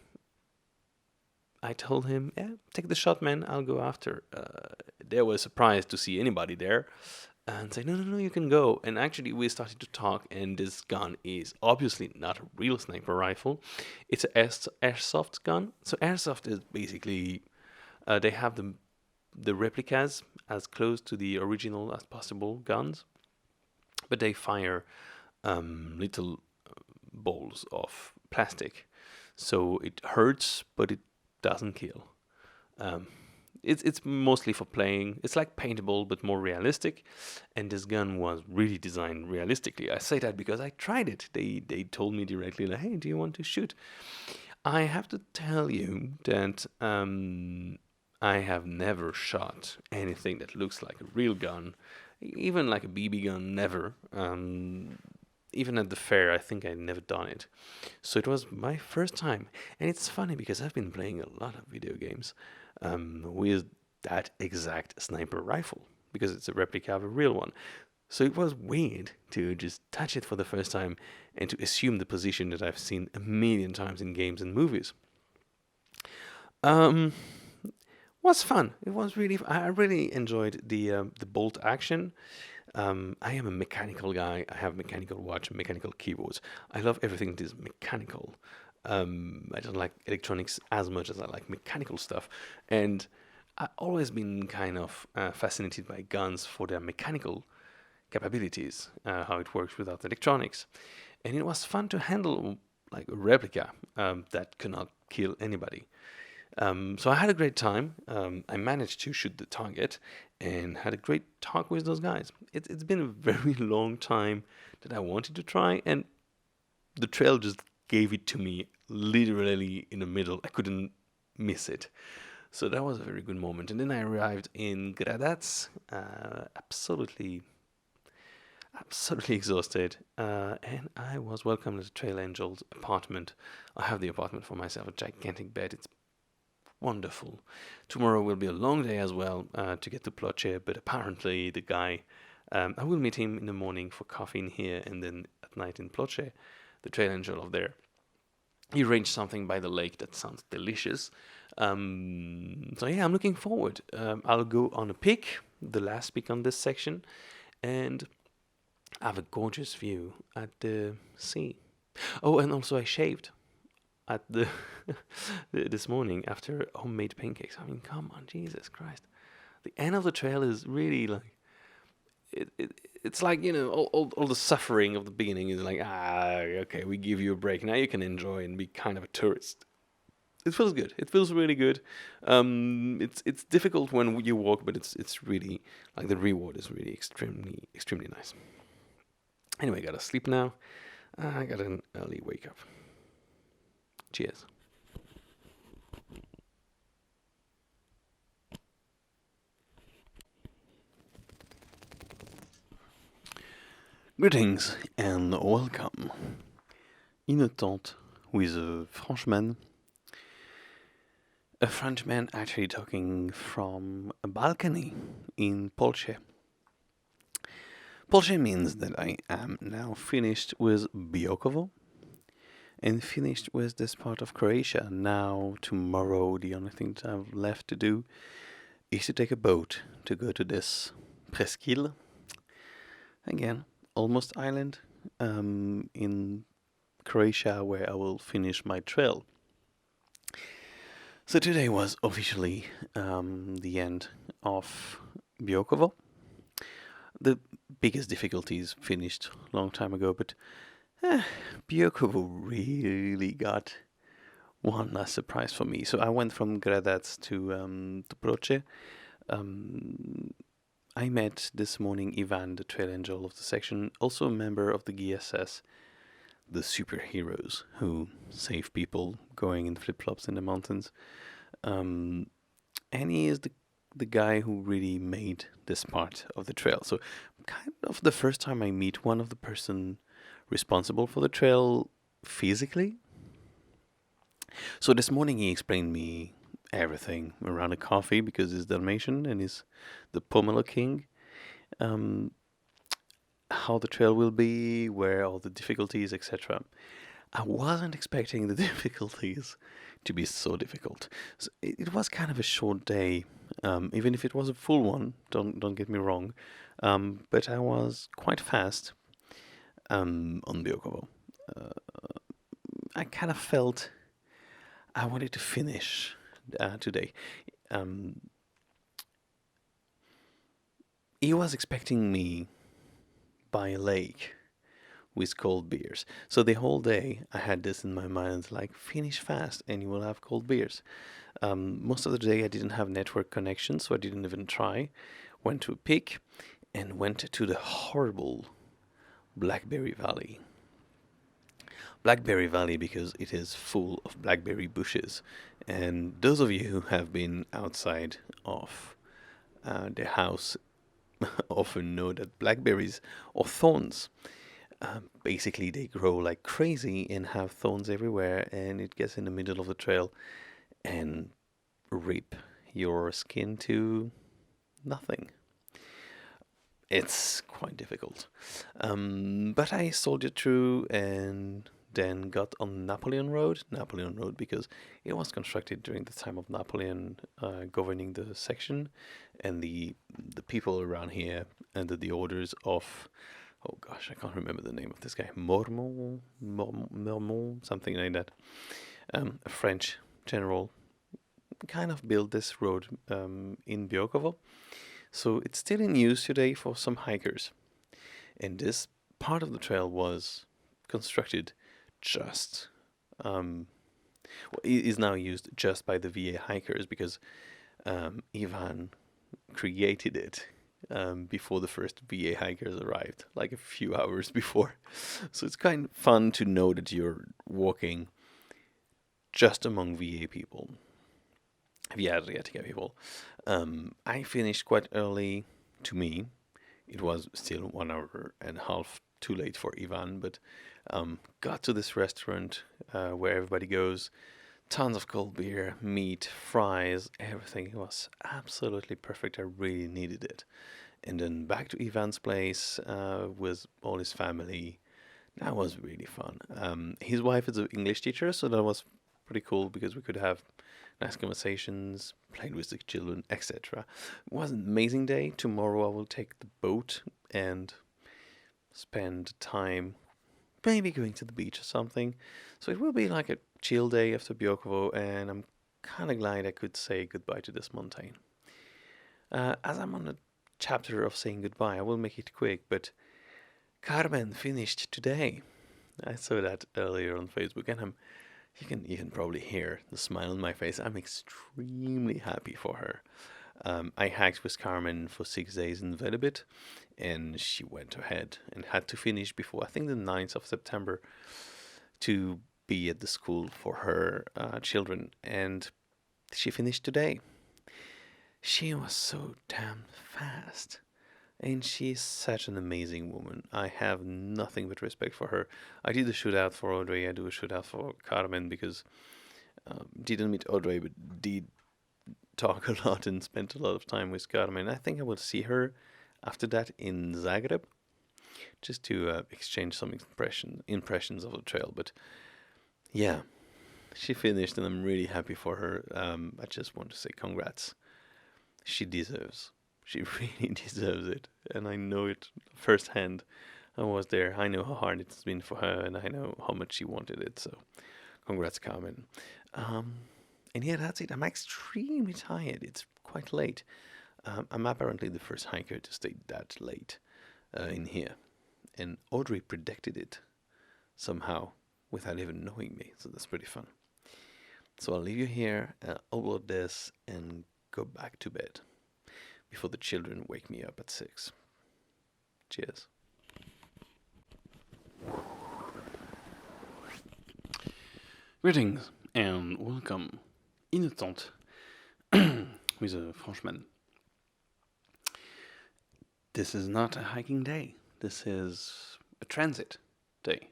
I told him, yeah, take the shot, man, I'll go after. They were surprised to see anybody there. and say, no, no, no, you can go. And actually, we started to talk, and this gun is obviously not a real sniper rifle. It's an airsoft gun. So airsoft is basically they have the replicas as close to the original as possible guns, but they fire little balls of plastic, so it hurts, but it doesn't kill. Um, it's mostly for playing. It's like paintball, but more realistic. And this gun was really designed realistically. I say that because I tried it. They told me directly, like, "Hey, do you want to shoot?" I have to tell you that I have never shot anything that looks like a real gun, even like a BB gun. Never. Even at the fair, I think I never done it. So it was my first time, and it's funny because I've been playing a lot of video games with that exact sniper rifle because it's a replica of a real one. So it was weird to just touch it for the first time and to assume the position that I've seen a million times in games and movies. Um, was fun. It was really. I really enjoyed the bolt action. I am a mechanical guy. I have mechanical watch, mechanical keyboards. I love everything that is mechanical. I don't like electronics as much as I like mechanical stuff, and I've always been kind of fascinated by guns for their mechanical capabilities, how it works without electronics, and it was fun to handle like a replica that cannot kill anybody. So I had a great time. I managed to shoot the target and had a great talk with those guys. It's been a very long time that I wanted to try, and the trail just gave it to me literally in the middle. I couldn't miss it. So that was a very good moment. And then I arrived in Gradac, absolutely exhausted, and I was welcomed at the Trail Angel's apartment. I have the apartment for myself, a gigantic bed. It's wonderful. Tomorrow will be a long day as well to get to Plase, but apparently the guy, I will meet him in the morning for coffee in here and then at night in Plase, the trail angel of there. He arranged something by the lake that sounds delicious. So yeah, I'm looking forward. I'll go on a pic, the last pic on this section, and have a gorgeous view at the sea. Oh, and also I shaved at the this morning after homemade pancakes. I mean, come on, Jesus Christ! The end of the trail is really like it's like all the suffering of the beginning is like okay, we give you a break now, you can enjoy and be kind of a tourist. It feels good. It feels really good. It's difficult when you walk, but it's really like the reward is really extremely nice. Anyway, gotta sleep now. I got an early wake up. Cheers. Greetings and welcome. In a tent with a Frenchman. A Frenchman actually talking from a balcony in Plase. Plase means that I am now finished with Biokovo and finished with this part of Croatia. Now, tomorrow, the only thing that I've left to do is to take a boat to go to this presqu'île. Again, almost island in Croatia where I will finish my trail. So today was officially the end of Biokovo. The biggest difficulties finished a long time ago, but Biokovo really got one last surprise for me. So I went from Gradac to Plase. I met this morning Ivan, the trail angel of the section, also a member of the GSS, the superheroes who save people going in flip-flops in the mountains. And he is the guy who really made this part of the trail. So kind of the first time I meet one of the person responsible for the trail physically. So this morning he explained me everything around a coffee because he's Dalmatian and he's the Pomalo king. How the trail will be, where all the difficulties, etc. I wasn't expecting the difficulties to be so difficult. So it was kind of a short day, even if it was a full one. Don't get me wrong, but I was quite fast on Biokovo. Uh, I kind of felt I wanted to finish today. Um, he was expecting me by a lake with cold beers. So the whole day I had this in my mind, like finish fast and you will have cold beers. Most of the day I didn't have network connection, so I didn't even try. Went to a peak and went to the horrible Blackberry Valley. Blackberry Valley because it is full of blackberry bushes. And those of you who have been outside of the house often know that blackberries or thorns. Basically, they grow like crazy and have thorns everywhere, and it gets in the middle of the trail and rip your skin to nothing. It's quite difficult. But I soldiered through and then got on Napoleon Road. Napoleon Road because it was constructed during the time of Napoleon governing the section, and the people around here under the orders of, oh gosh, I can't remember the name of this guy, Mormont, something like that. A French general kind of built this road in Biokovo. So it's still in use today for some hikers. And this part of the trail was constructed just, is now used just by the VA hikers because Ivan created it before the first VA hikers arrived, like a few hours before. So it's kind of fun to know that you're walking just among VA people, Via Adriatica people. I finished quite early. To me, it was still 1 hour and a half too late for Ivan, but got to this restaurant where everybody goes. Tons of cold beer, meat, fries, everything. It was absolutely perfect. I really needed it. And then back to Ivan's place with all his family. That was really fun. His wife is an English teacher, so that was pretty cool because we could have nice conversations, played with the children, etc. It was an amazing day. Tomorrow I will take the boat and spend time maybe going to the beach or something. So it will be like a chill day after Biokovo, and I'm kind of glad I could say goodbye to this mountain. As I'm on a chapter of saying goodbye, I will make it quick, but Carmen finished today. I saw that earlier on Facebook, and you can probably hear the smile on my face. I'm extremely happy for her. I hiked with Carmen for 6 days in Velebit, and she went ahead and had to finish before I think the 9th of September to be at the school for her children, and she finished today. She was so damn fast. And she's such an amazing woman. I have nothing but respect for her. I did a shootout for Audrey. I do a shootout for Carmen because didn't meet Audrey, but did talk a lot and spent a lot of time with Carmen. I think I will see her after that in Zagreb, just to exchange some impressions of the trail. But yeah, she finished, and I'm really happy for her. I just want to say congrats. She deserves. She really deserves it, and I know it firsthand. I was there. I know how hard it's been for her, and I know how much she wanted it. So, congrats, Carmen. And yeah, that's it. I'm extremely tired. It's quite late. I'm apparently the first hiker to stay that late in here, and Audrey predicted it somehow without even knowing me. So that's pretty fun. So I'll leave you here, upload this, and go back to bed before the children wake me up at 6. Cheers. Greetings and welcome in a tent with a Frenchman. This is not a hiking day. This is a transit day.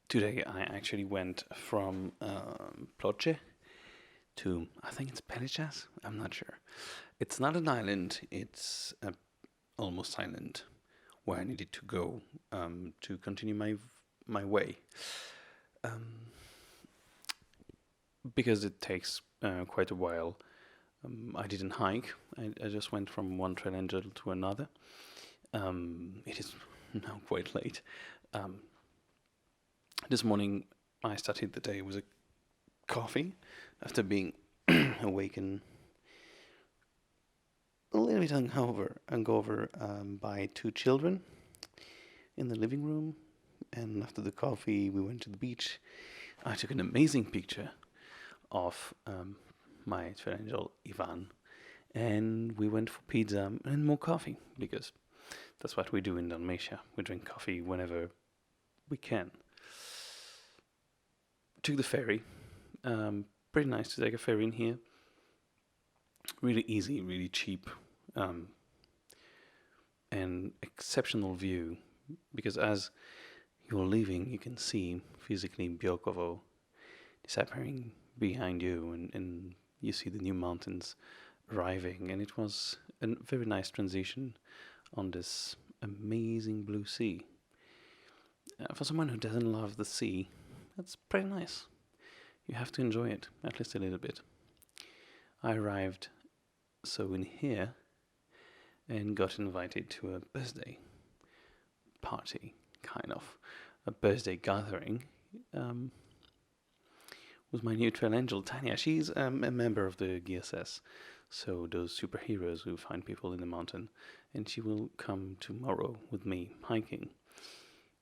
Today I actually went from Plase to, I think it's Plase. I'm not sure. It's not an island. It's almost island where I needed to go to continue my my way. Because it takes quite a while. I didn't hike. I just went from one trail angel to another. It is now quite late. This morning I started the day with a coffee after being awakened a little bit hungover by two children in the living room. And after the coffee, we went to the beach. I took an amazing picture of my trail angel Ivan, and we went for pizza and more coffee because that's what we do in Dalmatia. We drink coffee whenever we can. Took the ferry. Pretty nice to take a ferry in here. Really easy, really cheap, and exceptional view, because as you're leaving, you can see physically Biokovo disappearing behind you, and you see the new mountains arriving, and it was a very nice transition on this amazing blue sea. For someone who doesn't love the sea, that's pretty nice. You have to enjoy it, at least a little bit. I arrived in here and got invited to a birthday party, kind of a birthday gathering, with my new trail angel Tanya. She's a member of the GSS, so those superheroes who find people in the mountain, and she will come tomorrow with me hiking.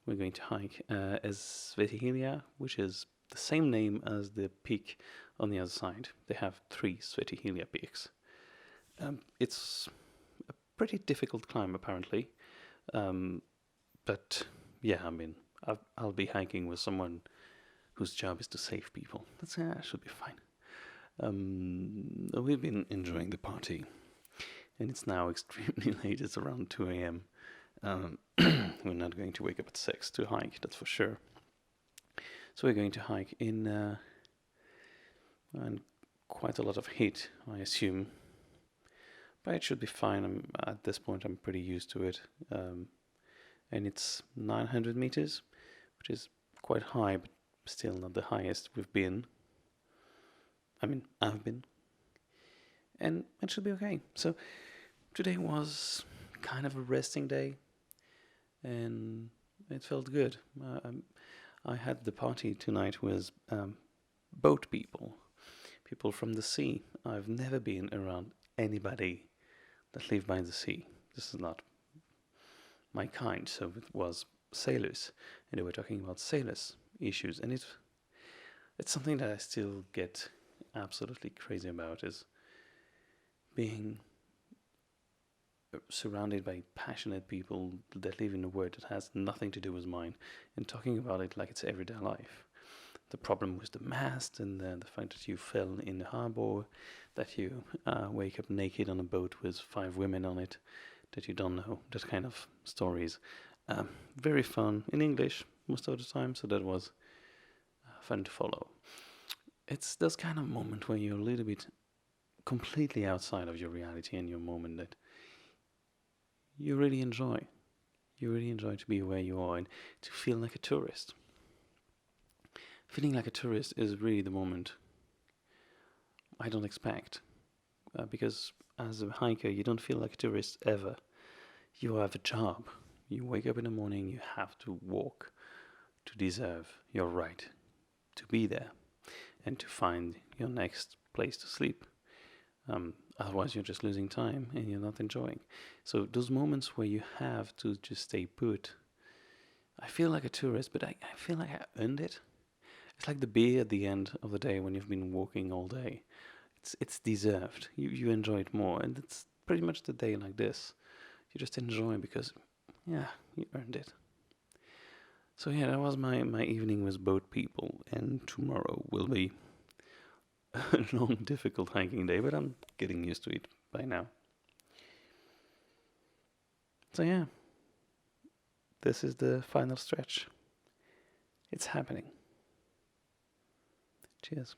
We're going to hike as Svetihilia, which is the same name as the peak on the other side. They have 3 Svetihilia peaks. It's a pretty difficult climb, apparently. But yeah, I mean, I'll be hiking with someone whose job is to save people. That should be fine. We've been enjoying the party, and it's now extremely late. It's around 2 a.m. We're not going to wake up at 6 to hike, that's for sure. So we're going to hike in and quite a lot of heat, I assume. But it should be fine. At this point, I'm pretty used to it. And it's 900 meters, which is quite high, but still not the highest we've been. I mean, I've been. And it should be okay. So today was kind of a resting day, and it felt good. I had the party tonight with boat people from the sea. I've never been around anybody that live by the sea. This is not my kind. So it was sailors, and they were talking about sailors issues, and it's something that I still get absolutely crazy about, is being surrounded by passionate people that live in a world that has nothing to do with mine, and talking about it like it's everyday life. The problem with the mast, and the fact that you fell in the harbor, that you wake up naked on a boat with 5 women on it that you don't know, that kind of stories. Very fun in English most of the time, so that was fun to follow. It's this kind of moment where you're a little bit completely outside of your reality and your moment that you really enjoy. You really enjoy to be where you are and to feel like a tourist. Feeling like a tourist is really the moment I don't expect. Because as a hiker, you don't feel like a tourist ever. You have a job. You wake up in the morning, you have to walk to deserve your right to be there and to find your next place to sleep. Otherwise, you're just losing time and you're not enjoying. So those moments where you have to just stay put, I feel like a tourist, but I feel like I earned it. It's like the beer at the end of the day when you've been walking all day. It's deserved. You enjoy it more, and it's pretty much the day like this. You just enjoy because, yeah, you earned it. So yeah, that was my evening with boat people, and tomorrow will be a long, difficult hiking day, but I'm getting used to it by now. So yeah, this is the final stretch. It's happening. Cheers.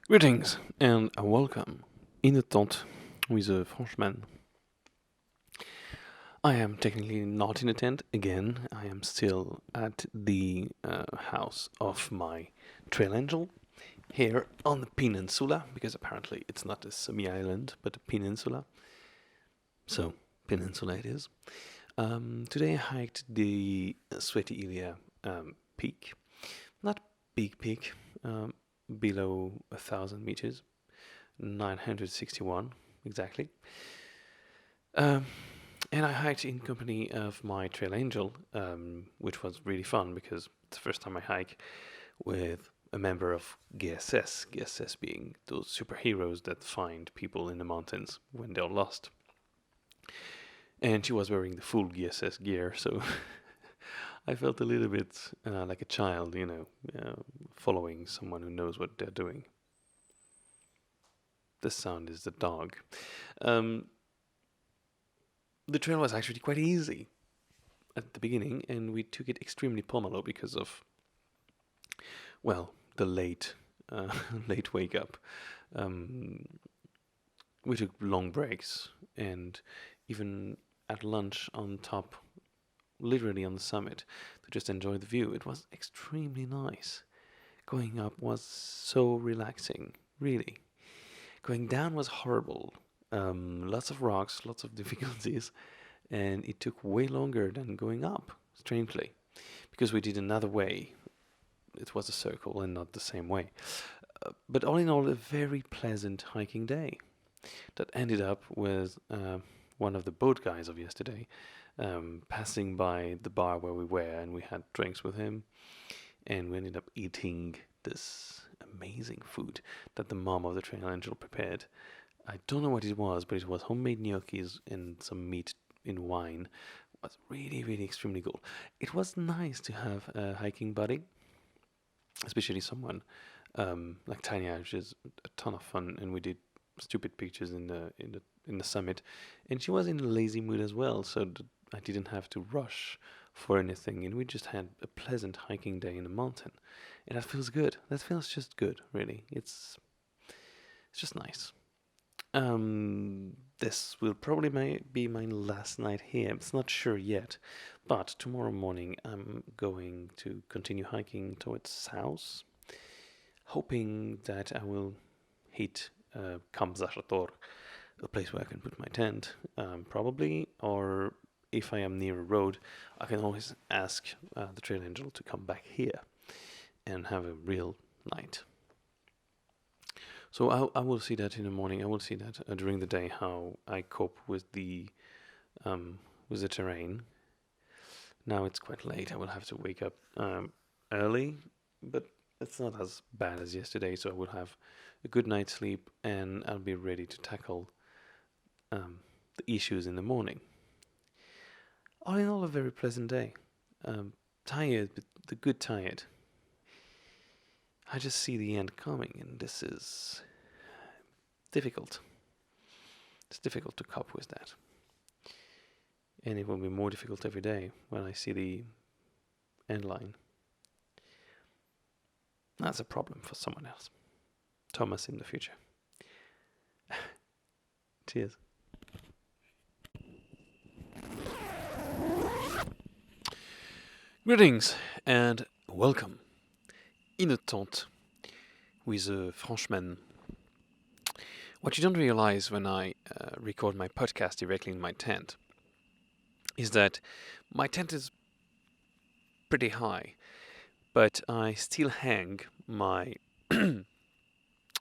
Greetings and a welcome in the tent with a Frenchman. I am technically not in a tent again. I am still at the house of my trail angel here on the peninsula, because apparently it's not a semi-island but a peninsula. So, peninsula it is. Today I hiked the Sweaty Ilia peak. Not big peak, below 1,000 meters, 961 exactly. Um, and I hiked in company of my trail angel, which was really fun because it's the first time I hike with a member of GSS. GSS being those superheroes that find people in the mountains when they're lost. And she was wearing the full GSS gear, so I felt a little bit like a child, following someone who knows what they're doing. This sound is the dog. Um, the trail was actually quite easy at the beginning, and we took it extremely pomalo because of, well, the late late wake up. Um, we took long breaks, and even at lunch on top, literally on the summit, to just enjoy the view. It was extremely nice. Going up was so relaxing, really. Going down was horrible. Lots of rocks, lots of difficulties, and it took way longer than going up, strangely, because we did another way. It was a circle and not the same way. But all in all, a very pleasant hiking day that ended up with one of the boat guys of yesterday passing by the bar where we were, and we had drinks with him, and we ended up eating this amazing food that the mom of the trail angel prepared. I don't know what it was, but it was homemade gnocchis and some meat in wine. It was really, really extremely good. It was nice to have a hiking buddy, especially someone like Tanya, which is a ton of fun, and we did stupid pictures in the summit, and she was in a lazy mood as well, so I didn't have to rush for anything, and we just had a pleasant hiking day in the mountain, and that feels good. That feels just good, really. It's just nice. This will probably be my last night here. It's not sure yet, but tomorrow morning I'm going to continue hiking towards south, hoping that I will hit Camp Zachator, a place where I can put my tent, probably, or if I am near a road, I can always ask the trail angel to come back here and have a real night. So I will see that in the morning. I will see that during the day how I cope with the terrain. Now it's quite late. I will have to wake up early, but it's not as bad as yesterday. So I will have a good night's sleep, and I'll be ready to tackle the issues in the morning. All in all, a very pleasant day. Tired, but the good tired. I just see the end coming, and this is difficult. It's difficult to cope with that. And it will be more difficult every day when I see the end line. That's a problem for someone else. Thomas in the future. Cheers. Greetings and welcome in a tent with a Frenchman. What you don't realize when I record my podcast directly in my tent is that my tent is pretty high, but I still hang my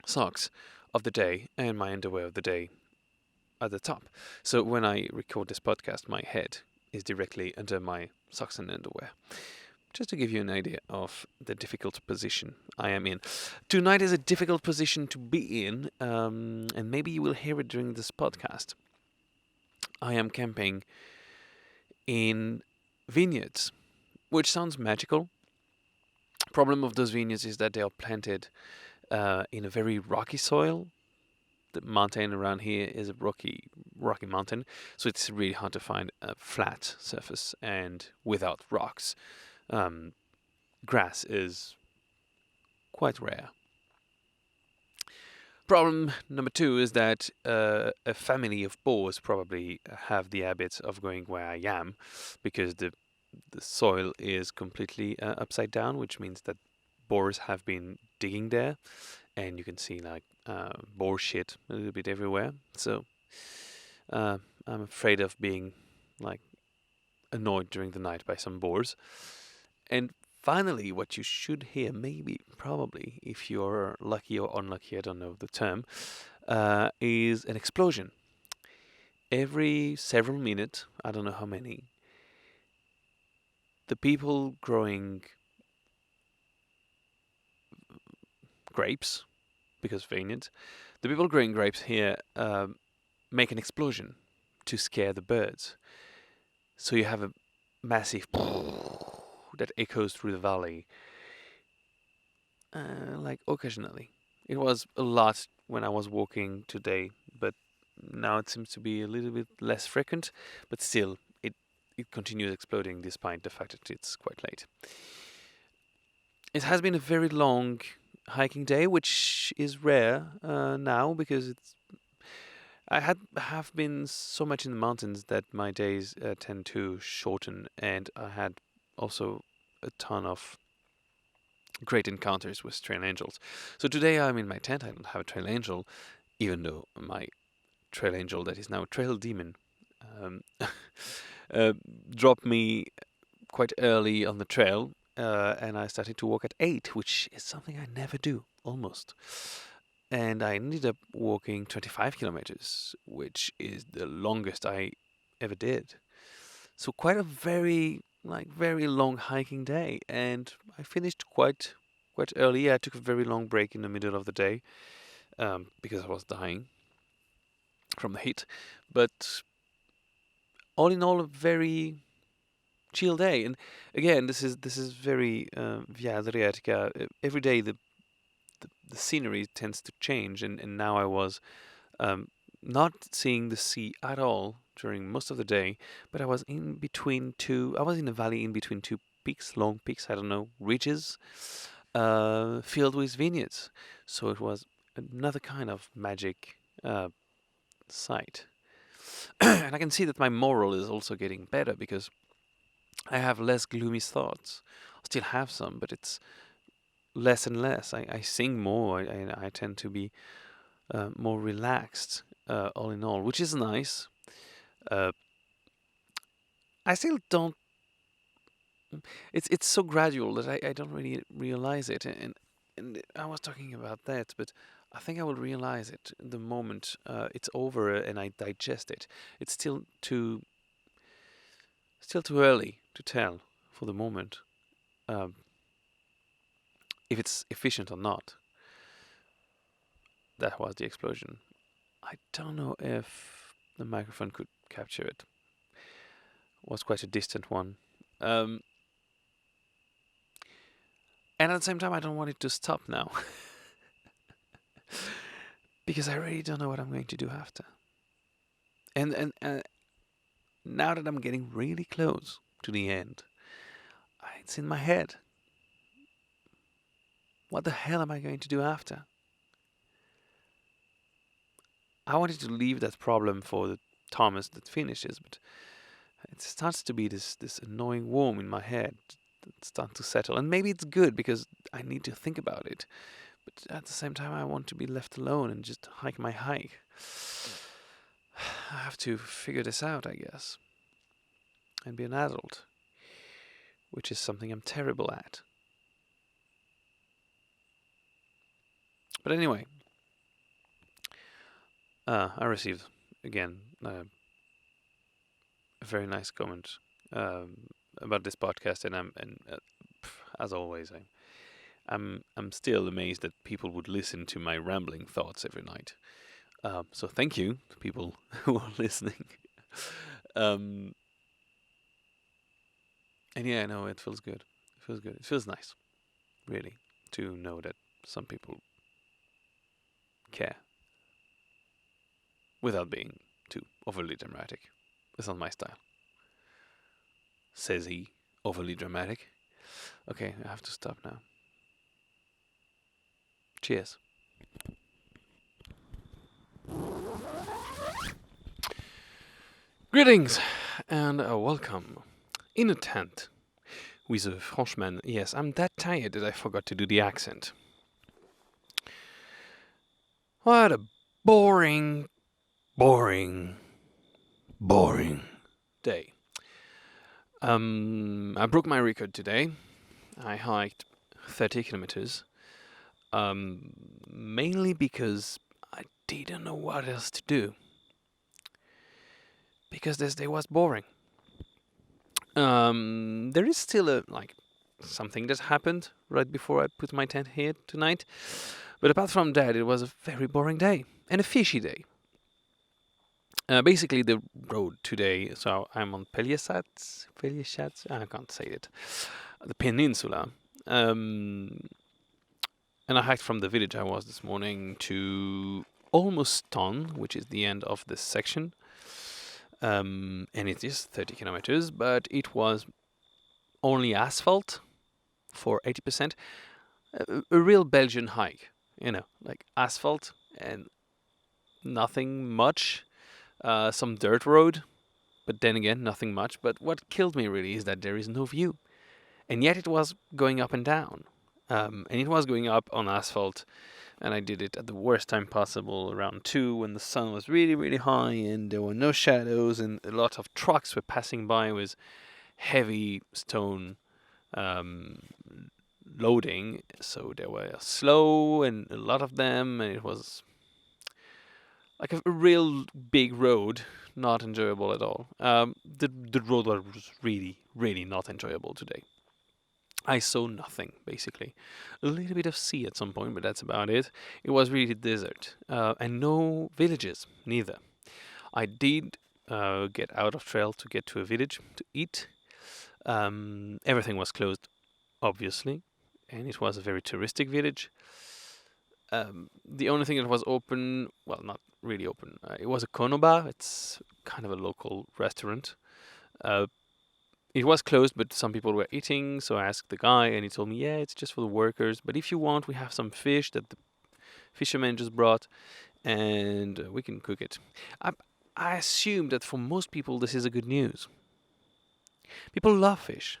socks of the day and my underwear of the day at the top. So when I record this podcast, my head is directly under my socks and underwear. Just to give you an idea of the difficult position I am in. Tonight is a difficult position to be in, and maybe you will hear it during this podcast. I am camping in vineyards, which sounds magical. Problem of those vineyards is that they are planted in a very rocky soil. The mountain around here is a rocky mountain, so it's really hard to find a flat surface and without rocks. Grass is quite rare. Problem number two is that a family of boars probably have the habit of going where I am, because the soil is completely upside down, which means that boars have been digging there, and you can see like boar shit a little bit everywhere. So I'm afraid of being like annoyed during the night by some boars. And finally, what you should hear, maybe, probably, if you're lucky or unlucky, I don't know the term, is an explosion. Every several minutes, I don't know how many, the people growing grapes, because vineyards, the people growing grapes here make an explosion to scare the birds. So you have a massive that echoes through the valley, like occasionally. It was a lot when I was walking today, but now it seems to be a little bit less frequent. But still, it continues exploding despite the fact that it's quite late. It has been a very long hiking day, which is rare now because I have been so much in the mountains that my days tend to shorten, and I had also a ton of great encounters with trail angels. So today I'm in my tent. I don't have a trail angel, even though my trail angel, that is now a trail demon, um, uh, dropped me quite early on the trail, and I started to walk at 8, which is something I never do, almost. And I ended up walking 25 kilometers, which is the longest I ever did. So quite a very long hiking day, and I finished quite early. I took a very long break in the middle of the day because I was dying from the heat. But all in all, a very chill day. And again, this is very Via Adriatica. Every day the scenery tends to change, and now I was not seeing the sea at all during most of the day, but I was in between two. I was in a valley in between two peaks, long peaks. I don't know, ridges, filled with vineyards. So it was another kind of magic sight. And I can see that my moral is also getting better because I have less gloomy thoughts. I still have some, but it's less and less. I sing more. I tend to be more relaxed, all in all, which is nice. Uh, I still don't. It's so gradual that I don't really realize it, and I was talking about that, but I think I will realize it the moment it's over and I digest it. It's still too early to tell for the moment um, if it's efficient or not. That was the explosion. I don't know if the microphone could capture it. It was quite a distant one. Um, and at the same time, I don't want it to stop now. Because I really don't know what I'm going to do after. And now that I'm getting really close to the end, it's in my head. What the hell am I going to do after? I wanted to leave that problem for the Thomas that finishes, but it starts to be this annoying worm in my head that starts to settle. And maybe it's good because I need to think about it. But at the same time, I want to be left alone and just hike my hike. I have to figure this out, I guess, and be an adult, which is something I'm terrible at. But anyway, I received again a very nice comment about this podcast, and as always, I'm still amazed that people would listen to my rambling thoughts every night. So thank you to people who are listening. And yeah, no, it feels good. It feels good. It feels nice, really, to know that some people care without being too overly dramatic. It's not my style. Says he, overly dramatic. Okay, I have to stop now. Cheers. Greetings and welcome in a tent with a Frenchman. Yes, I'm that tired that I forgot to do the accent. What a boring, boring, boring day. I broke my record today. I hiked 30 kilometers. Mainly because I didn't know what else to do. Because this day was boring. There is still something that happened right before I put my tent here tonight. But apart from that, it was a very boring day and a fishy day. Basically, the road today, so I'm on Plase, I can't say it, the peninsula. And I hiked from the village I was this morning to almost Ton, which is the end of this section. And it is 30 kilometers, but it was only asphalt for 80%. A real Belgian hike, like asphalt and nothing much. Some dirt road, but then again, nothing much. But what killed me really is that there is no view. And yet it was going up and down. And it was going up on asphalt. And I did it at the worst time possible, around 2, when the sun was really, really high and there were no shadows and a lot of trucks were passing by with heavy stone loading. So they were slow and a lot of them, and it was like a real big road, not enjoyable at all. The road was really, really not enjoyable today. I saw nothing, basically. A little bit of sea at some point, but that's about it. It was really desert. And no villages, neither. I did get out of trail to get to a village to eat. Everything was closed, obviously. And it was a very touristic village. The only thing that was open, well, not really open, it was a konoba. It's kind of a local restaurant. It was closed, but some people were eating, so I asked the guy, and he told me, yeah, it's just for the workers, but if you want, we have some fish that the fisherman just brought, and we can cook it. I assume that for most people, this is a good news. People love fish.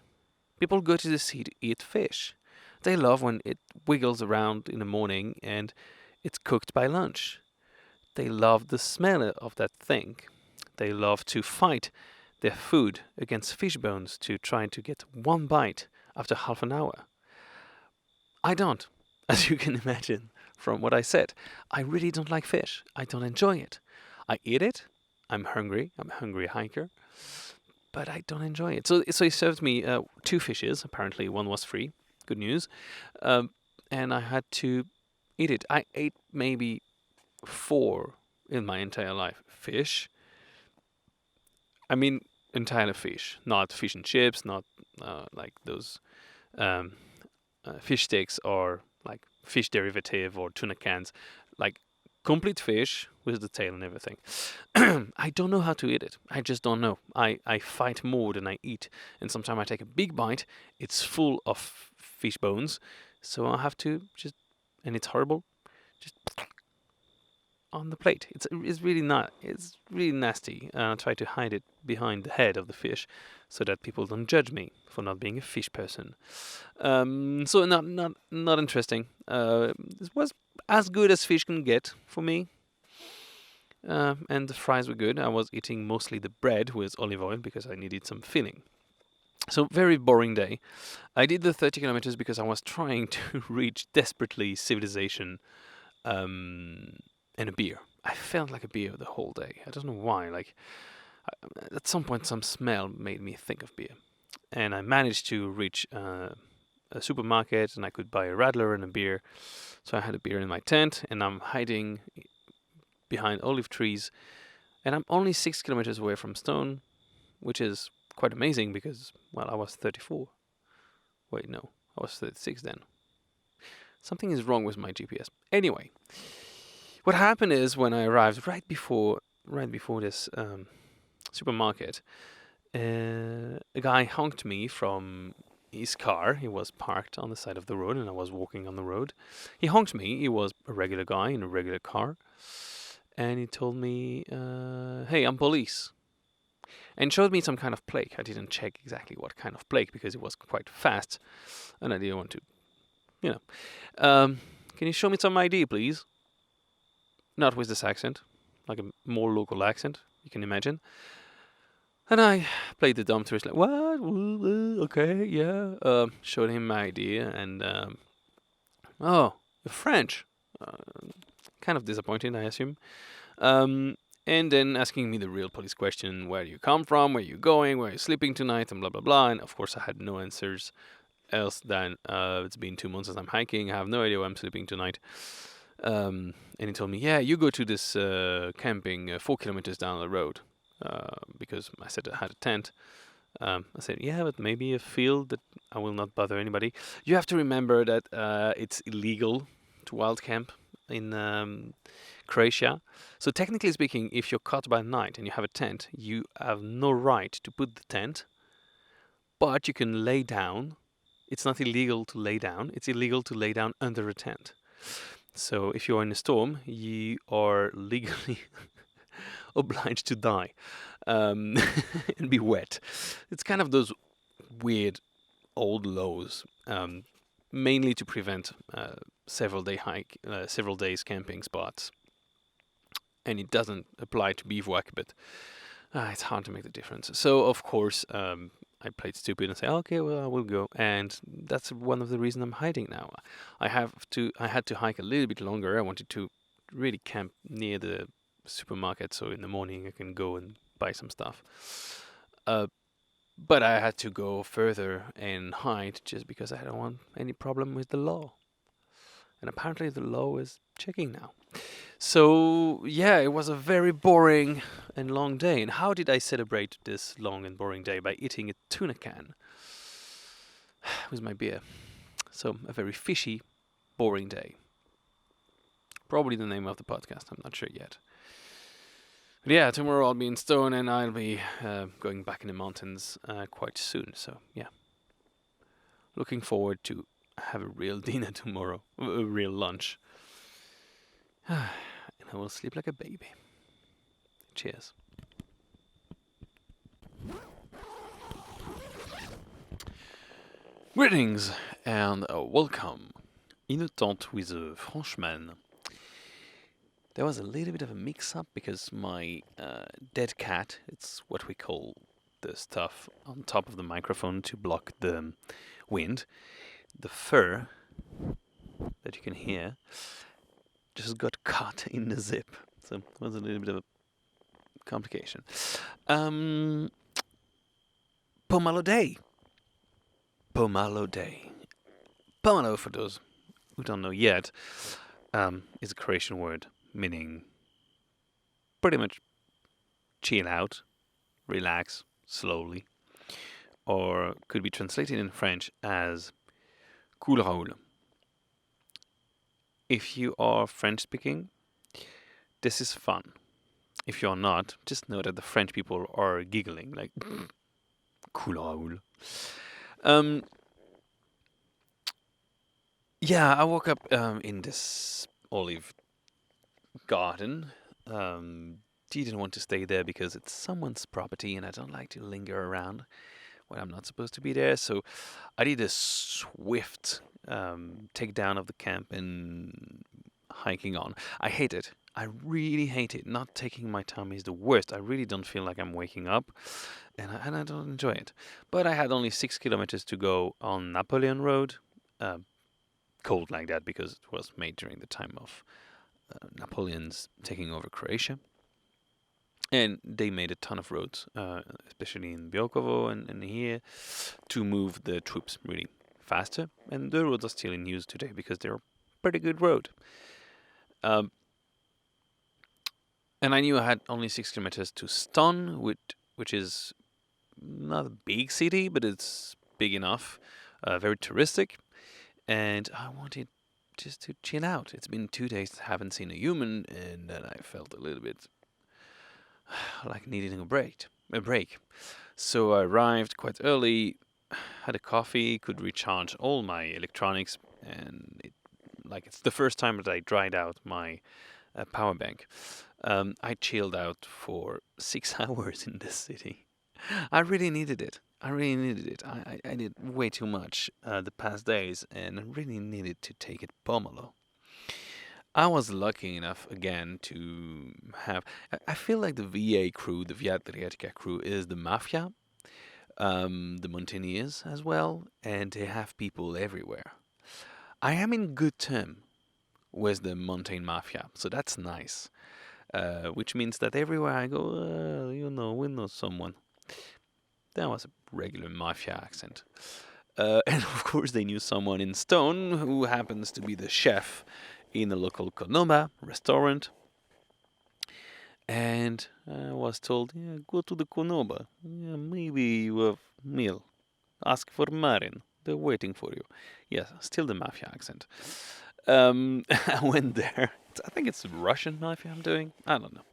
People go to the sea to eat fish. They love when it wiggles around in the morning and it's cooked by lunch. They love the smell of that thing. They love to fight their food against fish bones to try to get one bite after half an hour. I don't, as you can imagine from what I said. I really don't like fish. I don't enjoy it. I eat it. I'm hungry. I'm a hungry hiker. But I don't enjoy it. So he served me 2 fishes. Apparently one was free. Good news. And I had to eat it. I ate maybe 4 in my entire life. Fish. I mean, entire fish, not fish and chips, not like those fish sticks or like fish derivative or tuna cans, like complete fish with the tail and everything. I don't know how to eat it. I just don't know. I fight more than I eat, and sometimes I take a big bite. It's full of fish bones, so I have to just, and it's horrible, just on the plate. It's really not. It's really nasty. I try to hide it behind the head of the fish, so that people don't judge me for not being a fish person. So not interesting. This was as good as fish can get for me. And the fries were good. I was eating mostly the bread with olive oil because I needed some filling. So very boring day. I did the 30 kilometers because I was trying to reach desperately civilization. And a beer. I felt like a beer the whole day. I don't know why. Like at some point, some smell made me think of beer, and I managed to reach a supermarket, and I could buy a radler and a beer. So I had a beer in my tent, and I'm hiding behind olive trees, and I'm only 6 kilometers away from Stone, which is quite amazing because, well, I was 34. Wait, no, I was 36 then. Something is wrong with my GPS. Anyway. What happened is when I arrived right before this supermarket, a guy honked me from his car. He was parked on the side of the road, and I was walking on the road. He honked me. He was a regular guy in a regular car, and he told me, "Hey, I'm police." and showed me some kind of plague. I didn't check exactly what kind of plague because it was quite fast, and I didn't want to, you know. Can you show me some ID, please? Not with this accent, like a more local accent, you can imagine. And I played the dumb tourist, like, what? Okay, yeah. Showed him my ID, and oh, you're French. Uh, kind of disappointing, I assume. And then asking me the real police question: where do you come from? Where are you going? Where are you sleeping tonight? And blah blah blah. And of course, I had no answers else than it's been 2 months as I'm hiking. I have no idea where I'm sleeping tonight. And he told me, yeah, you go to this camping 4 kilometers down the road. Because I said I had a tent. I said, yeah, but maybe a field that I will not bother anybody. You have to remember that it's illegal to wild camp in Croatia. So technically speaking, if you're caught by night and you have a tent, you have no right to put the tent, but you can lay down. It's not illegal to lay down. It's illegal to lay down under a tent. So if you're in a storm, you are legally obliged to die and be wet. It's kind of those weird old laws, mainly to prevent several days camping spots. And it doesn't apply to bivouac, but it's hard to make the difference. So of course, I played stupid and said, okay, well, I will go. And that's one of the reasons I'm hiding now. I had to hike a little bit longer. I wanted to really camp near the supermarket, so in the morning I can go and buy some stuff. But I had to go further and hide just because I don't want any problem with the law. And apparently the law is checking now. So yeah, it was a very boring and long day. And how did I celebrate this long and boring day? By eating a tuna can with my beer. So a very fishy, boring day. Probably the name of the podcast, I'm not sure yet. But yeah, tomorrow I'll be in Stone and I'll be going back in the mountains quite soon. So yeah, looking forward to have a real dinner tomorrow, a real lunch. And I will sleep like a baby. Cheers. Greetings and welcome in a tent with a Frenchman. There was a little bit of a mix-up because my dead cat, it's what we call the stuff on top of the microphone to block the wind, the fur that you can hear, just got caught in the zip. So it was a little bit of a complication. Pomalo Day. Pomalo Day. Pomalo, for those who don't know yet, is a Croatian word meaning pretty much chill out, relax, slowly, or could be translated in French as cool raoul. If you are French speaking, this is fun. If you're not, just know that the French people are giggling like cool raoul. Yeah, I woke up in this olive garden. Didn't want to stay there because it's someone's property and I don't like to linger around when I'm not supposed to be there. So I did a swift takedown of the camp and hiking on. I hate it. I really hate it. Not taking my time is the worst. I really don't feel like I'm waking up and I don't enjoy it. But I had only 6 kilometers to go on Napoleon Road. Called like that because it was made during the time of Napoleon's taking over Croatia. And they made a ton of roads, especially in Biokovo and here, to move the troops really faster. And the roads are still in use today because they're a pretty good road. And I knew I had only 6 kilometers to Ston, which is not a big city, but it's big enough, very touristic. And I wanted just to chill out. It's been 2 days I haven't seen a human, and then I felt a little bit like needing a break. So I arrived quite early, had a coffee, could recharge all my electronics, and it's the first time that I dried out my power bank. I chilled out for 6 hours in this city. I really needed it. I really needed it. I did way too much the past days, and I really needed to take it Pomalo. I was lucky enough again to have. I feel like the VA crew, the Via Adriatica crew, is the mafia, the mountaineers as well, and they have people everywhere. I am in good term with the mountain mafia, so that's nice. Which means that everywhere I go, we know someone. That was a regular mafia accent. And of course, they knew someone in Stone who happens to be the chef in a local Konoba restaurant. And I was told, yeah, go to the Konoba. Yeah, maybe you have meal. Ask for Marin. They're waiting for you. Yes, still the mafia accent. I went there. I think it's Russian mafia I'm doing. I don't know.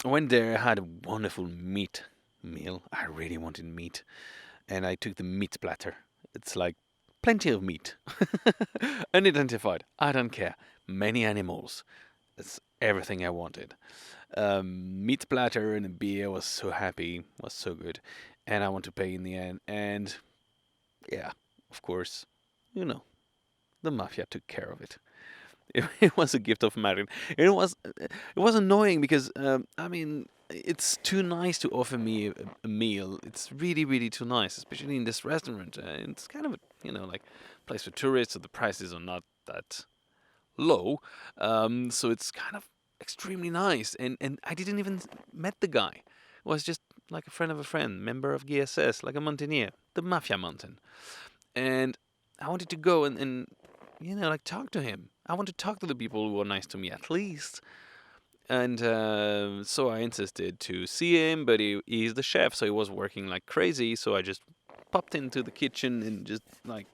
I went there, had a wonderful meat meal. I really wanted meat. And I took the meat platter. It's like plenty of meat. Unidentified. I don't care. Many animals. That's everything I wanted. Meat platter and a beer was so happy. Was so good. And I want to pay in the end. And yeah, of course, you know, the mafia took care of it. It was a gift of Marin. It was annoying because I mean it's too nice to offer me a meal. It's really really too nice, especially in this restaurant. It's kind of a like place for tourists, so the prices are not that low. So it's kind of extremely nice, and I didn't even met the guy. It was just like a friend of a friend, member of GSS, like a mountaineer, the Mafia Mountain, and I wanted to go and like talk to him. I want to talk to the people who are nice to me at least. And so I insisted to see him, but he's the chef, so he was working like crazy. So I just popped into the kitchen and just like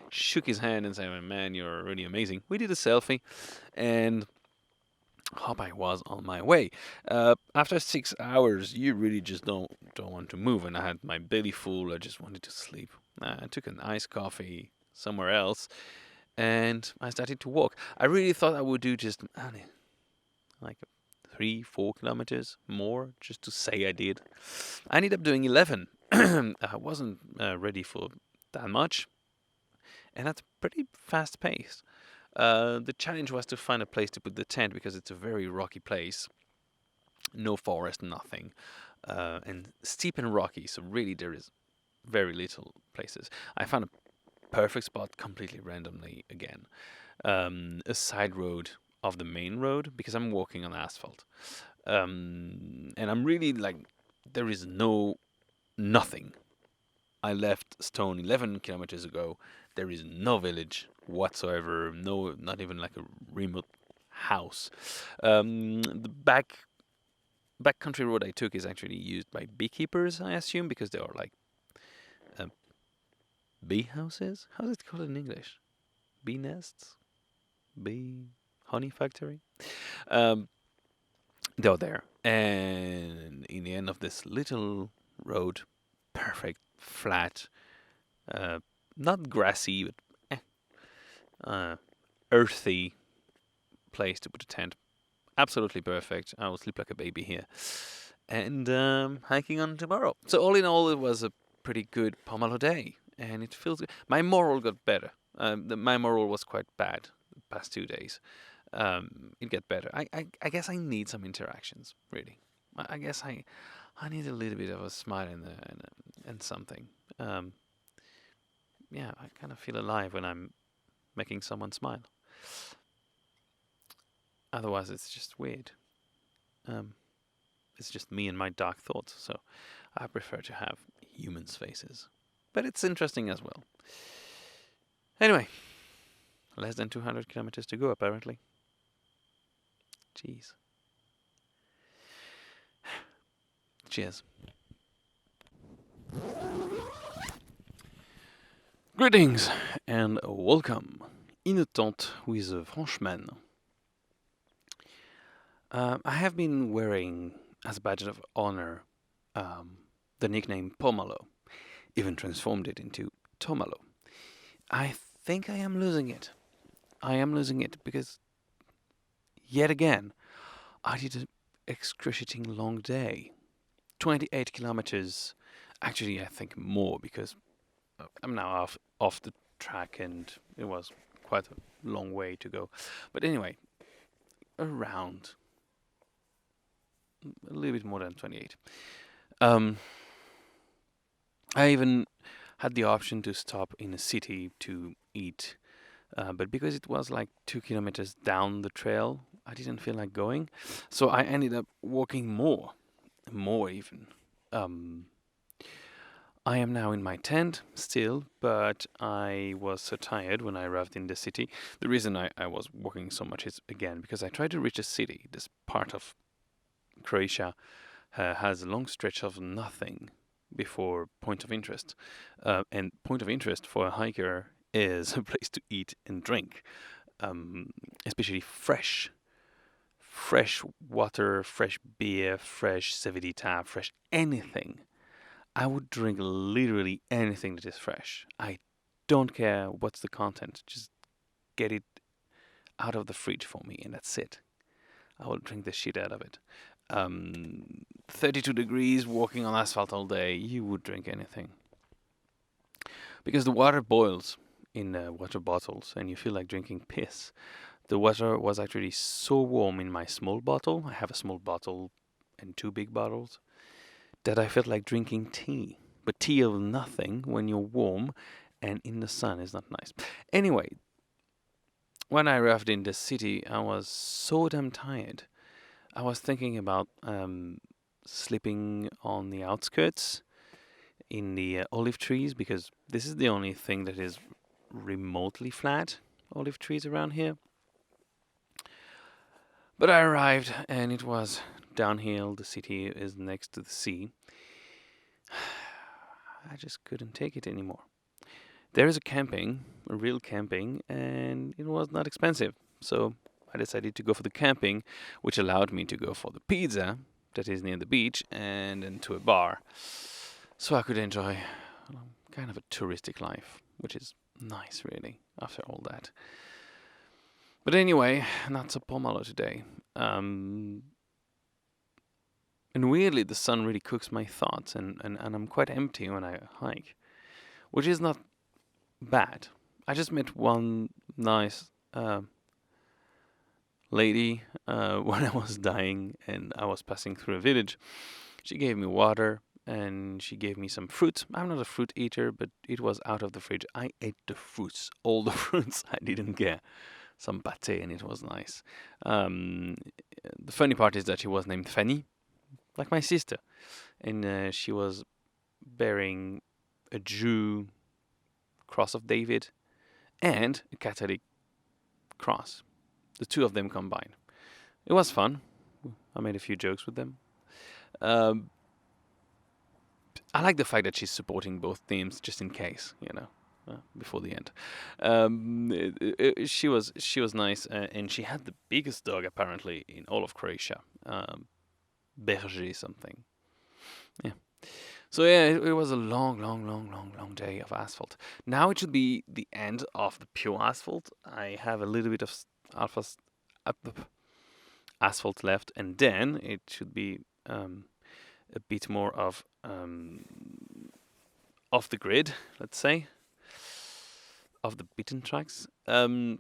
shook his hand and said, "Man, you're really amazing." We did a selfie, and hop I was on my way. After 6 hours, you really just don't want to move, and I had my belly full. I just wanted to sleep. I took an iced coffee somewhere else, and I started to walk. I really thought I would do just like 3-4 kilometers more just to say I did. I ended up doing 11. I wasn't ready for that much, and that's pretty fast pace. The challenge was to find a place to put the tent because it's a very rocky place. No forest, nothing, and steep and rocky. So really, there is very little places. I found a perfect spot completely randomly again. A side road of the main road because I'm walking on asphalt. And I'm really like, there is nothing. I left Stone 11 kilometers ago. There is no village whatsoever. No, not even like a remote house. The back country road I took is actually used by beekeepers, I assume, because they are like bee houses. How's it called in English? Bee nests, bee honey factory. They're there, and in the end of this little road, perfect, flat, not grassy, but earthy place to put a tent. Absolutely perfect. I will sleep like a baby here. And hiking on tomorrow. So all in all, it was a pretty good Pomalo day, and it feels good. My moral got better. My moral was quite bad the past 2 days. It get better. I guess I need some interactions, really. I guess I need a little bit of a smile and something. Yeah, I kind of feel alive when I'm making someone smile. Otherwise, it's just weird. It's just me and my dark thoughts. So I prefer to have humans' faces, but it's interesting as well. Anyway, less than 200 kilometers to go, apparently. Jeez. Cheers. Greetings and welcome in a tent with a Frenchman. I have been wearing as a badge of honor the nickname Pomalo, even transformed it into Tomalo. I think I am losing it. I am losing it because yet again I did an excruciating long day. 28 kilometers. Actually, I think more because I'm now off the track and it was quite a long way to go. But anyway, around a little bit more than 28. I even had the option to stop in a city to eat, but because it was like 2 kilometers down the trail, I didn't feel like going, so I ended up walking more even. Um, I am now in my tent still, but I was so tired when I arrived in the city. The reason I was walking so much is, again, because I tried to reach a city. This part of Croatia has a long stretch of nothing before point of interest. And point of interest for a hiker is a place to eat and drink, especially fresh water, fresh beer, fresh Cividita, fresh anything. I would drink literally anything that is fresh. I don't care what's the content. Just get it out of the fridge for me, and that's it. I will drink the shit out of it. 32 degrees, walking on asphalt all day, you would drink anything. Because the water boils in water bottles, and you feel like drinking piss. The water was actually so warm in my small bottle. I have a small bottle and 2 big bottles, that I felt like drinking tea. But tea of nothing when you're warm and in the sun is not nice. Anyway, when I arrived in the city, I was so damn tired. I was thinking about sleeping on the outskirts in the olive trees, because this is the only thing that is remotely flat, olive trees around here. But I arrived and it was downhill. The city is next to the sea. I just couldn't take it anymore. There is a real camping, and it was not expensive. So I decided to go for the camping, which allowed me to go for the pizza that is near the beach and then to a bar. So I could enjoy kind of a touristic life, which is nice, really, after all that. But anyway, not so Pomalo today. And weirdly, the sun really cooks my thoughts, and I'm quite empty when I hike, which is not bad. I just met one nice lady when I was dying and I was passing through a village. She gave me water and she gave me some fruit. I'm not a fruit eater, but it was out of the fridge. I ate the fruits, all the fruits. I didn't get some pate, and it was nice. The funny part is that she was named Fanny, like my sister, and she was bearing a Jew cross of David and a Catholic cross, the two of them combined. It was fun. I made a few jokes with them. I like the fact that she's supporting both teams just in case, before the end. She was nice, and she had the biggest dog apparently in all of Croatia. Berger something. Yeah. So yeah, it was a long day of asphalt. Now it should be the end of the pure asphalt. I have a little bit of asphalt left, and then it should be a bit more of off the grid, let's say, of the beaten tracks. And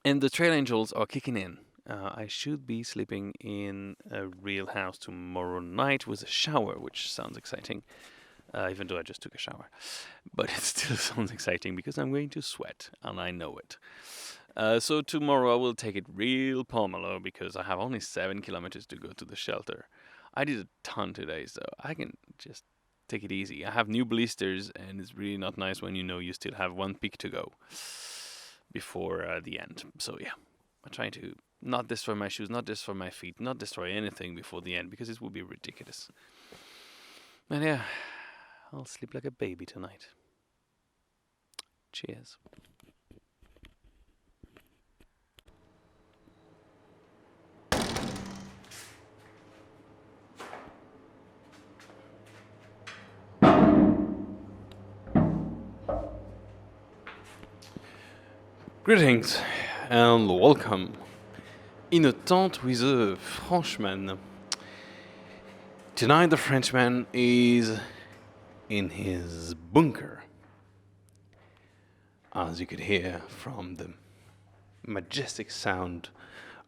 the trail angels are kicking in. I should be sleeping in a real house tomorrow night with a shower, which sounds exciting, even though I just took a shower. But it still sounds exciting because I'm going to sweat, and I know it. So tomorrow I will take it real Pomalo because I have only 7 kilometers to go to the shelter. I did a ton today, so I can just take it easy. I have new blisters, and it's really not nice when you still have 1 peak to go before the end. So yeah, I'm trying to not destroy my shoes, not destroy my feet, not destroy anything before the end, because it would be ridiculous. And yeah, I'll sleep like a baby tonight. Cheers. Greetings and welcome in a tent with a Frenchman. Tonight, the Frenchman is in his bunker, as you could hear from the majestic sound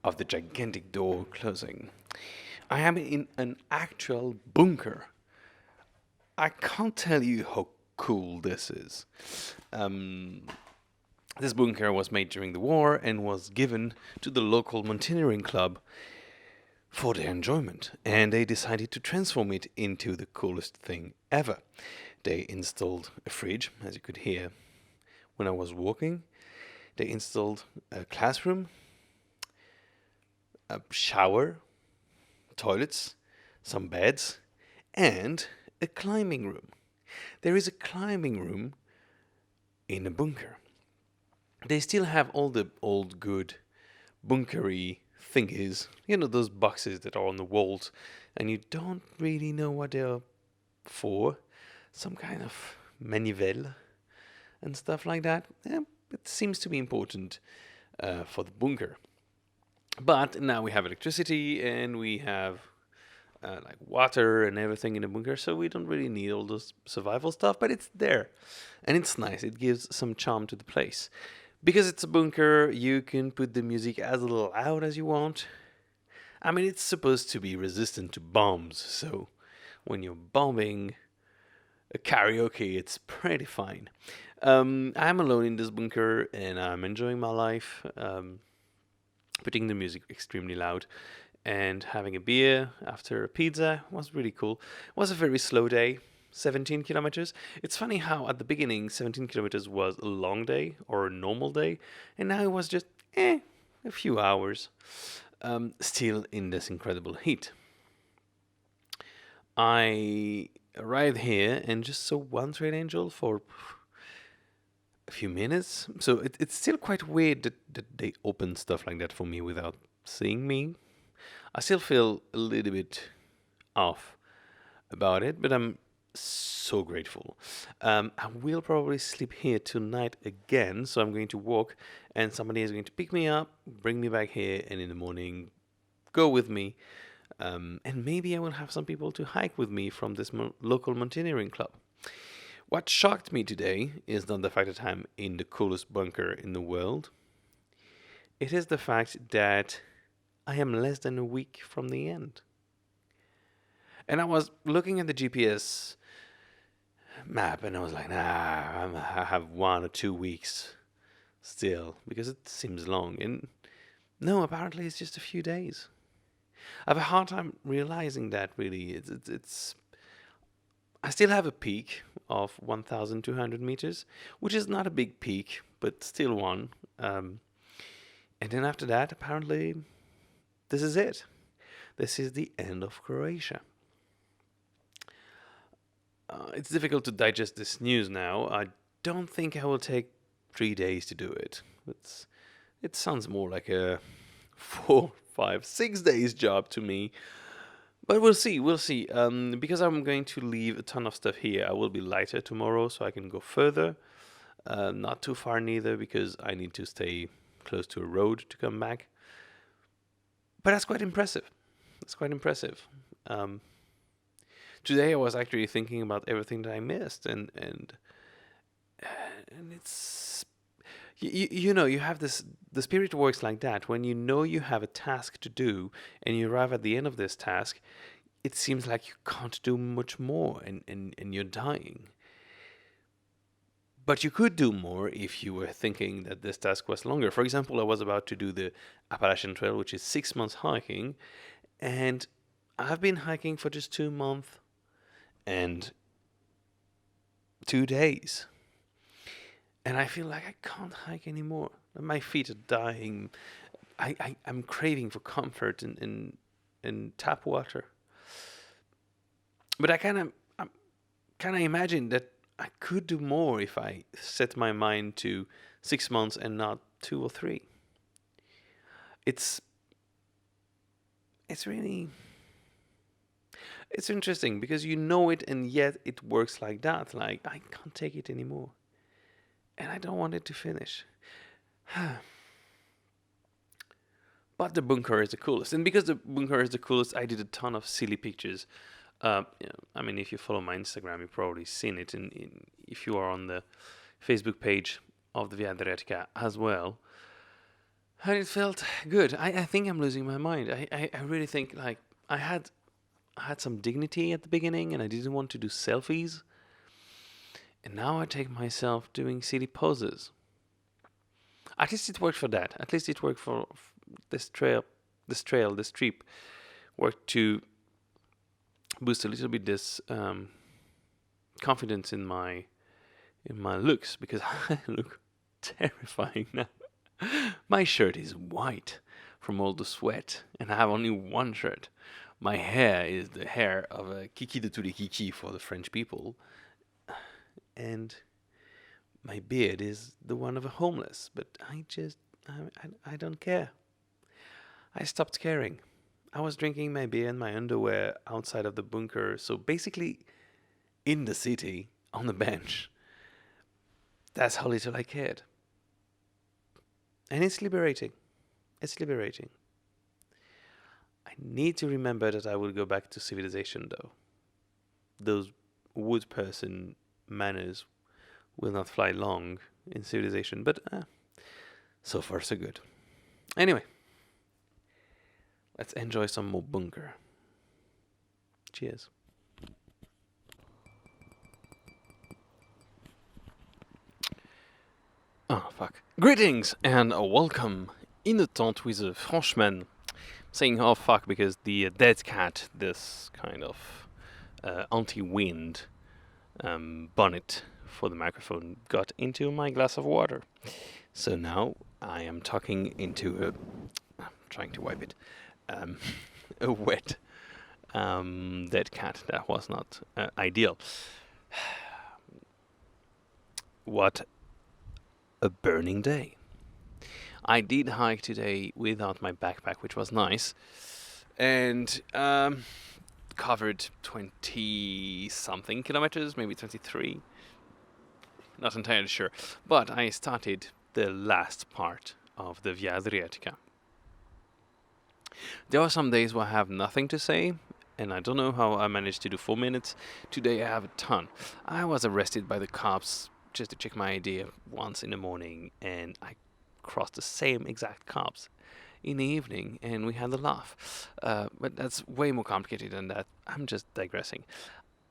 of the gigantic door closing. I am in an actual bunker. I can't tell you how cool this is. This bunker was made during the war and was given to the local mountaineering club for their enjoyment, and they decided to transform it into the coolest thing ever. They installed a fridge, as you could hear when I was walking. They installed a classroom, a shower, toilets, some beds, and a climbing room. There is a climbing room in a bunker. They still have all the old good bunkery thingies, those boxes that are on the walls, and you don't really know what they're for. Some kind of minefield and stuff like that. It seems to be important for the bunker. But now we have electricity and we have like water and everything in the bunker, so we don't really need all this survival stuff, but it's there. And it's nice. It gives some charm to the place. Because it's a bunker, you can put the music as loud as you want. I mean, it's supposed to be resistant to bombs, so when you're bombing a karaoke, it's pretty fine. I'm alone in this bunker and I'm enjoying my life, putting the music extremely loud and having a beer after a pizza was really cool. It was a very slow day. 17 kilometers. It's funny how at the beginning 17 kilometers was a long day or a normal day, and now it was just a few hours, still in this incredible heat. I arrived here and just saw one trail angel for a few minutes, so it's still quite weird that they open stuff like that for me without seeing me. I still feel a little bit off about it, but I'm so grateful. I will probably sleep here tonight again, so I'm going to walk and somebody is going to pick me up, bring me back here, and in the morning go with me. And maybe I will have some people to hike with me from this local mountaineering club. What shocked me today is not the fact that I'm in the coolest bunker in the world. It is the fact that I am less than a week from the end. And I was looking at the GPS map and I was like, I have 1 or 2 weeks still because it seems long. And no, apparently it's just a few days. I have a hard time realizing that really. It's I still have a peak of 1,200 meters, which is not a big peak, but still one. And then after that, apparently, this is it. This is the end of Croatia. It's difficult to digest this news now. I don't think I will take 3 days to do it. It sounds more like a 4, 5, 6 days job to me. But we'll see. Because I'm going to leave a ton of stuff here, I will be lighter tomorrow so I can go further. Not too far neither because I need to stay close to a road to come back. But that's quite impressive. Today I was actually thinking about everything that I missed, and it's you have this. The spirit works like that. When you know you have a task to do, and you arrive at the end of this task, it seems like you can't do much more, and you're dying. But you could do more if you were thinking that this task was longer. For example, I was about to do the Appalachian Trail, which is 6 months hiking, and I've been hiking for just 2 months and 2 days. And I feel like I can't hike anymore. My feet are dying. I'm craving for comfort and tap water. But I kind of imagine that I could do more if I set my mind to 6 months and not 2 or 3. It's really... It's interesting because you know it and yet it works like that. Like, I can't take it anymore. And I don't want it to finish. But the bunker is the coolest. And because the bunker is the coolest, I did a ton of silly pictures I mean, if you follow my Instagram, you've probably seen it. If you are on the Facebook page of the Via Adriatica as well, and it felt good. I think I'm losing my mind. I really think like I had some dignity at the beginning, and I didn't want to do selfies. And now I take myself doing silly poses. At least it worked for that. At least it worked for this trail, this trip worked to boost a little bit this confidence in my looks, because I look terrifying now. My shirt is white from all the sweat, and I have only one shirt. My hair is the hair of a kiki de tous les kiki for the French people, and my beard is the one of a homeless. But I don't care. I stopped caring. I was drinking my beer in my underwear outside of the bunker, so basically in the city, on the bench. That's how little I cared. And it's liberating. It's liberating. I need to remember that I will go back to civilization, though. Those wood person manners will not fly long in civilization, but so far so good. Anyway, let's enjoy some more bunker. Cheers. Oh, fuck. Greetings and welcome in the tent with a Frenchman. Saying oh fuck because the dead cat, this kind of anti-wind bonnet for the microphone, got into my glass of water. So now I am talking into I'm trying to wipe it, a wet dead cat. That was not ideal. What a burning day. I did hike today without my backpack, which was nice, and covered 20-something kilometers, maybe 23. Not entirely sure. But I started the last part of the Via Adriatica. There are some days where I have nothing to say, and I don't know how I managed to do 4 minutes. Today I have a ton. I was arrested by the cops just to check my ID once in the morning, and I crossed the same exact cops in the evening, and we had a laugh. But that's way more complicated than that. I'm just digressing.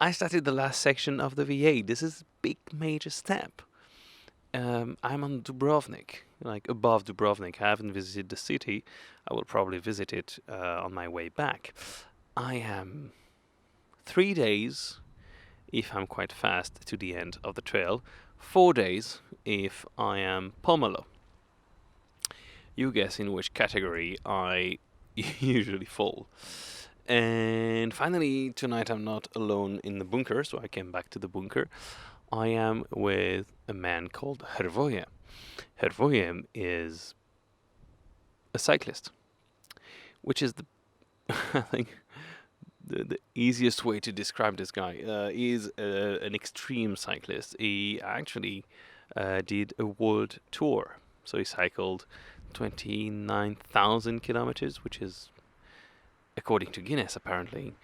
I started the last section of the VA. This is a big major step. I'm on Dubrovnik, like above Dubrovnik. I haven't visited the city. I will probably visit it on my way back. I am 3 days, if I'm quite fast, to the end of the trail. 4 days if I am Pomalo. You guess in which category I usually fall. And finally, tonight I'm not alone in the bunker, so I came back to the bunker. I am with a man called Hrvoje. Hrvoje is a cyclist, which is I think the easiest way to describe this guy. He's an extreme cyclist. He actually did a world tour. So he cycled 29,000 kilometers, which is, according to Guinness, apparently,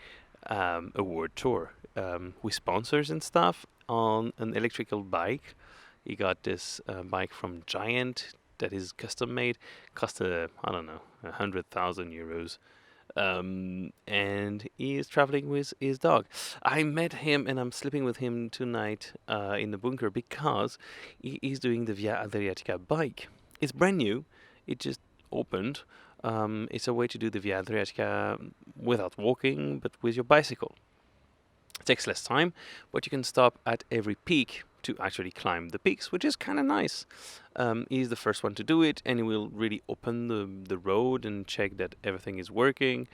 a world tour with sponsors and stuff on an electrical bike. He got this bike from Giant that is custom made, cost I don't know, 100,000 euros. And he is traveling with his dog. I met him and I'm sleeping with him tonight in the bunker because he is doing the Via Adriatica bike. It's brand new. It just opened. It's a way to do the Via Adriatica without walking, but with your bicycle. It takes less time, but you can stop at every peak to actually climb the peaks, which is kind of nice. He's the first one to do it, and he will really open the road and check that everything is working.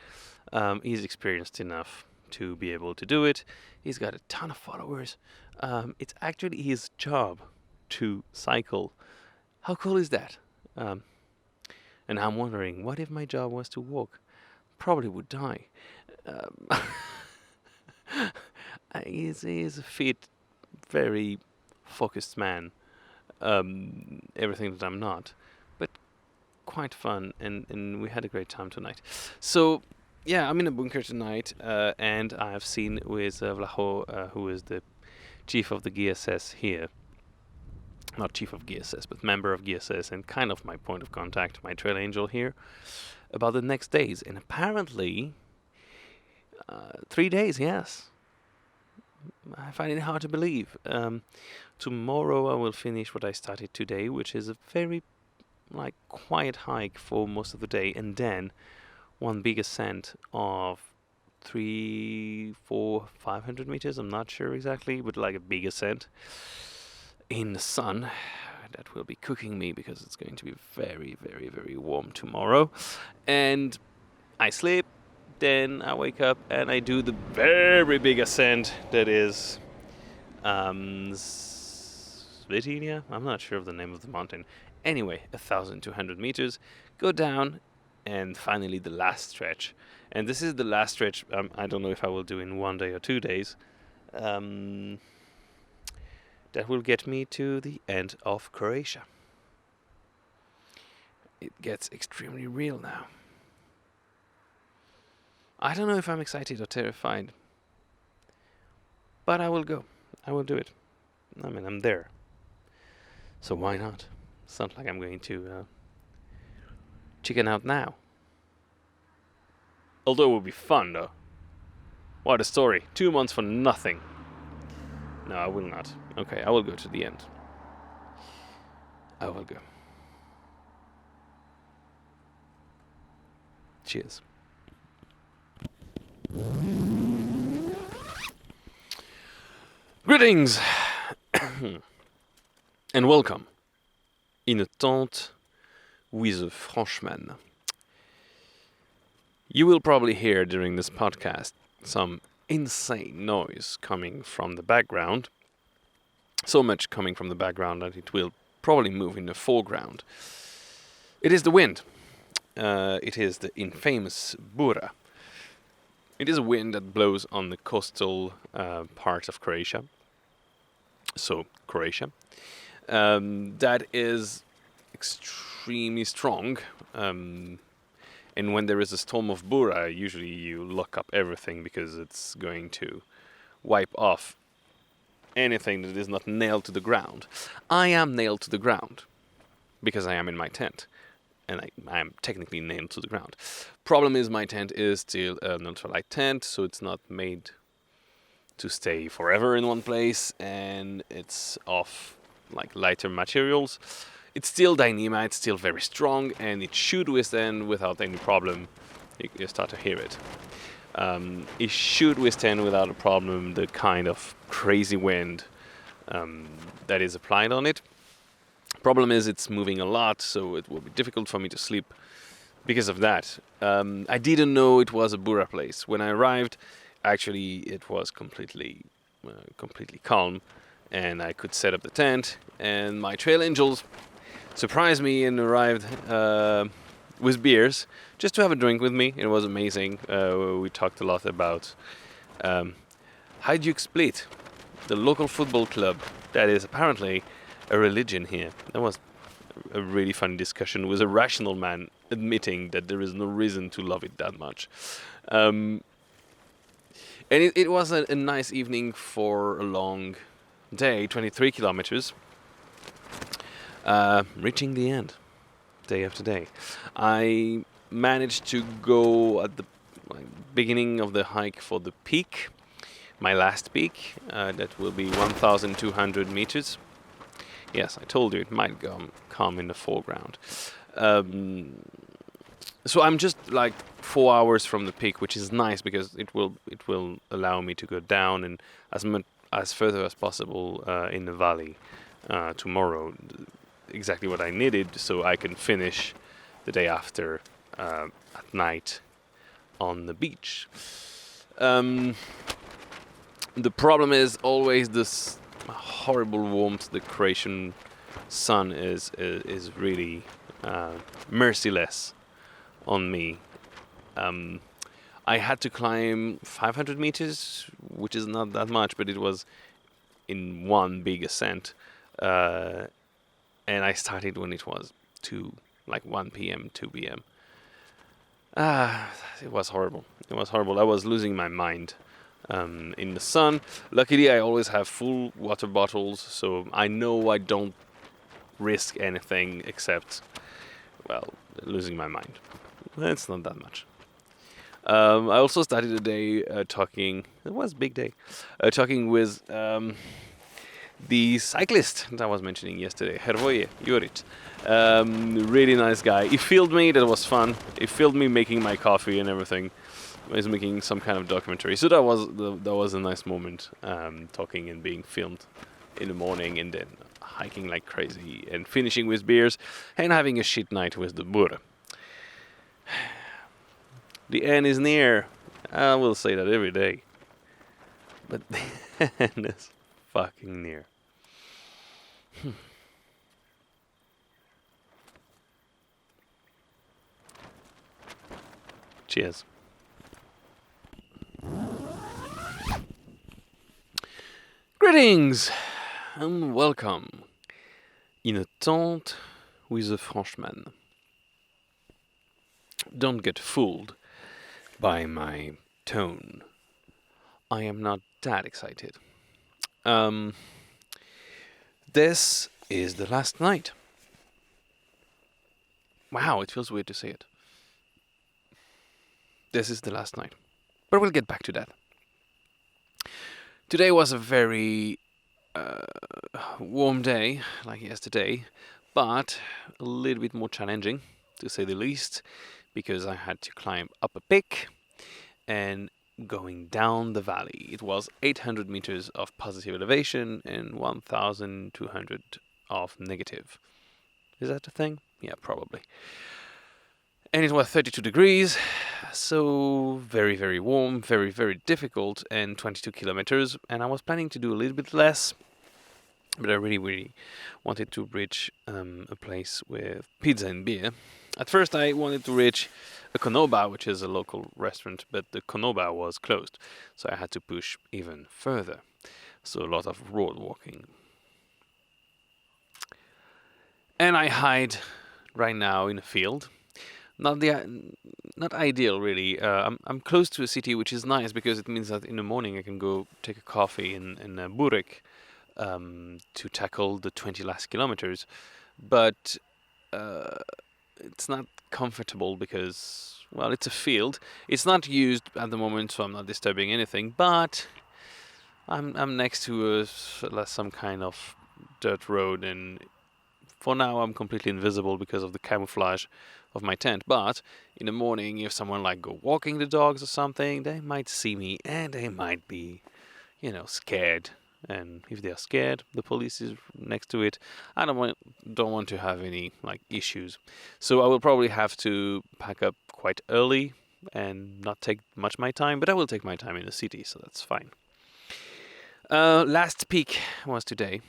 He's experienced enough to be able to do it. He's got a ton of followers. It's actually his job to cycle. How cool is that? And I'm wondering, what if my job was to walk? Probably would die. He's a fit, very focused man. Everything that I'm not. But quite fun, and we had a great time tonight. So, yeah, I'm in a bunker tonight, and I've seen with Vlaho, who is the chief of the GSS here. Not chief of GSS, but member of GSS, and kind of my point of contact, my trail angel here, about the next days. And apparently, 3 days, yes. I find it hard to believe. Tomorrow I will finish what I started today, which is a very quiet hike for most of the day, and then one big ascent of 3, 4, 500 meters. I'm not sure exactly, but like a big ascent in the sun. That will be cooking me because it's going to be very, very, very warm tomorrow. And I sleep, then I wake up and I do the very big ascent that is Svetinia? I'm not sure of the name of the mountain. Anyway, 1,200 meters. Go down, and finally the last stretch. And this is the last stretch. I don't know if I will do in 1 day or 2 days. That will get me to the end of Croatia. It gets extremely real now. I don't know if I'm excited or terrified, but I will go. I will do it. I mean, I'm there. So why not? It's not like I'm going to chicken out now. Although it would be fun, though. What a story. 2 months for nothing. No, I will not. Okay, I will go to the end. I will go. Cheers. Greetings and welcome in a tent with a Frenchman. You will probably hear during this podcast some insane noise coming from the background. So much coming from the background that it will probably move in the foreground. It is the wind. It is the infamous Burra. It is a wind that blows on the coastal parts of Croatia. So, Croatia. That is extremely strong. And when there is a storm of Burra, usually you lock up everything because it's going to wipe off anything that is not nailed to the ground. I am nailed to the ground because I am in my tent. And I am technically nailed to the ground. Problem is my tent is still an ultralight tent, so it's not made to stay forever in one place, and it's of lighter materials. It's still Dyneema, it's still very strong, and it should withstand without any problem. You start to hear it. It should withstand without a problem the kind of crazy wind that is applied on it. Problem is it's moving a lot, so it will be difficult for me to sleep because of that. I didn't know it was a Burra place. When I arrived, actually it was completely calm, and I could set up the tent, and my trail angels surprised me and arrived with beers just to have a drink with me. It was amazing. We talked a lot about Hajduk Split, the local football club that is apparently a religion here. That was a really fun discussion with a rational man admitting that there is no reason to love it that much. And it was a nice evening for a long day, 23 kilometers, reaching the end, day after day. I managed to go at the beginning of the hike for the peak, my last peak, that will be 1,200 meters. Yes, I told you it might come in the foreground. So I'm just 4 hours from the peak, which is nice because it will allow me to go down and as further as possible in the valley tomorrow. Exactly what I needed, so I can finish the day after at night on the beach. The problem is always this horrible warmth. The Croatian sun is really merciless on me. I had to climb 500 meters, which is not that much, but it was in one big ascent. And I started when it was 1 p.m., 2 p.m. Ah, it was horrible. It was horrible. I was losing my mind in the sun. Luckily, I always have full water bottles, so I know I don't risk anything except, well, losing my mind. It's not that much. I also started the day talking. It was a big day. Talking with the cyclist that I was mentioning yesterday, Hervoje Jurit. Really nice guy. He filmed me. That was fun. He filmed me making my coffee and everything. He was making some kind of documentary. So that was a nice moment. Talking and being filmed in the morning, and then hiking like crazy, and finishing with beers, and having a shit night with the Burra. The end is near. I will say that every day. But the end is fucking near. Cheers. Greetings and welcome in a tente with a Frenchman. Don't get fooled by my tone. I am not that excited. This is the last night. Wow, it feels weird to say it. This is the last night. But we'll get back to that. Today was a very warm day, like yesterday, but a little bit more challenging, to say the least, because I had to climb up a peak and going down the valley. It was 800 meters of positive elevation and 1,200 of negative. Is that a thing? Yeah, probably. And it was 32 degrees, so very, very warm, very, very difficult, and 22 kilometers. And I was planning to do a little bit less, but I really, really wanted to reach a place with pizza and beer. At first, I wanted to reach a Konoba, which is a local restaurant, but the Konoba was closed, so I had to push even further. So a lot of road walking. And I hide right now in a field. Not ideal, really. I'm close to a city, which is nice because it means that in the morning I can go take a coffee in Burek to tackle the 20 last kilometers. But it's not comfortable because, well, it's a field. It's not used at the moment, so I'm not disturbing anything. But I'm next to some kind of dirt road, and for now I'm completely invisible because of the camouflage of my tent. But in the morning, if someone like go walking the dogs or something, they might see me and they might be, scared. And if they are scared, the police is next to it. I don't want to have any issues. So I will probably have to pack up quite early and not take much my time, but I will take my time in the city, so that's fine. Last peak was today.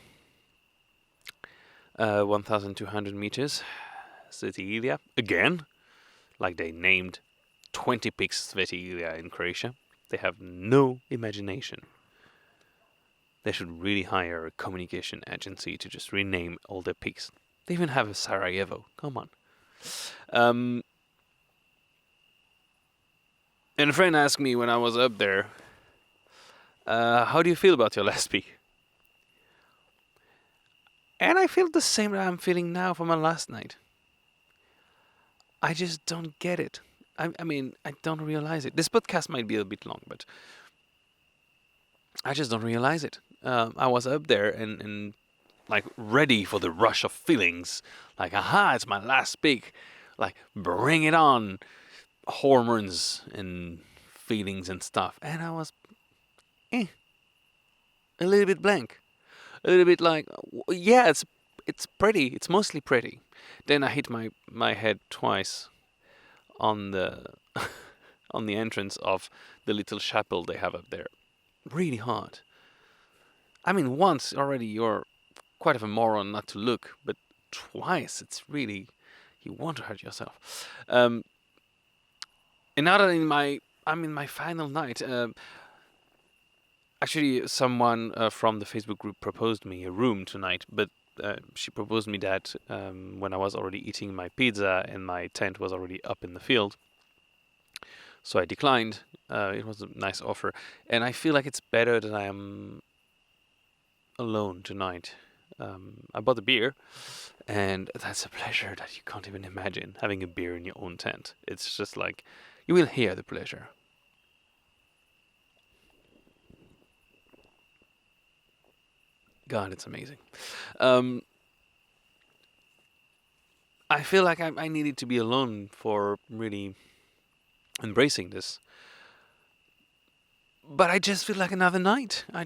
1,200 meters. Sveti Ilija. Again, like they named 20 peaks Sveti Ilija in Croatia. They have no imagination. They should really hire a communication agency to just rename all their peaks. They even have a Sarajevo. Come on. And a friend asked me when I was up there, how do you feel about your last peak? And I feel the same that I'm feeling now for my last night. I just don't get it. I mean, I don't realize it. This podcast might be a bit long, but I just don't realize it. I was up there and ready for the rush of feelings. Like, aha, it's my last peak. Like, bring it on. Hormones and feelings and stuff. And I was, a little bit blank. A little bit like, yeah, it's pretty. It's mostly pretty. Then I hit my head twice on the on the entrance of the little chapel they have up there. Really hard. I mean, once already you're quite of a moron not to look, but twice it's really, you want to hurt yourself. And now that I'm in my final night. Actually, someone from the Facebook group proposed me a room tonight, but she proposed me that when I was already eating my pizza and my tent was already up in the field. So I declined. It was a nice offer, and I feel like it's better that I am alone tonight. I bought a beer, and that's a pleasure that you can't even imagine, having a beer in your own tent. It's just like, you will hear the pleasure. God, it's amazing. Um, I feel like I needed to be alone for really embracing this. But I just feel like another night. I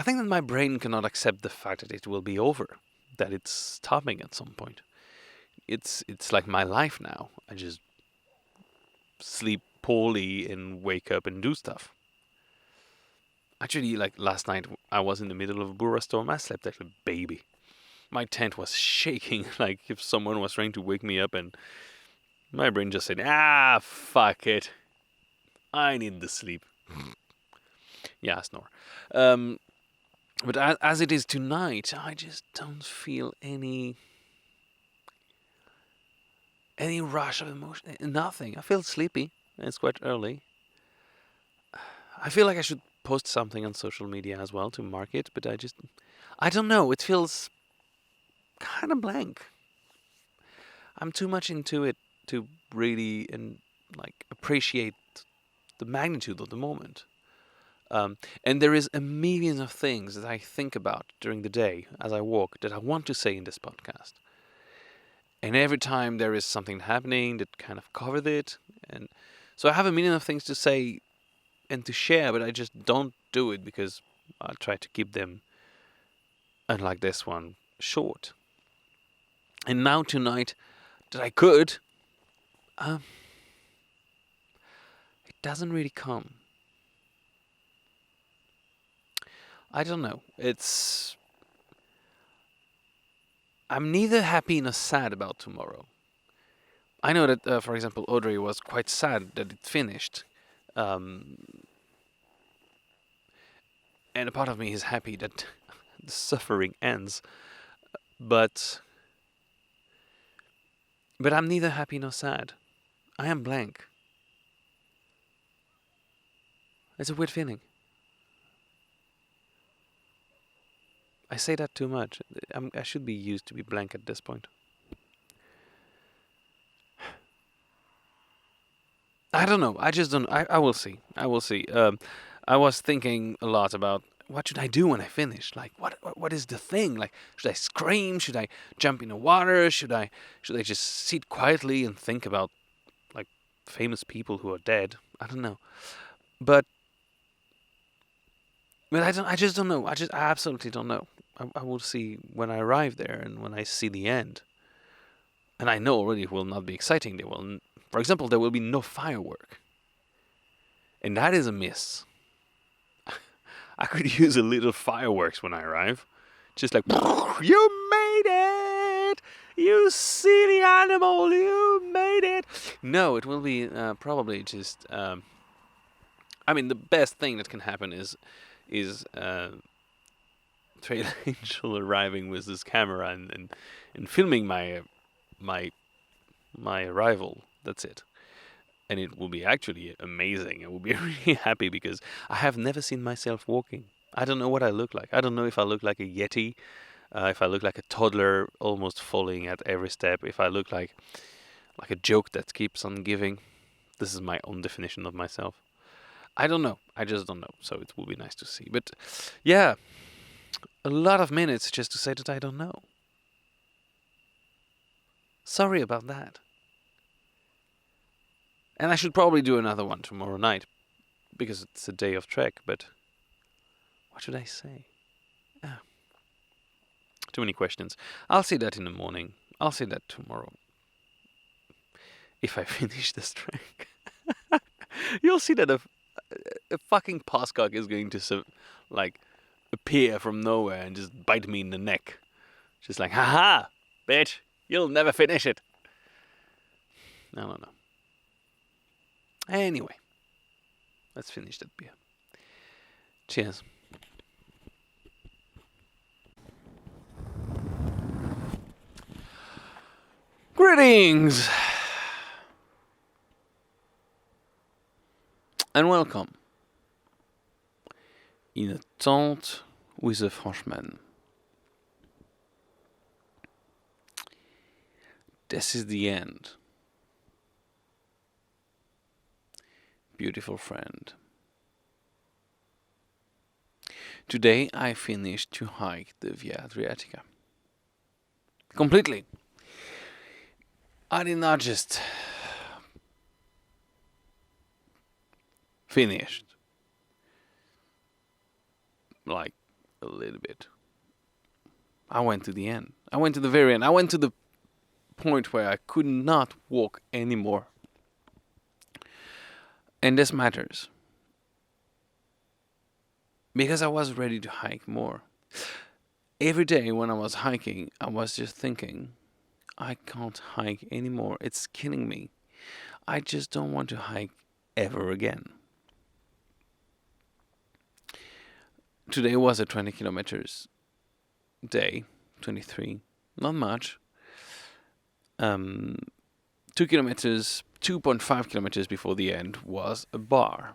think that my brain cannot accept the fact that it will be over, that it's stopping at some point. It's like my life now. I just sleep poorly and wake up and do stuff. Actually, like last night, I was in the middle of a Burra storm. I slept like a baby. My tent was shaking, like if someone was trying to wake me up, and my brain just said, fuck it. I need the sleep. Yeah, snore. But as it is tonight, I just don't feel any rush of emotion. Nothing. I feel sleepy. It's quite early. I feel like I should post something on social media as well to mark it, but I don't know. It feels kind of blank. I'm too much into it to really appreciate the magnitude of the moment. And there is a million of things that I think about during the day as I walk that I want to say in this podcast. And every time there is something happening that kind of covers it. And so I have a million of things to say and to share, but I just don't do it because I try to keep them, unlike this one, short. And now tonight that I could, it doesn't really come. I don't know. I'm neither happy nor sad about tomorrow. I know that, for example, Audrey was quite sad that it finished. And a part of me is happy that the suffering ends. But I'm neither happy nor sad. I am blank. It's a weird feeling. I say that too much. I should be used to be blank at this point. I don't know. I just don't. I will see. I will see. I was thinking a lot about what should I do when I finish. Like, what is the thing? Like, should I scream? Should I jump in the water? Should I just sit quietly and think about like famous people who are dead? I don't know. But I just don't know. I absolutely don't know. I will see when I arrive there and when I see the end. And I know already it will not be exciting. For example, there will be no firework. And that is a miss. I could use a little fireworks when I arrive. Just like, you made it! You silly animal, you made it! No, it will be probably just... the best thing that can happen is Trail Angel arriving with his camera and filming my arrival. That's it. And it will be actually amazing. I will be really happy because I have never seen myself walking. I don't know what I look like. I don't know if I look like a yeti, if I look like a toddler almost falling at every step, if I look like a joke that keeps on giving. This is my own definition of myself. I don't know. I just don't know. So it will be nice to see. But yeah, a lot of minutes just to say that I don't know. Sorry about that. And I should probably do another one tomorrow night, because it's a day of trek, but what should I say? Too many questions. I'll say that in the morning. I'll say that tomorrow. If I finish this trek. You'll see that a fucking postcock is going to, appear from nowhere and just bite me in the neck. Just like, haha, bitch, you'll never finish it. I don't know. Anyway, let's finish that beer. Cheers. Greetings! and welcome in a tente with a Frenchman. This is the end. Beautiful friend. Today I finished to hike the Via Adriatica. Completely. I did not just finish like a little bit. I went to the end. I went to the very end. I went to the point where I could not walk anymore. And this matters. Because I was ready to hike more. Every day when I was hiking, I was just thinking, I can't hike anymore. It's killing me. I just don't want to hike ever again. Today was a 20 kilometers day, 23, not much. 2 kilometers, 2.5 kilometers before the end was a bar.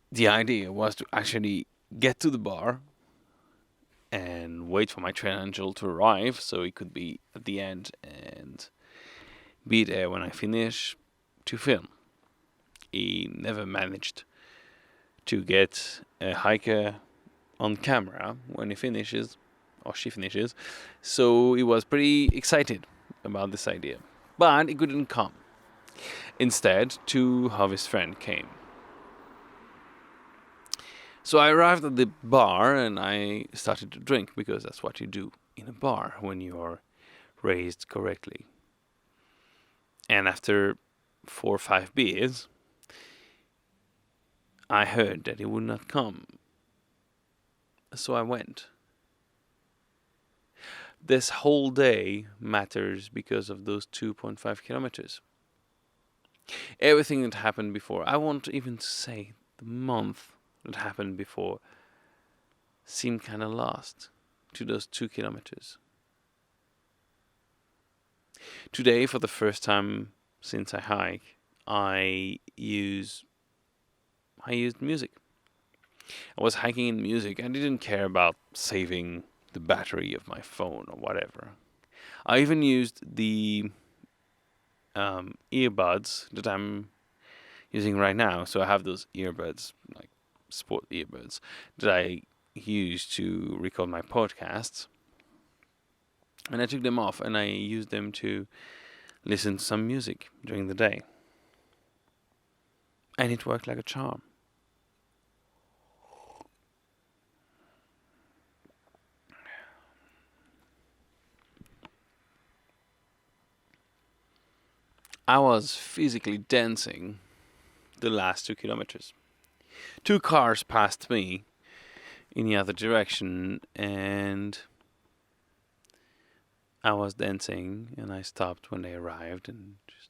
The idea was to actually get to the bar and wait for my trail angel to arrive so he could be at the end and be there when I finish to film. He never managed to get a hiker on camera when he finishes, or she finishes, so he was pretty excited about this idea. But he couldn't come. Instead, two of his friends came. So I arrived at the bar and I started to drink, because that's what you do in a bar when you are raised correctly. And after 4 or 5 beers, I heard that he would not come. So I went. This whole day matters because of those 2.5 kilometers. Everything that happened before, I won't even say the month that happened before, seemed kind of lost to those 2 kilometers. Today, for the first time since I hike, I used music. I was hiking in music. I didn't care about saving the battery of my phone or whatever. I even used the earbuds that I'm using right now. So I have those earbuds, like sport earbuds, that I use to record my podcasts. And I took them off and I used them to listen to some music during the day. And it worked like a charm. I was physically dancing the last 2 kilometers. 2 cars passed me in the other direction and I was dancing and I stopped when they arrived and just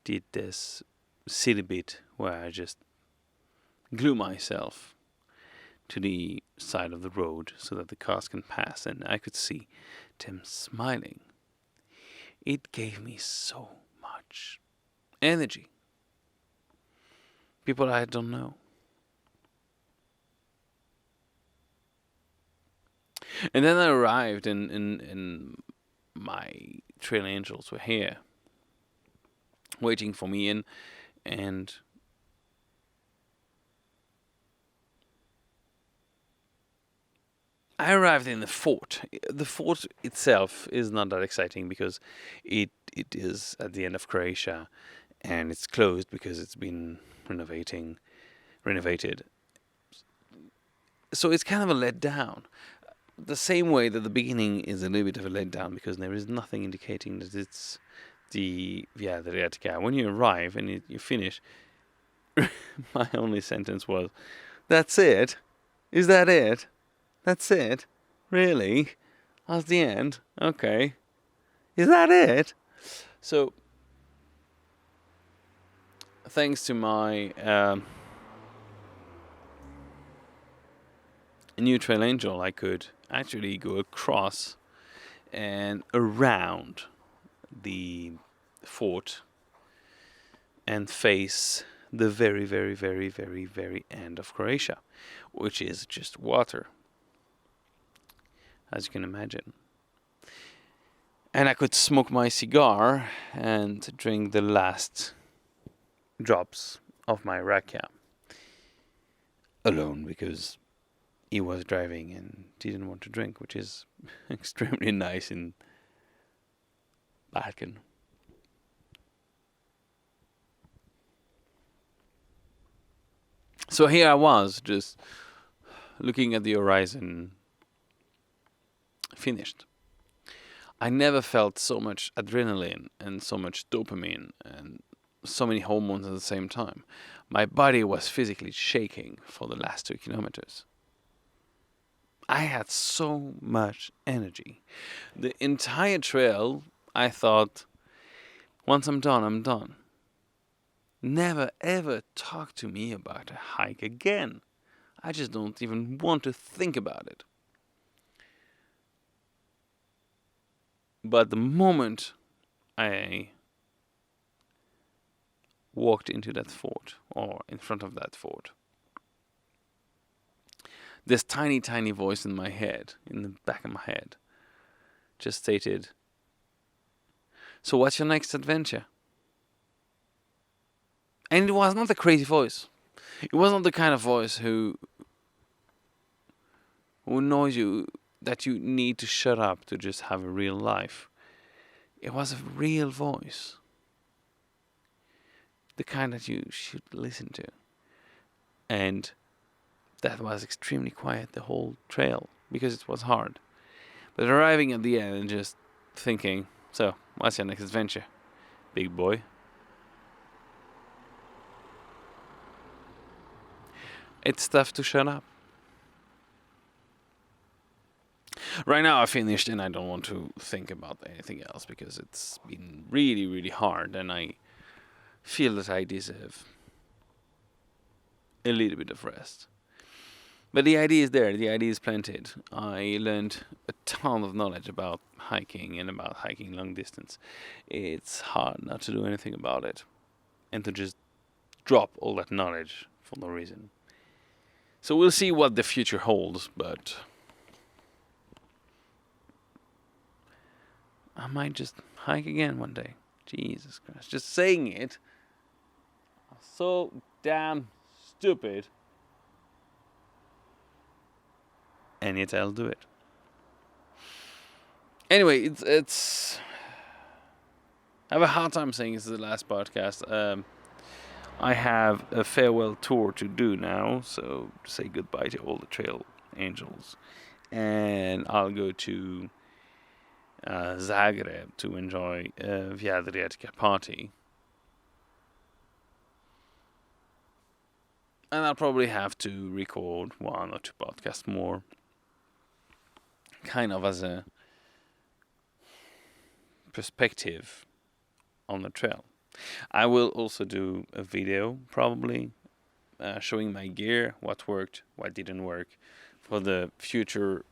did this silly bit where I just glue myself to the side of the road so that the cars can pass and I could see them smiling. It gave me so much energy. People I don't know. And then I arrived and my trail angels were here waiting for me and I arrived in the fort. The fort itself is not that exciting because it is at the end of Croatia and it's closed because it's been renovated. So it's kind of a letdown. The same way that the beginning is a little bit of a letdown because there is nothing indicating that it's the Via Adriatica. When you arrive and you finish, my only sentence was, "That's it? Is that it? That's it? Really? That's the end? Okay. Is that it?" So, thanks to my new trail angel, I could actually go across and around the fort and face the very, very, very, very, very end of Croatia, which is just water, as you can imagine. And I could smoke my cigar and drink the last drops of my rakija alone, because he was driving and didn't want to drink, which is extremely nice in Balkan. So here I was, just looking at the horizon, finished. I never felt so much adrenaline and so much dopamine and so many hormones at the same time. My body was physically shaking for the last 2 kilometers. I had so much energy. The entire trail, I thought, once I'm done, I'm done. Never ever talk to me about a hike again. I just don't even want to think about it. But the moment I walked into that fort, or in front of that fort, this tiny, tiny voice in my head, in the back of my head, just stated, "So what's your next adventure?" And it was not a crazy voice. It was not the kind of voice who annoys you, that you need to shut up to just have a real life. It was a real voice. The kind that you should listen to. And that was extremely quiet the whole trail, because it was hard. But arriving at the end and just thinking, "So, what's your next adventure, big boy?" It's tough to shut up. Right now I finished and I don't want to think about anything else, because it's been really, really hard, and I feel that I deserve a little bit of rest. But the idea is there, the idea is planted. I learned a ton of knowledge about hiking and about hiking long distance. It's hard not to do anything about it and to just drop all that knowledge for no reason. So we'll see what the future holds, but I might just hike again one day. Jesus Christ. Just saying it. So damn stupid. And yet I'll do it. Anyway, it's I have a hard time saying this is the last podcast. I have a farewell tour to do now, so say goodbye to all the trail angels. And I'll go to Zagreb to enjoy a Via Adriatica party. And I'll probably have to record 1 or 2 podcasts more, kind of as a perspective on the trail. I will also do a video, probably, showing my gear, what worked, what didn't work, for the future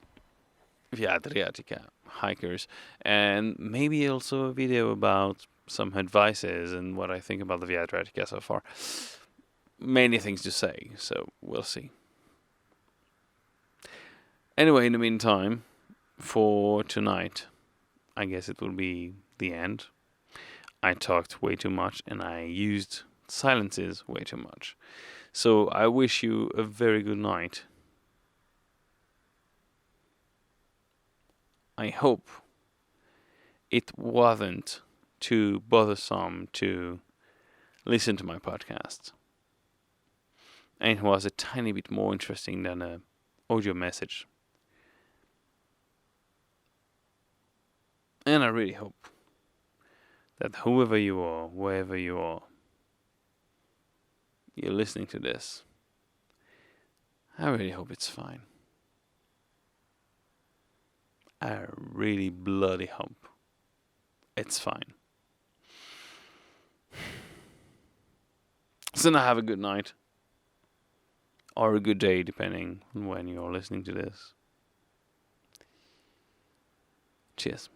Via Adriatica hikers, and maybe also a video about some advices and what I think about the Via Adriatica so far. Many things to say, so we'll see. Anyway, in the meantime, for tonight, I guess it will be the end. I talked way too much and I used silences way too much. So I wish you a very good night. I hope it wasn't too bothersome to listen to my podcast. And it was a tiny bit more interesting than an audio message. And I really hope that whoever you are, wherever you are, you're listening to this. I really hope it's fine. I really bloody hope it's fine. So now have a good night. Or a good day, depending on when you're listening to this. Cheers.